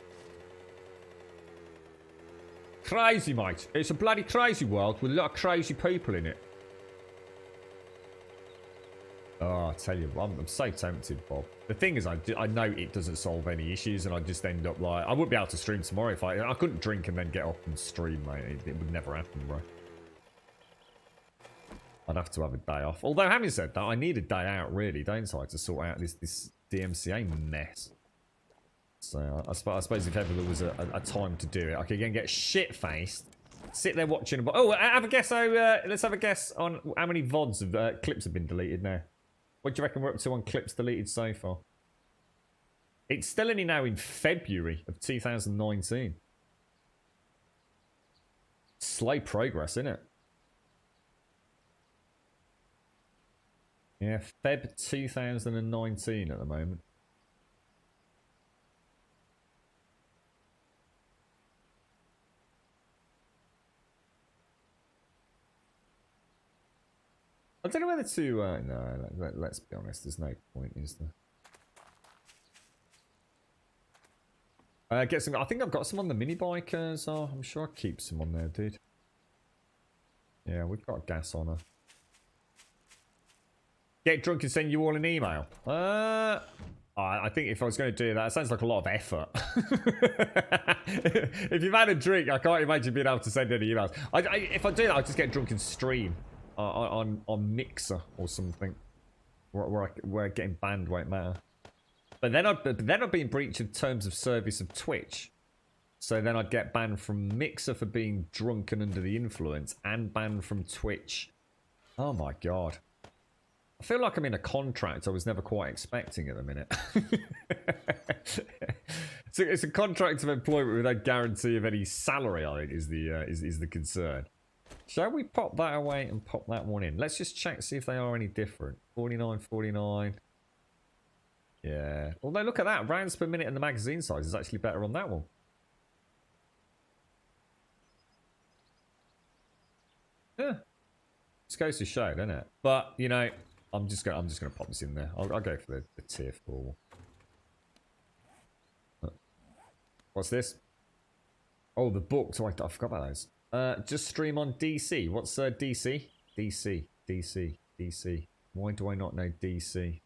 Crazy, mate. It's a bloody crazy world with a lot of crazy people in it. Oh, I tell you, I'm so tempted, Bob. The thing is, I know it doesn't solve any issues, and I just end up like... I wouldn't be able to stream tomorrow if I couldn't drink and then get up and stream, mate. It would never happen, bro. I'd have to have a day off. Although, having said that, I need a day out, really, don't I, to sort out this DMCA mess. So, I suppose if ever there was a time to do it, I could again get shit-faced, sit there watching... Oh, have a guess. Let's have a guess on how many VODs of clips have been deleted now. What do you reckon we're up to on clips deleted so far? It's still only now in February of 2019. Slow progress, isn't it? Yeah, Feb 2019 at the moment. I don't know whether to... no, let's be honest. There's no point, is there? Get some... I think I've got some on the mini bikers. Oh, I'm sure I keep some on there, dude. Yeah, we've got gas on her. Get drunk and send you all an email. I think if I was going to do that, it sounds like a lot of effort. If you've had a drink, I can't imagine being able to send any emails. If I do that, I'll just get drunk and stream on Mixer or something, where getting banned won't matter. But then I'd be in breach of terms of service of Twitch. So then I'd get banned from Mixer for being drunk and under the influence, and banned from Twitch. Oh my god. I feel like I'm in a contract I was never quite expecting at the minute. So it's a contract of employment with no guarantee of any salary, I think, is the concern. Shall we pop that away and pop that one in? Let's just check, see if they are any different. 49, 49. Yeah. Although, look at that. Rounds per minute and the magazine size is actually better on that one. Yeah. Just goes to show, doesn't it? But, you know... I'm just gonna pop this in there. I'll go for the tier 4. What's this? Oh, the book. So I forgot about those. Just stream on DC. What's DC? DC. Why do I not know DC?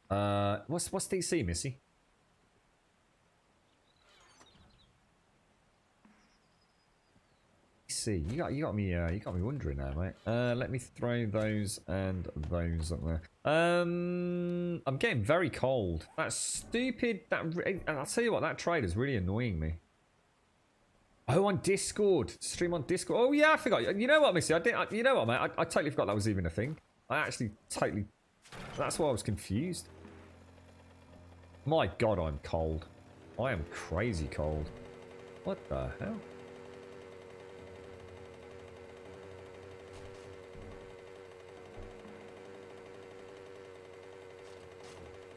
What's DC, Missy? See, you got me wondering now, mate. Let me throw those and those up there. I'm getting very cold. That's stupid. I'll tell you what, that trade is really annoying me. Oh, on Discord, stream on Discord. Oh yeah, I forgot. You know what, Missy? You know what, mate? I totally forgot that was even a thing. I actually totally. That's why I was confused. My God, I'm cold. I am crazy cold. What the hell?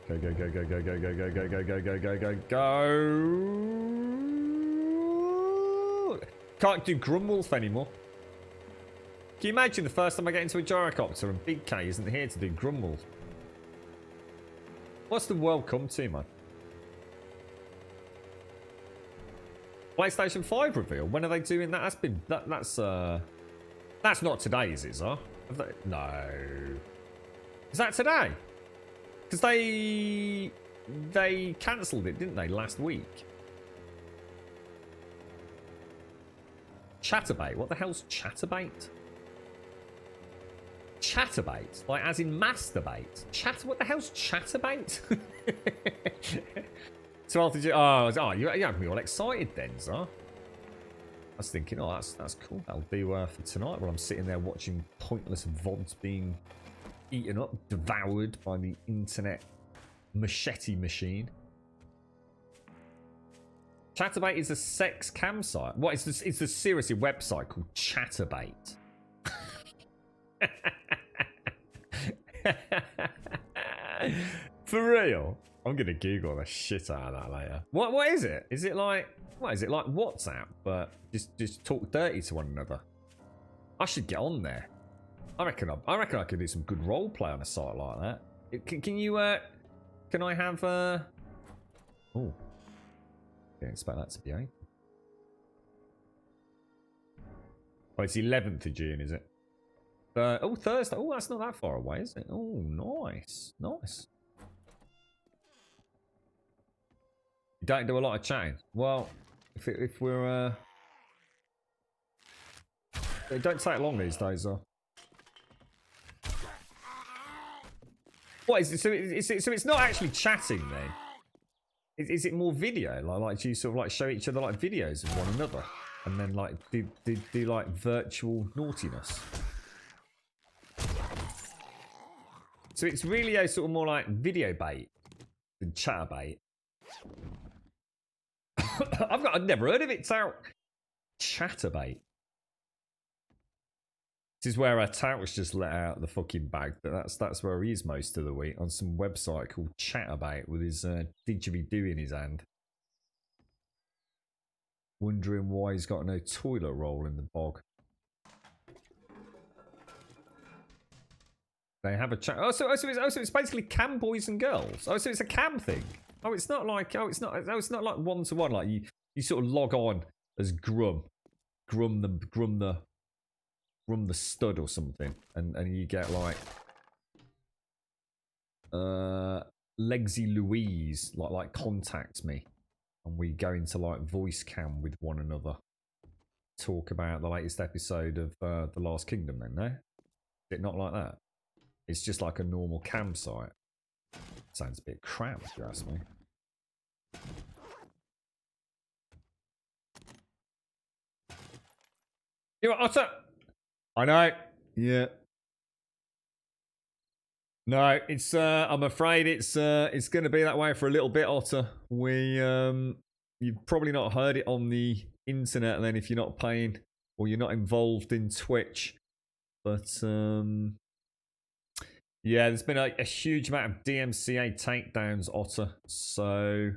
Go. Can't do Grumwolf anymore. Can you imagine the first time I get into a gyrocopter and Big K isn't here to do Grumwolf? What's the world come to, man? PlayStation 5 reveal? When are they doing that? That's not today, is it, Zar? No. Is that today? Because they cancelled it, didn't they, last week? Chatterbait? What the hell's Chatterbait? Chatterbait? Like, as in masturbate? What the hell's Chatterbait? 12th of June. Oh, you have me all excited then, Zar. I was thinking, oh, that's cool. That'll do for tonight while I'm sitting there watching pointless VODs being eaten up, devoured by the internet machete machine. Chatterbait is a sex cam site. What is this? It's a seriously website called Chatterbait. For real? I'm gonna Google the shit out of that later. What is it? Is it like WhatsApp, but just talk dirty to one another? I should get on there. I reckon I could do some good role play on a site like that. Can you can I have oh, didn't expect that to be open. Oh, it's 11th of June, is it? Oh, Thursday. Oh, that's not that far away, is it? Oh, nice. You don't do a lot of chatting. Well, if we're it don't take long these days, though. What is it? So it's not actually chatting then. Is it more video? Like do you sort of like show each other like videos of one another, and then like do like virtual naughtiness? So it's really a sort of more like video bait than chatter bait. I've never heard of it. It's out. Chatterbait. is where our tout was just let out of the fucking bag. But that's where he is most of the week, on some website called Chatabout with his didgeridoo in his hand. Wondering why he's got no toilet roll in the bog. They have a chat. So it's basically cam boys and girls. Oh, so it's a cam thing. Oh, it's not like it's not like one to one. Like you sort of log on as Grum the stud or something, and you get like Legsy Louise like contacts me, and we go into like voice cam with one another, talk about the latest episode of The Last Kingdom. Then no, is it not like that? It's just like a normal campsite. Sounds a bit cramped, if you ask me. You're Otter. I know. Yeah. No, it's. I'm afraid it's going to be that way for a little bit, Otter. You've probably not heard it on the internet then if you're not paying or you're not involved in Twitch, but yeah, there's been a huge amount of DMCA takedowns, Otter. So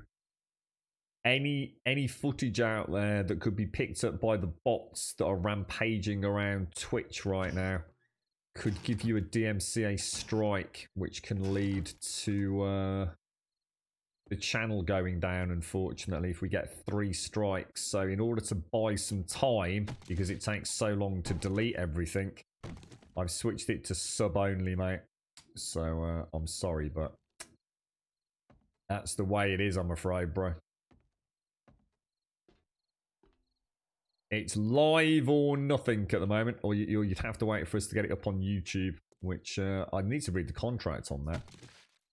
any footage out there that could be picked up by the bots that are rampaging around Twitch right now could give you a DMCA strike, which can lead to the channel going down, unfortunately, if we get 3 strikes. So in order to buy some time, because it takes so long to delete everything, I've switched it to sub only, mate. So I'm sorry, but that's the way it is, I'm afraid, bro. It's live or nothing at the moment, or you'd have to wait for us to get it up on YouTube, which I need to read the contract on that,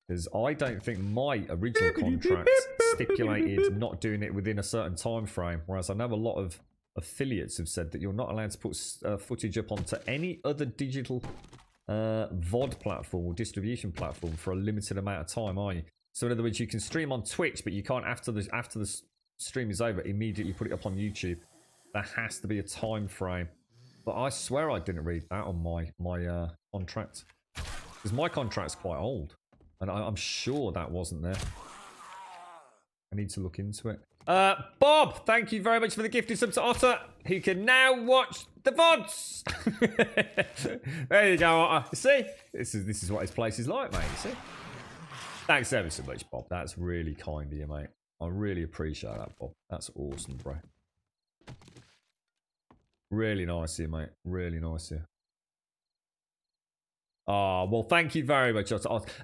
because I don't think my original contract stipulated not doing it within a certain time frame, whereas I know a lot of affiliates have said that you're not allowed to put footage up onto any other digital VOD platform or distribution platform for a limited amount of time, are you? So in other words, you can stream on Twitch, but you can't after the stream is over immediately put it up on YouTube. There has to be a time frame. But I swear I didn't read that on my contract, because my contract's quite old, and I'm sure that wasn't there. I need to look into it. Bob, thank you very much for the gifted sub to Otter, who can now watch the VODs. There you go, Otter. See? This is what his place is like, mate. You see? Thanks ever so much, Bob. That's really kind of you, mate. I really appreciate that, Bob. That's awesome, bro. Really nice of you, mate. Really nice of you. Oh, well, thank you very much.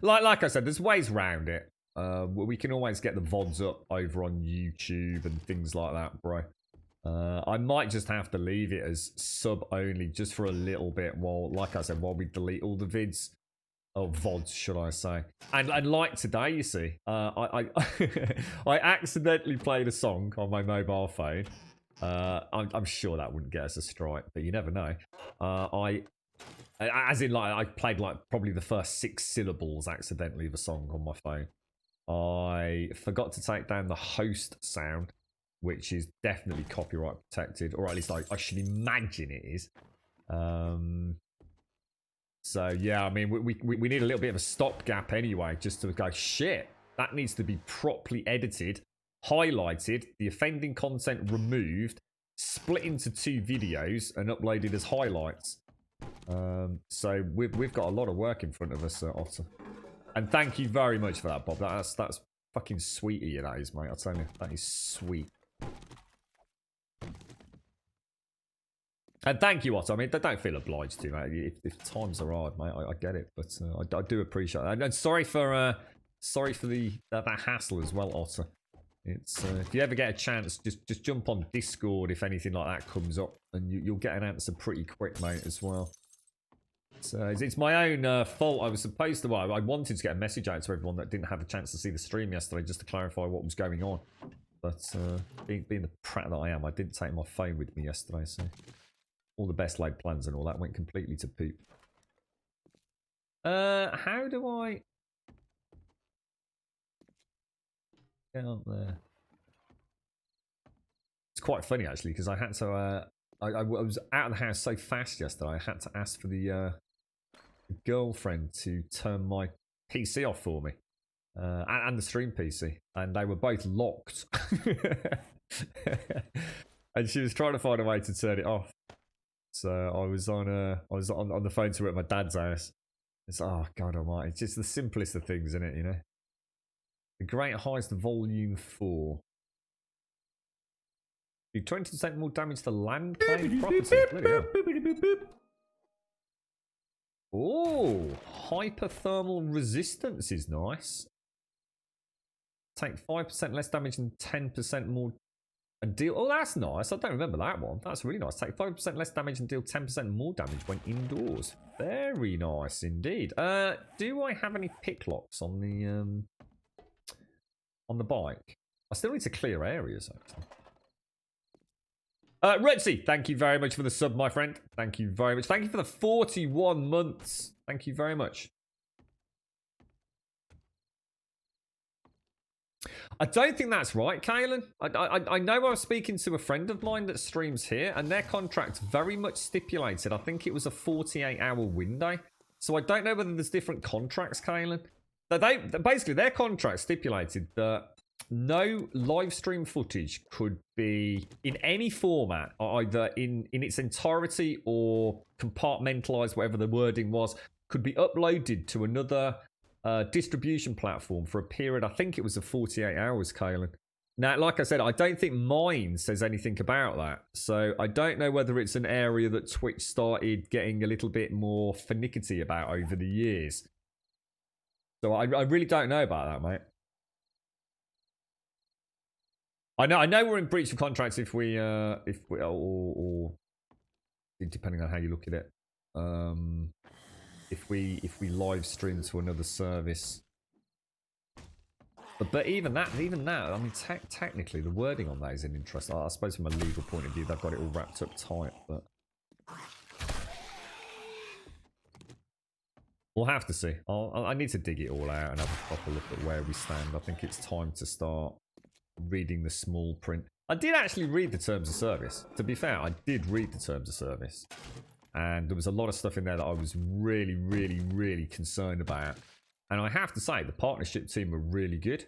Like I said, there's ways around it. We can always get the VODs up over on YouTube and things like that, bro. I might just have to leave it as sub only just for a little bit while, like I said, while we delete all the vids. Oh, VODs, should I say. And like today, you see, I accidentally played a song on my mobile phone. I'm sure that wouldn't get us a strike, but you never know. As in, like, I played like probably the first 6 syllables accidentally of a song on my phone. I forgot to take down the host sound, which is definitely copyright protected, or at least I should imagine it is. So yeah, I mean, we need a little bit of a stopgap anyway, just to go, shit, that needs to be properly edited, highlighted, the offending content removed, split into 2 videos, and uploaded as highlights. So we've got a lot of work in front of us, Otter. And thank you very much for that, Bob. That's fucking sweet of you, that is, mate. I'll tell you, that is sweet. And thank you, Otto. I mean, don't feel obliged to, mate. If times are hard, mate, I get it, but I do appreciate that. And sorry for that hassle as well, Otter. It's if you ever get a chance, just jump on Discord if anything like that comes up, and you'll get an answer pretty quick, mate, as well. So it's my own fault. I was supposed to. Well, I wanted to get a message out to everyone that didn't have a chance to see the stream yesterday, just to clarify what was going on. But being the prat that I am, I didn't take my phone with me yesterday, so all the best laid plans and all that went completely to poop. How do I get up there? It's quite funny actually, because I had to I was out of the house so fast yesterday, I had to ask for the girlfriend to turn my PC off for me. And the stream PC. And they were both locked. And she was trying to find a way to turn it off. So I was on the phone to her at my dad's house. It's oh god almighty. It's just the simplest of things, isn't it, you know? The Great Heist Volume 4. Do 20% more damage to land claimed property. Oh, hyperthermal resistance is nice. Take 5% less damage and 10% more and deal. Oh, that's nice. I don't remember that one. That's really nice. Take 5% less damage and deal 10% more damage when indoors. Very nice indeed. Do I have any pick locks on the bike? I still need to clear areas actually. Retzi, thank you very much for the sub, my friend. Thank you very much. Thank you for the 41 months. Thank you very much. I don't think that's right, Kaelin. I know I was speaking to a friend of mine that streams here, and their contract very much stipulated, I think it was a 48-hour window. So I don't know whether there's different contracts, Kaelin. Basically, their contract stipulated that no live stream footage could be in any format, either in its entirety or compartmentalized, whatever the wording was, could be uploaded to another distribution platform for a period, I think it was of 48 hours, Kaelin. Now, like I said, I don't think mine says anything about that. So I don't know whether it's an area that Twitch started getting a little bit more finicky about over the years. So I really don't know about that, mate. I know we're in breach of contracts if we or depending on how you look at it. If we live stream to another service. But even that, I mean, technically the wording on that is an interest. I suppose from a legal point of view, they've got it all wrapped up tight, but we'll have to see. I need to dig it all out and have a proper look at where we stand. I think it's time to start reading the small print. I did actually read the terms of service. To be fair, I did read the terms of service. And there was a lot of stuff in there that I was really, really, really concerned about. And I have to say, the partnership team were really good.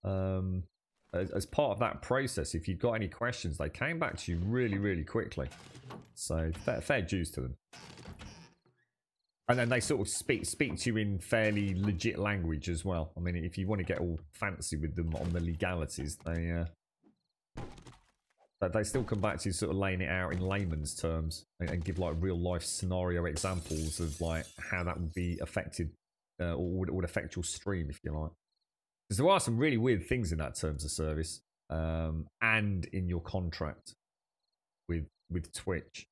As part of that process, if you've got any questions, they came back to you really, really quickly. So fair dues to them. And then they sort of speak to you in fairly legit language as well. I mean, if you want to get all fancy with them on the legalities, they still come back to you sort of laying it out in layman's terms and give like real life scenario examples of like how that would be affected or would affect your stream, if you like. Because there are some really weird things in that terms of service and in your contract with Twitch.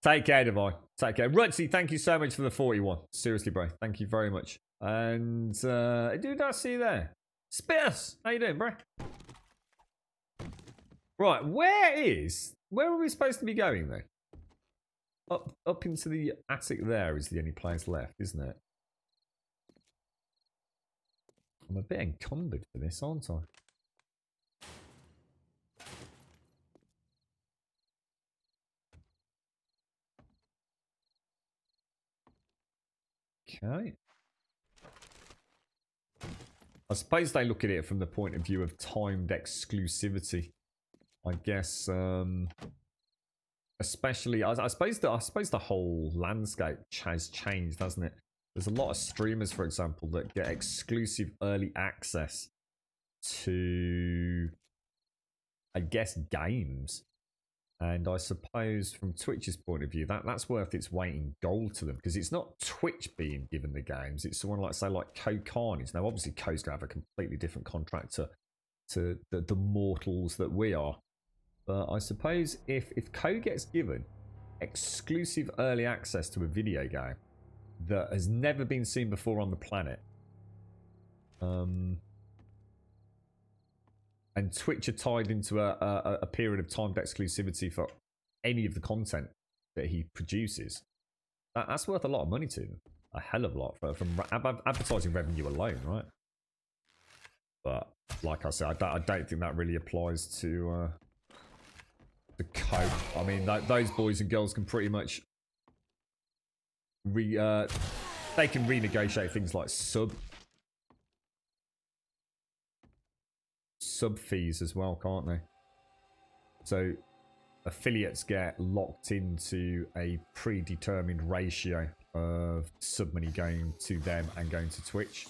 Take care, Devi. Take care. Rutsy, thank you so much for the 41. Seriously, bro. Thank you very much. And, dude, I see you there. Spitters, how you doing, bro? Right, where are we supposed to be going, though? Up into the attic there is the only place left, isn't it? I'm a bit encumbered for this, aren't I? Okay. I suppose they look at it from the point of view of timed exclusivity. I guess, especially, I suppose the whole landscape has changed, hasn't it? There's a lot of streamers, for example, that get exclusive early access to, I guess, games. And I suppose from Twitch's point of view, that's worth its weight in gold to them, because it's not Twitch being given the games. It's someone like, say, like Co Carnage. Now, obviously, Co's going to have a completely different contract to the mortals that we are. But I suppose if Co gets given exclusive early access to a video game that has never been seen before on the planet, and Twitch are tied into a period of timed exclusivity for any of the content that he produces, that's worth a lot of money to them. A hell of a lot from advertising revenue alone, right? But like I said, I don't think that really applies to the code. I mean, those boys and girls can pretty much they can renegotiate things like sub fees as well, can't they? So affiliates get locked into a predetermined ratio of sub money going to them and going to Twitch.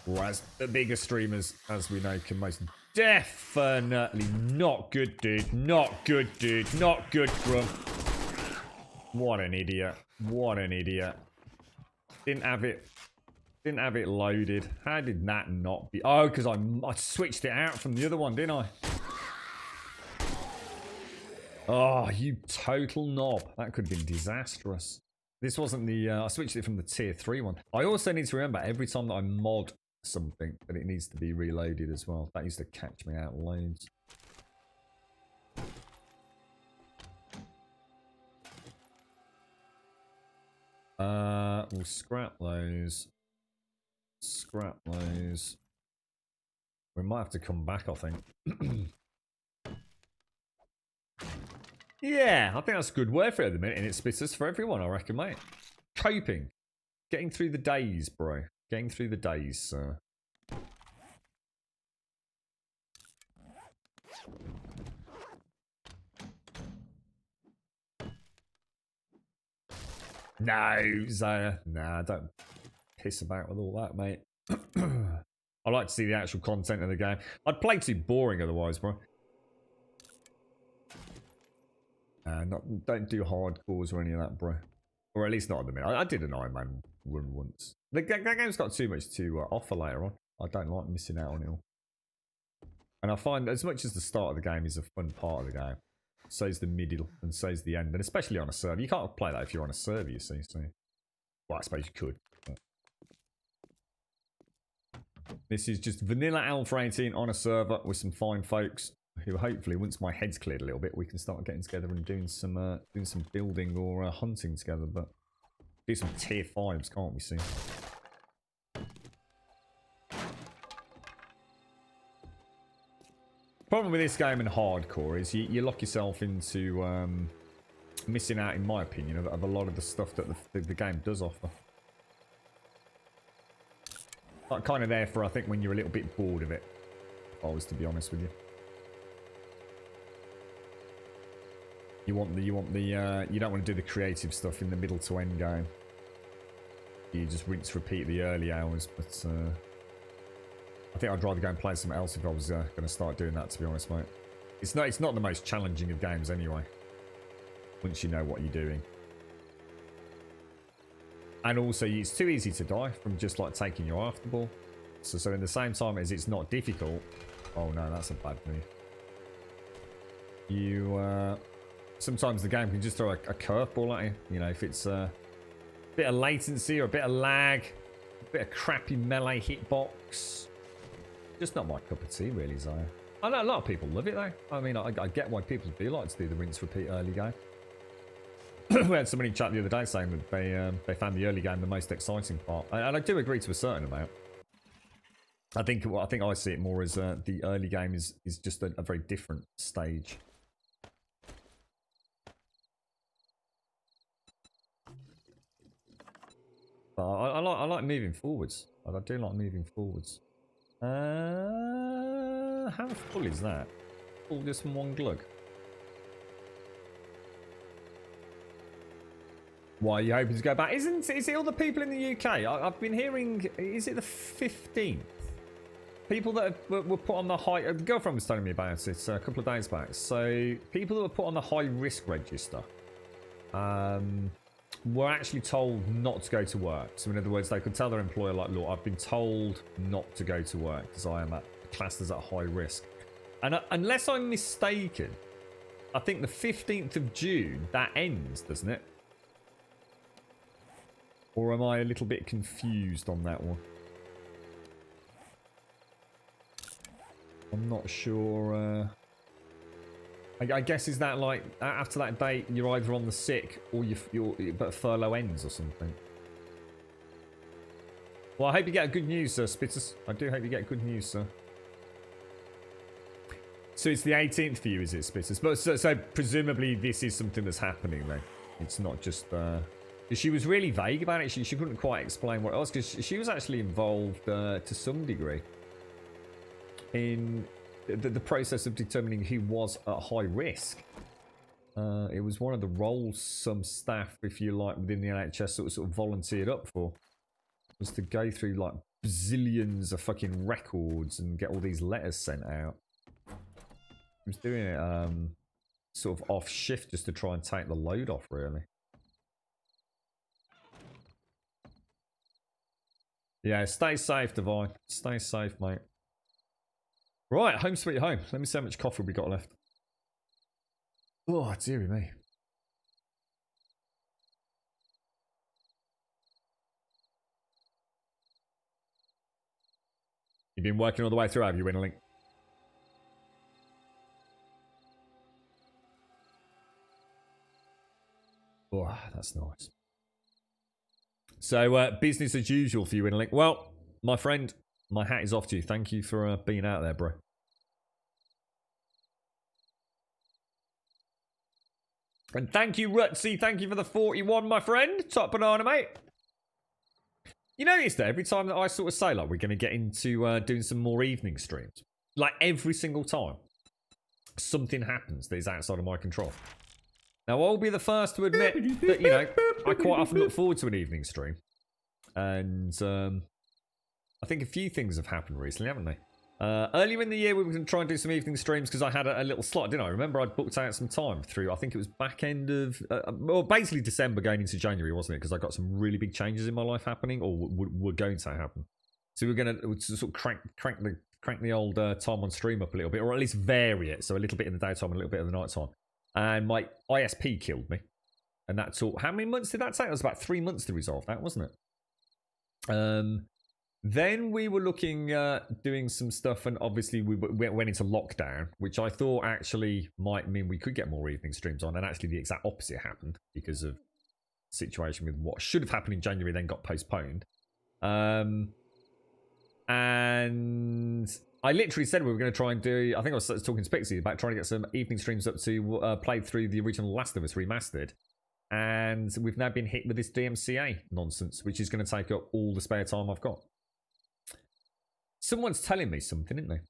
Whereas the bigger streamers, as we know, can most definitely not good, dude. Not good, dude. Not good, Grump. What an idiot. What an idiot. Didn't have it loaded. How did that not be? Oh, because I switched it out from the other one, didn't I? Oh, you total knob. That could have been disastrous. This wasn't the... I switched it from the tier 3 one. I also need to remember every time that I mod something that it needs to be reloaded as well. That used to catch me out loads. We'll scrap those. Scrap those. We might have to come back, I think. Yeah, I think that's a good word for it at the minute, and it spits us for everyone, I reckon, mate. Coping. Getting through the days, bro. Getting through the days, sir. No, Zaya. Nah, don't piss about with all that, mate. I like to see the actual content of the game. I'd play too boring otherwise, bro. Don't do hardcores or any of that, bro. Or at least not at the minute. I did an Iron Man run once. That game's got too much to offer later on. I don't like missing out on it all. And I find as much as the start of the game is a fun part of the game, so's the middle and so's the end. And especially on a server. You can't play that if you're on a server, you see. So, well, I suppose you could. But. This is just vanilla Alpha 18 on a server with some fine folks who hopefully, once my head's cleared a little bit, we can start getting together and doing some building or hunting together. But do some tier 5s, can't we, see? Problem with this game and hardcore is you lock yourself into missing out, in my opinion, of a lot of the stuff that the game does offer. Like kind of there for, I think, when you're a little bit bored of it, if I was to be honest with you. You don't want to do the creative stuff in the middle to end game. You just rinse, repeat the early hours, but I think I'd rather go and play something else if I was going to start doing that, to be honest, mate. It's not the most challenging of games anyway, once you know what you're doing. And also, it's too easy to die from just like taking your afterball. So in the same time as it's not difficult... Oh no, that's a bad move. Sometimes the game can just throw a curveball at you. You know, if it's a bit of latency or a bit of lag, a bit of crappy melee hitbox. Just not my cup of tea, really, Zaya. I know a lot of people love it, though. I mean, I get why people do like to do the rinse repeat early game. We had somebody in chat the other day saying that they found the early game the most exciting part, and I do agree to a certain amount. I think I see it more as the early game is just a very different stage. But I like moving forwards. I do like moving forwards. How full is that? Full just from one glug. Why are you hoping to go back? Is it all the people in the UK? I've been hearing, is it the 15th? People that were put on the high... The girlfriend was telling me about it a couple of days back. So, people that were put on the high risk register were actually told not to go to work. So, in other words, they could tell their employer, like, look, I've been told not to go to work because I am classed as at high risk. And unless I'm mistaken, I think the 15th of June, that ends, doesn't it? Or am I a little bit confused on that one? I'm not sure. I guess is that like after that date you're either on the sick or but furlough ends or something. Well, I hope you get good news, Spitters. I do hope you get good news, sir. So it's the 18th for you, is it, Spitters? But so presumably this is something that's happening, then. It's not just... She was really vague about it. She couldn't quite explain what it was, because she was actually involved to some degree in the process of determining who was at high risk. It was one of the roles some staff, if you like, within the NHS sort of volunteered up for, was to go through like bazillions of fucking records and get all these letters sent out. He was doing it sort of off shift just to try and take the load off, really. Yeah, stay safe, Divine. Stay safe, mate. Right, home sweet home. Let me see how much coffee we got left. Oh, dearie me. You've been working all the way through, have you, Winnerling? Oh, that's nice. So, business as usual for you, Winnerling. Well, my friend, my hat is off to you. Thank you for being out there, bro. And thank you, Rutsy. Thank you for the 41, my friend. Top banana, mate. You notice that every time that I sort of say, like, we're going to get into doing some more evening streams, like, every single time, something happens that is outside of my control. Now, I'll be the first to admit that, you know, I quite often look forward to an evening stream. And I think a few things have happened recently, haven't they? Earlier in the year, we were going to try and do some evening streams because I had a little slot, didn't I? Remember, I'd booked out some time through, I think it was back end of, well, basically December going into January, wasn't it? Because I got some really big changes in my life happening, or were going to happen. So we're going to sort of crank the old time on stream up a little bit, or at least vary it. So a little bit in the daytime and a little bit in the night time. And my ISP killed me. And that took, how many months did that take? It was about 3 months to resolve that, wasn't it? Then we were looking at doing some stuff, and obviously we went into lockdown, which I thought actually might mean we could get more evening streams on, and actually the exact opposite happened because of the situation with what should have happened in January then got postponed. And I literally said we were going to try and do, I think I was talking to Pixie about trying to get some evening streams up to play through the original Last of Us Remastered. And we've now been hit with this DMCA nonsense, which is going to take up all the spare time I've got. Someone's telling me something, isn't they?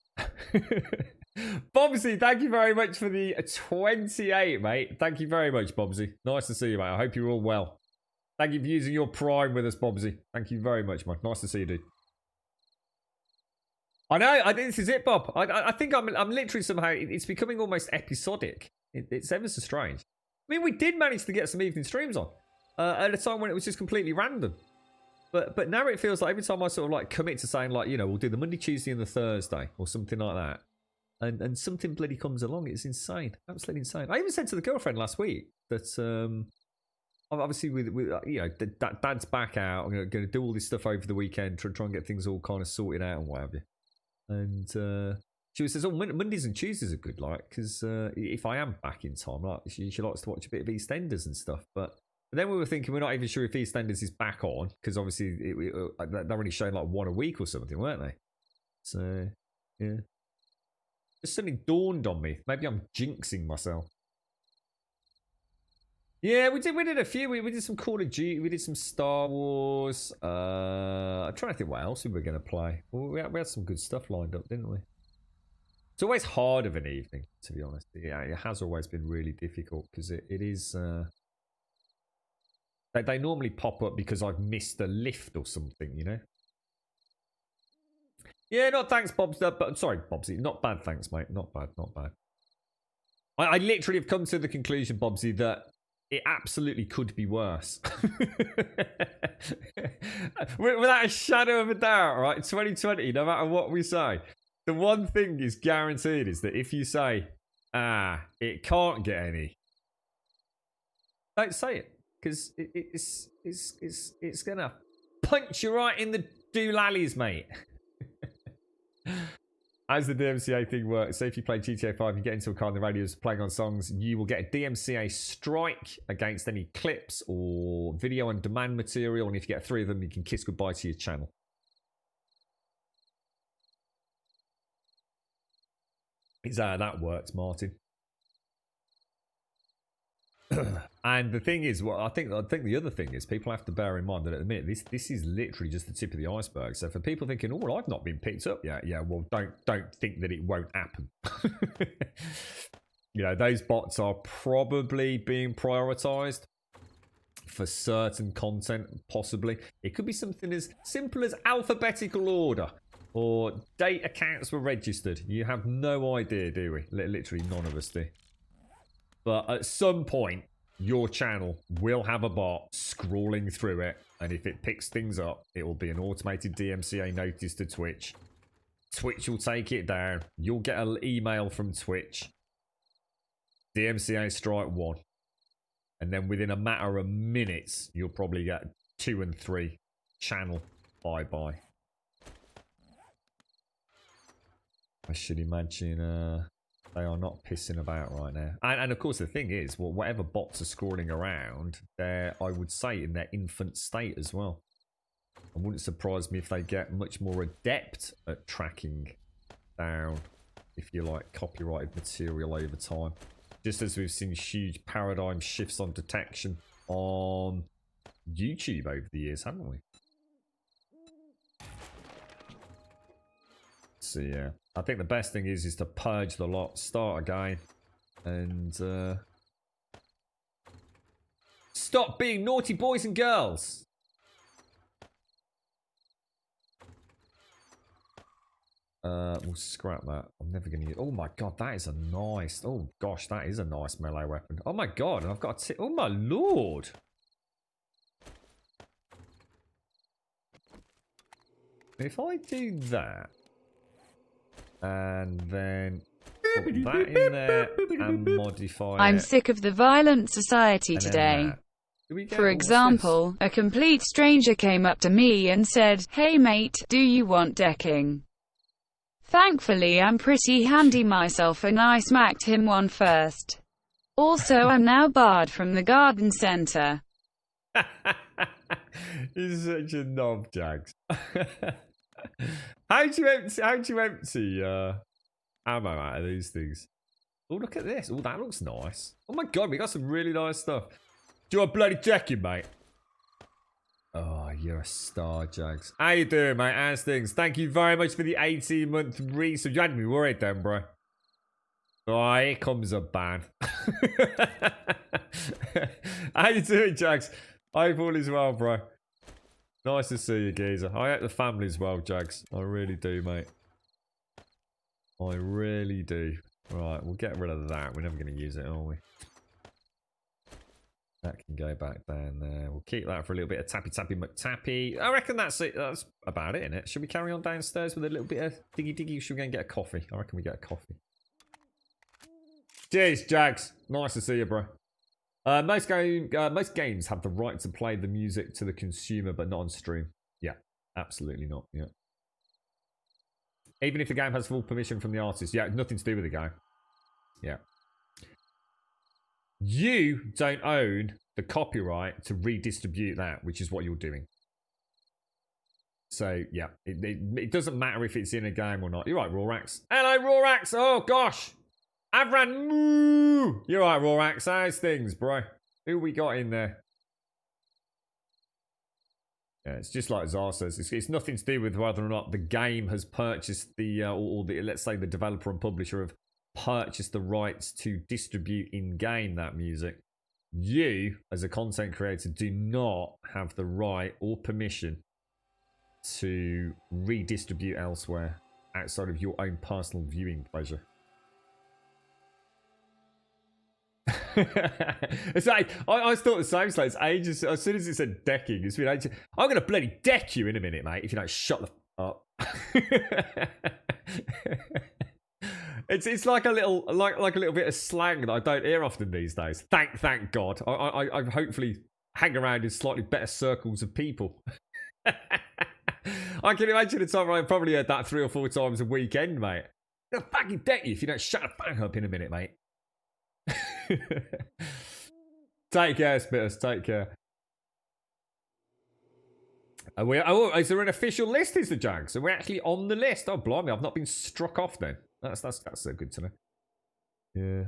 Bobsy, thank you very much for the 28, mate. Thank you very much, Bobsy. Nice to see you, mate. I hope you're all well. Thank you for using your Prime with us, Bobsy. Thank you very much, mate. Nice to see you, dude. I know. I think this is it, Bob. I think I'm literally somehow... It's becoming almost episodic. It's ever so strange. I mean, we did manage to get some evening streams on at a time when it was just completely random. But now it feels like every time I sort of like commit to saying like, you know, we'll do the Monday, Tuesday and the Thursday or something like that. And something bloody comes along. It's insane. Absolutely insane. I even said to the girlfriend last week that obviously with you know, Dad's back out. I'm going to do all this stuff over the weekend, try and get things all kind of sorted out and what have you. And she says, oh, Mondays and Tuesdays are good, like, because if I am back in time, like, she likes to watch a bit of EastEnders and stuff. But then we were thinking we're not even sure if EastEnders is back on, because obviously they're only showing like one a week or something, weren't they? So, yeah. It suddenly dawned on me. Maybe I'm jinxing myself. Yeah, we did a few. We did some Call of Duty. We did some Star Wars. I'm trying to think what else we were going to play. Well, we had some good stuff lined up, didn't we? It's always hard of an evening, to be honest. Yeah, it has always been really difficult because it is... They normally pop up because I've missed a lift or something, you know? Yeah, not thanks, Bobs. But sorry, Bobsy. Not bad, thanks, mate. Not bad, not bad. I literally have come to the conclusion, Bobsy, that it absolutely could be worse. Without a shadow of a doubt, right? 2020, no matter what we say, the one thing is guaranteed is that if you say, it can't get any, don't say it. Because it's going to punch you right in the doolallies, mate. As the DMCA thing works, so if you play GTA 5, you get into a car and the radio's playing on songs, you will get a DMCA strike against any clips or video on demand material. And if you get 3 of them, you can kiss goodbye to your channel. Is how that works, Martin. And the thing is, well, I think the other thing is people have to bear in mind that at the minute this is literally just the tip of the iceberg. So for people thinking, oh, well, I've not been picked up yet, yeah, well, don't think that it won't happen. You know, those bots are probably being prioritized for certain content, possibly. It could be something as simple as alphabetical order or date accounts were registered. You have no idea, do we? Literally none of us do. But at some point, your channel will have a bot scrolling through it, and if it picks things up, it will be an automated DMCA notice to Twitch. Twitch will take it down. You'll get an email from Twitch. DMCA strike 1. And then within a matter of minutes, you'll probably get 2 and 3. Channel bye-bye. I should imagine they are not pissing about right now. And of course, the thing is, well, whatever bots are scrolling around, they're, I would say, in their infant state as well. It wouldn't surprise me if they get much more adept at tracking down, if you like, copyrighted material over time. Just as we've seen huge paradigm shifts on detection on YouTube over the years, haven't we? So yeah, I think the best thing is to purge the lot, start again, and stop being naughty boys and girls. We'll scrap that. I'm never going to use... Oh my god, that is a nice... Oh gosh, that is a nice melee weapon. Oh my god, and I've got a... Oh my lord. If I do that, and then put that in there and modify I'm it, sick of the violent society and then today. that. Do we get... For what's example, a complete stranger came up to me and said, "Hey mate, do you want decking?" Thankfully I'm pretty handy myself and I smacked him one first. Also I'm now barred from the garden centre. He's such a knob, Jags. How'd you empty ammo out of these things? Oh, look at this. Oh, that looks nice. Oh my god, we got some really nice stuff. Do you want bloody jacket, mate? Oh, you're a star, Jags. How you doing, mate? How's things? Thank you very much for the 18-month resub. You had me worried then, bro. Oh, here comes a ban. How you doing, Jags? I hope all is well, bro. Nice to see you, geezer. I hope the family's well, Jags. I really do, mate. I really do. Right, we'll get rid of that. We're never going to use it, are we? That can go back down there. We'll keep that for a little bit of tappy McTappy. I reckon that's it. That's about it, innit? Should we carry on downstairs with a little bit of diggy? Should we go and get a coffee? I reckon we get a coffee. Cheers, Jags. Nice to see you, bro. Most games have the right to play the music to the consumer, but not on stream. Yeah, absolutely not. Yeah. Even if the game has full permission from the artist. Yeah, nothing to do with the game. Yeah. You don't own the copyright to redistribute that, which is what you're doing. So, yeah, it doesn't matter if it's in a game or not. You're right, Rorax. Hello, Rorax. Oh, gosh. Avran, moo. You're right, Rorax. How's things, bro? Who we got in there? Yeah, it's just like Zar says. It's nothing to do with whether or not the game has purchased or the, let's say, the developer and publisher have purchase the rights to distribute in-game that music. You, as a content creator, do not have the right or permission to redistribute elsewhere outside of your own personal viewing pleasure. It's like, I thought the same slates ages. As soon as it said decking, it's been ages. I'm going to bloody deck you in a minute, mate, if you don't shut the up. It's like a little like a little bit of slang that I don't hear often these days. Thank God. I hopefully hang around in slightly better circles of people. I can imagine the time where I probably heard that 3 or 4 times a weekend, mate. I'm gonna fucking deck you if you don't shut the fuck up in a minute, mate. Take care, Spitters. Take care. Is there an official list, is the Jags? Are we actually on the list? Oh, blimey, I've not been struck off then. That's good to know. Yeah.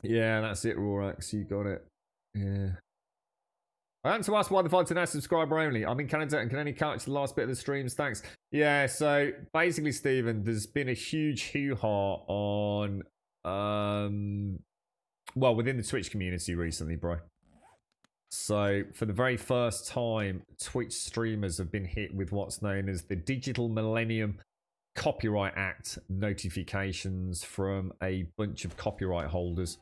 Yeah, that's it, Rorax. You got it. Yeah. I want to ask why the VODs are now subscriber only. I'm in Canada and can only catch the last bit of the streams. Thanks. Yeah, so basically, Stephen, there's been a huge hoo-ha on, well, within the Twitch community recently, bro. So for the very first time, Twitch streamers have been hit with what's known as the Digital Millennium Copyright Act notifications from a bunch of copyright holders.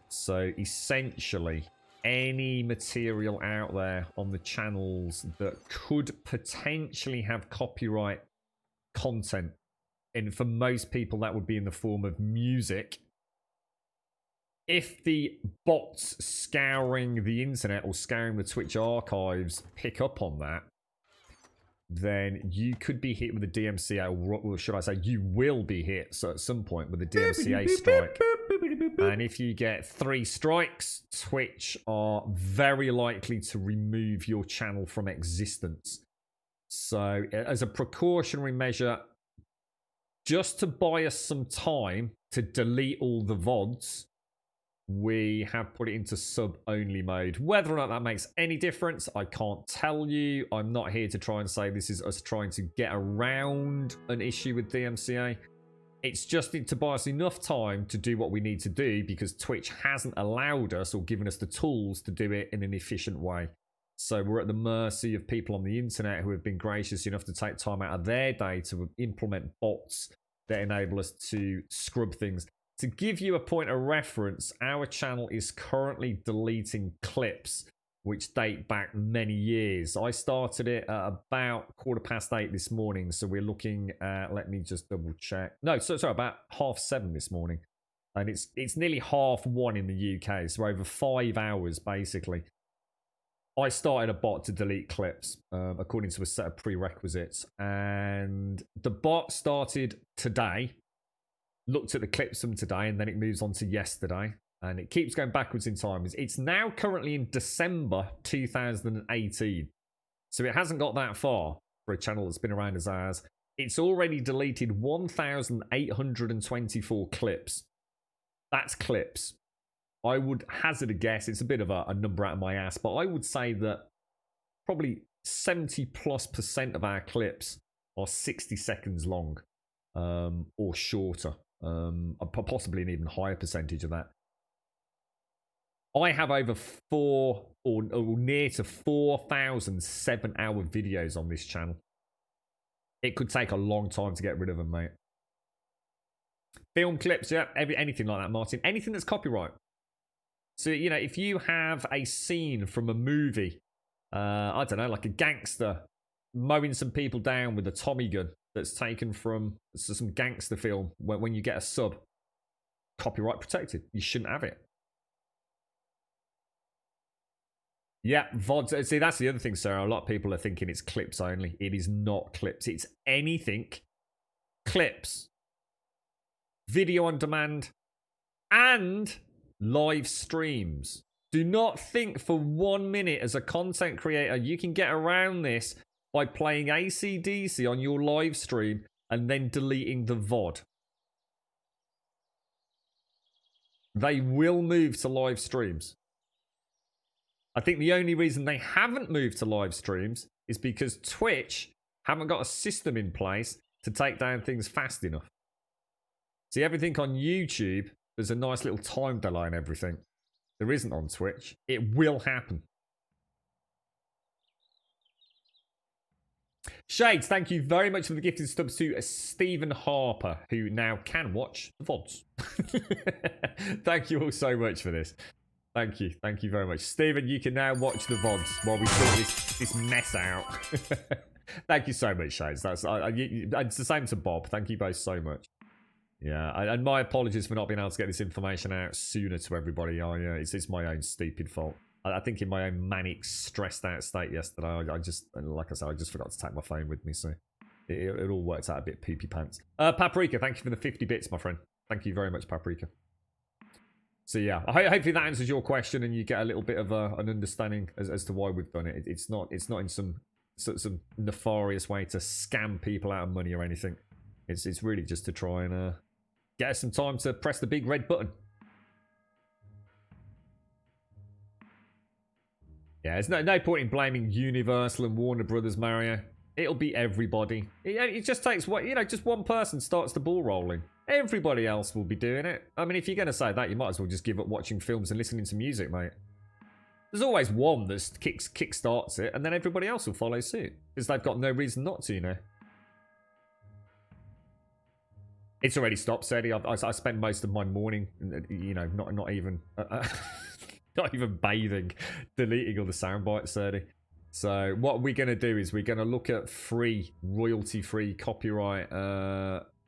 So essentially, any material out there on the channels that could potentially have copyright content, and for most people that would be in the form of music, if the bots scouring the internet or scouring the Twitch archives pick up on that, then you could be hit with a DMCA, or should I say you will be hit so at some point with a DMCA strike. And if you get 3 strikes, Twitch are very likely to remove your channel from existence. So as a precautionary measure, just to buy us some time to delete all the VODs, we have put it into sub-only mode. Whether or not that makes any difference, I can't tell you. I'm not here to try and say this is us trying to get around an issue with DMCA. It's just to buy us enough time to do what we need to do, because Twitch hasn't allowed us or given us the tools to do it in an efficient way. So we're at the mercy of people on the internet who have been gracious enough to take time out of their day to implement bots that enable us to scrub things. To give you a point of reference, our channel is currently deleting clips which date back many years. I started it at about 8:15 this morning, so we're looking at, let me just double check. No, sorry, about 7:30 this morning. And it's nearly 1:30 in the UK, so over 5 hours basically. I started a bot to delete clips according to a set of prerequisites, and the bot started today, looked at the clips from today, and then it moves on to yesterday, and it keeps going backwards in time. It's now currently in December 2018, so it hasn't got that far for a channel that's been around as ours. It's already deleted 1,824 clips. That's clips. I would hazard a guess, it's a bit of a number out of my ass, but I would say that probably 70+% of our clips are 60 seconds long, or shorter. Possibly an even higher percentage of that. I have over 4 or near to 4,000 7-hour videos on this channel. It could take a long time to get rid of them, mate. Film clips, yeah, anything like that, Martin. Anything that's copyright. So, you know, if you have a scene from a movie, I don't know, like a gangster mowing some people down with a Tommy gun that's taken from some gangster film, when you get a sub, copyright protected. You shouldn't have it. Yeah, VODs. See, that's the other thing, Sarah. A lot of people are thinking it's clips only. It is not clips. It's anything. Clips. Video on demand. And live streams. Do not think for 1 minute as a content creator you can get around this by playing AC/DC on your live stream and then deleting the VOD. They will move to live streams. I think the only reason they haven't moved to live streams is because Twitch haven't got a system in place to take down things fast enough. See, everything on YouTube, there's a nice little time delay and everything. There isn't on Twitch. It will happen. Shades, thank you very much for the gifted subs to Stephen Harper, who now can watch the VODs. Thank you all so much for this. Thank you. Thank you very much. Stephen, you can now watch the VODs while we sort this mess out. Thank you so much, Shades. It's the same to Bob. Thank you both so much. Yeah, and my apologies for not being able to get this information out sooner to everybody. It's my own stupid fault. I think in my own manic, stressed out state yesterday, I just, like I said, I just forgot to take my phone with me, so it all worked out a bit poopy pants. Paprika, thank you for the 50 bits, my friend. Thank you very much, Paprika. So yeah, hopefully that answers your question and you get a little bit of an understanding as to why we've done it. It's not in some some nefarious way to scam people out of money or anything. It's really just to try and get us some time to press the big red button. Yeah, there's no point in blaming Universal and Warner Brothers, Mario. It'll be everybody. It just takes just one person starts the ball rolling. Everybody else will be doing it. I mean, if you're going to say that, you might as well just give up watching films and listening to music, mate. There's always one that kick-starts it, and then everybody else will follow suit. Because they've got no reason not to, you know. It's already stopped, Sadie. I spent most of my morning, you know, not even... not even bathing, deleting all the sound bites, Sadie. So what we're going to do is we're going to look at free, royalty-free, copyright,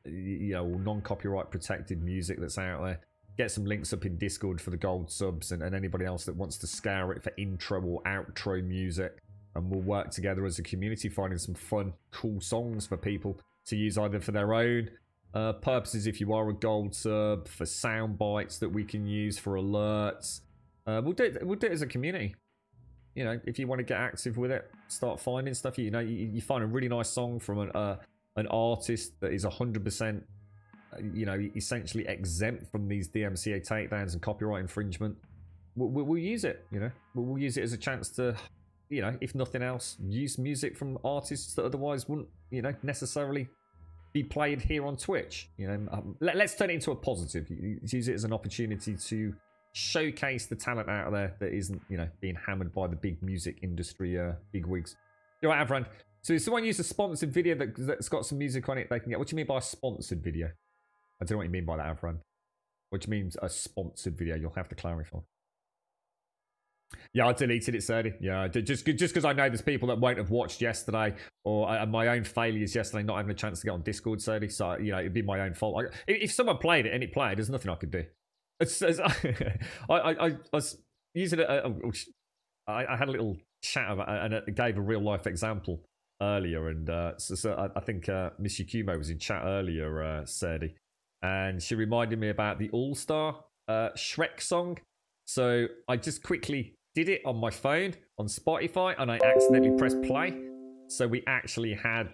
non-copyright protected music that's out there. Get some links up in Discord for the gold subs and anybody else that wants to scour it for intro or outro music. And we'll work together as a community, finding some fun, cool songs for people to use either for their own purposes if you are a gold sub, for sound bites that we can use for alerts. We'll do it as a community. You know, if you want to get active with it, start finding stuff. You know, you find a really nice song from an artist that is 100%, you know, essentially exempt from these DMCA takedowns and copyright infringement. We'll use it. You know, we'll use it as a chance to, you know, if nothing else, use music from artists that otherwise wouldn't, you know, necessarily be played here on Twitch. You know, let's turn it into a positive. Use it as an opportunity to showcase the talent out there that isn't, you know, being hammered by the big music industry bigwigs. You're right, Avran. So if someone used a sponsored video that's got some music on it, they can get. What do you mean by a sponsored video? I don't know what you mean by that, Avran. What do you mean a sponsored video? You'll have to clarify. Yeah, I deleted it, Serdi. Yeah, just because I know there's people that won't have watched yesterday, or my own failures yesterday, not having a chance to get on Discord, Serdi. So, you know, it'd be my own fault. If someone played it and it played, there's nothing I could do. I was using it. I had a little chat about and it gave a real life example earlier, and so I think Miss Yukumo was in chat earlier, Serdi, and she reminded me about the All Star Shrek song. So I just quickly did it on my phone on Spotify, and I accidentally pressed play. So we actually had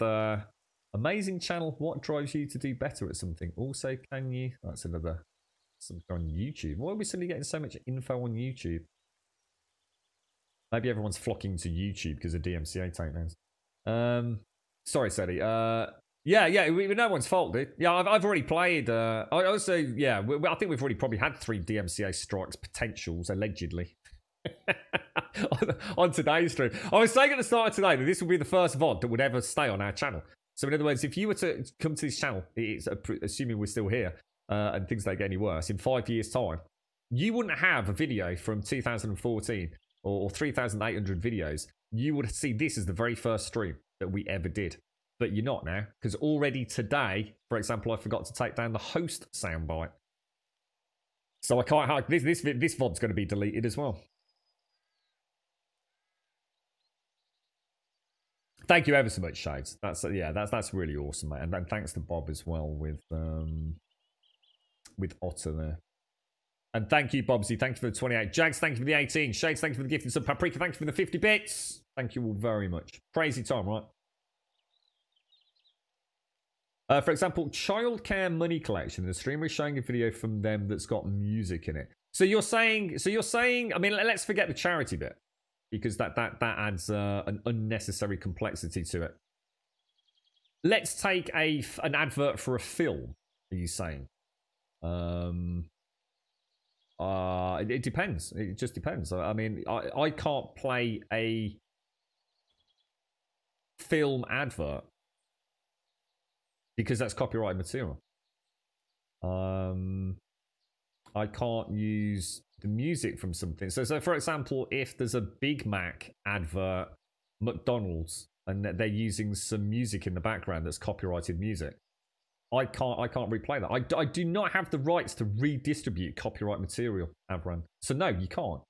amazing channel. What drives you to do better at something? Also, can you? That's another. Something on YouTube. Why are we suddenly getting so much info on YouTube? Maybe everyone's flocking to YouTube because of DMCA takedowns. Sorry, Sadie. Yeah, no one's fault, dude. Yeah, I've already played. I also, yeah, I think we've already probably had 3 DMCA strikes potentials, allegedly. on today's stream. I was saying at the start of today that this would be the first VOD that would ever stay on our channel. So in other words, if you were to come to this channel, it's assuming we're still here, and things don't get any worse, in 5 years' time, you wouldn't have a video from 2014 or 3,800 videos. You would see this as the very first stream that we ever did. But you're not now, because already today, for example, I forgot to take down the host soundbite. So I can't. This VOD's going to be deleted as well. Thank you ever so much, Shades. That's really awesome, mate. And thanks to Bob as well with Otter there. And thank you, Bobsy. Thank you for the 28. Jags, thank you for the 18. Shades, thank you for the gift. And some Paprika, thank you for the 50 bits. Thank you all very much. Crazy time, right? For example, childcare money collection. The streamer is showing a video from them that's got music in it. So you're saying, I mean, let's forget the charity bit, because that adds an unnecessary complexity to it. Let's take an advert for a film. Are you saying? It depends. It just depends. I mean, I can't play a film advert because that's copyrighted material. I can't use the music from something. So for example, if there's a Big Mac advert, McDonald's, and they're using some music in the background that's copyrighted music, I can't replay that. I do not have the rights to redistribute copyright material, Avran. So no, you can't.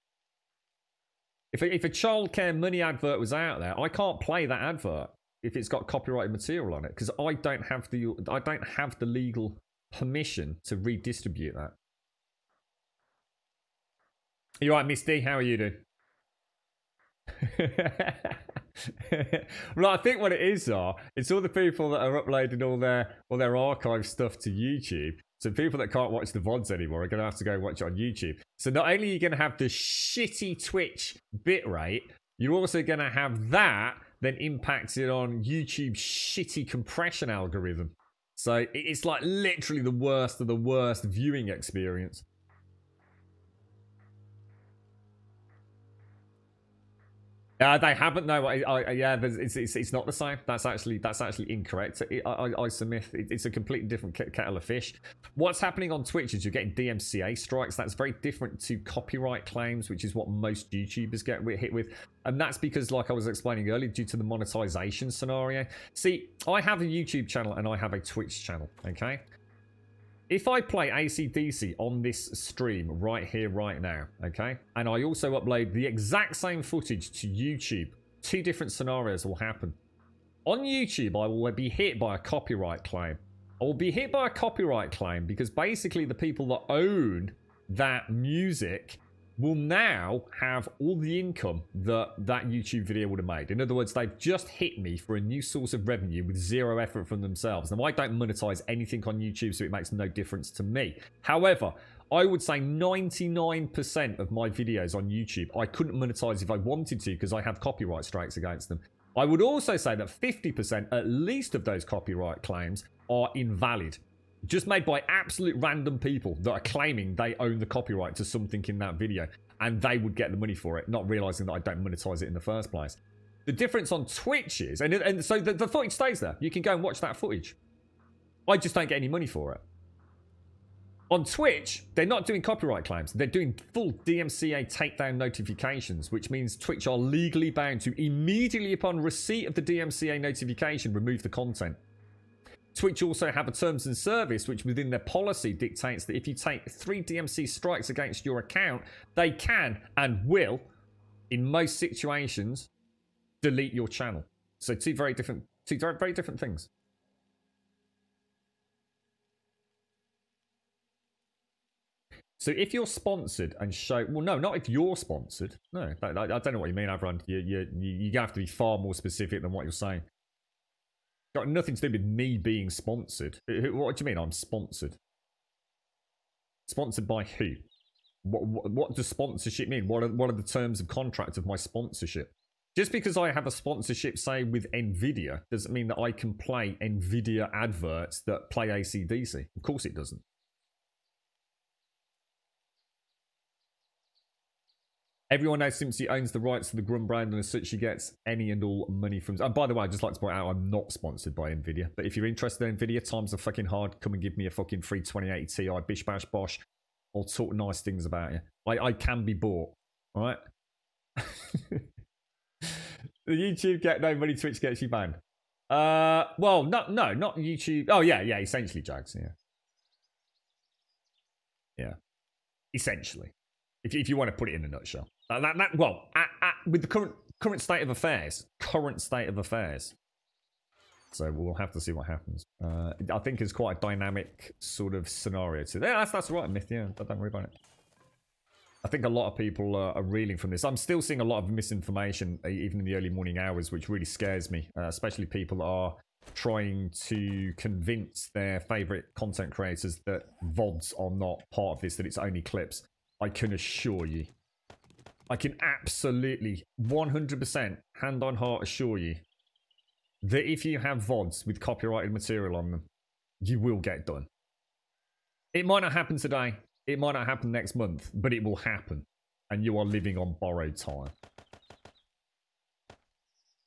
If a childcare money advert was out there, I can't play that advert if it's got copyrighted material on it, because I don't have the legal permission to redistribute that. You right, Miss D? How are you doing? Well, I think what it is, it's all the people that are uploading all their archive stuff to YouTube. So people that can't watch the VODs anymore are going to have to go watch it on YouTube. So not only are you going to have the shitty Twitch bitrate, you're also going to have that then impacted on YouTube's shitty compression algorithm. So it's like literally the worst of the worst viewing experience. They haven't. No, yeah, it's not the same. That's actually incorrect. I submit it's a completely different kettle of fish. What's happening on Twitch is you're getting DMCA strikes. That's very different to copyright claims, which is what most YouTubers get hit with, and that's because, like I was explaining earlier, due to the monetization scenario. See, I have a YouTube channel and I have a Twitch channel. Okay. If I play AC/DC on this stream right here, right now, okay, and I also upload the exact same footage to YouTube, two different scenarios will happen. On YouTube, I will be hit by a copyright claim. I will be hit by a copyright claim because basically the people that own that music will now have all the income that YouTube video would have made. In other words, they've just hit me for a new source of revenue with zero effort from themselves. Now, I don't monetize anything on YouTube, so it makes no difference to me. However, I would say 99% of my videos on YouTube, I couldn't monetize if I wanted to because I have copyright strikes against them. I would also say that 50% at least of those copyright claims are invalid. Just made by absolute random people that are claiming they own the copyright to something in that video. And they would get the money for it, not realizing that I don't monetize it in the first place. The difference on Twitch is, and so the footage stays there. You can go and watch that footage. I just don't get any money for it. On Twitch, they're not doing copyright claims. They're doing full DMCA takedown notifications, which means Twitch are legally bound to immediately upon receipt of the DMCA notification, remove the content. Twitch also have a terms and service which within their policy dictates that if you take 3 DMC strikes against your account, they can and will, in most situations, delete your channel. So two very different things. So if you're sponsored and show, well, no, not if you're sponsored. No, I don't know what you mean, Avron. You have to be far more specific than what you're saying. Got nothing to do with me being sponsored. What do you mean I'm sponsored? Sponsored by who? What does sponsorship mean? What are the terms of contract of my sponsorship? Just because I have a sponsorship, say, with Nvidia, doesn't mean that I can play Nvidia adverts that play AC/DC. Of course it doesn't. Everyone knows Simpsy owns the rights to the Grum brand, and as such, she gets any and all money from. And by the way, I'd just like to point out I'm not sponsored by Nvidia. But if you're interested in Nvidia, times are fucking hard. Come and give me a fucking free 2080 Ti, bish bash bosh. I'll talk nice things about you. I can be bought. All right. The YouTube get no money, Twitch gets you banned. Well, not YouTube. Oh yeah, essentially, Jags. Yeah. Essentially, if you want to put it in a nutshell. With the current state of affairs. So we'll have to see what happens. I think it's quite a dynamic sort of scenario. So yeah, that's right, Myth. Yeah, don't worry about it. I think a lot of people are reeling from this. I'm still seeing a lot of misinformation, even in the early morning hours, which really scares me. Especially people that are trying to convince their favorite content creators that VODs are not part of this, that it's only clips. I can assure you. I can absolutely 100% hand on heart assure you that if you have VODs with copyrighted material on them, you will get done. It might not happen today, it might not happen next month, but it will happen. And you are living on borrowed time.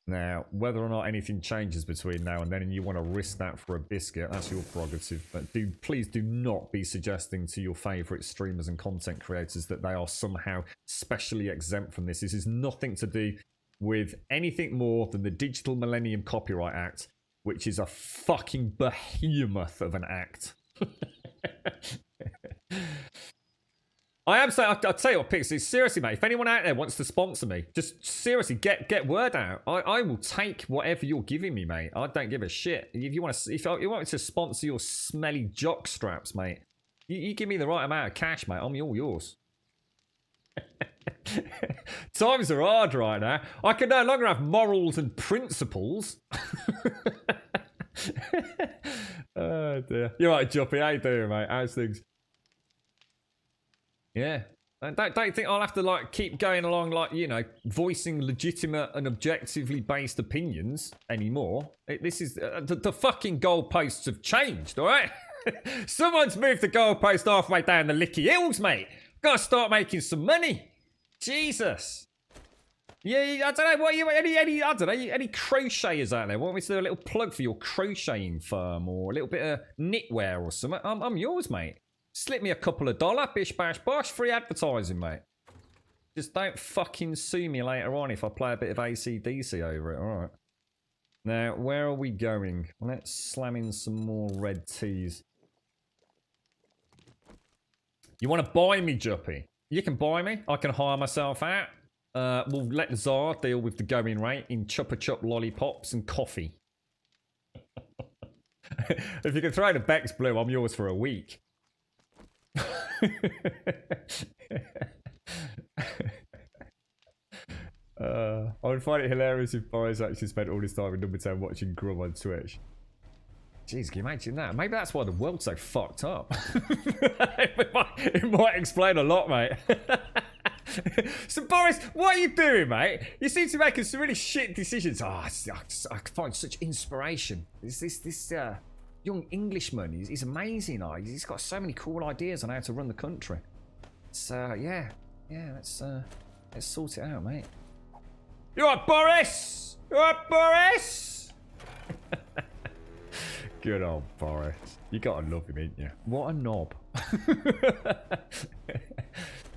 Now, whether or not anything changes between now and then and you want to risk that for a biscuit, that's your prerogative. But please do not be suggesting to your favourite streamers and content creators that they are somehow specially exempt from this. This is nothing to do with anything more than the Digital Millennium Copyright Act, which is a fucking behemoth of an act. I am saying, I'll tell you what, Pixie, seriously, mate, if anyone out there wants to sponsor me, just seriously get word out. I will take whatever you're giving me, mate. I don't give a shit. If you want me to sponsor your smelly jock straps, mate, you give me the right amount of cash, mate. I'm all yours. Times are hard right now. I can no longer have morals and principles. Oh dear. You're right, Juppy. How you doing, mate? How's things? Yeah. Don't think I'll have to like keep going along like, you know, voicing legitimate and objectively based opinions anymore. This is the fucking goalposts have changed, all right? Someone's moved the goalpost halfway down the Licky Hills, mate. Gotta start making some money. Jesus. Yeah, I don't know. What you any I don't know, any crocheters out there? Want me to do a little plug for your crocheting firm or a little bit of knitwear or something? I'm yours, mate. Slip me a couple of $, bish bash bosh, free advertising, mate. Just don't fucking sue me later on if I play a bit of AC/DC over it, alright. Now, where are we going? Let's slam in some more red teas. You want to buy me, Juppy? You can buy me. I can hire myself out. We'll let the Tsar deal with the going rate in Chupa Chup lollipops and coffee. If you can throw the Bex Blue, I'm yours for a week. I would find it hilarious if Boris actually spent all this time in number 10 watching Grum on Twitch. Jeez, can you imagine that? Maybe that's why the world's so fucked up. it might explain a lot, mate. So Boris, what are you doing, mate? You seem to be making some really shit decisions. I find such inspiration. This young Englishman, he's amazing. He's got so many cool ideas on how to run the country. So yeah, let's sort it out, mate. You all right, Boris? You all right, Boris? Good old Boris. You gotta love him, ain't you? What a knob.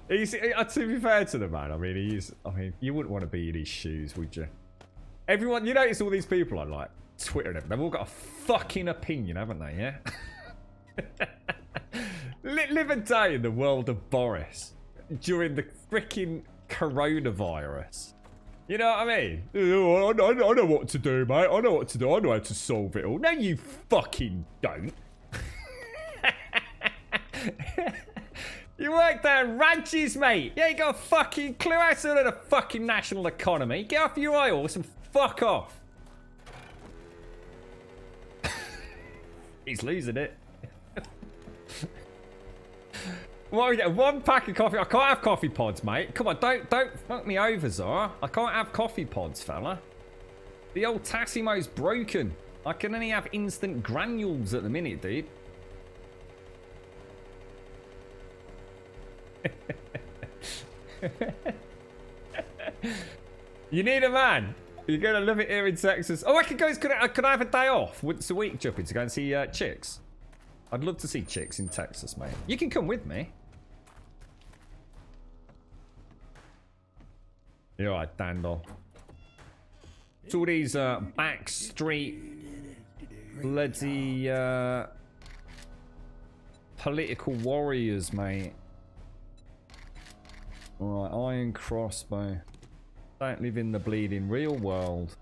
To be fair to the man, I mean, you wouldn't want to be in his shoes, would you? Everyone, you notice all these people on like Twitter and everything, they've all got a fucking opinion, haven't they, yeah? Live a day in the world of Boris during the freaking coronavirus. You know what I mean? Oh, I know what to do, mate. I know what to do. I know how to solve it all. No, you fucking don't. You work down ranches, mate. You ain't got a fucking clue how to run the fucking national economy. Get off your high horse and fuck off. He's losing it. Well, yeah, one pack of coffee. I can't have coffee pods, mate. Come on, don't fuck me over, Zara. I can't have coffee pods, fella. The old Tassimo's broken. I can only have instant granules at the minute, dude. You need a man. You're gonna love it here in Texas. Oh, I could go. Could I have a day off once a week, Juppy, to go and see chicks? I'd love to see chicks in Texas, mate. You can come with me. You're right, Dandel. It's all these backstreet bloody political warriors, mate. Alright, iron crossbow. Don't live in the bleeding real world.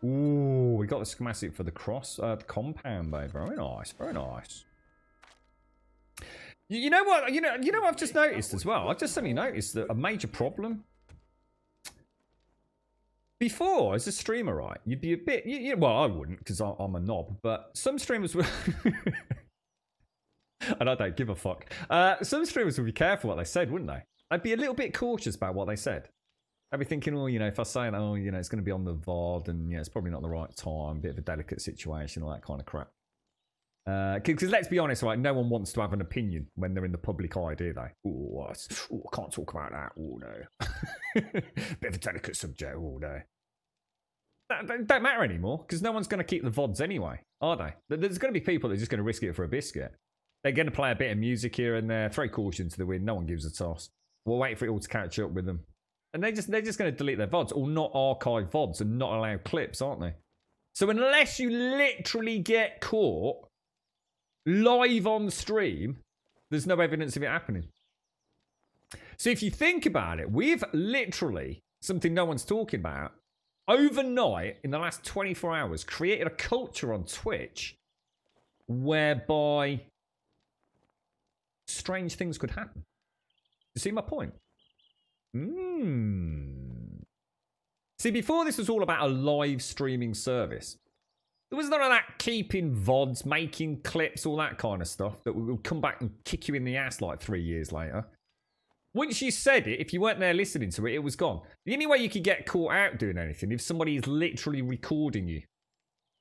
Ooh, we got the schematic for the compound, babe. Very nice, very nice. You know what? You know what I've just noticed as well. I've just suddenly noticed that a major problem. Before, as a streamer, right, you'd be a bit. Well, I wouldn't because I'm a knob, but some streamers would. And I don't give a fuck. Some streamers would be careful what they said, wouldn't they? I'd be a little bit cautious about what they said. I'd be thinking, oh, you know, if I say, oh, you know, it's going to be on the VOD and, yeah, it's probably not the right time, bit of a delicate situation, all that kind of crap. Because let's be honest, right, no one wants to have an opinion when they're in the public eye, do they? Oh, I can't talk about that. Oh, no. Bit of a delicate subject. Oh, no. That don't matter anymore because no one's going to keep the VODs anyway, are they? There's going to be people that are just going to risk it for a biscuit. They're going to play a bit of music here and there, throw caution to the wind. No one gives a toss. We'll wait for it all to catch up with them. And they're just going to delete their VODs or not archive VODs and not allow clips, aren't they? So unless you literally get caught live on stream, there's no evidence of it happening. So if you think about it, we've literally, something no one's talking about, overnight in the last 24 hours, created a culture on Twitch whereby strange things could happen. You see my point? See, before this was all about a live streaming service. There was none of that keeping VODs, making clips, all that kind of stuff that would come back and kick you in the ass like 3 years later. Once you said it, if you weren't there listening to it, it was gone. The only way you could get caught out doing anything if somebody is literally recording you.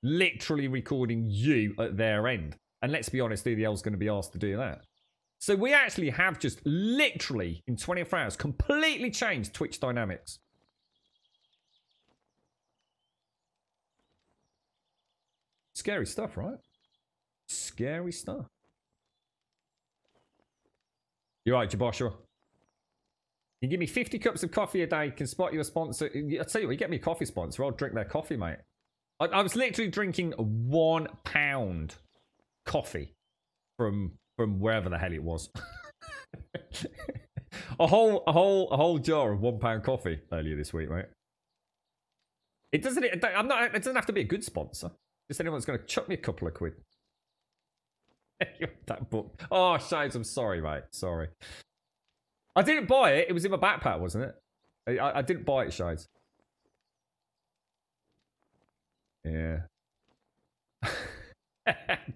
Literally recording you at their end. And let's be honest, who the hell's going to be asked to do that? So we actually have just literally, in 24 hours, completely changed Twitch dynamics. Scary stuff, right? Scary stuff. You're right, Jabosha. You give me 50 cups of coffee a day, can spot you a sponsor. I'll tell you what, you get me a coffee sponsor, I'll drink their coffee, mate. I was literally drinking £1 coffee from wherever the hell it was. a whole jar of £1 coffee earlier this week, mate. It doesn't have to be a good sponsor. Just anyone's going to chuck me a couple of quid. That book. Oh, Shades, I'm sorry, mate. Sorry. I didn't buy it. It was in my backpack, wasn't it? I didn't buy it, Shades. Yeah.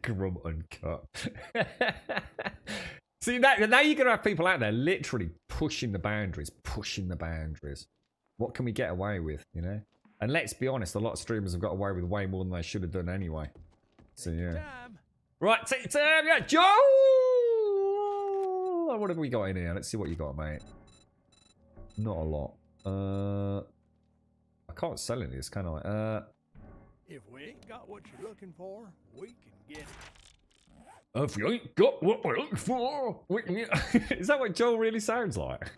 Grum uncut. See, now you're going to have people out there literally pushing the boundaries. What can we get away with, you know? And let's be honest, a lot of streamers have got away with way more than they should have done anyway. So, yeah. Right, take your time. Yeah, Joe! What have we got in here? Let's see what you got, mate. Not a lot. I can't sell any of this, can I? If we ain't got what you're looking for, we can get it. If you ain't got what we're looking for, we can get... Is that what Joel really sounds like?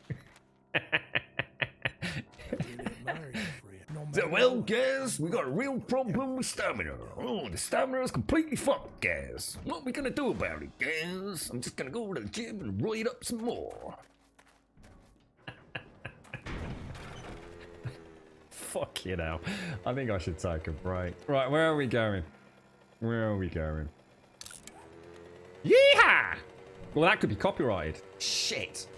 Well, guys, we got a real problem with stamina. Oh, the stamina is completely fucked, guys. What are we gonna do about it, guys? I'm just gonna go over to the gym and roid up some more. Fuck you now. I think I should take a break. Right, where are we going? Yeehaw! Well, that could be copyrighted. Shit.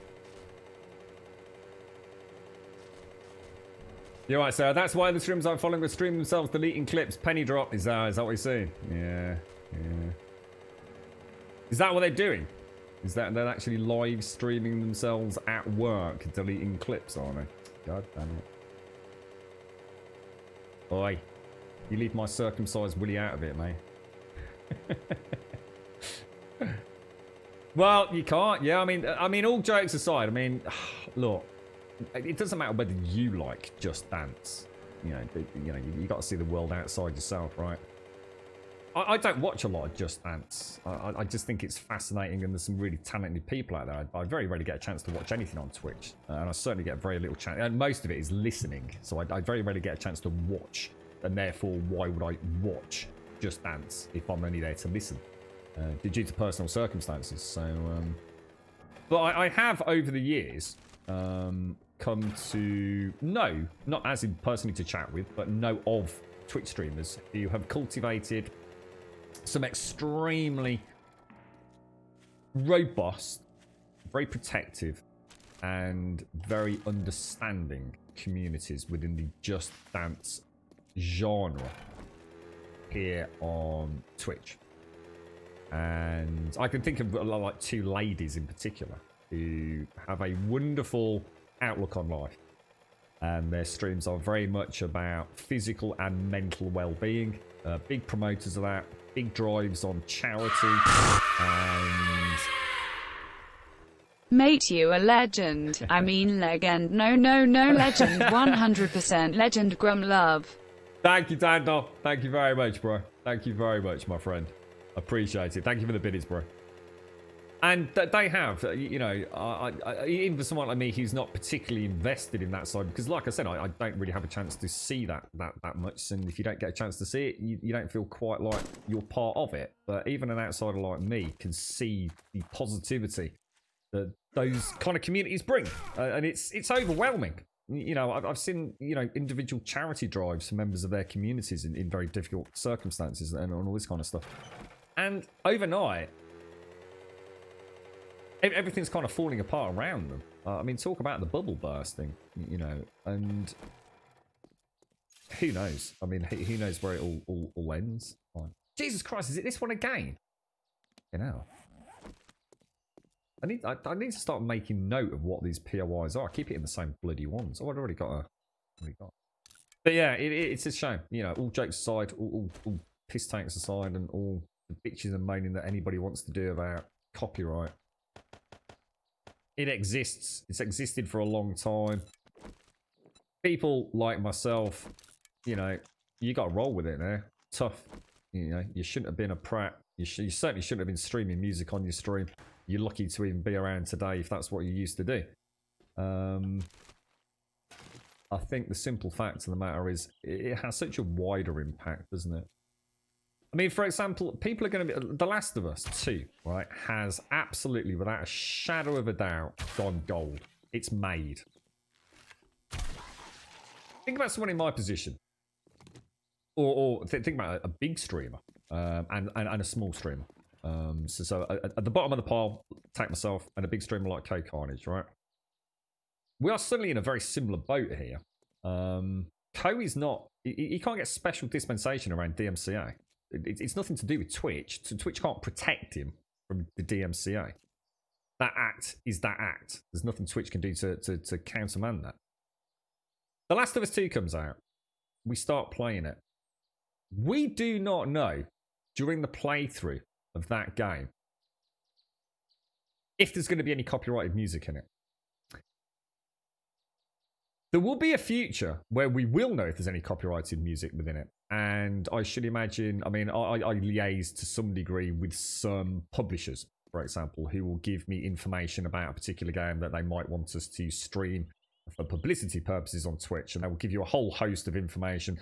You're right, sir. That's why the streams aren't following the stream themselves, deleting clips. Penny drop. Is that what you're saying? Yeah. Is that what they're doing? Is that they're actually live streaming themselves at work, deleting clips, aren't they? God damn it. Oi. You leave my circumcised willy out of it, mate. Well, you can't. Yeah, I mean, all jokes aside, I mean, look. It doesn't matter whether you like Just Dance. You got to see the world outside yourself, right? I don't watch a lot of Just Dance. I just think it's fascinating, and there's some really talented people out there. I very rarely get a chance to watch anything on Twitch, and I certainly get very little chance. And most of it is listening, so I very rarely get a chance to watch. And therefore, why would I watch Just Dance if I'm only there to listen? Due to personal circumstances. So, but I have over the years. Come to know, not as in personally to chat with, but know of Twitch streamers who have cultivated some extremely robust, very protective, and very understanding communities within the Just Dance genre here on Twitch. And I can think of like two ladies in particular who have a wonderful outlook on life, and their streams are very much about physical and mental well-being. Big promoters of that, big drives on charity, and mate, you a legend. I mean legend. No, legend. 100% legend. Grum love. Thank you, Dando. Thank you very much, bro. Thank you very much, my friend. Appreciate it. Thank you for the biddies, bro. And they have, you know, even for someone like me who's not particularly invested in that side, because like I said, I don't really have a chance to see that much. And if you don't get a chance to see it, you don't feel quite like you're part of it. But even an outsider like me can see the positivity that those kind of communities bring. And it's overwhelming. You know, I've seen, you know, individual charity drives for members of their communities in very difficult circumstances and all this kind of stuff. And overnight, everything's kind of falling apart around them. I mean, talk about the bubble bursting, you know, and who knows? I mean, who knows where it all ends? Fine. Jesus Christ, is it this one again? You know. I need to start making note of what these POIs are. I keep hitting the same bloody ones. Oh, I've already got. But yeah, it's a shame. You know, all jokes aside, all piss tanks aside, and all the bitches and moaning that anybody wants to do about copyright. It exists. It's existed for a long time. People like myself, you know, you got to roll with it now. Tough. You know, you shouldn't have been a prat. You certainly shouldn't have been streaming music on your stream. You're lucky to even be around today if that's what you used to do. I think the simple fact of the matter is it has such a wider impact, doesn't it? I mean, for example, people are going to be... The Last of Us 2, right, has absolutely, without a shadow of a doubt, gone gold. It's made. Think about someone in my position. Or think about a big streamer and a small streamer. So at the bottom of the pile, take myself and a big streamer like K Carnage, right? We are suddenly in a very similar boat here. Ko is not... He can't get special dispensation around DMCA. It's nothing to do with Twitch. Twitch can't protect him from the DMCA. That act is that act. There's nothing Twitch can do to countermand that. The Last of Us 2 comes out. We start playing it. We do not know during the playthrough of that game if there's going to be any copyrighted music in it. There will be a future where we will know if there's any copyrighted music within it. And I should imagine, I mean, I liaise to some degree with some publishers, for example, who will give me information about a particular game that they might want us to stream for publicity purposes on Twitch. And they will give you a whole host of information,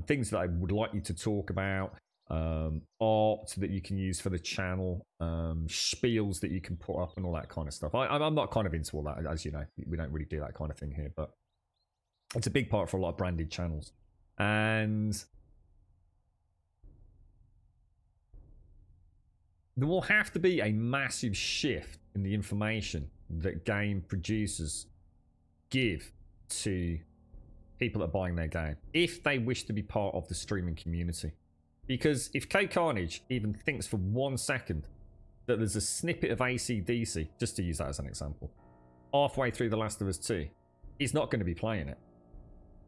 things that I would like you to talk about, art that you can use for the channel, spiels that you can put up and all that kind of stuff. I'm not kind of into all that, as you know. We don't really do that kind of thing here, but it's a big part for a lot of branded channels. And there will have to be a massive shift in the information that game producers give to people that are buying their game if they wish to be part of the streaming community. Because if K Carnage even thinks for 1 second that there's a snippet of AC/DC, just to use that as an example, halfway through The Last of Us 2, he's not going to be playing it.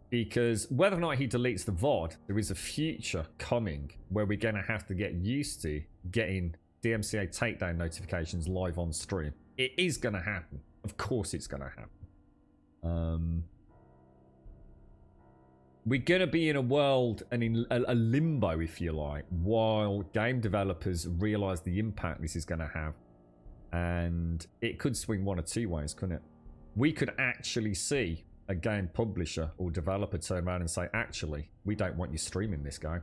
Because whether or not he deletes the VOD, there is a future coming where we're going to have to get used to getting DMCA takedown notifications live on stream. It is going to happen. Of course it's going to happen. We're going to be in a world and in a limbo, if you like, while game developers realize the impact this is going to have. And it could swing one or two ways, couldn't it? We could actually see a game publisher or developer turn around and say, actually, we don't want you streaming this game.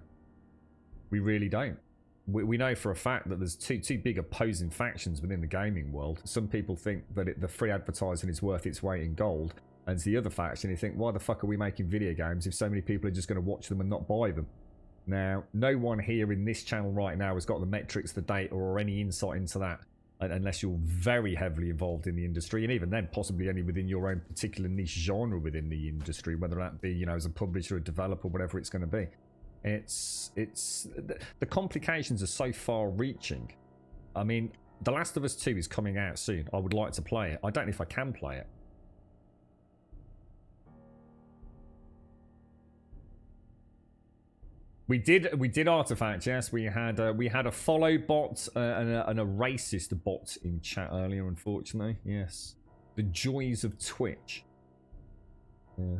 We really don't. We know for a fact that there's two big opposing factions within the gaming world. Some people think that the free advertising is worth its weight in gold. And it's the other faction, you think, why the fuck are we making video games if so many people are just going to watch them and not buy them? Now, no one here in this channel right now has got the metrics, the data, or any insight into that, unless you're very heavily involved in the industry, and even then possibly only within your own particular niche genre within the industry, whether that be, you know, as a publisher, a developer, whatever it's going to be. It's the complications are so far reaching. I mean, The Last of Us 2 is coming out soon. I would like to play it. I don't know if I can play it. We did Artifact, yes. We had a follow bot and a racist bot in chat earlier, unfortunately. Yes, the joys of Twitch. Yeah.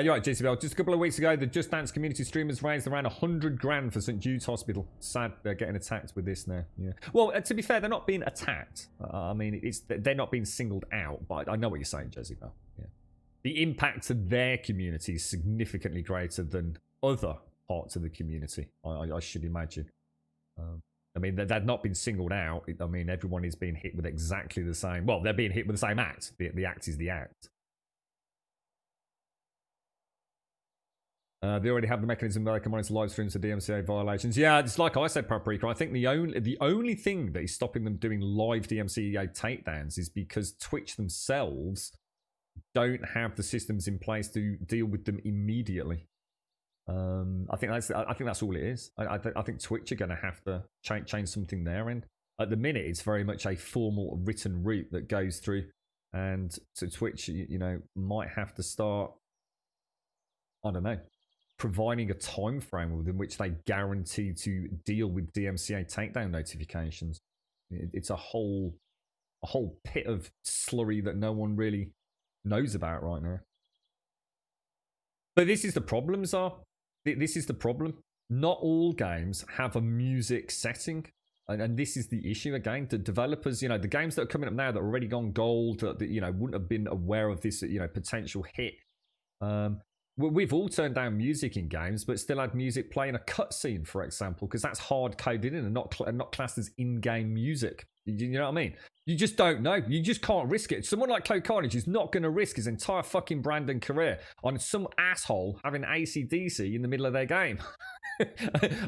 You're right, JCBL. Just a couple of weeks ago, the Just Dance community streamers raised around 100 grand for St Jude's Hospital. Sad they're getting attacked with this now. Yeah. Well, to be fair, they're not being attacked. I mean, they're not being singled out. But I know what you're saying, JCBL. Yeah. The impact to their community is significantly greater than other parts of the community, I should imagine. I mean, they've not been singled out. I mean, everyone is being hit with exactly the same... Well, they're being hit with the same act. The act is the act. They already have the mechanism where they can monitor live streams for DMCA violations. Yeah, it's like I said, Paprika. I think the only thing that is stopping them doing live DMCA takedowns is because Twitch themselves don't have the systems in place to deal with them immediately. I think that's all it is. I think Twitch are going to have to change something there. And at the minute, it's very much a formal written route that goes through, and so Twitch, might have to start. I don't know, providing a time frame within which they guarantee to deal with DMCA takedown notifications. It's a whole pit of slurry that no one really knows about right now. But this is the problem, Zar. This is the problem. Not all games have a music setting. And this is the issue again. The developers, the games that are coming up now that are already gone gold, that wouldn't have been aware of this, potential hit. We've all turned down music in games, but still had music playing a cutscene, for example, because that's hard coded in and not classed as in-game music. You know what I mean? You just don't know. You just can't risk it. Someone like Code Carnage is not going to risk his entire fucking brand and career on some asshole having AC/DC in the middle of their game.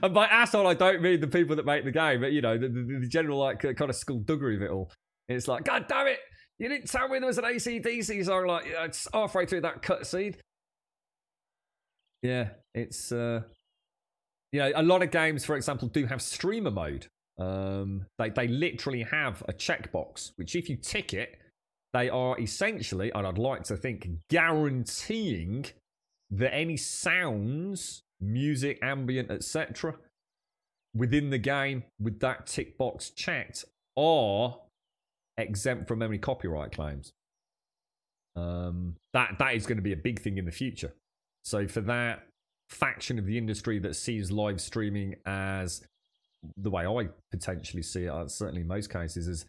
And by asshole, I don't mean the people that make the game, but the general kind of skullduggery of it all. It's like, God damn it! You didn't tell me there was an AC/DC song. Like, it's halfway through that cutscene. Yeah, it's a lot of games, for example, do have streamer mode. They literally have a checkbox, which if you tick it, they are essentially, and I'd like to think, guaranteeing that any sounds, music, ambient, etc., within the game with that tick box checked are exempt from any copyright claims. That is going to be a big thing in the future. So for that faction of the industry that sees live streaming as, the way I potentially see it, certainly in most cases, as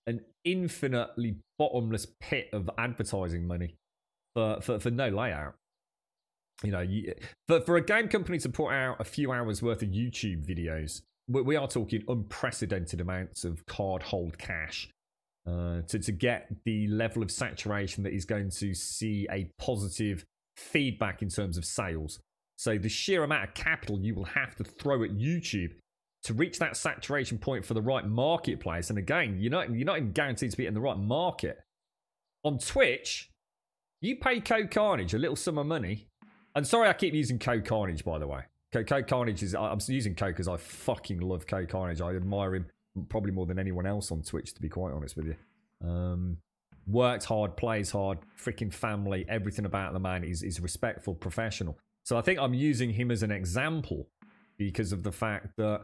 an infinitely bottomless pit of advertising money for no layout. For a game company to put out a few hours worth of YouTube videos, we are talking unprecedented amounts of card hold cash to get the level of saturation that is going to see a positive feedback in terms of sales. So the sheer amount of capital you will have to throw at YouTube to reach that saturation point for the right marketplace. And again, you're not even guaranteed to be in the right market. On Twitch, you pay Code Carnage a little sum of money. And sorry I keep using Code Carnage, by the way. Code Carnage I'm using Code because I fucking love Code Carnage. I admire him probably more than anyone else on Twitch, to be quite honest with you. Works hard, plays hard, freaking family, everything about the man is respectful, professional. So I think I'm using him as an example because of the fact that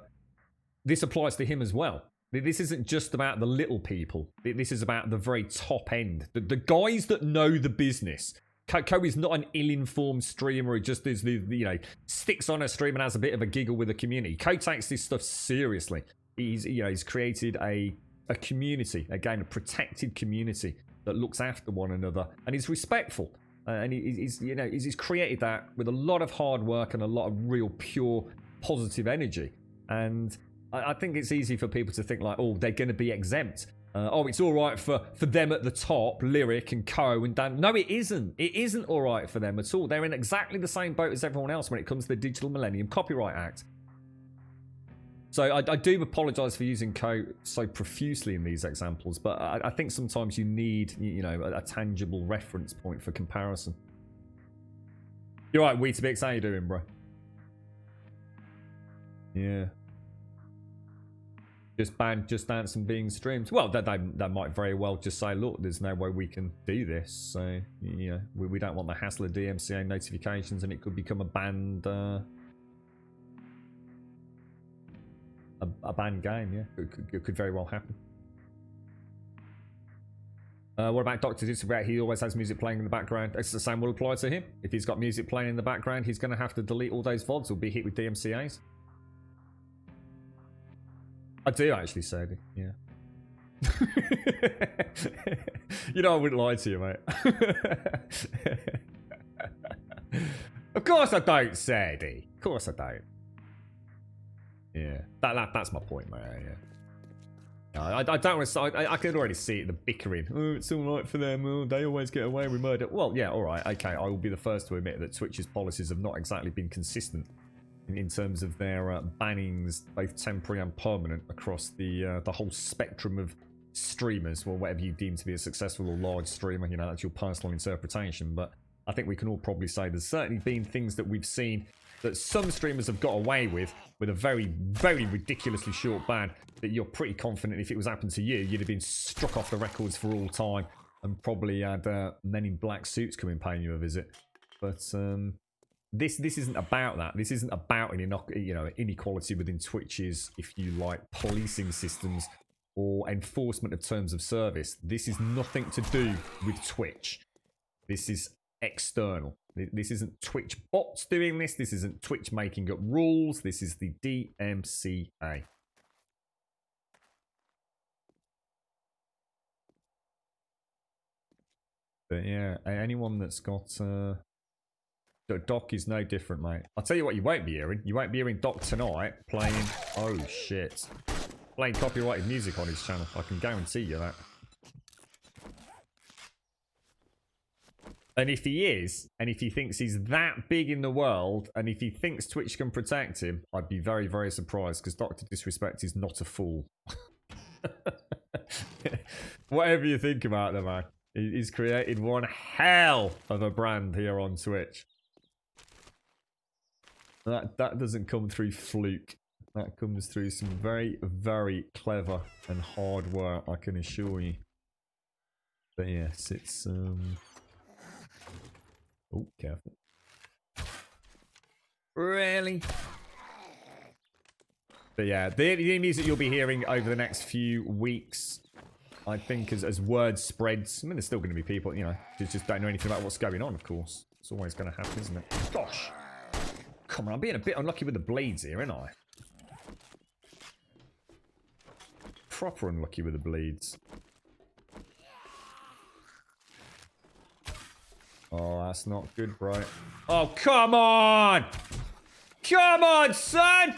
this applies to him as well. This isn't just about the little people. This is about the very top end. The guys that know the business. Ko is not an ill-informed streamer who just is, sticks on a stream and has a bit of a giggle with the community. Ko takes this stuff seriously. He's created a community, again, a protected community that looks after one another and is respectful. And he's created that with a lot of hard work and a lot of real pure positive energy. And I think it's easy for people to think like, oh, they're going to be exempt. It's all right for them at the top, Lyric and Co and Dan. No, it isn't. It isn't all right for them at all. They're in exactly the same boat as everyone else when it comes to the Digital Millennium Copyright Act. So I do apologise for using Co so profusely in these examples, but I think sometimes you need, a tangible reference point for comparison. You're right, Weetabix, how you doing, bro? Yeah. Just ban Just Dance and being streamed. Well, they might very well just say, look, there's no way we can do this. So, we don't want the hassle of DMCA notifications, and it could become a banned a banned game. Yeah, it could very well happen. What about Dr. Disabrat? He always has music playing in the background. It's the same will apply to him. If he's got music playing in the background, he's going to have to delete all those VODs or be hit with DMCAs. I do actually, Sadie. Yeah. I wouldn't lie to you, mate. Of course I don't, Sadie. Of course I don't. Yeah. That's my point, mate. Yeah. I don't want to. I can already see it, the bickering. Oh, it's all right for them. Oh, they always get away with murder. Well, yeah, all right, okay. I will be the first to admit that Twitch's policies have not exactly been consistent in terms of their bannings, both temporary and permanent, across the whole spectrum of streamers. Well, whatever you deem to be a successful or large streamer, you know, that's your personal interpretation. But I think we can all probably say there's certainly been things that we've seen that some streamers have got away with a very, very ridiculously short ban, that you're pretty confident if it was happened to you, you'd have been struck off the records for all time and probably had men in black suits come and pay you a visit. But this isn't about that. This isn't about inequality within Twitch's, if you like, policing systems or enforcement of terms of service. This is nothing to do with Twitch. This is external. This isn't Twitch bots doing this. This isn't Twitch making up rules. This is the DMCA. But yeah, anyone that's got... Doc is no different, mate. I'll tell you what you won't be hearing. You won't be hearing Doc tonight playing... Oh, shit. Playing copyrighted music on his channel. I can guarantee you that. And if he is, and if he thinks he's that big in the world, and if he thinks Twitch can protect him, I'd be very, very surprised, because Dr. Disrespect is not a fool. Whatever you think about the man, he's created one hell of a brand here on Twitch. That doesn't come through fluke. That comes through some very, very clever and hard work, I can assure you. But yes, it's... Oh, careful. Really? But yeah, the music you'll be hearing over the next few weeks, I think, as word spreads, I mean, there's still going to be people, you know, who just don't know anything about what's going on, of course. It's always going to happen, isn't it? Gosh! Come on, I'm being a bit unlucky with the blades here, ain't I? Proper unlucky with the bleeds. Oh, that's not good, bro. Oh, come on! Come on, son!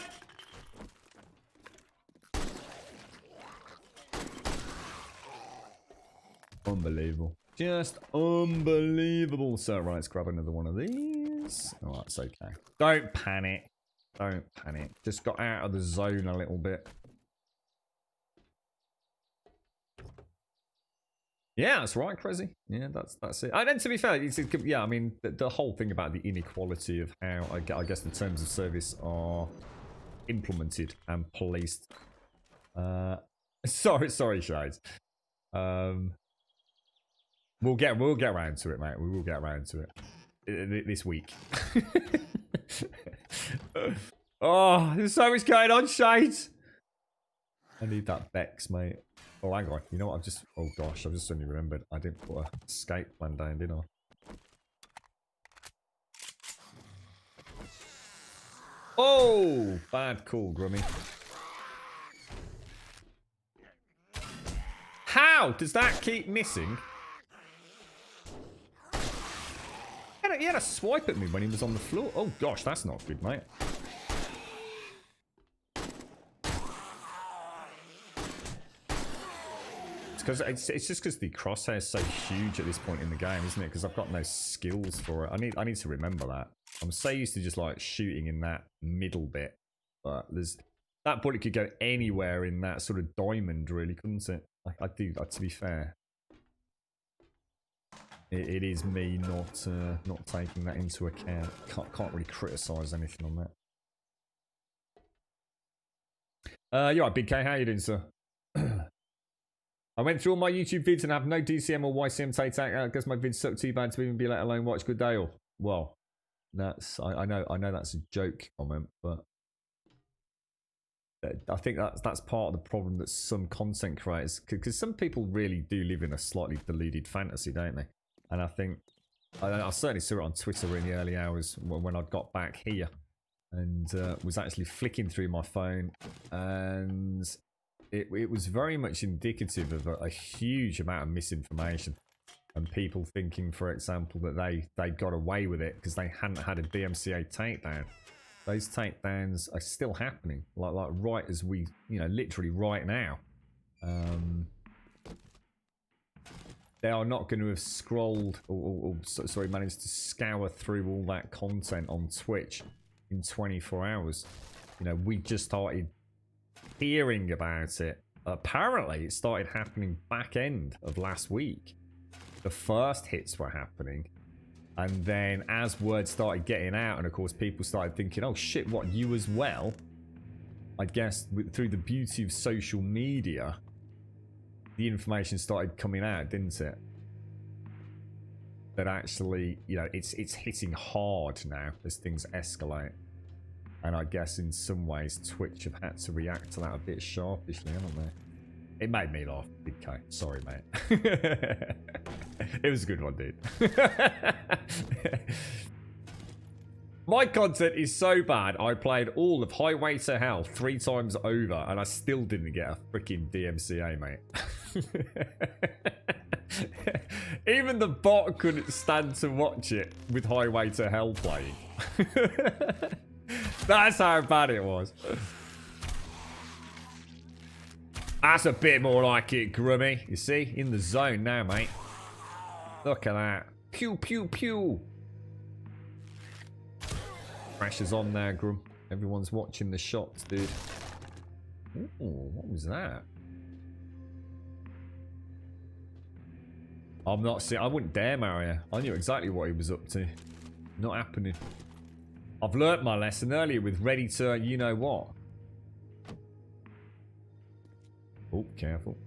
Unbelievable. Just unbelievable. So, right, let's grab another one of these. Oh, that's okay. Don't panic. Don't panic. Just got out of the zone a little bit. Yeah, that's right, Crazy. Yeah, that's it. And then, to be fair, yeah, I mean, the whole thing about the inequality of how, I guess, the terms of service are implemented and policed. Sorry, Shades. We'll get around to it, mate. We will get around to it this week. Oh, there's so much going on, Shades. I need that Bex, mate. Oh, hang on. You know what? Oh gosh, I've just suddenly remembered. I didn't put a escape plan down, did I? Oh! Bad call, Grummy. How does that keep missing? He had a swipe at me when he was on the floor. Oh gosh, that's not good, mate. It's just because the crosshair is so huge at this point in the game, isn't it? Because I've got no skills for it. I need to remember that. I'm so used to just like shooting in that middle bit, but that bullet could go anywhere in that sort of diamond, really, couldn't it? I do. To be fair, it is me not taking that into account. Can't really criticize anything on that. You're right, Big K. How you doing, sir? I went through all my YouTube vids and I have no DCM or YCM take. I guess my vids suck too bad to even be let alone watch. Good day all. Well, that's I know that's a joke comment, but I think that's part of the problem that some content creators, because some people really do live in a slightly deluded fantasy, don't they? And I think I certainly saw it on Twitter in the early hours when I got back here and was actually flicking through my phone, and it was very much indicative of a huge amount of misinformation and people thinking, for example, that they got away with it because they hadn't had a DMCA takedown. Those takedowns are still happening, like right as we, literally right now. They are not going to have scrolled or sorry, managed to scour through all that content on Twitch in 24 hours. You know, we just started hearing about it. Apparently, it started happening back end of last week. The first hits were happening. And then as word started getting out, and of course people started thinking, oh shit, what, you as well? I guess through the beauty of social media, the information started coming out, didn't it? That actually, you know, it's hitting hard now as things escalate. And I guess in some ways Twitch have had to react to that a bit sharpishly, haven't they? It made me laugh, Big K. Sorry, mate. It was a good one, dude. My content is so bad, I played all of Highway to Hell 3 times over, and I still didn't get a freaking DMCA, mate. Even the bot couldn't stand to watch it with Highway to Hell playing. That's how bad it was. That's a bit more like it, Grummy. You see? In the zone now, mate. Look at that. Pew, pew, pew. Pressure's on there, Grum. Everyone's watching the shots, dude. Ooh, what was that? I'm not seeing. I wouldn't dare marry her. I knew exactly what he was up to. Not happening. I've learnt my lesson earlier with Ready to you know what. Oh, careful.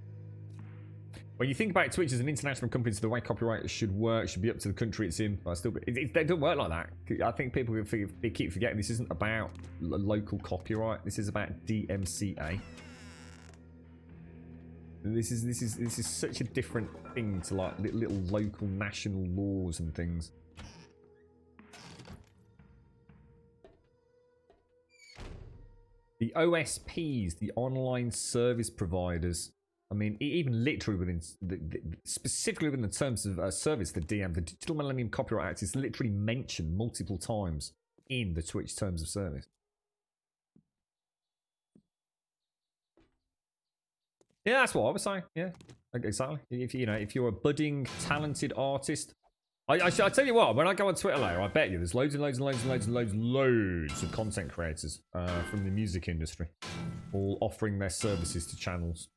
When you think about Twitch as an international company, so the way copyright should work, should be up to the country it's in. But still, they don't work like that. I think people keep forgetting this isn't about local copyright. This is about DMCA. This is such a different thing to like little local national laws and things. The OSPs, the online service providers. I mean, even literally within, specifically within the terms of service, the DM, the Digital Millennium Copyright Act is literally mentioned multiple times in the Twitch terms of service. Yeah, that's what I was saying. Yeah, exactly. If you're a budding, talented artist, I tell you what, when I go on Twitter later, I bet you there's loads of content creators from the music industry, all offering their services to channels.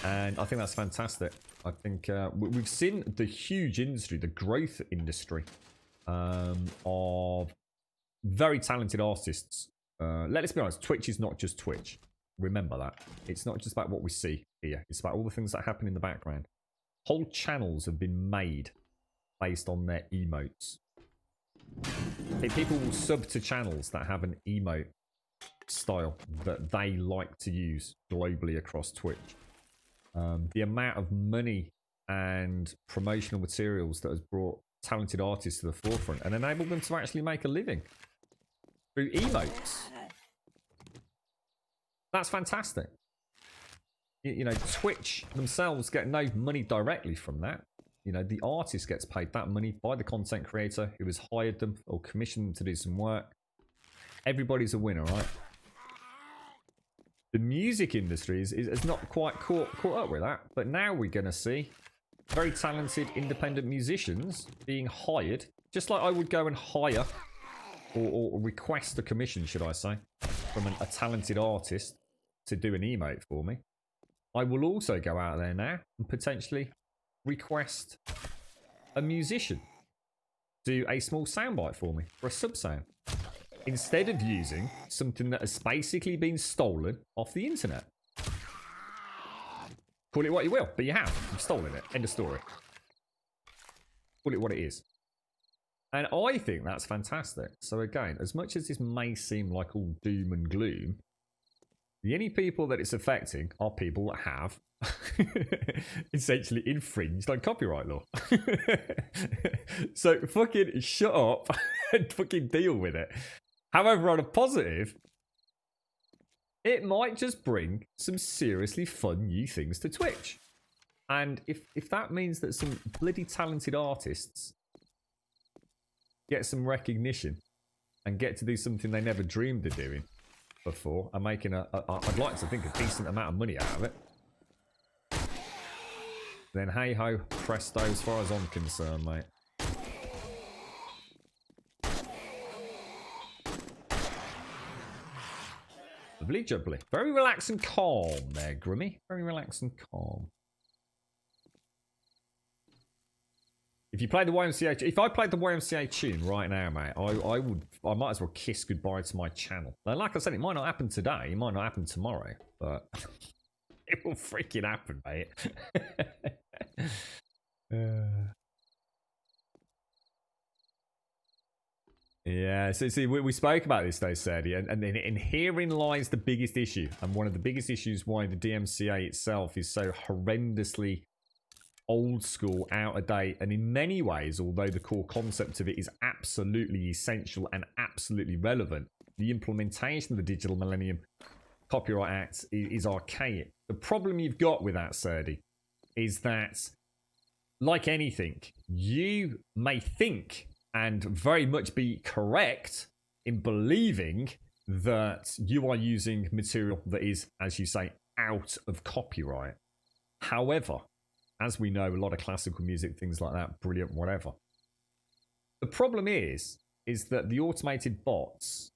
And I think that's fantastic. I think we've seen the huge industry, the growth industry of very talented artists. Let's be honest, Twitch is not just Twitch. Remember that. It's not just about what we see here. It's about all the things that happen in the background. Whole channels have been made based on their emotes. People will sub to channels that have an emote style that they like to use globally across Twitch. The amount of money and promotional materials that has brought talented artists to the forefront and enabled them to actually make a living through emotes. That's fantastic. You know, Twitch themselves get no money directly from that. You know, the artist gets paid that money by the content creator who has hired them or commissioned them to do some work. Everybody's a winner, right? The music industry is not quite caught up with that, but now we're going to see very talented independent musicians being hired, just like I would go and hire or request a commission, should I say, from a talented artist to do an emote for me. I will also go out there now and potentially request a musician do a small soundbite for me for a sub sound, instead of using something that has basically been stolen off the internet. Call it what you will, but you have. You've stolen it. End of story. Call it what it is. And I think that's fantastic. So again, as much as this may seem like all doom and gloom, the only people that it's affecting are people that have essentially infringed on copyright law. So fucking shut up and fucking deal with it. However, on a positive, it might just bring some seriously fun new things to Twitch. And if that means that some bloody talented artists get some recognition and get to do something they never dreamed of doing, before and making I'd like to think a decent amount of money out of it. Then hey ho, presto, as far as I'm concerned, mate. Lovely jubbly. Very relaxed and calm there, Grimmy. Very relaxed and calm. If you play the YMCA, if I played the YMCA tune right now, mate, I might as well kiss goodbye to my channel. Now, like I said, it might not happen today, it might not happen tomorrow, but it will freaking happen, mate. Yeah, so see, we spoke about this though, Sadie, and herein lies the biggest issue, and one of the biggest issues why the DMCA itself is so horrendously old school, out of date, and in many ways, although the core concept of it is absolutely essential and absolutely relevant, the implementation of the Digital Millennium Copyright Act is archaic. The problem you've got with that, Sadie, is that, like anything, you may think and very much be correct in believing that you are using material that is, as you say, out of copyright. However, as we know, a lot of classical music, things like that, brilliant, whatever. The problem is that the automated bots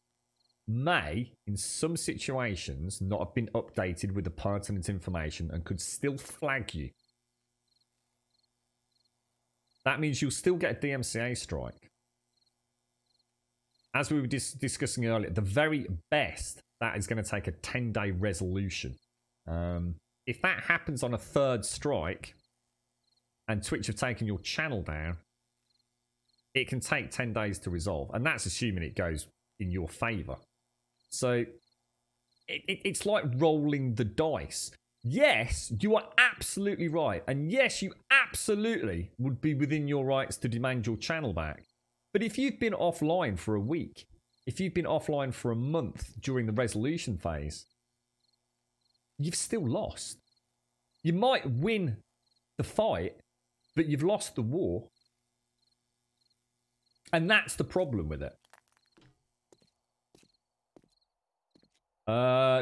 may, in some situations, not have been updated with the pertinent information and could still flag you. That means you'll still get a DMCA strike. As we were discussing earlier, the very best, that is going to take a 10-day resolution. If that happens on a third strike, and Twitch have taken your channel down, it can take 10 days to resolve. And that's assuming it goes in your favour. So, it's like rolling the dice. Yes, you are absolutely right. And yes, you absolutely would be within your rights to demand your channel back. But if you've been offline for a week, if you've been offline for a month during the resolution phase, you've still lost. You might win the fight, but you've lost the war. And that's the problem with it.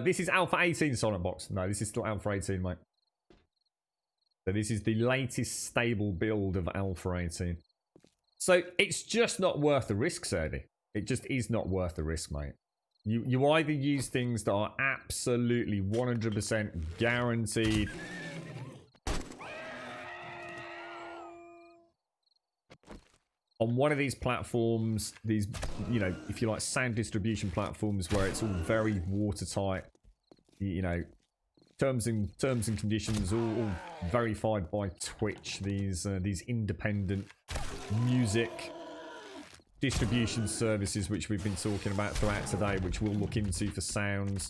This is Alpha 18 Sonic Box. No, this is still Alpha 18, mate. So this is the latest stable build of Alpha 18. So it's just not worth the risk, Serdy. It just is not worth the risk, mate. You either use things that are absolutely 100% guaranteed on one of these platforms, these, you know, if you like, sound distribution platforms where it's all very watertight, you know, terms and conditions all verified by Twitch. These independent music distribution services, which we've been talking about throughout today, which we'll look into for sounds.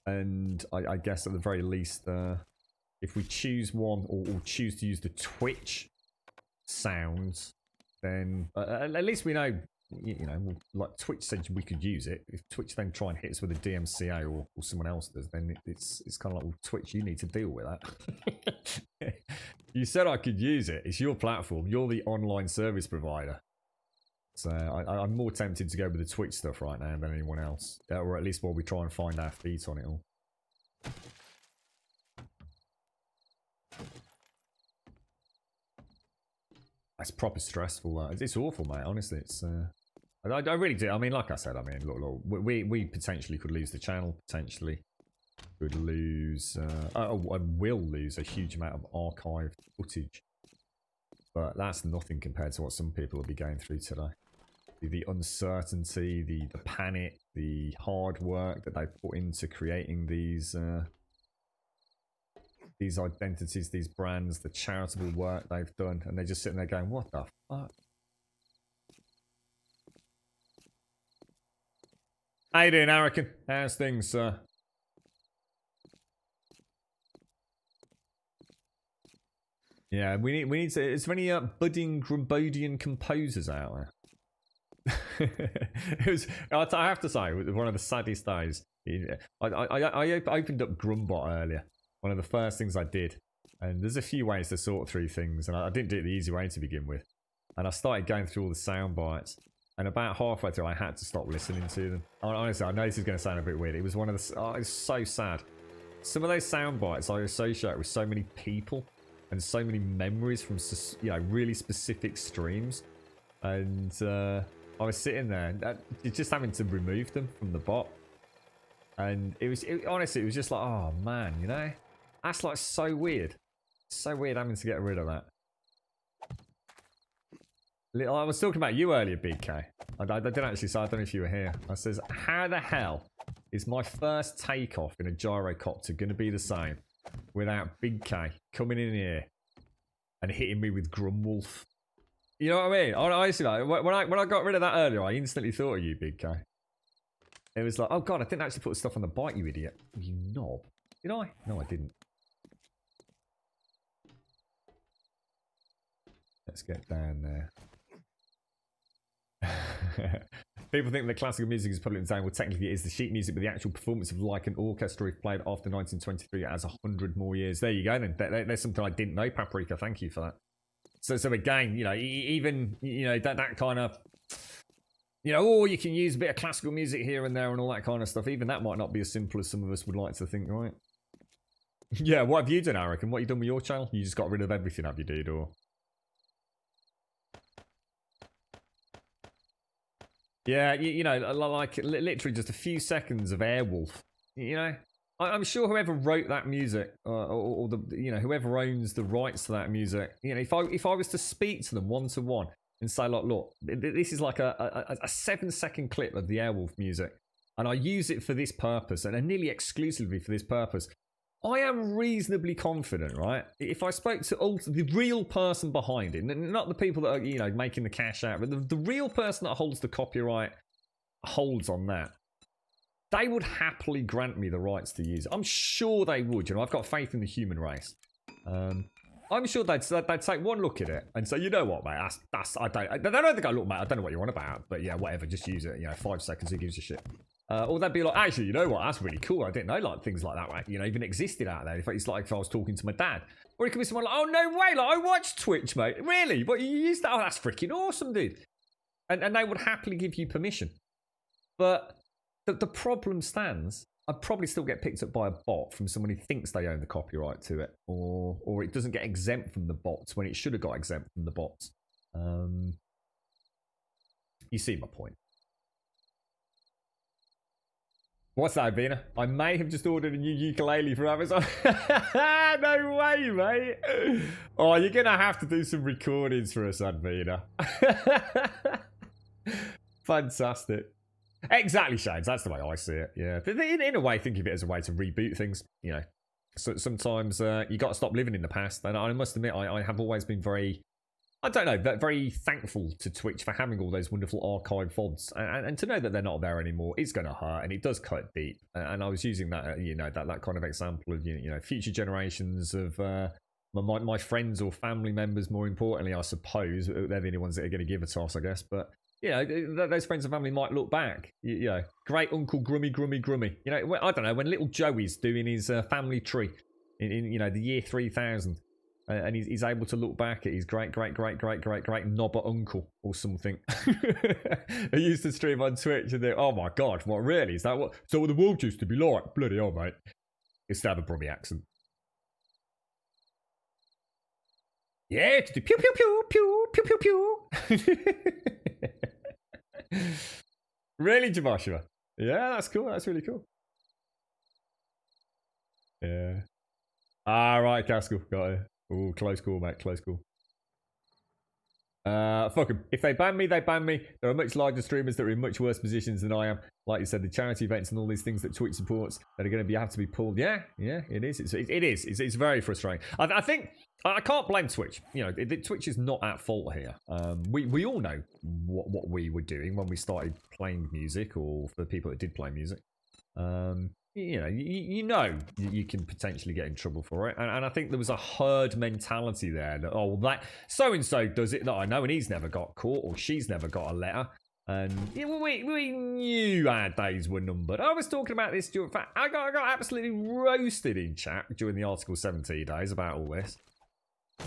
And I guess at the very least, if we choose one or choose to use the Twitch sounds, then at least we know, you know, like Twitch said we could use it. If Twitch then try and hit us with a DMCA or someone else does, then it's kind of like, well, Twitch, you need to deal with that. You said I could use it. It's your platform. You're the online service provider. So I'm more tempted to go with the Twitch stuff right now than anyone else. Or at least while we try and find our feet on it all. That's proper stressful. It's awful, mate. Honestly, it's. I really do. I mean, like I said, I mean, look, we potentially could lose the channel. Potentially, could lose. And will lose a huge amount of archived footage. But that's nothing compared to what some people will be going through today. The uncertainty, the panic, the hard work that they put into creating these identities, these brands, the charitable work they've done, and they're just sitting there going, what the fuck? How you doing, Arakan? How's things, sir? Yeah, we need to. Is there any budding Grumbodian composers out there? I have to say, one of the saddest days. I opened up Grumbot earlier. One of the first things I did, and there's a few ways to sort through things, and I didn't do it the easy way to begin with. And I started going through all the sound bites, And about halfway through, I had to stop listening to them. Honestly, I know this is going to sound a bit weird. It was one of the... Oh, it's so sad. Some of those sound bites I associate with so many people and so many memories from, you know, really specific streams. And I was sitting there and just having to remove them from the bot. And honestly, it was just like, oh man, you know? That's like so weird. So weird having to get rid of that. I was talking about you earlier, Big K. I didn't actually say, I don't know if you were here. I says, how the hell is my first takeoff in a gyrocopter going to be the same without Big K coming in here and hitting me with Grumwolf? You know what I mean? Honestly, like, when I got rid of that earlier, I instantly thought of you, Big K. It was like, oh god, I didn't actually put stuff on the bike, you idiot. You knob. Did I? No, I didn't. Let's get down there. People think the classical music is public down. Well, technically it is the sheet music, but the actual performance of like an orchestra if played after 1923 has 100 more years. There you go then. There's something I didn't know, Paprika. Thank you for that. So again, you know, even, you know, that kind of, you know, or you can use a bit of classical music here and there and all that kind of stuff. Even that might not be as simple as some of us would like to think, right? Yeah, what have you done, Eric? And what have you done with your channel? You just got rid of everything, have you, dude? Or... Yeah, you know, like literally just a few seconds of Airwolf. You know, I'm sure whoever wrote that music, or the, you know, whoever owns the rights to that music, you know, if I was to speak to them one to one and say, like, look, this is like a 7-second clip of the Airwolf music, and I use it for this purpose, and nearly exclusively for this purpose, I am reasonably confident, right? If I spoke to the real person behind it, not the people that are, you know, making the cash out, but the real person that holds the copyright holds on that, they would happily grant me the rights to use it. I'm sure they would. You know, I've got faith in the human race. I'm sure they'd take one look at it and say, you know what, mate, I don't think I look, mate, I don't know what you're on about, but yeah, whatever, just use it. You know, 5 seconds, who gives a shit? Or they'd be like, actually, you know what? That's really cool. I didn't know like things like that, right? You know, even existed out there. It's like if I was talking to my dad, or it could be someone like, oh no way, like I watch Twitch, mate. Really? But you used that? Oh, that's freaking awesome, dude. And they would happily give you permission. But the problem stands. I'd probably still get picked up by a bot from someone who thinks they own the copyright to it, or it doesn't get exempt from the bots when it should have got exempt from the bots. You see my point. What's that, Vina? I may have just ordered a new ukulele from Amazon. No way, mate. Oh, you're going to have to do some recordings for us, Advina. Fantastic. Exactly, Shades. That's the way I see it. Yeah. In a way, think of it as a way to reboot things. You know, so sometimes you got to stop living in the past. And I must admit, I have always been very... I don't know, very thankful to Twitch for having all those wonderful archive VODs, and to know that they're not there anymore is going to hurt, and it does cut deep. And I was using that, you know, that kind of example of, you know, future generations of my friends or family members. More importantly, I suppose they're the only ones that are going to give a toss, I guess. But you know, those friends and family might look back. You know, great Uncle Grummy. You know, I don't know, when little Joey's doing his family tree in you know, the year 3000. And he's able to look back at his great knobber uncle or something. He used to stream on Twitch and think, oh my god, what really? Is that what the world used to be like? Bloody hell, mate. He used to have a Brummie accent. Yeah, to do pew pew pew pew pew pew pew. Really, Joshua? Yeah, that's cool. That's really cool. Yeah. Right, Castle. Got it. Oh, close call, mate. Close call. Fuck them. If they ban me, they ban me. There are much larger streamers that are in much worse positions than I am. Like you said, the charity events and all these things that Twitch supports that are going to have to be pulled. Yeah, it is. It's very frustrating. I think I can't blame Twitch. You know, Twitch is not at fault here. We all know what we were doing when we started playing music, or for the people that did play music. You know, you can potentially get in trouble for it, and I think there was a herd mentality there that, oh, well, that so and so does it that I know, and he's never got caught, or she's never got a letter, and yeah, we knew our days were numbered. I was talking about this during fact, I got absolutely roasted in chat during the Article 17 days about all this.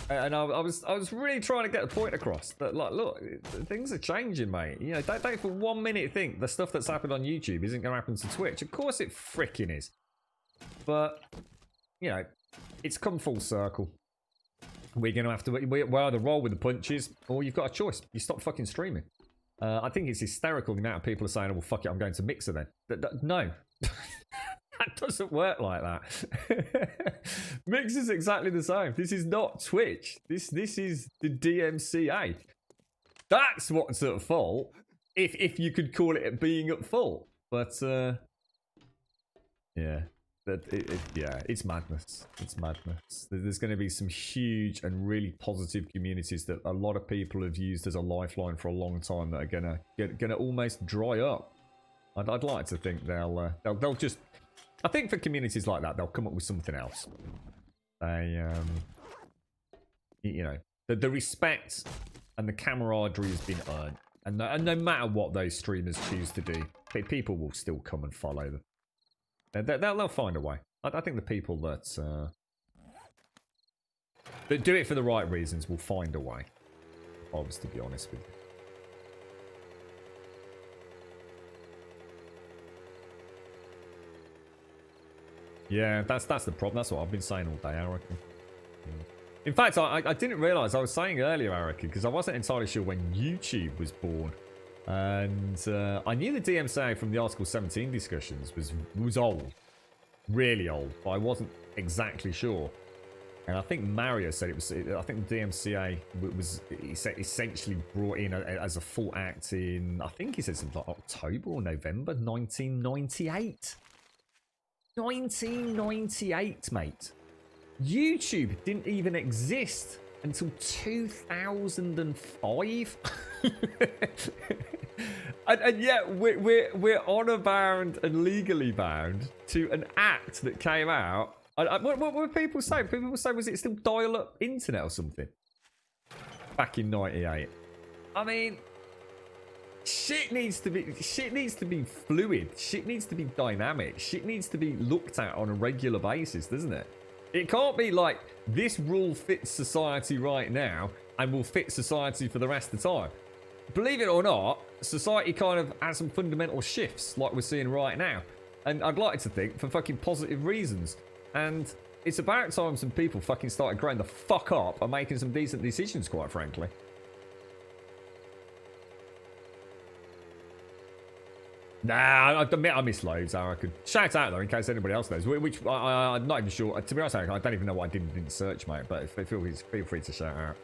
And I was really trying to get the point across that, like, look, things are changing, mate. You know, don't for 1 minute think the stuff that's happened on YouTube isn't going to happen to Twitch. Of course it freaking is. But, you know, it's come full circle. We're going to have to, we either roll with the punches or you've got a choice. You stop fucking streaming. I think it's hysterical the amount of people are saying, oh, well, fuck it, I'm going to Mixer then. No. That doesn't work like that. Mixer's exactly the same. This is not Twitch. This is the DMCA. That's what's at fault. If you could call it being at fault. But, yeah. Yeah, it's madness. It's madness. There's going to be some huge and really positive communities that a lot of people have used as a lifeline for a long time that are gonna almost dry up. I'd like to think they'll just. I think for communities like that, they'll come up with something else. They, you know, the respect and the camaraderie has been earned, and no matter what those streamers choose to do, people will still come and follow them. They'll find a way. I think the people that do it for the right reasons will find a way. If I was to be honest with you. Yeah, that's the problem. That's what I've been saying all day, Arica. In fact, I didn't realise, I was saying earlier, Arica, because I wasn't entirely sure when YouTube was born. And I knew the DMCA from the Article 17 discussions was old. Really old. But I wasn't exactly sure. And I think Mario said it was... I think the DMCA was essentially brought in as a full act in... I think he said something like October or November 1998. 1998, mate. YouTube didn't even exist until 2005. and yet we're honor bound and legally bound to an act that came out. What were people saying? People were saying, was it still dial-up internet or something back in 98? I mean, shit needs to be fluid. Shit needs to be dynamic. Shit needs to be looked at on a regular basis, doesn't it? It can't be like this rule fits society right now and will fit society for the rest of the time. Believe it or not, society kind of has some fundamental shifts like we're seeing right now. And I'd like to think for fucking positive reasons. And it's about time some people fucking started growing the fuck up and making some decent decisions, quite frankly. Nah, I admit I miss loads. I could shout out though in case anybody else knows. Which I'm not even sure. To be honest, I don't even know what I didn't search, mate. But feel free to shout out.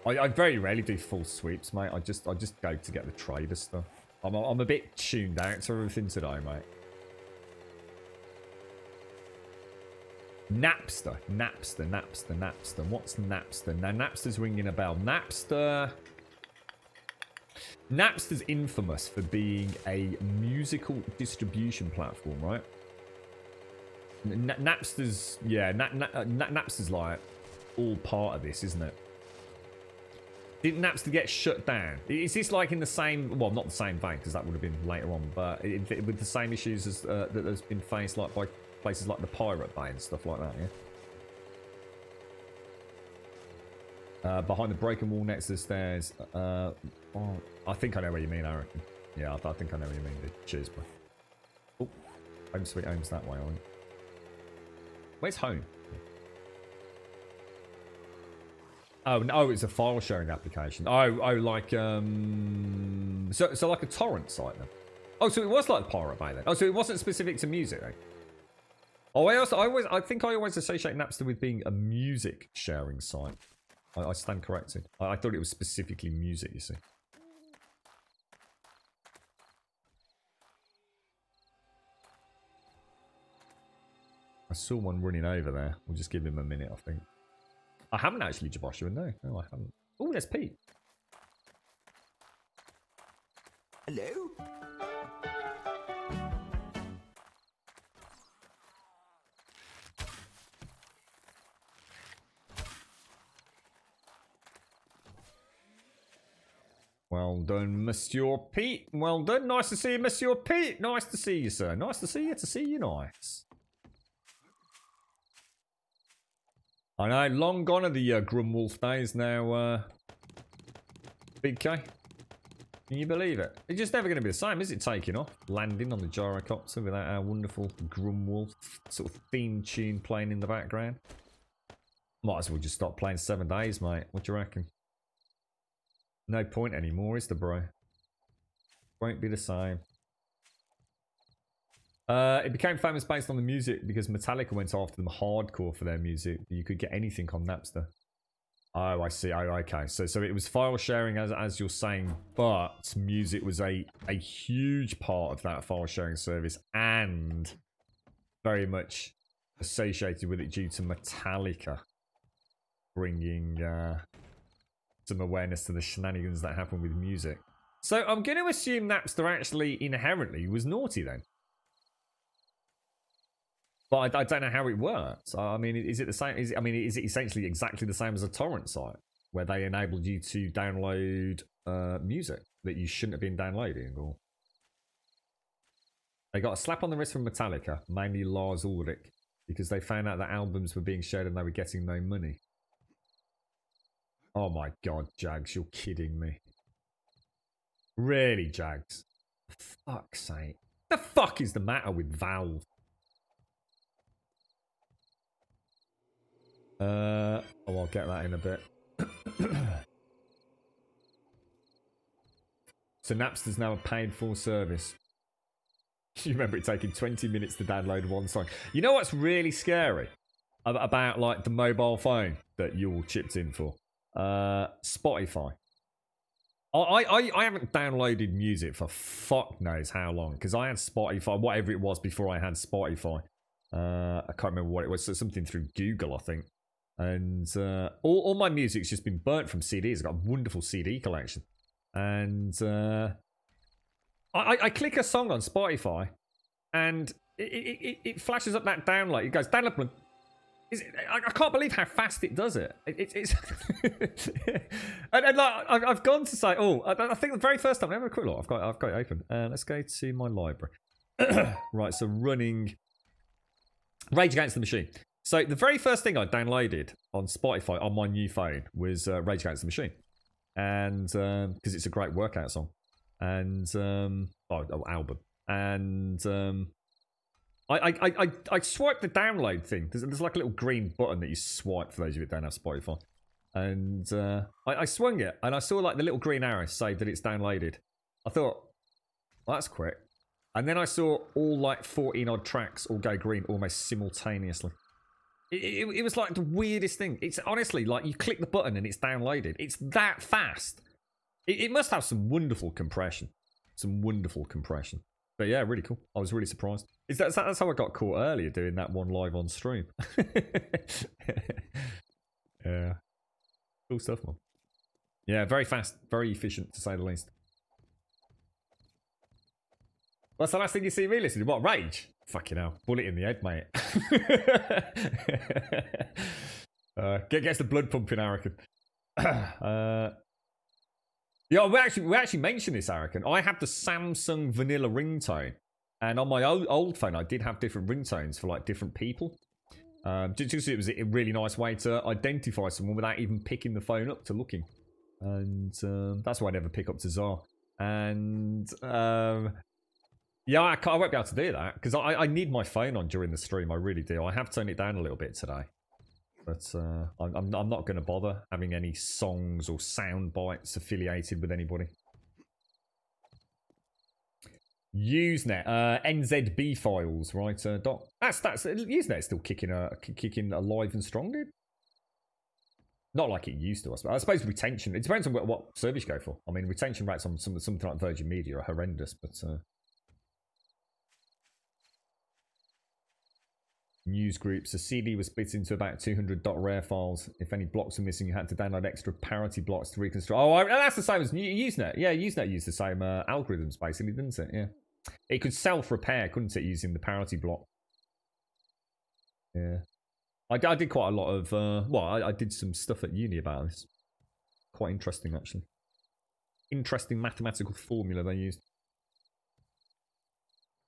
I very rarely do full sweeps, mate. I just go to get the trader stuff. I'm a bit tuned out to everything today, mate. Napster. What's Napster? Now Napster's ringing a bell. Napster's infamous for being a musical distribution platform, right? Napster's, yeah, Napster's like all part of this, isn't it? Didn't Napster get shut down? Is this like in the same, well, not the same vein, because that would have been later on, but with the same issues as that has been faced like by places like the Pirate Bay and stuff like that, yeah? Behind the broken wall next to the stairs, I think I know what you mean, I reckon. Yeah, I think I know what you mean, dude. Cheers, bro. Oh, Home Sweet Home's that way, aren't you? Where's home? Oh, no, it's a file sharing application. Oh, like, so like a torrent site then? Oh, so it was like the Pirate Bay then? Oh, so it wasn't specific to music then? Oh, I think I always associate Napster with being a music sharing site. I stand corrected. I thought it was specifically music, you see. I saw one running over there. We'll just give him a minute, I think. I haven't actually, Joshua, no. No, I haven't. Oh, there's Pete. Hello? Well done, Monsieur Pete. Well done. Nice to see you, Monsieur Pete. Nice to see you, sir. Nice to see you. Nice. I know, long gone are the Grumwolf days now, Big K. Can you believe it? It's just never going to be the same, is it, taking off? Landing on the gyrocopter without our wonderful Grumwolf sort of theme tune playing in the background. Might as well just stop playing 7 days, mate. What do you reckon? No point anymore, is there, bro? Won't be the same. It became famous based on the music because Metallica went after them hardcore for their music. You could get anything on Napster. Oh, I see. Oh, okay. So it was file sharing, as you're saying, but music was a huge part of that file sharing service and very much associated with it due to Metallica bringing some awareness to the shenanigans that happen with music. So I'm going to assume Napster actually inherently was naughty then. But I don't know how it works. I mean, is it the same? Is it essentially exactly the same as a torrent site where they enabled you to download music that you shouldn't have been downloading? Or they got a slap on the wrist from Metallica, mainly Lars Ulrich, because they found out that albums were being shared and they were getting no money. Oh my god, Jags, you're kidding me. Really, Jags? For fuck's sake. The fuck is the matter with Valve? Oh, I'll get that in a bit. So Napster's now a paid full service. You remember it taking 20 minutes to download one song. You know what's really scary about like the mobile phone that you all chipped in for? Spotify. I haven't downloaded music for fuck knows how long because I had Spotify, whatever it was before I had Spotify. I can't remember what it was. So something through Google, I think. And all my music's just been burnt from CDs. I've got a wonderful CD collection. And I click a song on Spotify and it flashes up that download. It goes, download. I can't believe how fast it does it. It's and like, I've gone to say, I think the very first time, let me have a quick look. I've got it open. Let's go to my library. Right, so running Rage Against the Machine. So the very first thing I downloaded on Spotify on my new phone was Rage Against the Machine, and because it's a great workout song, and album, and I swiped the download thing. There's like a little green button that you swipe for those of you that don't have Spotify, and I swung it and I saw like the little green arrow say that it's downloaded. I thought, well, that's quick, and then I saw all like 14 odd tracks all go green almost simultaneously. It was like the weirdest thing. It's honestly like you click the button and it's downloaded. It's that fast. It must have some wonderful compression. Some wonderful compression. But yeah, really cool. I was really surprised. That's how I got caught earlier doing that one live on stream. Yeah. Cool stuff, man. Yeah, very fast. Very efficient, to say the least. What's the last thing you see me listening to? What, Rage? Fucking hell. Bullet in the head, mate. Gets the blood pumping, Arakan. Yeah, we actually mentioned this, Arakan. I have the Samsung vanilla ringtone. And on my old phone, I did have different ringtones for like different people. Just it was a really nice way to identify someone without even picking the phone up to looking. And that's why I never pick up to Czar. And yeah, I won't be able to do that because I need my phone on during the stream. I really do. I have turned it down a little bit today, but I'm not going to bother having any songs or sound bites affiliated with anybody. Usenet, NZB files, right? Doc. That's Usenet's still kicking alive and strong, dude. Not like it used to, I suppose retention. It depends on what service you go for. I mean, retention rates on something like Virgin Media are horrendous, but. News groups. The CD was split into about 200 .rar files. If any blocks were missing, you had to download extra parity blocks to reconstruct. Oh, that's the same as Usenet. Yeah, Usenet used the same algorithms, basically, didn't it? Yeah. It could self-repair, couldn't it, using the parity block? Yeah. I did quite a lot of... I did some stuff at uni about this. Quite interesting, actually. Interesting mathematical formula they used.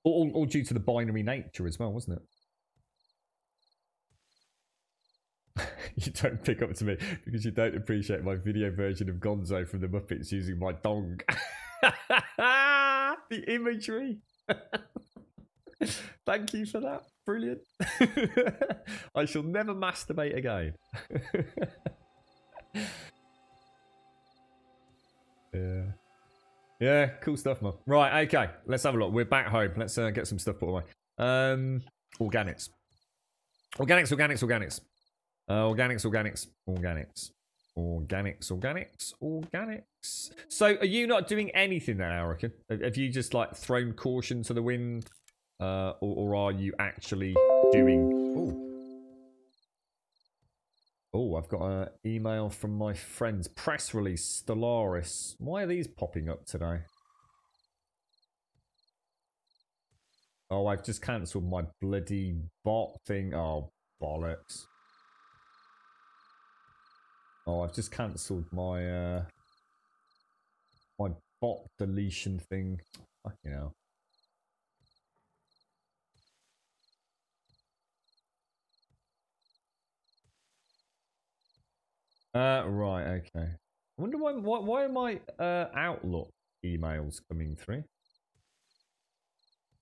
All due to the binary nature as well, wasn't it? you don't pick up to me because you don't appreciate my video version of Gonzo from the Muppets using my dong. The imagery. Thank you for that. Brilliant. I shall never masturbate again. Yeah. Yeah, cool stuff, man. Right, okay. Let's have a look. We're back home. Let's get some stuff put away. Organics. Organics. So, are you not doing anything then, I reckon? Have you just, like, thrown caution to the wind? Or are you actually doing... Oh, I've got an email from my friends. Press release, Stellaris. Why are these popping up today? Oh, I've just cancelled my bloody bot thing. Oh, bollocks. Oh, I've just cancelled my my bot deletion thing. Fucking hell. Right, okay. I wonder why are my Outlook emails coming through?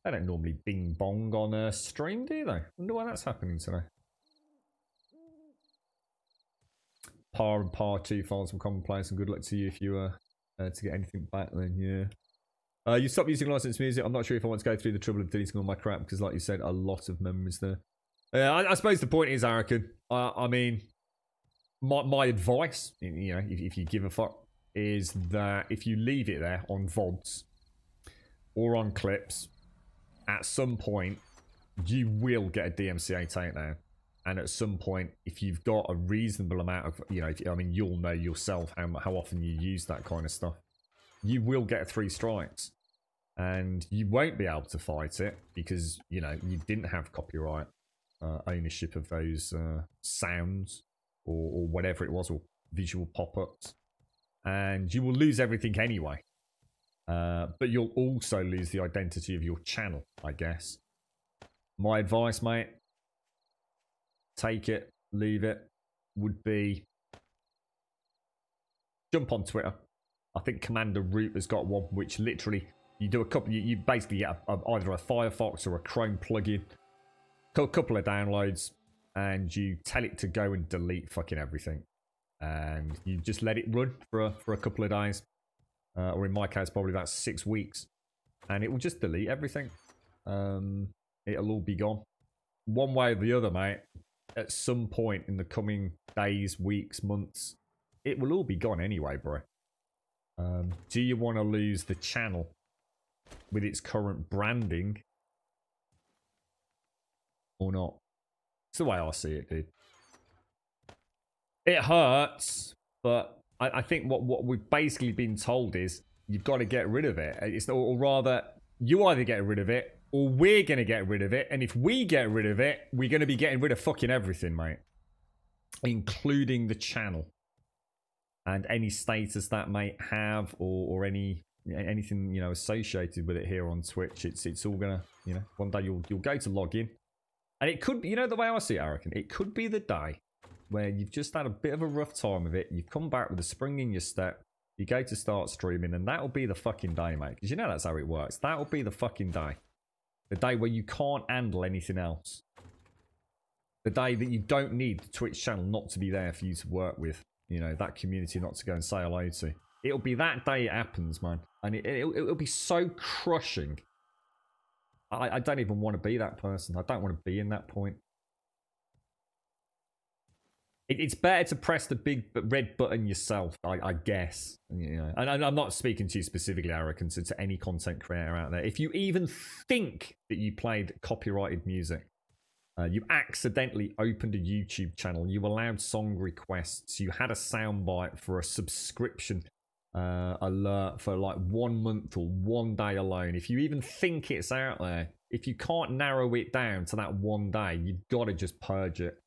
They don't normally bing bong on stream, do they? I wonder why that's happening today. Par and Par 2 files from commonplace, and good luck to you if you to get anything back then, yeah. You stopped using licensed music. I'm not sure if I want to go through the trouble of deleting all my crap because, like you said, a lot of memories there. I suppose the point is, Arakan, I mean, my advice, you know, if you give a fuck, is that if you leave it there on VODs or on clips, at some point, you will get a DMCA takedown. And at some point, if you've got a reasonable amount of, you know, I mean, you'll know yourself how often you use that kind of stuff. You will get 3 strikes. And you won't be able to fight it because, you know, you didn't have copyright ownership of those sounds or whatever it was, or visual pop-ups. And you will lose everything anyway. But you'll also lose the identity of your channel, I guess. My advice, mate, take it, leave it, would be jump on Twitter. I think Commander Root has got one, which literally you do a couple. You basically get either a Firefox or a Chrome plugin, a couple of downloads, and you tell it to go and delete fucking everything, and you just let it run for a couple of days, or in my case, probably about 6 weeks, and it will just delete everything. It'll all be gone, one way or the other, mate. At some point in the coming days, weeks, months, it will all be gone anyway, bro. Do you want to lose the channel with its current branding or not? It's the way I see it, dude. It hurts, but I think what we've basically been told is you've got to get rid of it. Or rather, you either get rid of it or we're going to get rid of it. And if we get rid of it, we're going to be getting rid of fucking everything, mate. Including the channel. And any status that may have, or anything, you know, associated with it here on Twitch. It's all gonna, you know, one day you'll go to log in, and it could be, you know, the way I see it, Arakan, it could be the day where you've just had a bit of a rough time of it. You've come back with a spring in your step. You go to start streaming, and that'll be the fucking day, mate. Because you know that's how it works. That'll be the fucking day. The day where you can't handle anything else. The day that you don't need the Twitch channel not to be there for you to work with. You know, that community not to go and say hello to. It'll be that day it happens, man. And it'll be so crushing. I don't even want to be that person. I don't want to be in that point. It's better to press the big red button yourself, I guess. You know, and I'm not speaking to you specifically, Arakan, to any content creator out there. If you even think that you played copyrighted music, you accidentally opened a YouTube channel, you allowed song requests, you had a soundbite for a subscription alert for like 1 month or 1 day alone. If you even think it's out there, if you can't narrow it down to that 1 day, you've got to just purge it.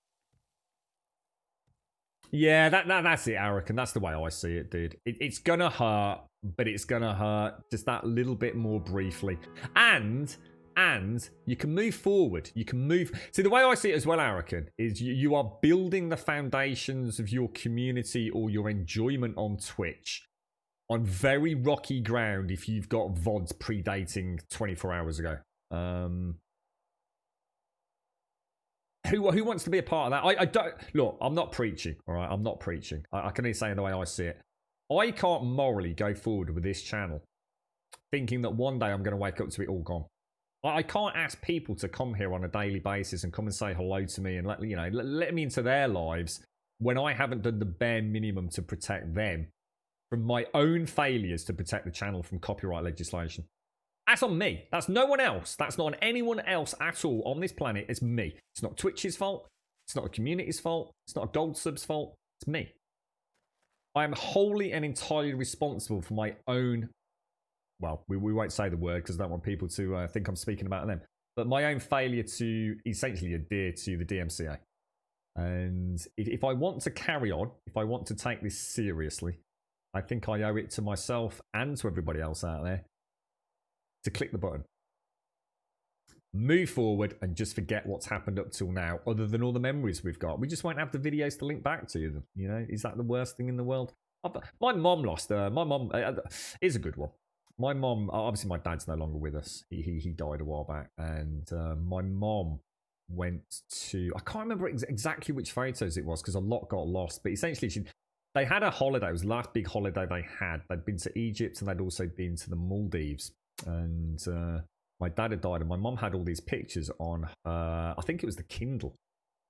Yeah, that's it, Arakan. That's the way I see it, dude. It's gonna hurt, but it's gonna hurt just that little bit more briefly. And And you can move forward. You can move. See, the way I see it as well, Arakan, is you are building the foundations of your community or your enjoyment on Twitch on very rocky ground if you've got VODs predating 24 hours ago. Who wants to be a part of that? I don't. Look, I'm not preaching, all right? I'm not preaching. I can only say in the way I see it. I can't morally go forward with this channel thinking that one day I'm going to wake up to it all gone. I can't ask people to come here on a daily basis and come and say hello to me and let me into their lives when I haven't done the bare minimum to protect them from my own failures to protect the channel from copyright legislation. That's on me. That's no one else. That's not on anyone else at all on this planet. It's me. It's not Twitch's fault. It's not the community's fault. It's not a gold sub's fault. It's me. I am wholly and entirely responsible for my own. Well, we won't say the word because I don't want people to think I'm speaking about them. But my own failure to essentially adhere to the DMCA. And if I want to carry on, if I want to take this seriously, I think I owe it to myself and to everybody else out there to click the button. Move forward and just forget what's happened up till now, other than all the memories we've got. We just won't have the videos to link back to them. You know, is that the worst thing in the world? My mom lost her. My mom is a good one. My mom, obviously my dad's no longer with us. He died a while back. And my mom went to, I can't remember exactly which photos it was because a lot got lost. But essentially, they had a holiday. It was the last big holiday they had. They'd been to Egypt and they'd also been to the Maldives. And my dad had died and my mom had all these pictures on, I think it was the Kindle.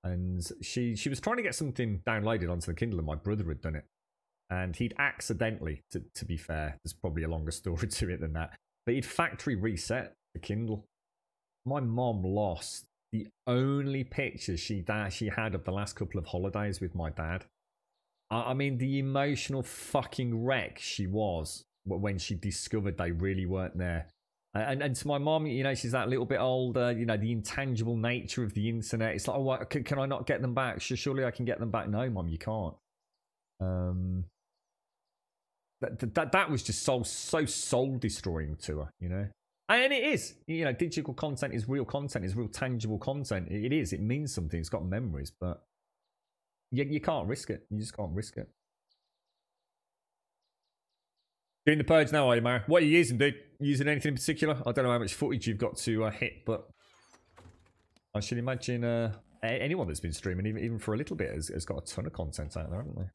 And she was trying to get something downloaded onto the Kindle and my brother had done it. And he'd accidentally, to be fair, there's probably a longer story to it than that, but he'd factory reset the Kindle. My mom lost the only pictures she had of the last couple of holidays with my dad. I mean, the emotional fucking wreck she was when she discovered they really weren't there. And to my mom, you know, she's that little bit older, you know, the intangible nature of the internet. It's like, oh, can I not get them back? Surely I can get them back. No, Mom, you can't. That was just so soul destroying to her, you know. And it is, you know, digital content is real content, is real tangible content. It is, it means something. It's got memories, but you can't risk it. You just can't risk it. Doing the purge now, are you, Mara? What are you using, dude? Using anything in particular? I don't know how much footage you've got to hit, but I should imagine anyone that's been streaming, even for a little bit, has got a ton of content out there, haven't they?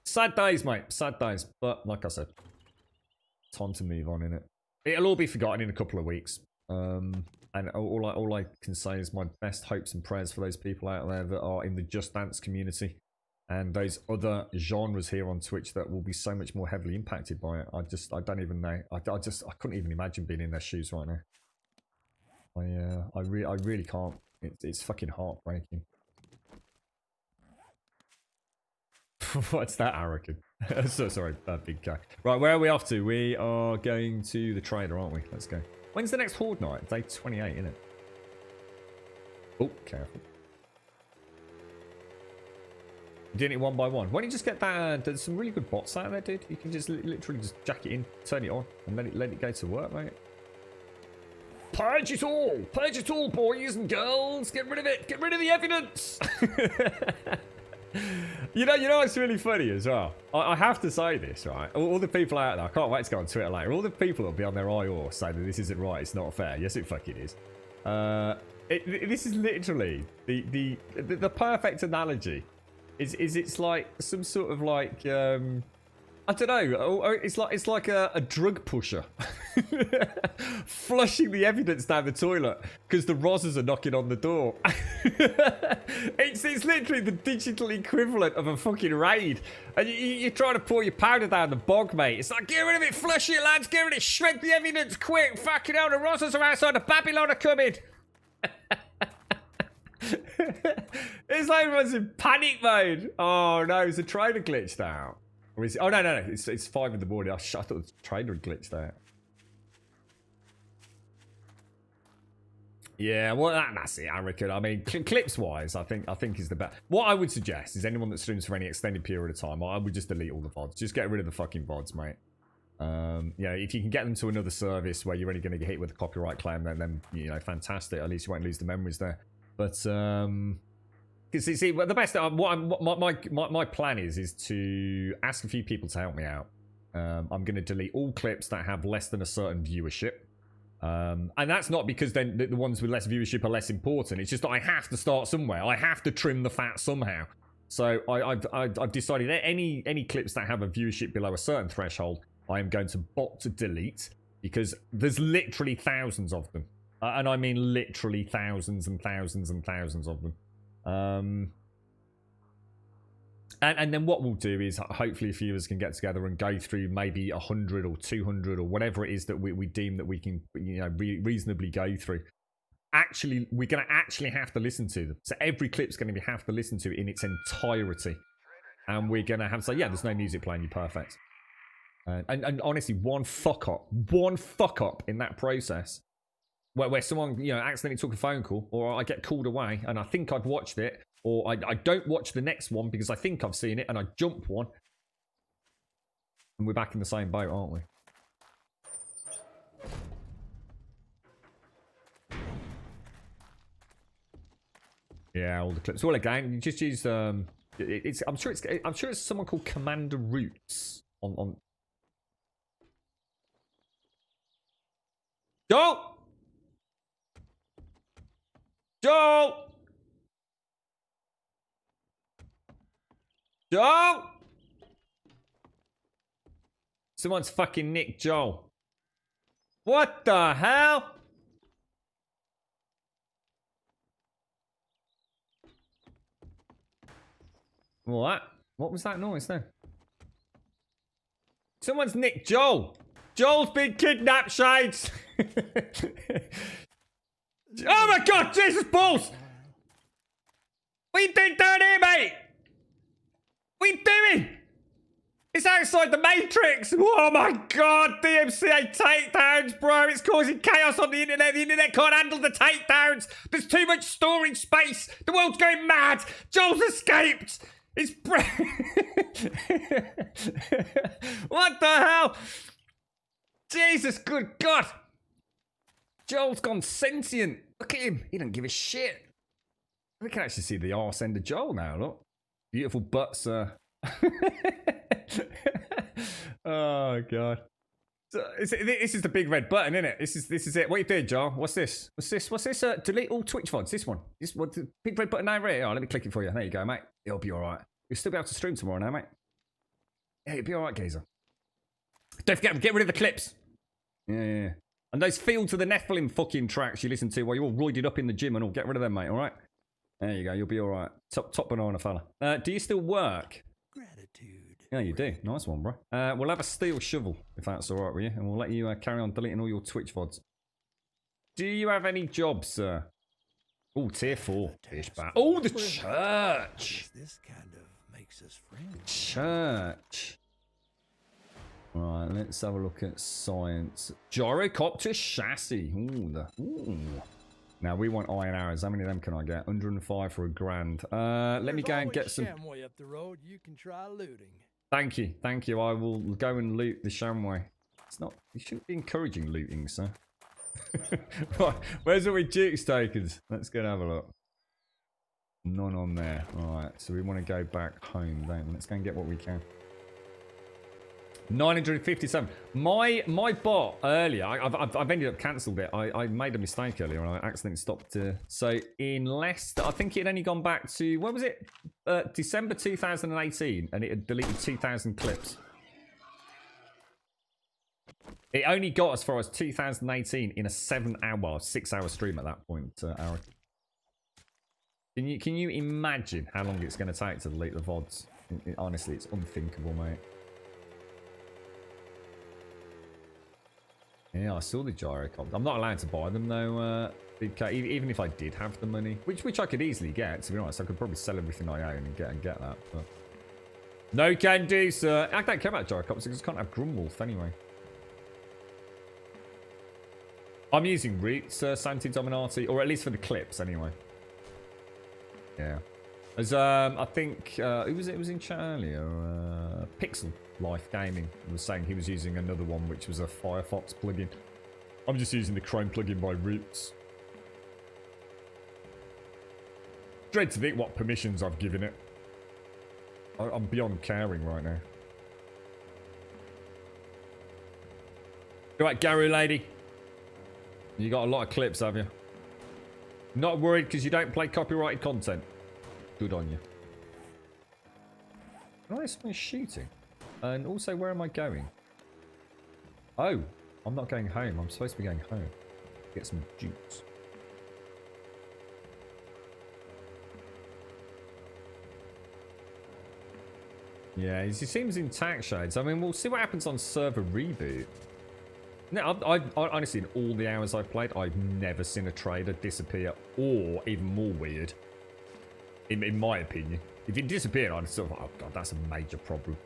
Sad days, mate. Sad days. But like I said, time to move on, innit? It'll all be forgotten in a couple of weeks. And all I can say is my best hopes and prayers for those people out there that are in the Just Dance community and those other genres here on Twitch that will be so much more heavily impacted by it. I don't even know. I couldn't even imagine being in their shoes right now. I really can't. It's fucking heartbreaking. What's that, Arakan? So sorry, big guy. Right, where are we off to? We are going to the trader, aren't we? Let's go. When's the next Horde night? Day 28, isn't it? Oh, careful. Doing it one by one. Why don't you just get that? There's some really good bots out there, dude. You can just literally just jack it in, turn it on, and let it go to work, mate. Purge it all! Purge it all, boys and girls! Get rid of it! Get rid of the evidence! You know what's really funny as well? I have to say this, right? All the people out there, I can't wait to go on Twitter later. All the people that'll be on their IOR saying that this isn't right, it's not fair. Yes, it fucking is. This is literally the perfect analogy. It's like some sort of like I don't know. It's like a drug pusher flushing the evidence down the toilet because the Rozzers are knocking on the door. It's literally the digital equivalent of a fucking raid. And you're trying to pour your powder down the bog, mate. It's like, get rid of it, flush it, lads, get rid of it, shred the evidence quick. Fucking hell, the Rozzers are outside, the Babylon are coming. It's like everyone's in panic mode. Oh no, is the trader glitched out? Or is it? Oh no, it's 5 in the morning. I thought the trader had glitched out. Yeah, well that's it, I reckon. I mean, clips wise, I think is the best. What I would suggest is anyone that streams for any extended period of time, I would just delete all the VODs. Just get rid of the fucking VODs, mate. If you can get them to another service where you're only going to get hit with a copyright claim, then fantastic. At least you won't lose the memories there. But because see, the best my plan is to ask a few people to help me out. I'm going to delete all clips that have less than a certain viewership. And that's not because then the ones with less viewership are less important. It's just that I have to start somewhere. I have to trim the fat somehow. So I've decided that any clips that have a viewership below a certain threshold, I am going to bot to delete, because there's literally thousands of them. And I mean literally thousands and thousands and thousands of them. And then what we'll do is hopefully a few of us can get together and go through maybe 100 or 200 or whatever it is that we deem that we can reasonably go through. Actually, we're going to actually have to listen to them. So every clip's going to have to listen to it in its entirety. And we're going to have to say, yeah, there's no music playing, you're perfect. And honestly, one fuck up in that process where someone accidentally took a phone call, or I get called away and I think I've watched it, or I don't watch the next one because I think I've seen it and I jump one, and we're back in the same boat, aren't we? Yeah, all the clips. Well, again, you just use I'm sure it's someone called Commander Roots on. Joel! Joel! Joel! Someone's fucking nicked Joel. What the hell? What? What was that noise then? Someone's nicked Joel. Joel's been kidnapped, Shades. Oh my god, Jesus balls! What are you doing down here, mate? What are you doing? It's outside the Matrix. Oh my god, DMCA takedowns, bro. It's causing chaos on the internet. The internet can't handle the takedowns. There's too much storage space. The world's going mad. Joel's escaped. It's what the hell? Jesus, good God. Joel's gone sentient. Look at him. He doesn't give a shit. We can actually see the arse end of Joel now, look. Beautiful butt, sir. Oh, God. So, this is the big red button, isn't it? This is it. What you doing, Joel? What's this? What's this? Delete all Twitch VODs. This one. This what the big red button over here. Oh, let me click it for you. There you go, mate. It'll be all right. You'll still be able to stream tomorrow now, mate. Yeah, it'll be all right, geezer. Don't forget, get rid of the clips. Yeah. And those Fields of the Nephilim fucking tracks you listen to while you're all roided up in the gym and all. Get rid of them, mate, all right? There you go. You'll be all right. Top banana, fella. Do you still work? Gratitude. Yeah, you do. Nice one, bro. We'll have a steel shovel, if that's all right with you. And we'll let you carry on deleting all your Twitch VODs. Do you have any jobs, sir? Oh, tier 4. Oh, the church. This kind of makes us friends. Church. Right, let's have a look at science. Gyrocopter chassis. Ooh. Now, we want iron arrows. How many of them can I get? 105 for $1,000. Let me go and get some. Shamway up the road. You can try looting. Thank you. I will go and loot the Shamway. It's not. You shouldn't be encouraging looting, sir. Right, where's all my Duke's tokens? Let's go and have a look. None on there. Alright, so we want to go back home, don't we? Let's go and get what we can. 957. My bot earlier, I've ended up cancelled it. I made a mistake earlier and I accidentally stopped. So in less, I think it had only gone back to, what was it? December 2018, and it had deleted 2,000 clips. It only got as far as 2018 in a 6-hour stream at that point, Aaron. Can you imagine how long it's going to take to delete the VODs? Honestly, it's unthinkable, mate. Yeah, I saw the gyrocopter. I'm not allowed to buy them though, even if I did have the money, which I could easily get. To be honest, I could probably sell everything I own and get that. But no can do, sir. I don't care about gyrocopters because I can't have Grumwolf anyway. I'm using Roots, Santi Dominati, or at least for the clips anyway. Yeah. As I think who was it? Was in chat earlier. Pixel Life Gaming was saying he was using another one, which was a Firefox plugin. I'm just using the Chrome plugin by Roots. Dread to think what permissions I've given it. I'm beyond caring right now. Alright, Gary lady. You got a lot of clips, have you? Not worried because you don't play copyrighted content. Good on you. Oh, it's my shooting. And also, where am I going? Oh, I'm not going home. I'm supposed to be going home. Get some juice. Yeah, he seems intact, Shades. I mean, we'll see what happens on server reboot. No, I honestly, in all the hours I've played, I've never seen a trader disappear, or even more weird, in my opinion. If he disappeared, I'd sort of, oh god, that's a major problem.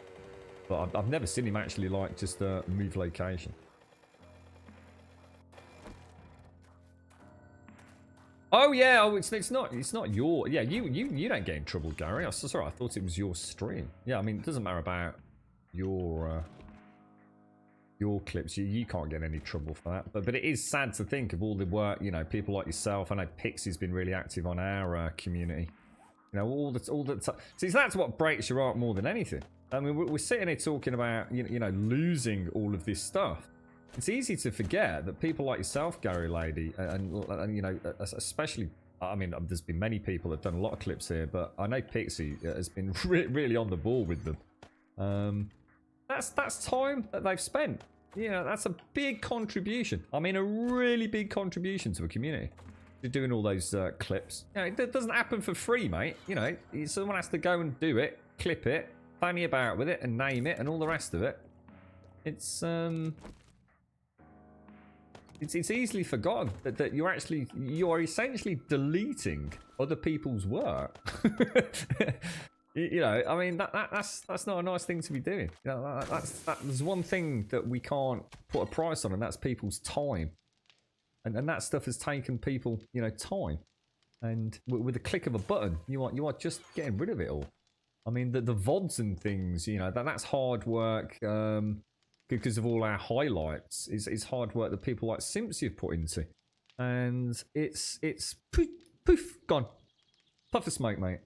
But I've never seen him actually like just move location. Oh yeah, oh it's not your, yeah, you don't get in trouble, Gary. I'm so sorry, I thought it was your stream. Yeah, I mean, it doesn't matter about your clips. You can't get any trouble for that. But it is sad to think of all the work, you know, people like yourself. I know Pixie's been really active on our community. You know, all the see, that's what breaks your heart more than anything. I mean, we're sitting here talking about, you know, losing all of this stuff. It's easy to forget that people like yourself, Gary Lady, and you know, especially, I mean, there's been many people that have done a lot of clips here, but I know Pixie has been really on the ball with them. That's time that they've spent. You know, that's a big contribution. I mean, a really big contribution to a community. You're doing all those clips. You know, it doesn't happen for free, mate. You know, someone has to go and do it, clip it, fanny about with it, and name it, and all the rest of it. It's easily forgotten that you are essentially deleting other people's work. You know, I mean, that's not a nice thing to be doing. You know, there's one thing that we can't put a price on, and that's people's time. And that stuff has taken people, you know, time. And with a click of a button, you are just getting rid of it all. I mean, the VODs and things, you know, that's hard work. Because of all our highlights, is hard work that people like Simpsy have put into, and it's poof gone, puff of smoke, mate.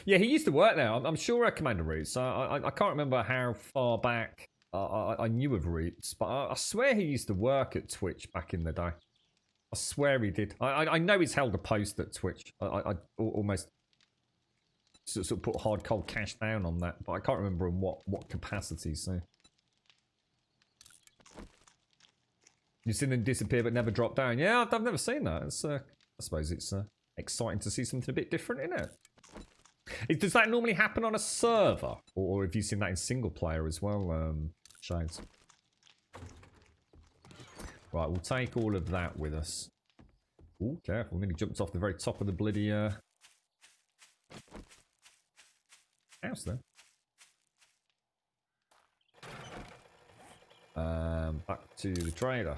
Yeah, he used to work there. I'm sure Commander Roots. I can't remember how far back I knew of Roots, but I swear he used to work at Twitch back in the day. I swear he did. I know he's held a post at Twitch. I almost sort of put hard cold cash down on that, but I can't remember in what capacity. So you've seen them disappear but never drop down. Yeah, I've never seen that. It's I suppose it's exciting to see something a bit different, isn't it? Does that normally happen on a server, or have you seen that in single player as well, Shades? Right, we'll take all of that with us. Oh, careful! Nearly jumped off the very top of the bloody house there. Back to the trader.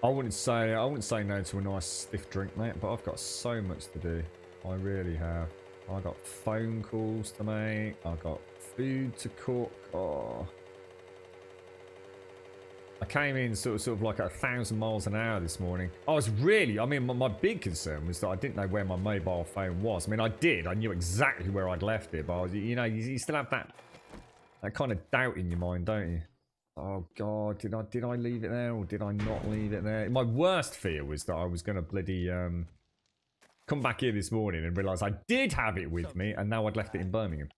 I wouldn't say no to a nice stiff drink, mate, but I've got so much to do. I really have. I got phone calls to make. I got food to cook. Oh. I came in sort of like 1,000 miles an hour this morning. I mean, my big concern was that I didn't know where my mobile phone was. I mean, I did. I knew exactly where I'd left it, but you know, you still have that kind of doubt in your mind, don't you? Oh God, did I leave it there or did I not leave it there? My worst fear was that I was going to bloody come back here this morning and realise I did have it with me, and now I'd left it in Birmingham.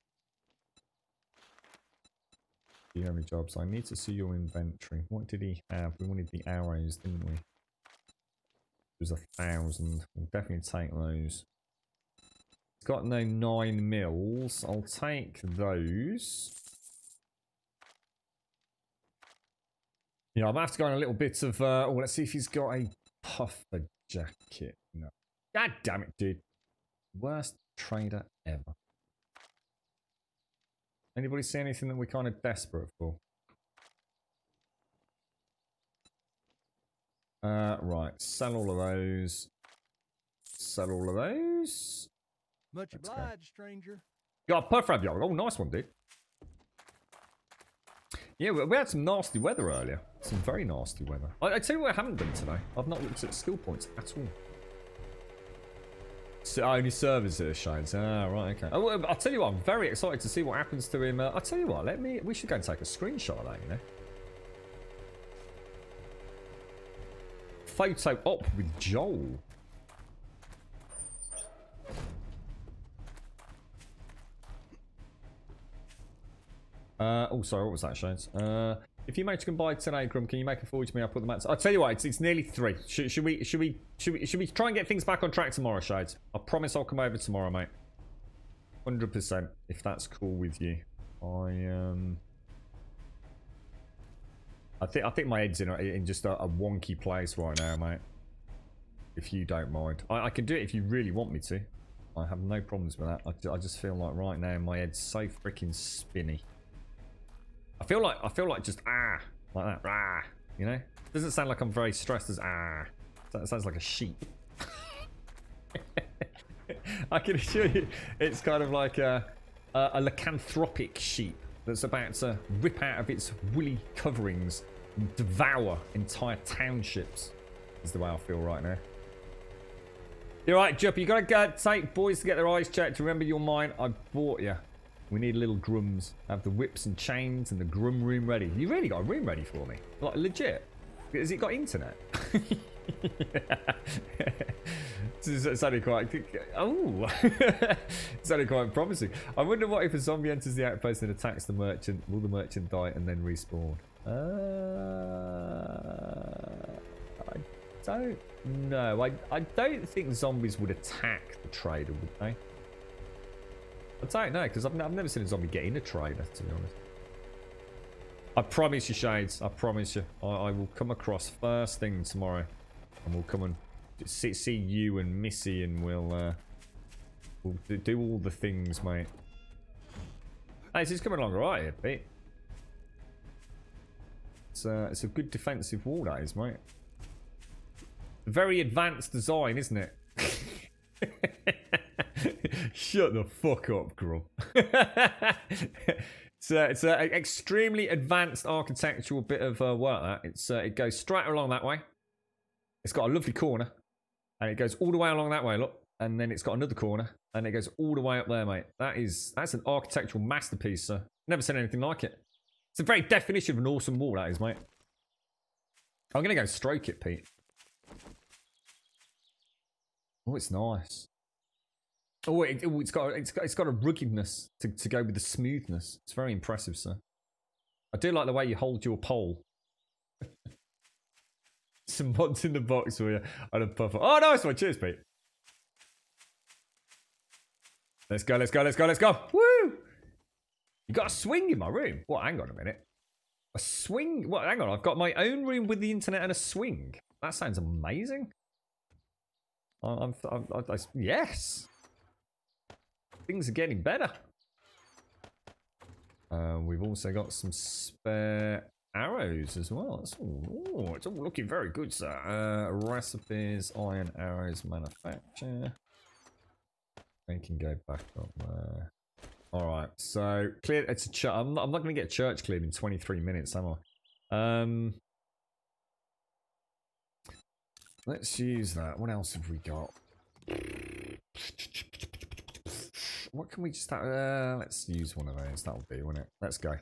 Do you have any jobs? I need to see your inventory. What did he have? We wanted the arrows, didn't we? It was 1,000. We'll definitely take those. It's got no 9 mils. I'll take those. Yeah, I'm gonna have to go on a little bit of. Oh, let's see if he's got a puffer jacket. No. God damn it, dude. Worst trader ever. Anybody see anything that we're kind of desperate for? Right. Sell all of those. Sell all of those. Much Let's go. obliged, stranger. Got a perfect yo. Oh, nice one, dude. Yeah, we had some nasty weather earlier. Some very nasty weather. I tell you what I haven't done today. I've not looked at skill points at all. So only servers that are shines. Ah, right, okay. Oh, well, I'll tell you what, I'm very excited to see what happens to him. I'll tell you what, we should go and take a screenshot of that, you know. Photo op with Joel. Oh, sorry, what was that, Shades? If you mate can buy today, Grum, can you make it forward to me? I'll put them out. I'll tell you what, it's nearly 3. Should we try and get things back on track tomorrow, Shades? I promise I'll come over tomorrow, mate. 100%, if that's cool with you. I think my head's in just a wonky place right now, mate. If you don't mind, I can do it if you really want me to. I have no problems with that. I just feel like right now my head's so freaking spinny. I feel like just like that, you know. Doesn't sound like I'm very stressed as That sounds like a sheep. I can assure you, it's kind of like a lycanthropic sheep that's about to rip out of its woolly coverings and devour entire townships. Is the way I feel right now. You're right, Juppy. You gotta take boys to get their eyes checked. Remember your mine. I bought you. We need little grums. Have the whips and chains and the grum room ready. You really got a room ready for me? Like legit? Has it got internet? It's only quite... Oh! It's only quite promising. I wonder what if a zombie enters the outpost and attacks the merchant. Will the merchant die and then respawn? I don't know. I don't think zombies would attack the trader, would they? I don't know, because I've never seen a zombie get in a trader, to be honest. I promise you, Shades. I promise you. I will come across first thing tomorrow. And we'll come and see you and Missy, and we'll do all the things, mate. Hey, this is coming along right here, Pete. It's a good defensive wall, that is, mate. Very advanced design, isn't it? Shut the fuck up, Grub. It's an extremely advanced architectural bit of work. That it goes straight along that way. It's got a lovely corner, and it goes all the way along that way. Look, and then it's got another corner, and it goes all the way up there, mate. That's an architectural masterpiece, sir. Never seen anything like it. It's the very definition of an awesome wall, that is, mate. I'm gonna go stroke it, Pete. Oh, it's nice. Oh, it's got a ruggedness to go with the smoothness. It's very impressive, sir. I do like the way you hold your pole. Some mods in the box for you and a puffer. Oh, nice one. Cheers, Pete. Let's go, let's go, let's go, let's go. Woo! You got a swing in my room. What? Hang on a minute. A swing? What? Hang on. I've got my own room with the internet and a swing. That sounds amazing. Yes. Things are getting better. We've also got some spare arrows as well. It's all looking very good, sir. Recipes, iron arrows, manufacture. We can go back up there. All right, so clear. It's a church. I'm not going to get church cleared in 23 minutes, am I? Let's use that. What else have we got? What can we just have? Let's use one of those. That'll do, won't it? Let's go.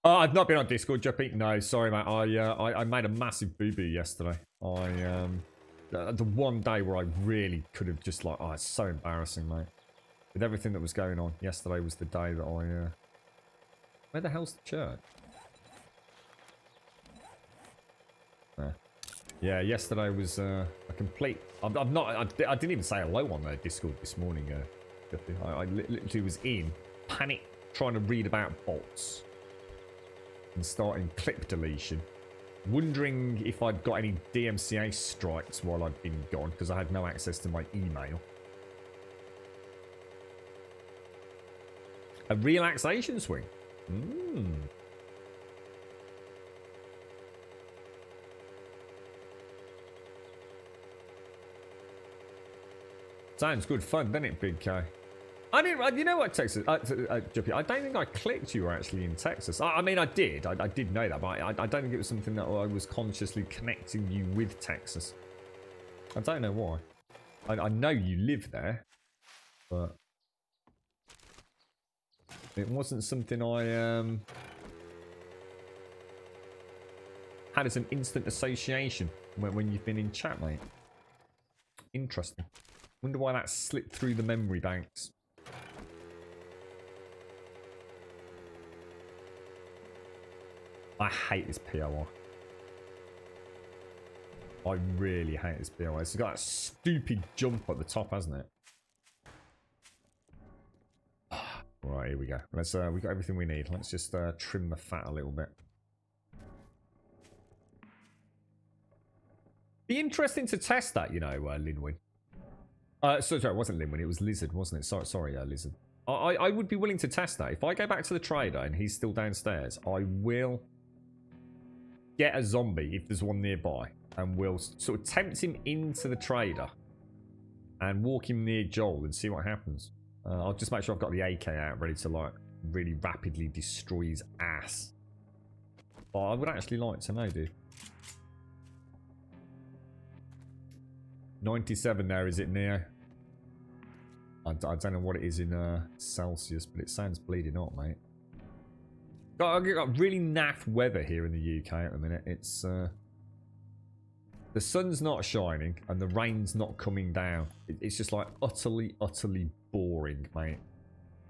Oh, I've not been on Discord, Juppy. No, sorry, mate. I made a massive boo-boo yesterday. The one day where I really could have just like, it's so embarrassing, mate. With everything that was going on, yesterday was the day that where the hell's the church? Yeah, yesterday was a complete... I didn't even say hello on their Discord this morning. I literally was in panic trying to read about bots and starting clip deletion. Wondering if I'd got any DMCA strikes while I'd been gone because I had no access to my email. A relaxation swing. Sounds good fun, doesn't it, Big K? I didn't. You know what, Texas? Juppy, I don't think I clicked you were actually in Texas. I mean, I did. I did know that, but I don't think it was something that I was consciously connecting you with Texas. I don't know why. I know you live there, but it wasn't something I had as an instant association when you've been in chat, mate. Interesting. Wonder why that slipped through the memory banks. I hate this POI. I really hate this POI. It's got that stupid jump at the top, hasn't it? Right, here we go. Let's we got everything we need. Let's just trim the fat a little bit. Be interesting to test that, you know, Linwin. Sorry, it wasn't Linwin. It was Lizard, wasn't it? Sorry, Lizard. I would be willing to test that. If I go back to the trader and he's still downstairs, I will get a zombie if there's one nearby, and we'll sort of tempt him into the trader and walk him near Joel and see what happens. I'll just make sure I've got the AK out ready to like really rapidly destroy his ass. But I would actually like to know, dude. 97 there, is it, Neo? I don't know what it is in Celsius, but it sounds bleeding hot, mate. I've got really naff weather here in the UK at the minute. It's the sun's not shining and the rain's not coming down. It's just like utterly boring, mate.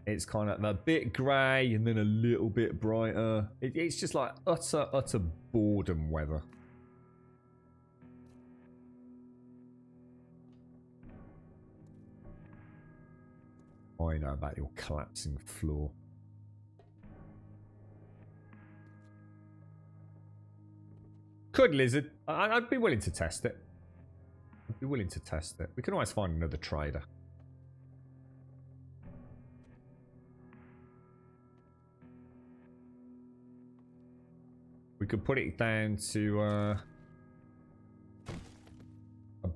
It's kind of a bit grey and then a little bit brighter. It's just like utter boredom weather. I know about your collapsing floor. Could, Lizard. I'd be willing to test it. I'd be willing to test it. We can always find another trader. We could put it down to a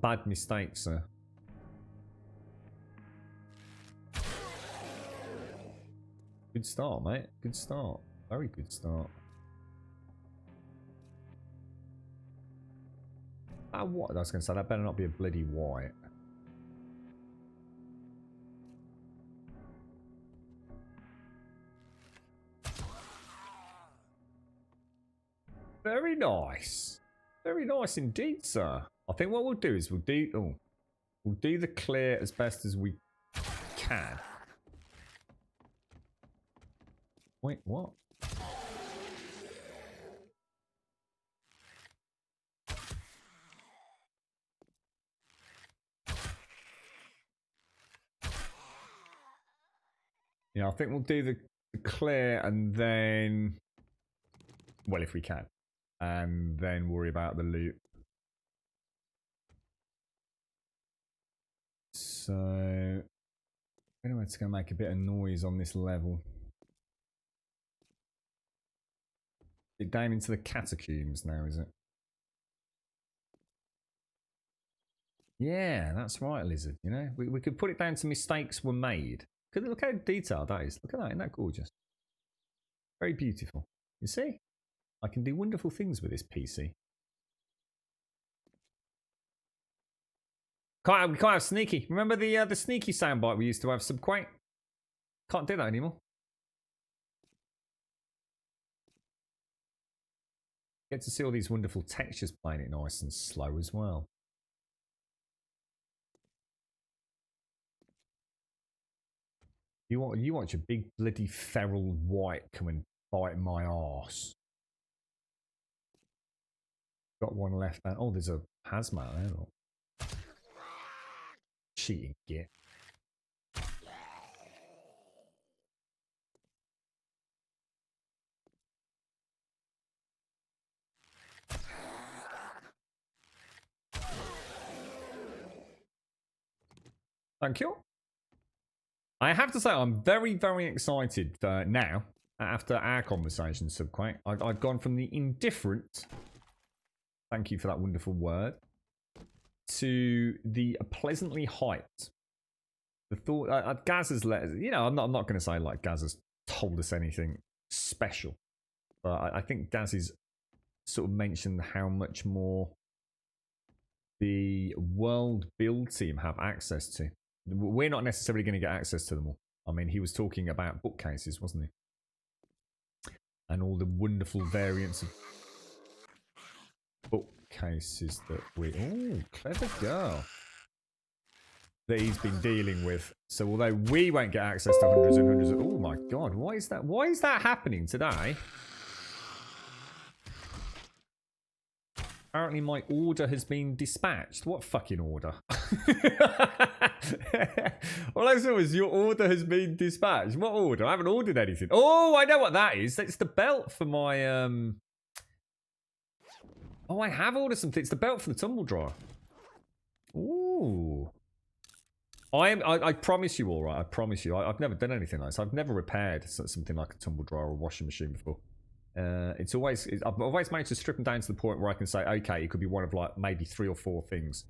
bad mistake, sir. Good start, mate. Good start. Very good start. What? I was going to say, that better not be a bloody white. Very nice. Very nice indeed, sir. I think what we'll do is we'll do the clear as best as we can. Wait, what? Yeah, I think we'll do the clear and then, well, if we can, and then worry about the loot. So, anyway, it's going to make a bit of noise on this level. It down into the catacombs now, is it? Yeah, that's right, Lizard. You know, we could put it down to mistakes were made. Look how detailed that is. Look at that. Isn't that gorgeous? Very beautiful. You see? I can do wonderful things with this PC. We can't have sneaky. Remember the sneaky soundbite we used to have, Subquake? Can't do that anymore. Get to see all these wonderful textures playing it nice and slow as well. You want your big bloody feral white come and bite my arse. Got one left. Oh, there's a hazmat there. Look. Cheating git. Thank you. I have to say, I'm very, very excited now, after our conversation, Subquake. I've gone from the indifferent, thank you for that wonderful word, to the pleasantly hyped. The thought, Gaz has let us, I'm not going to say like Gaz has told us anything special, but I think Gaz has sort of mentioned how much more the world build team have access to. We're not necessarily going to get access to them all. I mean, he was talking about bookcases, wasn't he? And all the wonderful variants of bookcases that oh, clever girl. That he's been dealing with. So although we won't get access to hundreds and hundreds of... Oh my god, why is that happening today? Apparently my order has been dispatched. What fucking order? All I saw was your order has been dispatched. What order? I haven't ordered anything. Oh, I know what that is. It's the belt for my... Oh, I have ordered something. It's the belt for the tumble dryer. Ooh. I promise you, all right. I promise you. I've never done anything like this. I've never repaired something like a tumble dryer or a washing machine before. I've always managed to strip them down to the point where I can say, okay, it could be one of like maybe 3 or 4 things.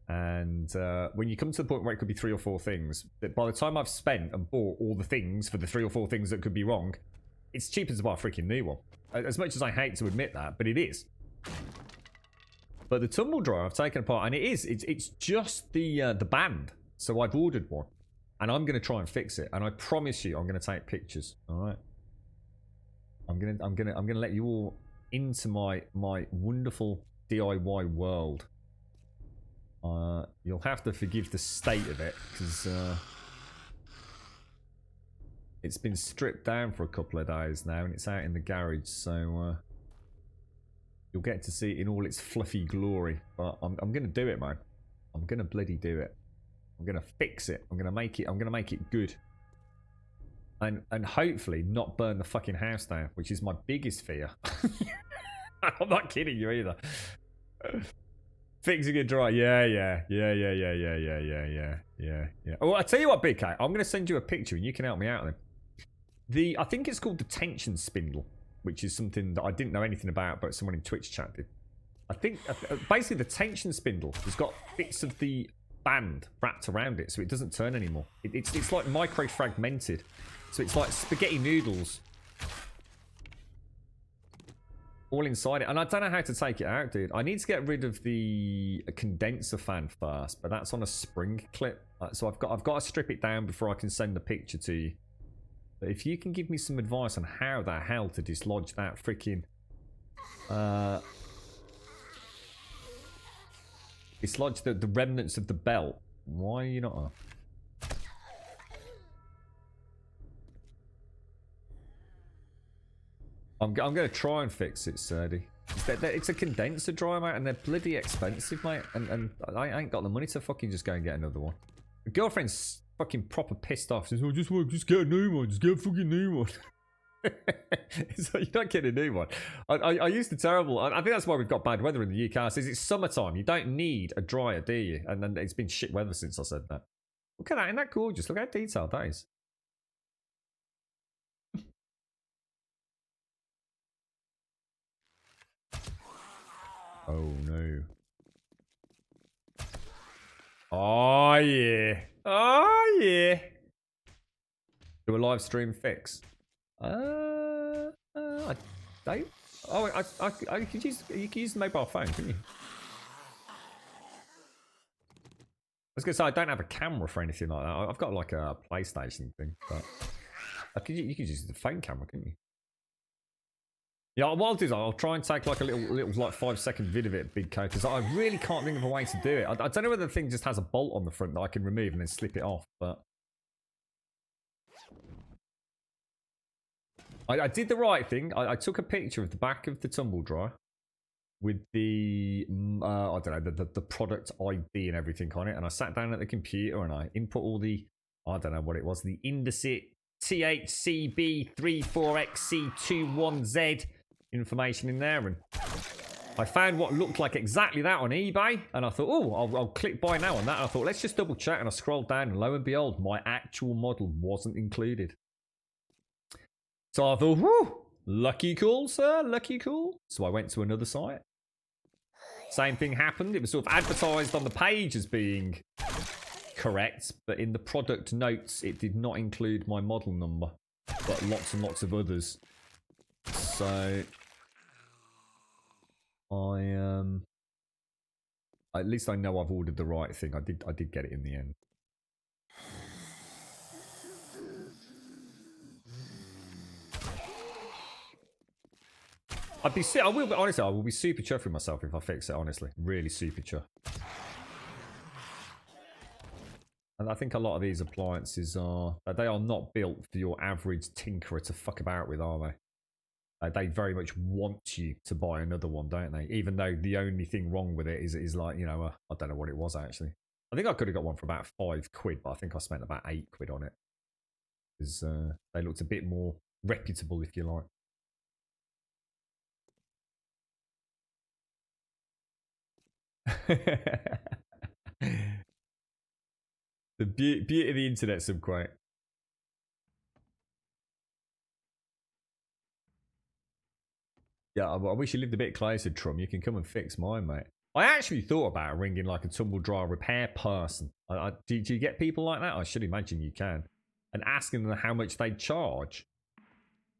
And when you come to the point where it could be 3 or 4 things, that by the time I've spent and bought all the things for the 3 or 4 things that could be wrong, it's cheaper to buy a freaking new one. As much as I hate to admit that, but it is. But the tumble dryer I've taken apart, and it's just the band. So I've ordered one, and I'm going to try and fix it. And I promise you, I'm going to take pictures. All right. I'm gonna let you all into my wonderful DIY world. You'll have to forgive the state of it because it's been stripped down for a couple of days now, and it's out in the garage. So you'll get to see it in all its fluffy glory. But I'm gonna do it, man. I'm gonna bloody do it. I'm gonna fix it. I'm gonna make it good. And hopefully not burn the fucking house down, which is my biggest fear. I'm not kidding you either. Fixing a dryer, yeah. Oh, I'll tell you what, Big Cat, I'm going to send you a picture and you can help me out then. I think it's called the tension spindle, which is something that I didn't know anything about, but someone in Twitch chat did. I think basically the tension spindle has got bits of the band wrapped around it, so it doesn't turn anymore. It's like micro fragmented. So it's like spaghetti noodles all inside it. And I don't know how to take it out, dude. I need to get rid of the condenser fan first, but that's on a spring clip. So I've got to strip it down before I can send the picture to you. But if you can give me some advice on how the hell to dislodge that freaking... dislodge the remnants of the belt. Why are you not... I'm going to try and fix it, Serdy. It's a condenser dryer, mate, and they're bloody expensive, mate. And I ain't got the money to fucking just go and get another one. The girlfriend's fucking proper pissed off. She says, oh, just get a new one. Just get a fucking new one. So you don't get a new one. I used to terrible. I think that's why we've got bad weather in the UK. Says it's summertime. You don't need a dryer, do you? And then it's been shit weather since I said that. Look at that. Isn't that gorgeous? Look how detailed that is. Oh no. Oh yeah. Oh yeah. Do a live stream fix. I don't. Oh, I could use. You could use the mobile phone, couldn't you? I was gonna say I don't have a camera for anything like that. I've got like a PlayStation thing, but you could use the phone camera, couldn't you? Yeah, what I'll do is I'll try and take like a little like 5-second vid of it, Big K, because I really can't think of a way to do it. I don't know whether the thing just has a bolt on the front that I can remove and then slip it off, but I did the right thing. I took a picture of the back of the tumble dryer with the I don't know the product ID and everything on it, and I sat down at the computer and I input all the I don't know what it was, the Indesit THCB34XC21Z information in there, and I found what looked like exactly that on eBay, and I thought, oh, I'll click buy now on that, and I thought, let's just double check, and I scrolled down, and lo and behold, my actual model wasn't included. So I thought, whew, lucky cool, sir, lucky cool. So I went to another site. Same thing happened. It was sort of advertised on the page as being correct, but in the product notes, it did not include my model number, but lots and lots of others. So at least I know I've ordered the right thing. I did get it in the end. I will be super chuffed with myself if I fix it, honestly. Really super chuffed. And I think a lot of these appliances they are not built for your average tinkerer to fuck about with, are they? They very much want you to buy another one, don't they? Even though the only thing wrong with it is like, you know, I don't know what it was actually. I think I could have got one for about £5, but I think I spent about £8 on it. Because they looked a bit more reputable, if you like. The beauty of the internet, subquote. Yeah, I wish you lived a bit closer, Trum. You can come and fix mine, mate. I actually thought about ringing like a tumble dryer repair person. Do you get people like that? I should imagine you can. And asking them how much they'd charge.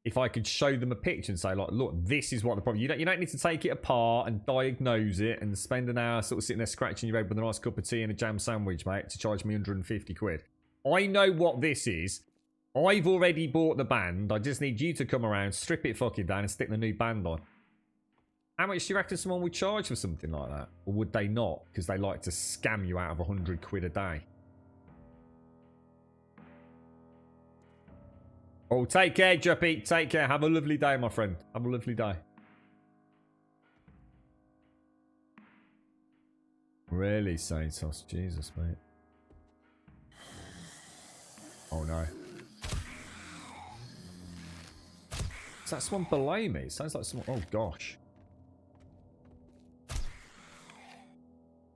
If I could show them a picture and say, like, look, this is what the problem. You don't need to take it apart and diagnose it and spend an hour sort of sitting there scratching your head with a nice cup of tea and a jam sandwich, mate, to charge me 150 quid. I know what this is. I've already bought the band. I just need you to come around, strip it fucking down and stick the new band on. How much do you reckon someone would charge for something like that? Or would they not? Because they like to scam you out of 100 quid a day. Oh, take care, Juppy. Take care. Have a lovely day, my friend. Have a lovely day. Really, Satos? Jesus, mate. Oh, no. Is that someone below me? It sounds like someone... Oh, gosh.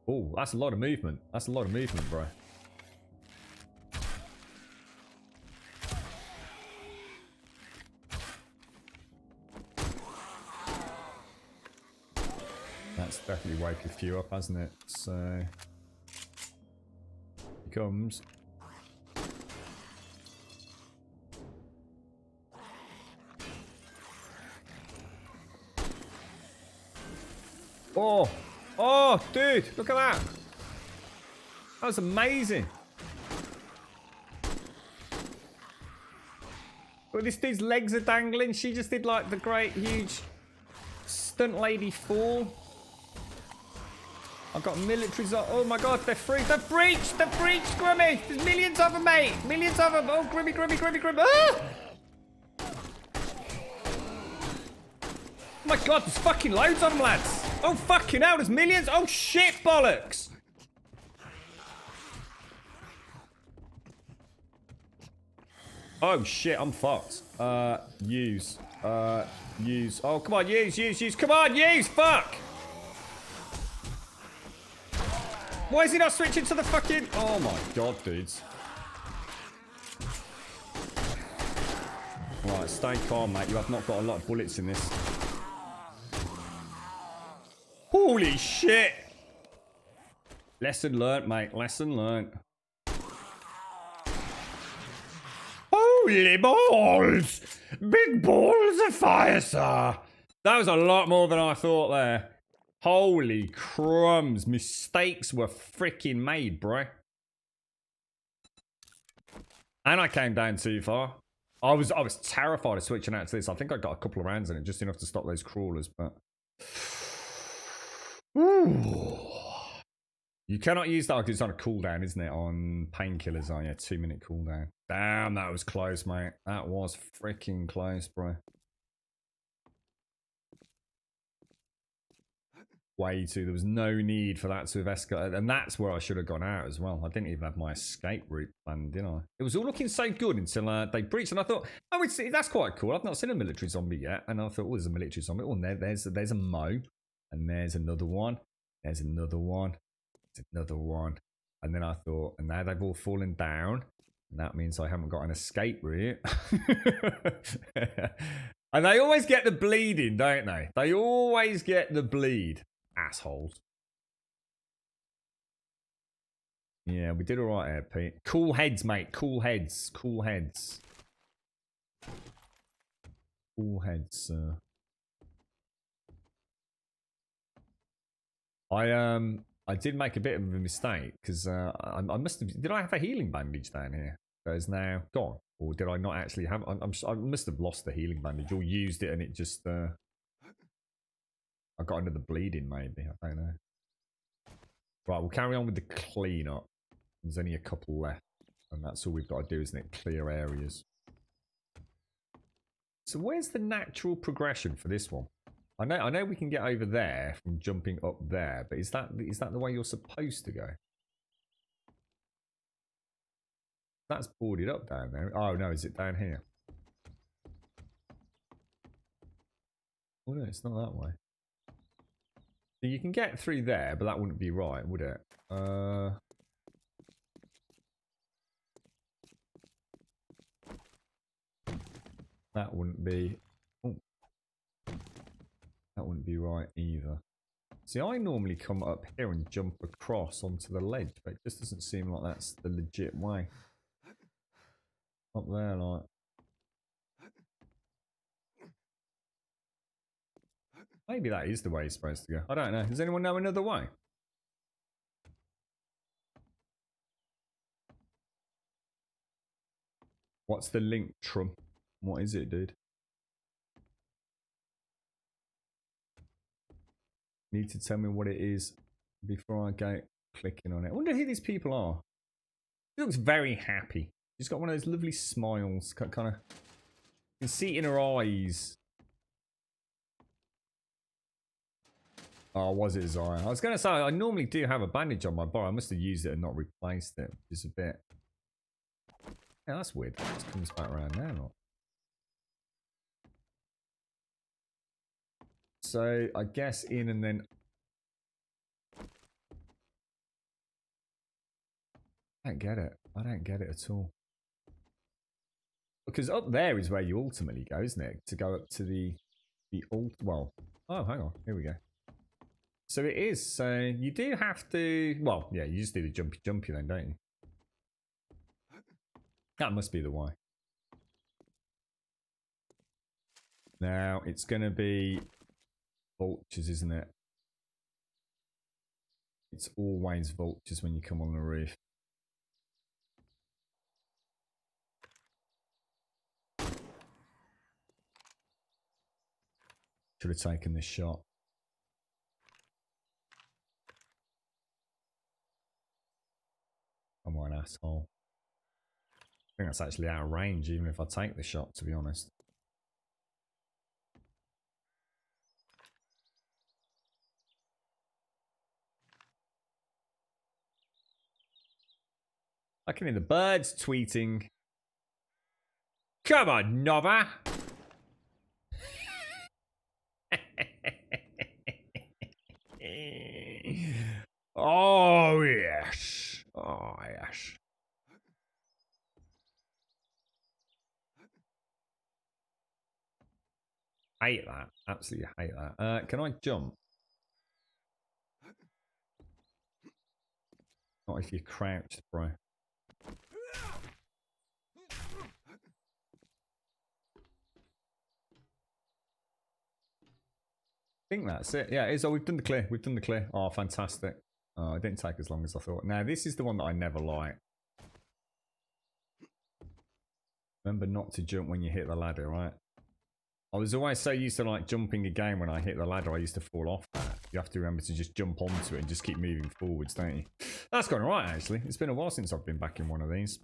Oh, that's a lot of movement. That's a lot of movement, bro. That's definitely woke a few up, hasn't it? So... Here comes. Oh! Oh, dude! Look at that! That was amazing! Well, this dude's legs are dangling. She just did like the great, huge stunt lady fall. I've got militaries. Oh my god, they're free. They're breached! They're breached, Grimmy! There's millions of them, mate! Millions of them! Oh, Grimmy, Grimmy, Grimmy, Grimmy! Ah! Oh my god, there's fucking loads of them, lads! Oh, fucking hell, there's millions! Oh, shit, bollocks! Oh, shit, I'm fucked. Use. Use. Oh, come on, use. Come on, use! Fuck! Why is he not switching to the fucking... Oh, my God, dudes. Right, stay calm, mate. You have not got a lot of bullets in this. Holy shit! Lesson learnt, mate. Lesson learnt. Holy balls! Big balls of fire, sir! That was a lot more than I thought there. Holy crumbs. Mistakes were freaking made, bro. And I came down too far. I was terrified of switching out to this. I think I got a couple of rounds in it, just enough to stop those crawlers, but... Ooh. You cannot use that because it's on a cooldown, isn't it? On painkillers, oh yeah, 2-minute cooldown. Damn, that was close, mate. That was freaking close, bro. Way too. There was no need for that to have escalated. And that's where I should have gone out as well. I didn't even have my escape route planned, did I? It was all looking so good until they breached. And I thought, oh, that's quite cool. I've not seen a military zombie yet. And I thought, oh, there's a military zombie. Oh, there's a Mo. And there's another one. There's another one. There's another one. And then I thought, and now they've all fallen down. And that means I haven't got an escape route. And they always get the bleeding, don't they? They always get the bleed. Assholes. Yeah, we did alright here, Pete. Cool heads, mate. Cool heads. Cool heads. Cool heads, sir. I did make a bit of a mistake because I must have. Did I have a healing bandage down here that is now gone, or did I not actually have? I must have lost the healing bandage or used it and it just. I got another bleeding maybe. I don't know. Right, we'll carry on with the cleanup. There's only a couple left, and that's all we've got to do, isn't it? Clear areas. So where's the natural progression for this one? I know we can get over there from jumping up there, but is that the way you're supposed to go? That's boarded up down there. Oh no, is it down here? Oh no, it's not that way. So you can get through there, but that wouldn't be right, would it? That wouldn't be. Oh. That wouldn't be right either. See, I normally come up here and jump across onto the ledge, but it just doesn't seem like that's the legit way. Up there, like. Maybe that is the way it's supposed to go. I don't know. Does anyone know another way? What's the link, Trump? What is it, dude? Need to tell me what it is before I go clicking on it. I wonder who these people are. She looks very happy. She's got one of those lovely smiles. Kind of. You can see it in her eyes. Oh, was it Zaya? I was going to say, I normally do have a bandage on my bar. I must have used it and not replaced it. Just a bit. Yeah, that's weird. It just comes back around now, not. So, I guess in and then... I don't get it. I don't get it at all. Because up there is where you ultimately go, isn't it? To go up to the well... Oh, hang on. Here we go. So it is. So you do have to... Well, yeah, you just do the jumpy then, don't you? That must be the why. Now, it's going to be vultures, isn't it? It's always vultures when you come on the roof. Should have taken this shot. I'm an asshole. I think that's actually out of range, even if I take the shot, to be honest. I can hear the birds tweeting. Come on, Nova! Oh, yes. Oh, yes. Hate that. Absolutely hate that. Can I jump? Not if you're crouched, bro. I think that's it. Yeah, it is. Oh, we've done the clear. We've done the clear. Oh, fantastic. Oh, it didn't take as long as I thought. Now, this is the one that I never like. Remember not to jump when you hit the ladder, right? I was always so used to like jumping a game when I hit the ladder, I used to fall off that. You have to remember to just jump onto it and just keep moving forwards, don't you? That's gone alright, actually. It's been a while since I've been back in one of these.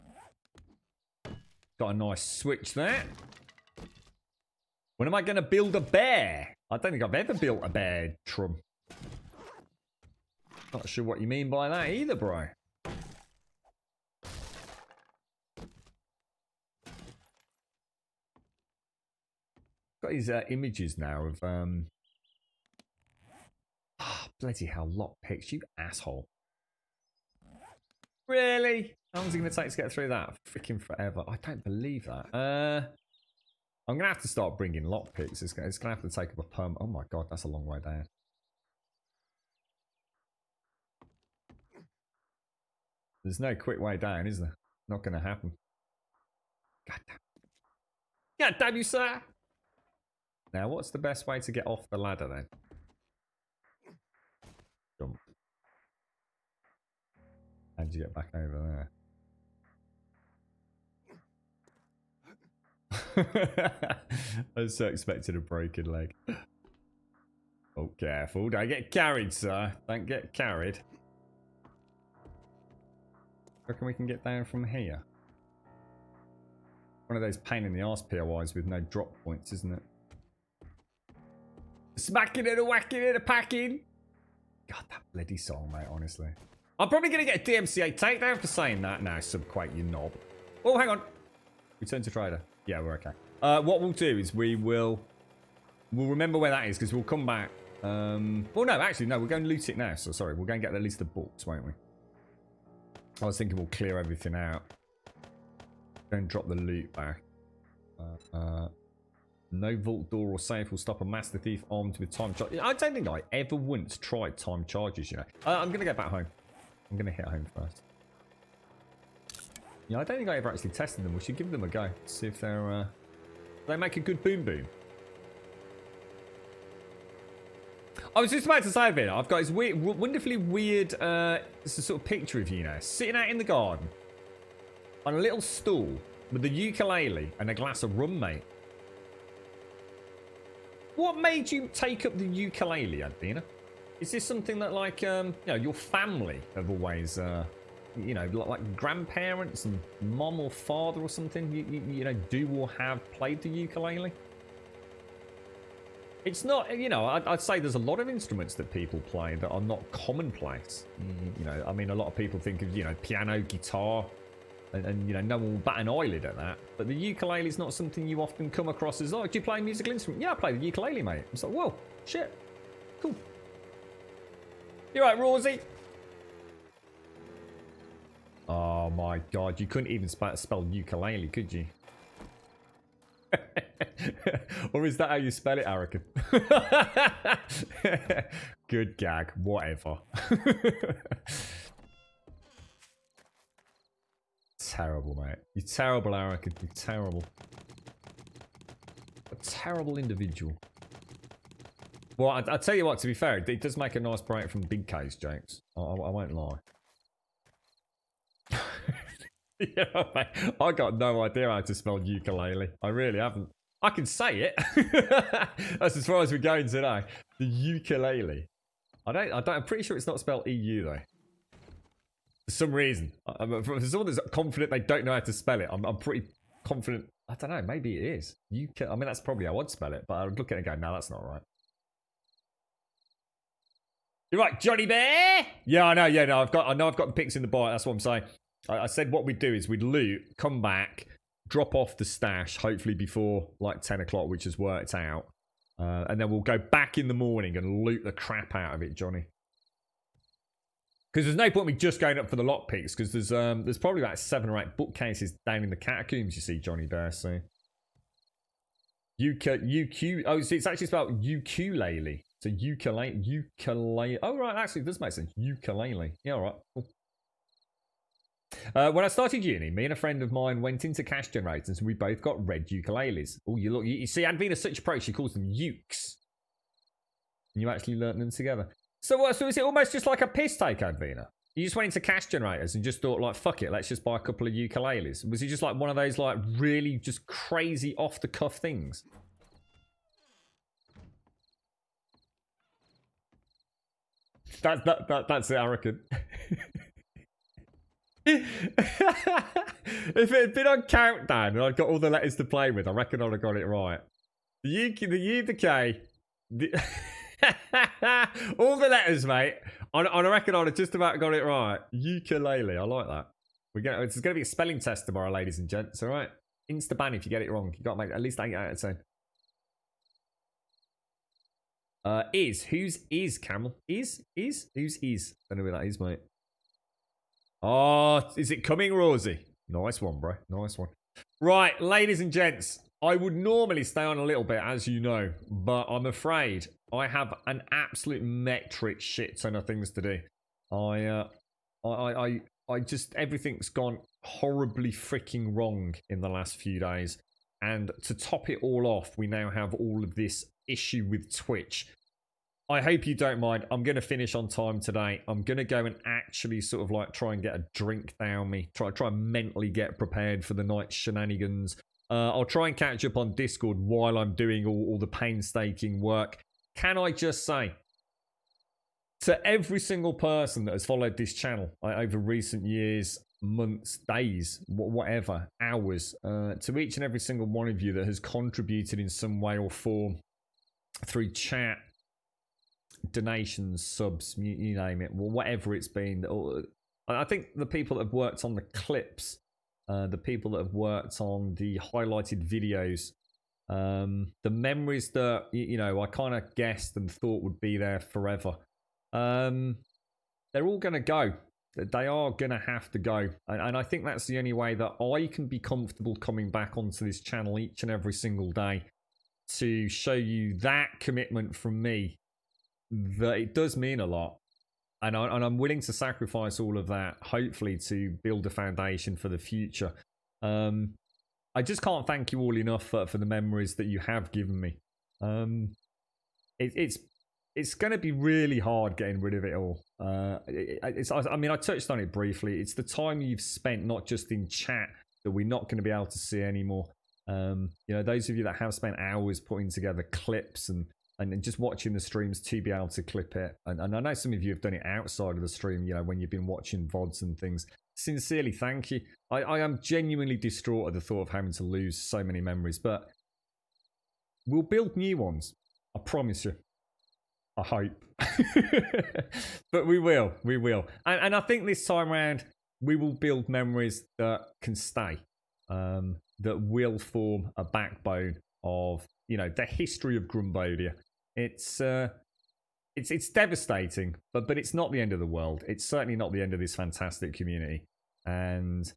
Got a nice switch there. When am I going to build a bear? I don't think I've ever built a bear, Trum. Not sure what you mean by that either, bro. Got these images now of bloody hell, lockpicks, you asshole. Really? How long is it going to take to get through that? Freaking forever. I don't believe that. I'm going to have to start bringing lockpicks. It's going to have to take up a perm. Oh my god, that's a long way down. There's no quick way down, is there? Not going to happen. God damn. God damn you, sir! Now, what's the best way to get off the ladder, then? Jump. How'd you get back over there? I was so expecting a broken leg. Oh, careful. Don't get carried, sir. Don't get carried. Reckon we can get down from here? One of those pain in the arse POIs with no drop points, isn't it? Smacking it, a whacking it, a packing. God, that bloody song, mate, honestly. I'm probably going to get a DMCA takedown for saying that. Now, Subquake, you knob. Oh, hang on. Return to trader. Yeah, we're okay. What we'll do is we'll remember where that is because we'll come back. Well, no, actually, no, we're going to loot it now. So, sorry, we're going to get at least the books, won't we? I was thinking we'll clear everything out. Go and drop the loot back. No vault door or safe will stop a master thief armed with time charge. I don't think I ever once tried time charges, you know. I'm going to get back home. I'm going to hit home first. Yeah, I don't think I ever actually tested them. We should give them a go. See if they're... they make a good boom boom. I was just about to say, Vin, I've got this weird, wonderfully weird it's a sort of picture of you now, sitting out in the garden on a little stool with a ukulele and a glass of rum, mate. What made you take up the ukulele, Adina? Is this something that, like, you know, your family have always, you know, like grandparents and mom or father or something, you know, do or have played the ukulele? It's not, you know, I'd say there's a lot of instruments that people play that are not commonplace. You know, I mean, a lot of people think of, you know, piano, guitar, and you know, no one will bat an eyelid at that. But the ukulele is not something you often come across as, oh, do you play a musical instrument? Yeah, I play the ukulele, mate. It's like, whoa, shit, cool. You're right, Rosie. Oh my god, you couldn't even spell ukulele, could you? Or is that how you spell it, Arican? Good gag, whatever. Terrible, mate. You're terrible, Arican. You're terrible. A terrible individual. Well, I'll tell you what, to be fair, it does make a nice break from big case jokes. I won't lie. Yeah, mate, I got no idea how to spell ukulele. I really haven't. I can say it. That's as far as we're going today. The ukulele. I'm pretty sure it's not spelled EU though. For some reason. For someone that's confident they don't know how to spell it, I'm pretty confident. I don't know, maybe it is. I mean, that's probably how I'd spell it, but I would look at it and go, no, that's not right. You're right, Johnny Bear! Yeah, I know, yeah, no, I know I've got the pics in the bite, that's what I'm saying. I said what we'd do is we'd loot, come back, drop off the stash, hopefully before like 10 o'clock, which has worked out. And then we'll go back in the morning and loot the crap out of it, Johnny. Because there's no point me just going up for the lockpicks, because there's probably about 7 or 8 bookcases down in the catacombs, you see, Johnny Bear, so. Oh, see, it's actually spelled ukulele. So ukulele. Oh, right, actually, it does make sense. Ukulele. Yeah, all right, cool. When I started uni, me and a friend of mine went into cash generators and we both got red ukuleles. Oh, you see, Advina such approach, she calls them ukes. And you actually learnt them together. So is it almost just like a piss take, Advina? You just went into cash generators and just thought, like, fuck it, let's just buy a couple of ukuleles. Was he just like one of those, like, really just crazy off-the-cuff things? That's it, arrogant. If it had been on countdown and I'd got all the letters to play with, I reckon I'd have got it right. The U, the K, all the letters, mate. I reckon I'd have just about got it right. Ukulele, I like that. It's going to be a spelling test tomorrow, ladies and gents. All right, insta ban if you get it wrong. You got to make at least 8 out of 10. Whose is Camel? Whose is? I don't know who that is, mate. Oh, is it coming, Rosie? Nice one, bro. Nice one. Right, ladies and gents, I would normally stay on a little bit, as you know, but I'm afraid I have an absolute metric shit ton of things to do. I everything's gone horribly freaking wrong in the last few days. And to top it all off, we now have all of this issue with Twitch. I hope you don't mind. I'm going to finish on time today. I'm going to go and actually sort of like try and get a drink down me. Try and mentally get prepared for the night's shenanigans. I'll try and catch up on Discord while I'm doing all the painstaking work. Can I just say, to every single person that has followed this channel over recent years, months, days, whatever, hours, to each and every single one of you that has contributed in some way or form through chat, donations, subs, you name it, whatever it's been. I think the people that have worked on the clips, the people that have worked on the highlighted videos, the memories that I kind of guessed and thought would be there forever, they're all going to go. They are going to have to go. And I think that's the only way that I can be comfortable coming back onto this channel each and every single day to show you that commitment from me, that it does mean a lot. And I'm willing to sacrifice all of that, hopefully, to build a foundation for the future. I just can't thank you all enough for the memories that you have given me. It's going to be really hard getting rid of it all. I mean, I touched on it briefly. It's the time you've spent, not just in chat, that we're not going to be able to see anymore. Those of you that have spent hours putting together clips and just watching the streams to be able to clip it. And I know some of you have done it outside of the stream, when you've been watching VODs and things. Sincerely, thank you. I am genuinely distraught at the thought of having to lose so many memories, but we'll build new ones. I promise you. I hope. But we will. And I think this time around, we will build memories that can stay, that will form a backbone of, the history of Grumbodia. It's devastating, but it's not the end of the world. It's certainly not the end of this fantastic community. And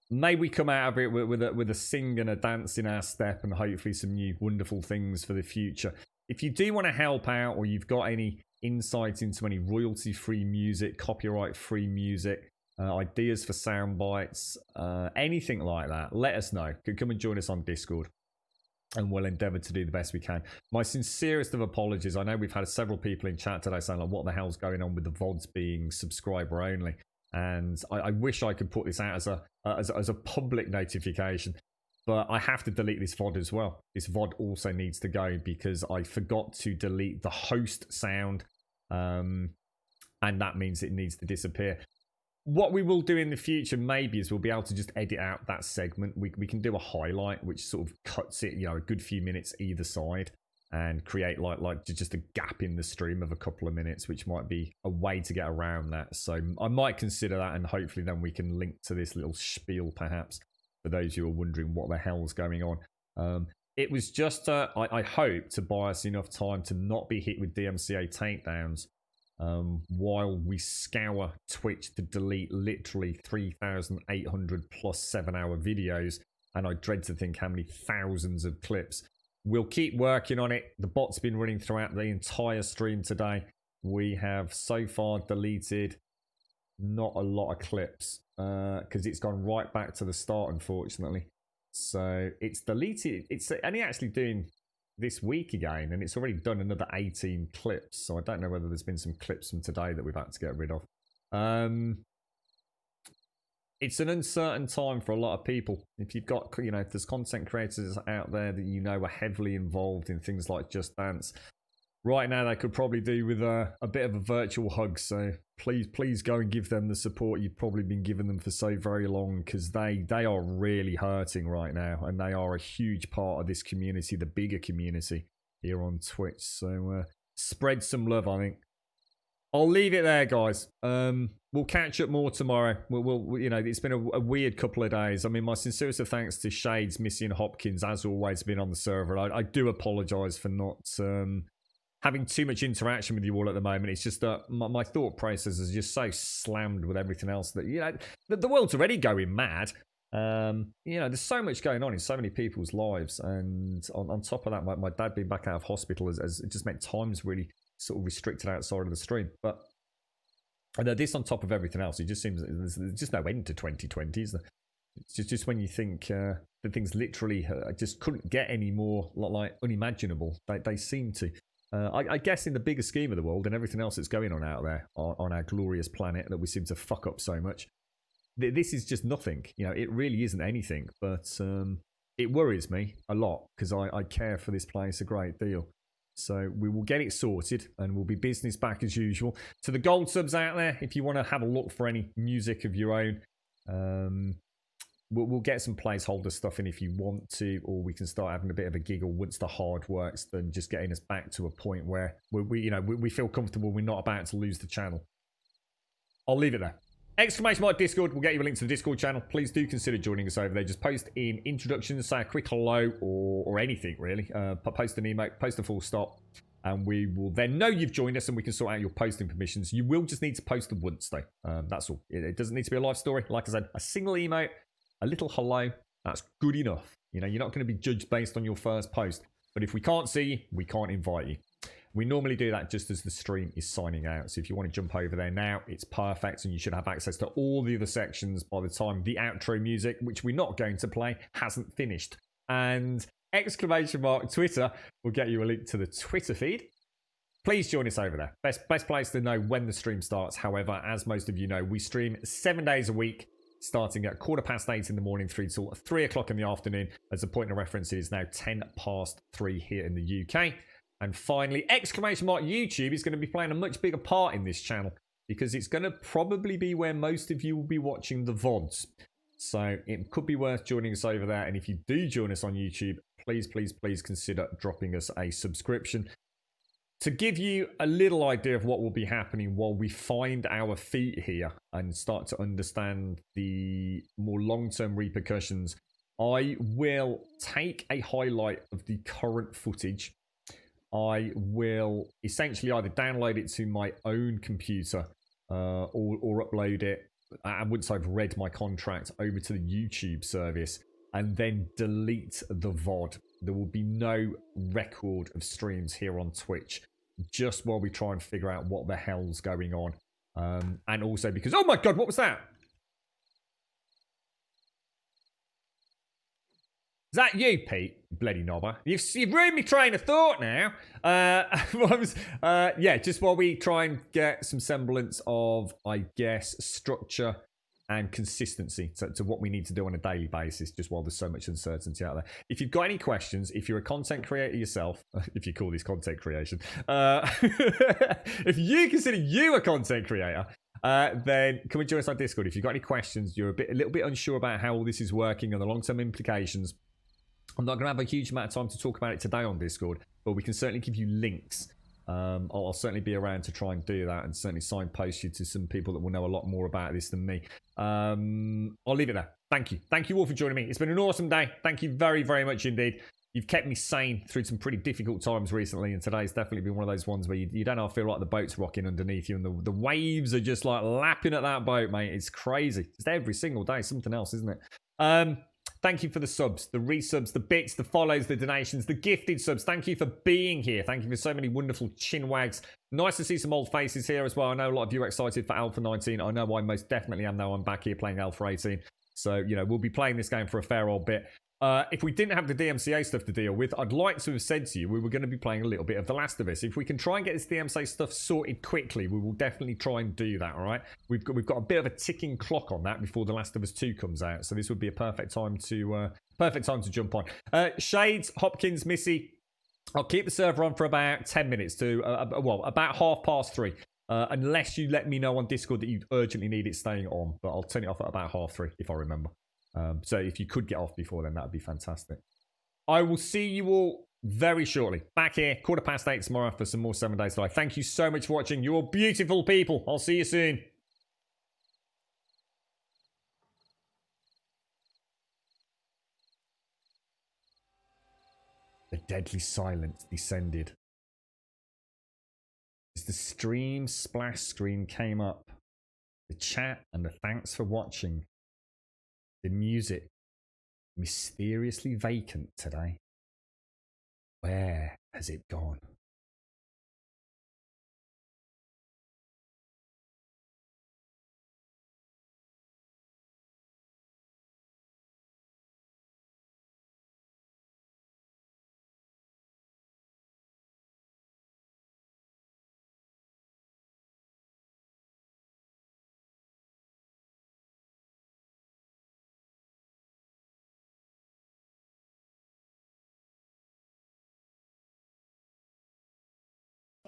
may we come out of it with a sing and a dance in our step, and hopefully some new wonderful things for the future. If you do want to help out, or you've got any insight into any royalty-free music, copyright-free music, ideas for sound bites, anything like that, let us know. Come and join us on Discord, and we'll endeavour to do the best we can. My sincerest of apologies. I know we've had several people in chat today saying, like, what the hell's going on with the VODs being subscriber only? And I wish I could put this out as a public notification, but I have to delete this VOD as well. This VOD also needs to go because I forgot to delete the host sound, and that means it needs to disappear. What we will do in the future maybe is we'll be able to just edit out that segment. We can do a highlight which sort of cuts it, a good few minutes either side, and create like just a gap in the stream of a couple of minutes, which might be a way to get around that. So I might consider that, and hopefully then we can link to this little spiel perhaps for those who are wondering what the hell's going on. It was just, I hope, to buy us enough time to not be hit with DMCA takedowns while we scour Twitch to delete literally 3,800 plus 7-hour videos. And I dread to think how many thousands of clips. We'll keep working on it. The bot's been running throughout the entire stream today. We have so far deleted not a lot of clips because it's gone right back to the start, unfortunately. So it's deleted. It's only actually doing this week again, and it's already done another 18 clips. So I don't know whether there's been some clips from today that we've had to get rid of. It's an uncertain time for a lot of people. If you've got, if there's content creators out there that are heavily involved in things like Just Dance, right now they could probably do with a bit of a virtual hug. So please go and give them the support you've probably been giving them for so very long, because they are really hurting right now, and they are a huge part of this community, the bigger community here on Twitch. So spread some love, I think. I'll leave it there, guys. We'll catch up more tomorrow. We'll it's been a weird couple of days. I mean, my sincerest of thanks to Shades, Missy, and Hopkins, as always, been on the server. I do apologise for not having too much interaction with you all at the moment. It's just that my thought process is just so slammed with everything else that, the world's already going mad. There's so much going on in so many people's lives. And on top of that, my dad being back out of hospital has it just meant time's really sort of restricted outside of the stream. But And this on top of everything else, it just seems there's just no end to 2020, is there? It's just when you think that things literally just couldn't get any more like unimaginable, they seem to. I guess in the bigger scheme of the world and everything else that's going on out there on our glorious planet that we seem to fuck up so much, this is just nothing. You know, it really isn't anything, but it worries me a lot because I care for this place a great deal. So we will get it sorted and we'll be business back as usual. To the gold subs out there, if you want to have a look for any music of your own, we'll get some placeholder stuff in if you want to, or we can start having a bit of a giggle once the hard work's done, just getting us back to a point where we feel comfortable we're not about to lose the channel. I'll leave it there. Exclamation mark Discord will get you a link to the Discord channel. Please do consider joining us over there. Just post in introductions, say a quick hello or anything really. Post an emote, post a full stop, and we will then know you've joined us and we can sort out your posting permissions. You will just need to post them once though. That's all. It doesn't need to be a live story. Like I said, a single emote, a little hello, that's good enough. You know, you're not going to be judged based on your first post. But if we can't see you, we can't invite you. We normally do that just as the stream is signing out. So if you want to jump over there now, it's perfect. And you should have access to all the other sections by the time the outro music, which we're not going to play, hasn't finished. And exclamation mark Twitter will get you a link to the Twitter feed. Please join us over there. Best place to know when the stream starts. However, as most of you know, we stream 7 days a week, starting at 8:15 in the morning through till 3 o'clock in the afternoon. As a point of reference, it is now 3 here in the UK. And finally, exclamation mark YouTube is going to be playing a much bigger part in this channel because it's going to probably be where most of you will be watching the VODs. So it could be worth joining us over there. And if you do join us on YouTube, please, please, please consider dropping us a subscription. To give you a little idea of what will be happening while we find our feet here and start to understand the more long-term repercussions, I will take a highlight of the current footage. I will essentially either download it to my own computer or upload it, and once I've read my contract, over to the YouTube service and then delete the VOD. There will be no record of streams here on Twitch just while we try and figure out what the hell's going on. And also because, oh my God, what was that? Is that you, Pete? Bloody knobber. You've ruined me train of thought now. Yeah, just while we try and get some semblance of, I guess, structure and consistency to what we need to do on a daily basis, just while there's so much uncertainty out there. If you've got any questions, if you're a content creator yourself, if you call this content creation, if you consider you a content creator, then come and join us on Discord. If you've got any questions, you're a little bit unsure about how all this is working and the long-term implications, I'm not going to have a huge amount of time to talk about it today on Discord, but we can certainly give you links. I'll certainly be around to try and do that and certainly signpost you to some people that will know a lot more about this than me. I'll leave it there. Thank you. Thank you all for joining me. It's been an awesome day. Thank you very, very much indeed. You've kept me sane through some pretty difficult times recently, and today's definitely been one of those ones where you don't feel like the boat's rocking underneath you, and the waves are just like lapping at that boat, mate. It's crazy. Just every single day, something else, isn't it? Thank you for the subs, the resubs, the bits, the follows, the donations, the gifted subs. Thank you for being here. Thank you for so many wonderful chin wags. Nice to see some old faces here as well. I know a lot of you are excited for Alpha 19. I know I most definitely am now. I'm back here playing Alpha 18. So, you know, we'll be playing this game for a fair old bit. If we didn't have the DMCA stuff to deal with, I'd like to have said to you we were going to be playing a little bit of The Last of Us. If we can try and get this DMCA stuff sorted quickly, we will definitely try and do that, all right? We've got a bit of a ticking clock on that before The Last of Us 2 comes out, so this would be a perfect time to jump on. Shades, Hopkins, Missy, I'll keep the server on for about 10 minutes to, about 3:30. Unless you let me know on Discord that you urgently need it staying on, but I'll turn it off at about 3:30 if I remember. So if you could get off before then, that would be fantastic. I will see you all very shortly. Back here, 8:15 tomorrow for some more 7 Days to Life. Thank you so much for watching. You're beautiful people. I'll see you soon. The deadly silence descended. As the stream splash screen came up, the chat and the thanks for watching, the music mysteriously vacant today. Where has it gone?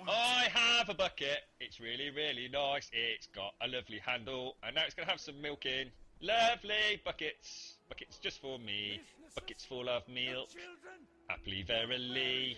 I have a bucket. It's really, really nice. It's got a lovely handle, and now it's going to have some milk in. Lovely buckets. Buckets just for me. Buckets full of milk. Happily, verily.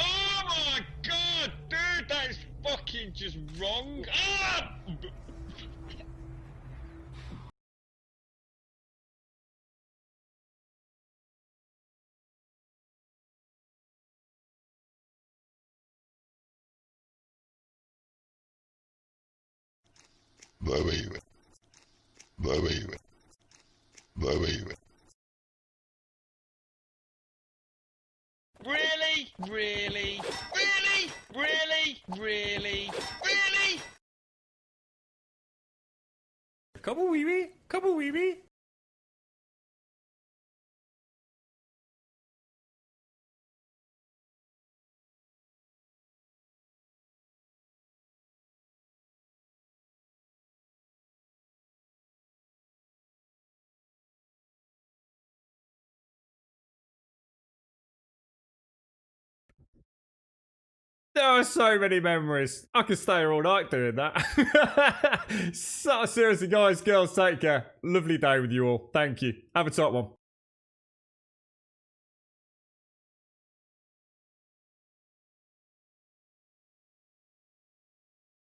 Oh my god, dude, that is fucking just wrong. Ah! Really? Really? Really? Really? Really? Really? Come on, wee wee. Come on, wee wee. There are so many memories. I could stay here all night doing that. So seriously, guys, girls, take care. Lovely day with you all. Thank you. Have a top one.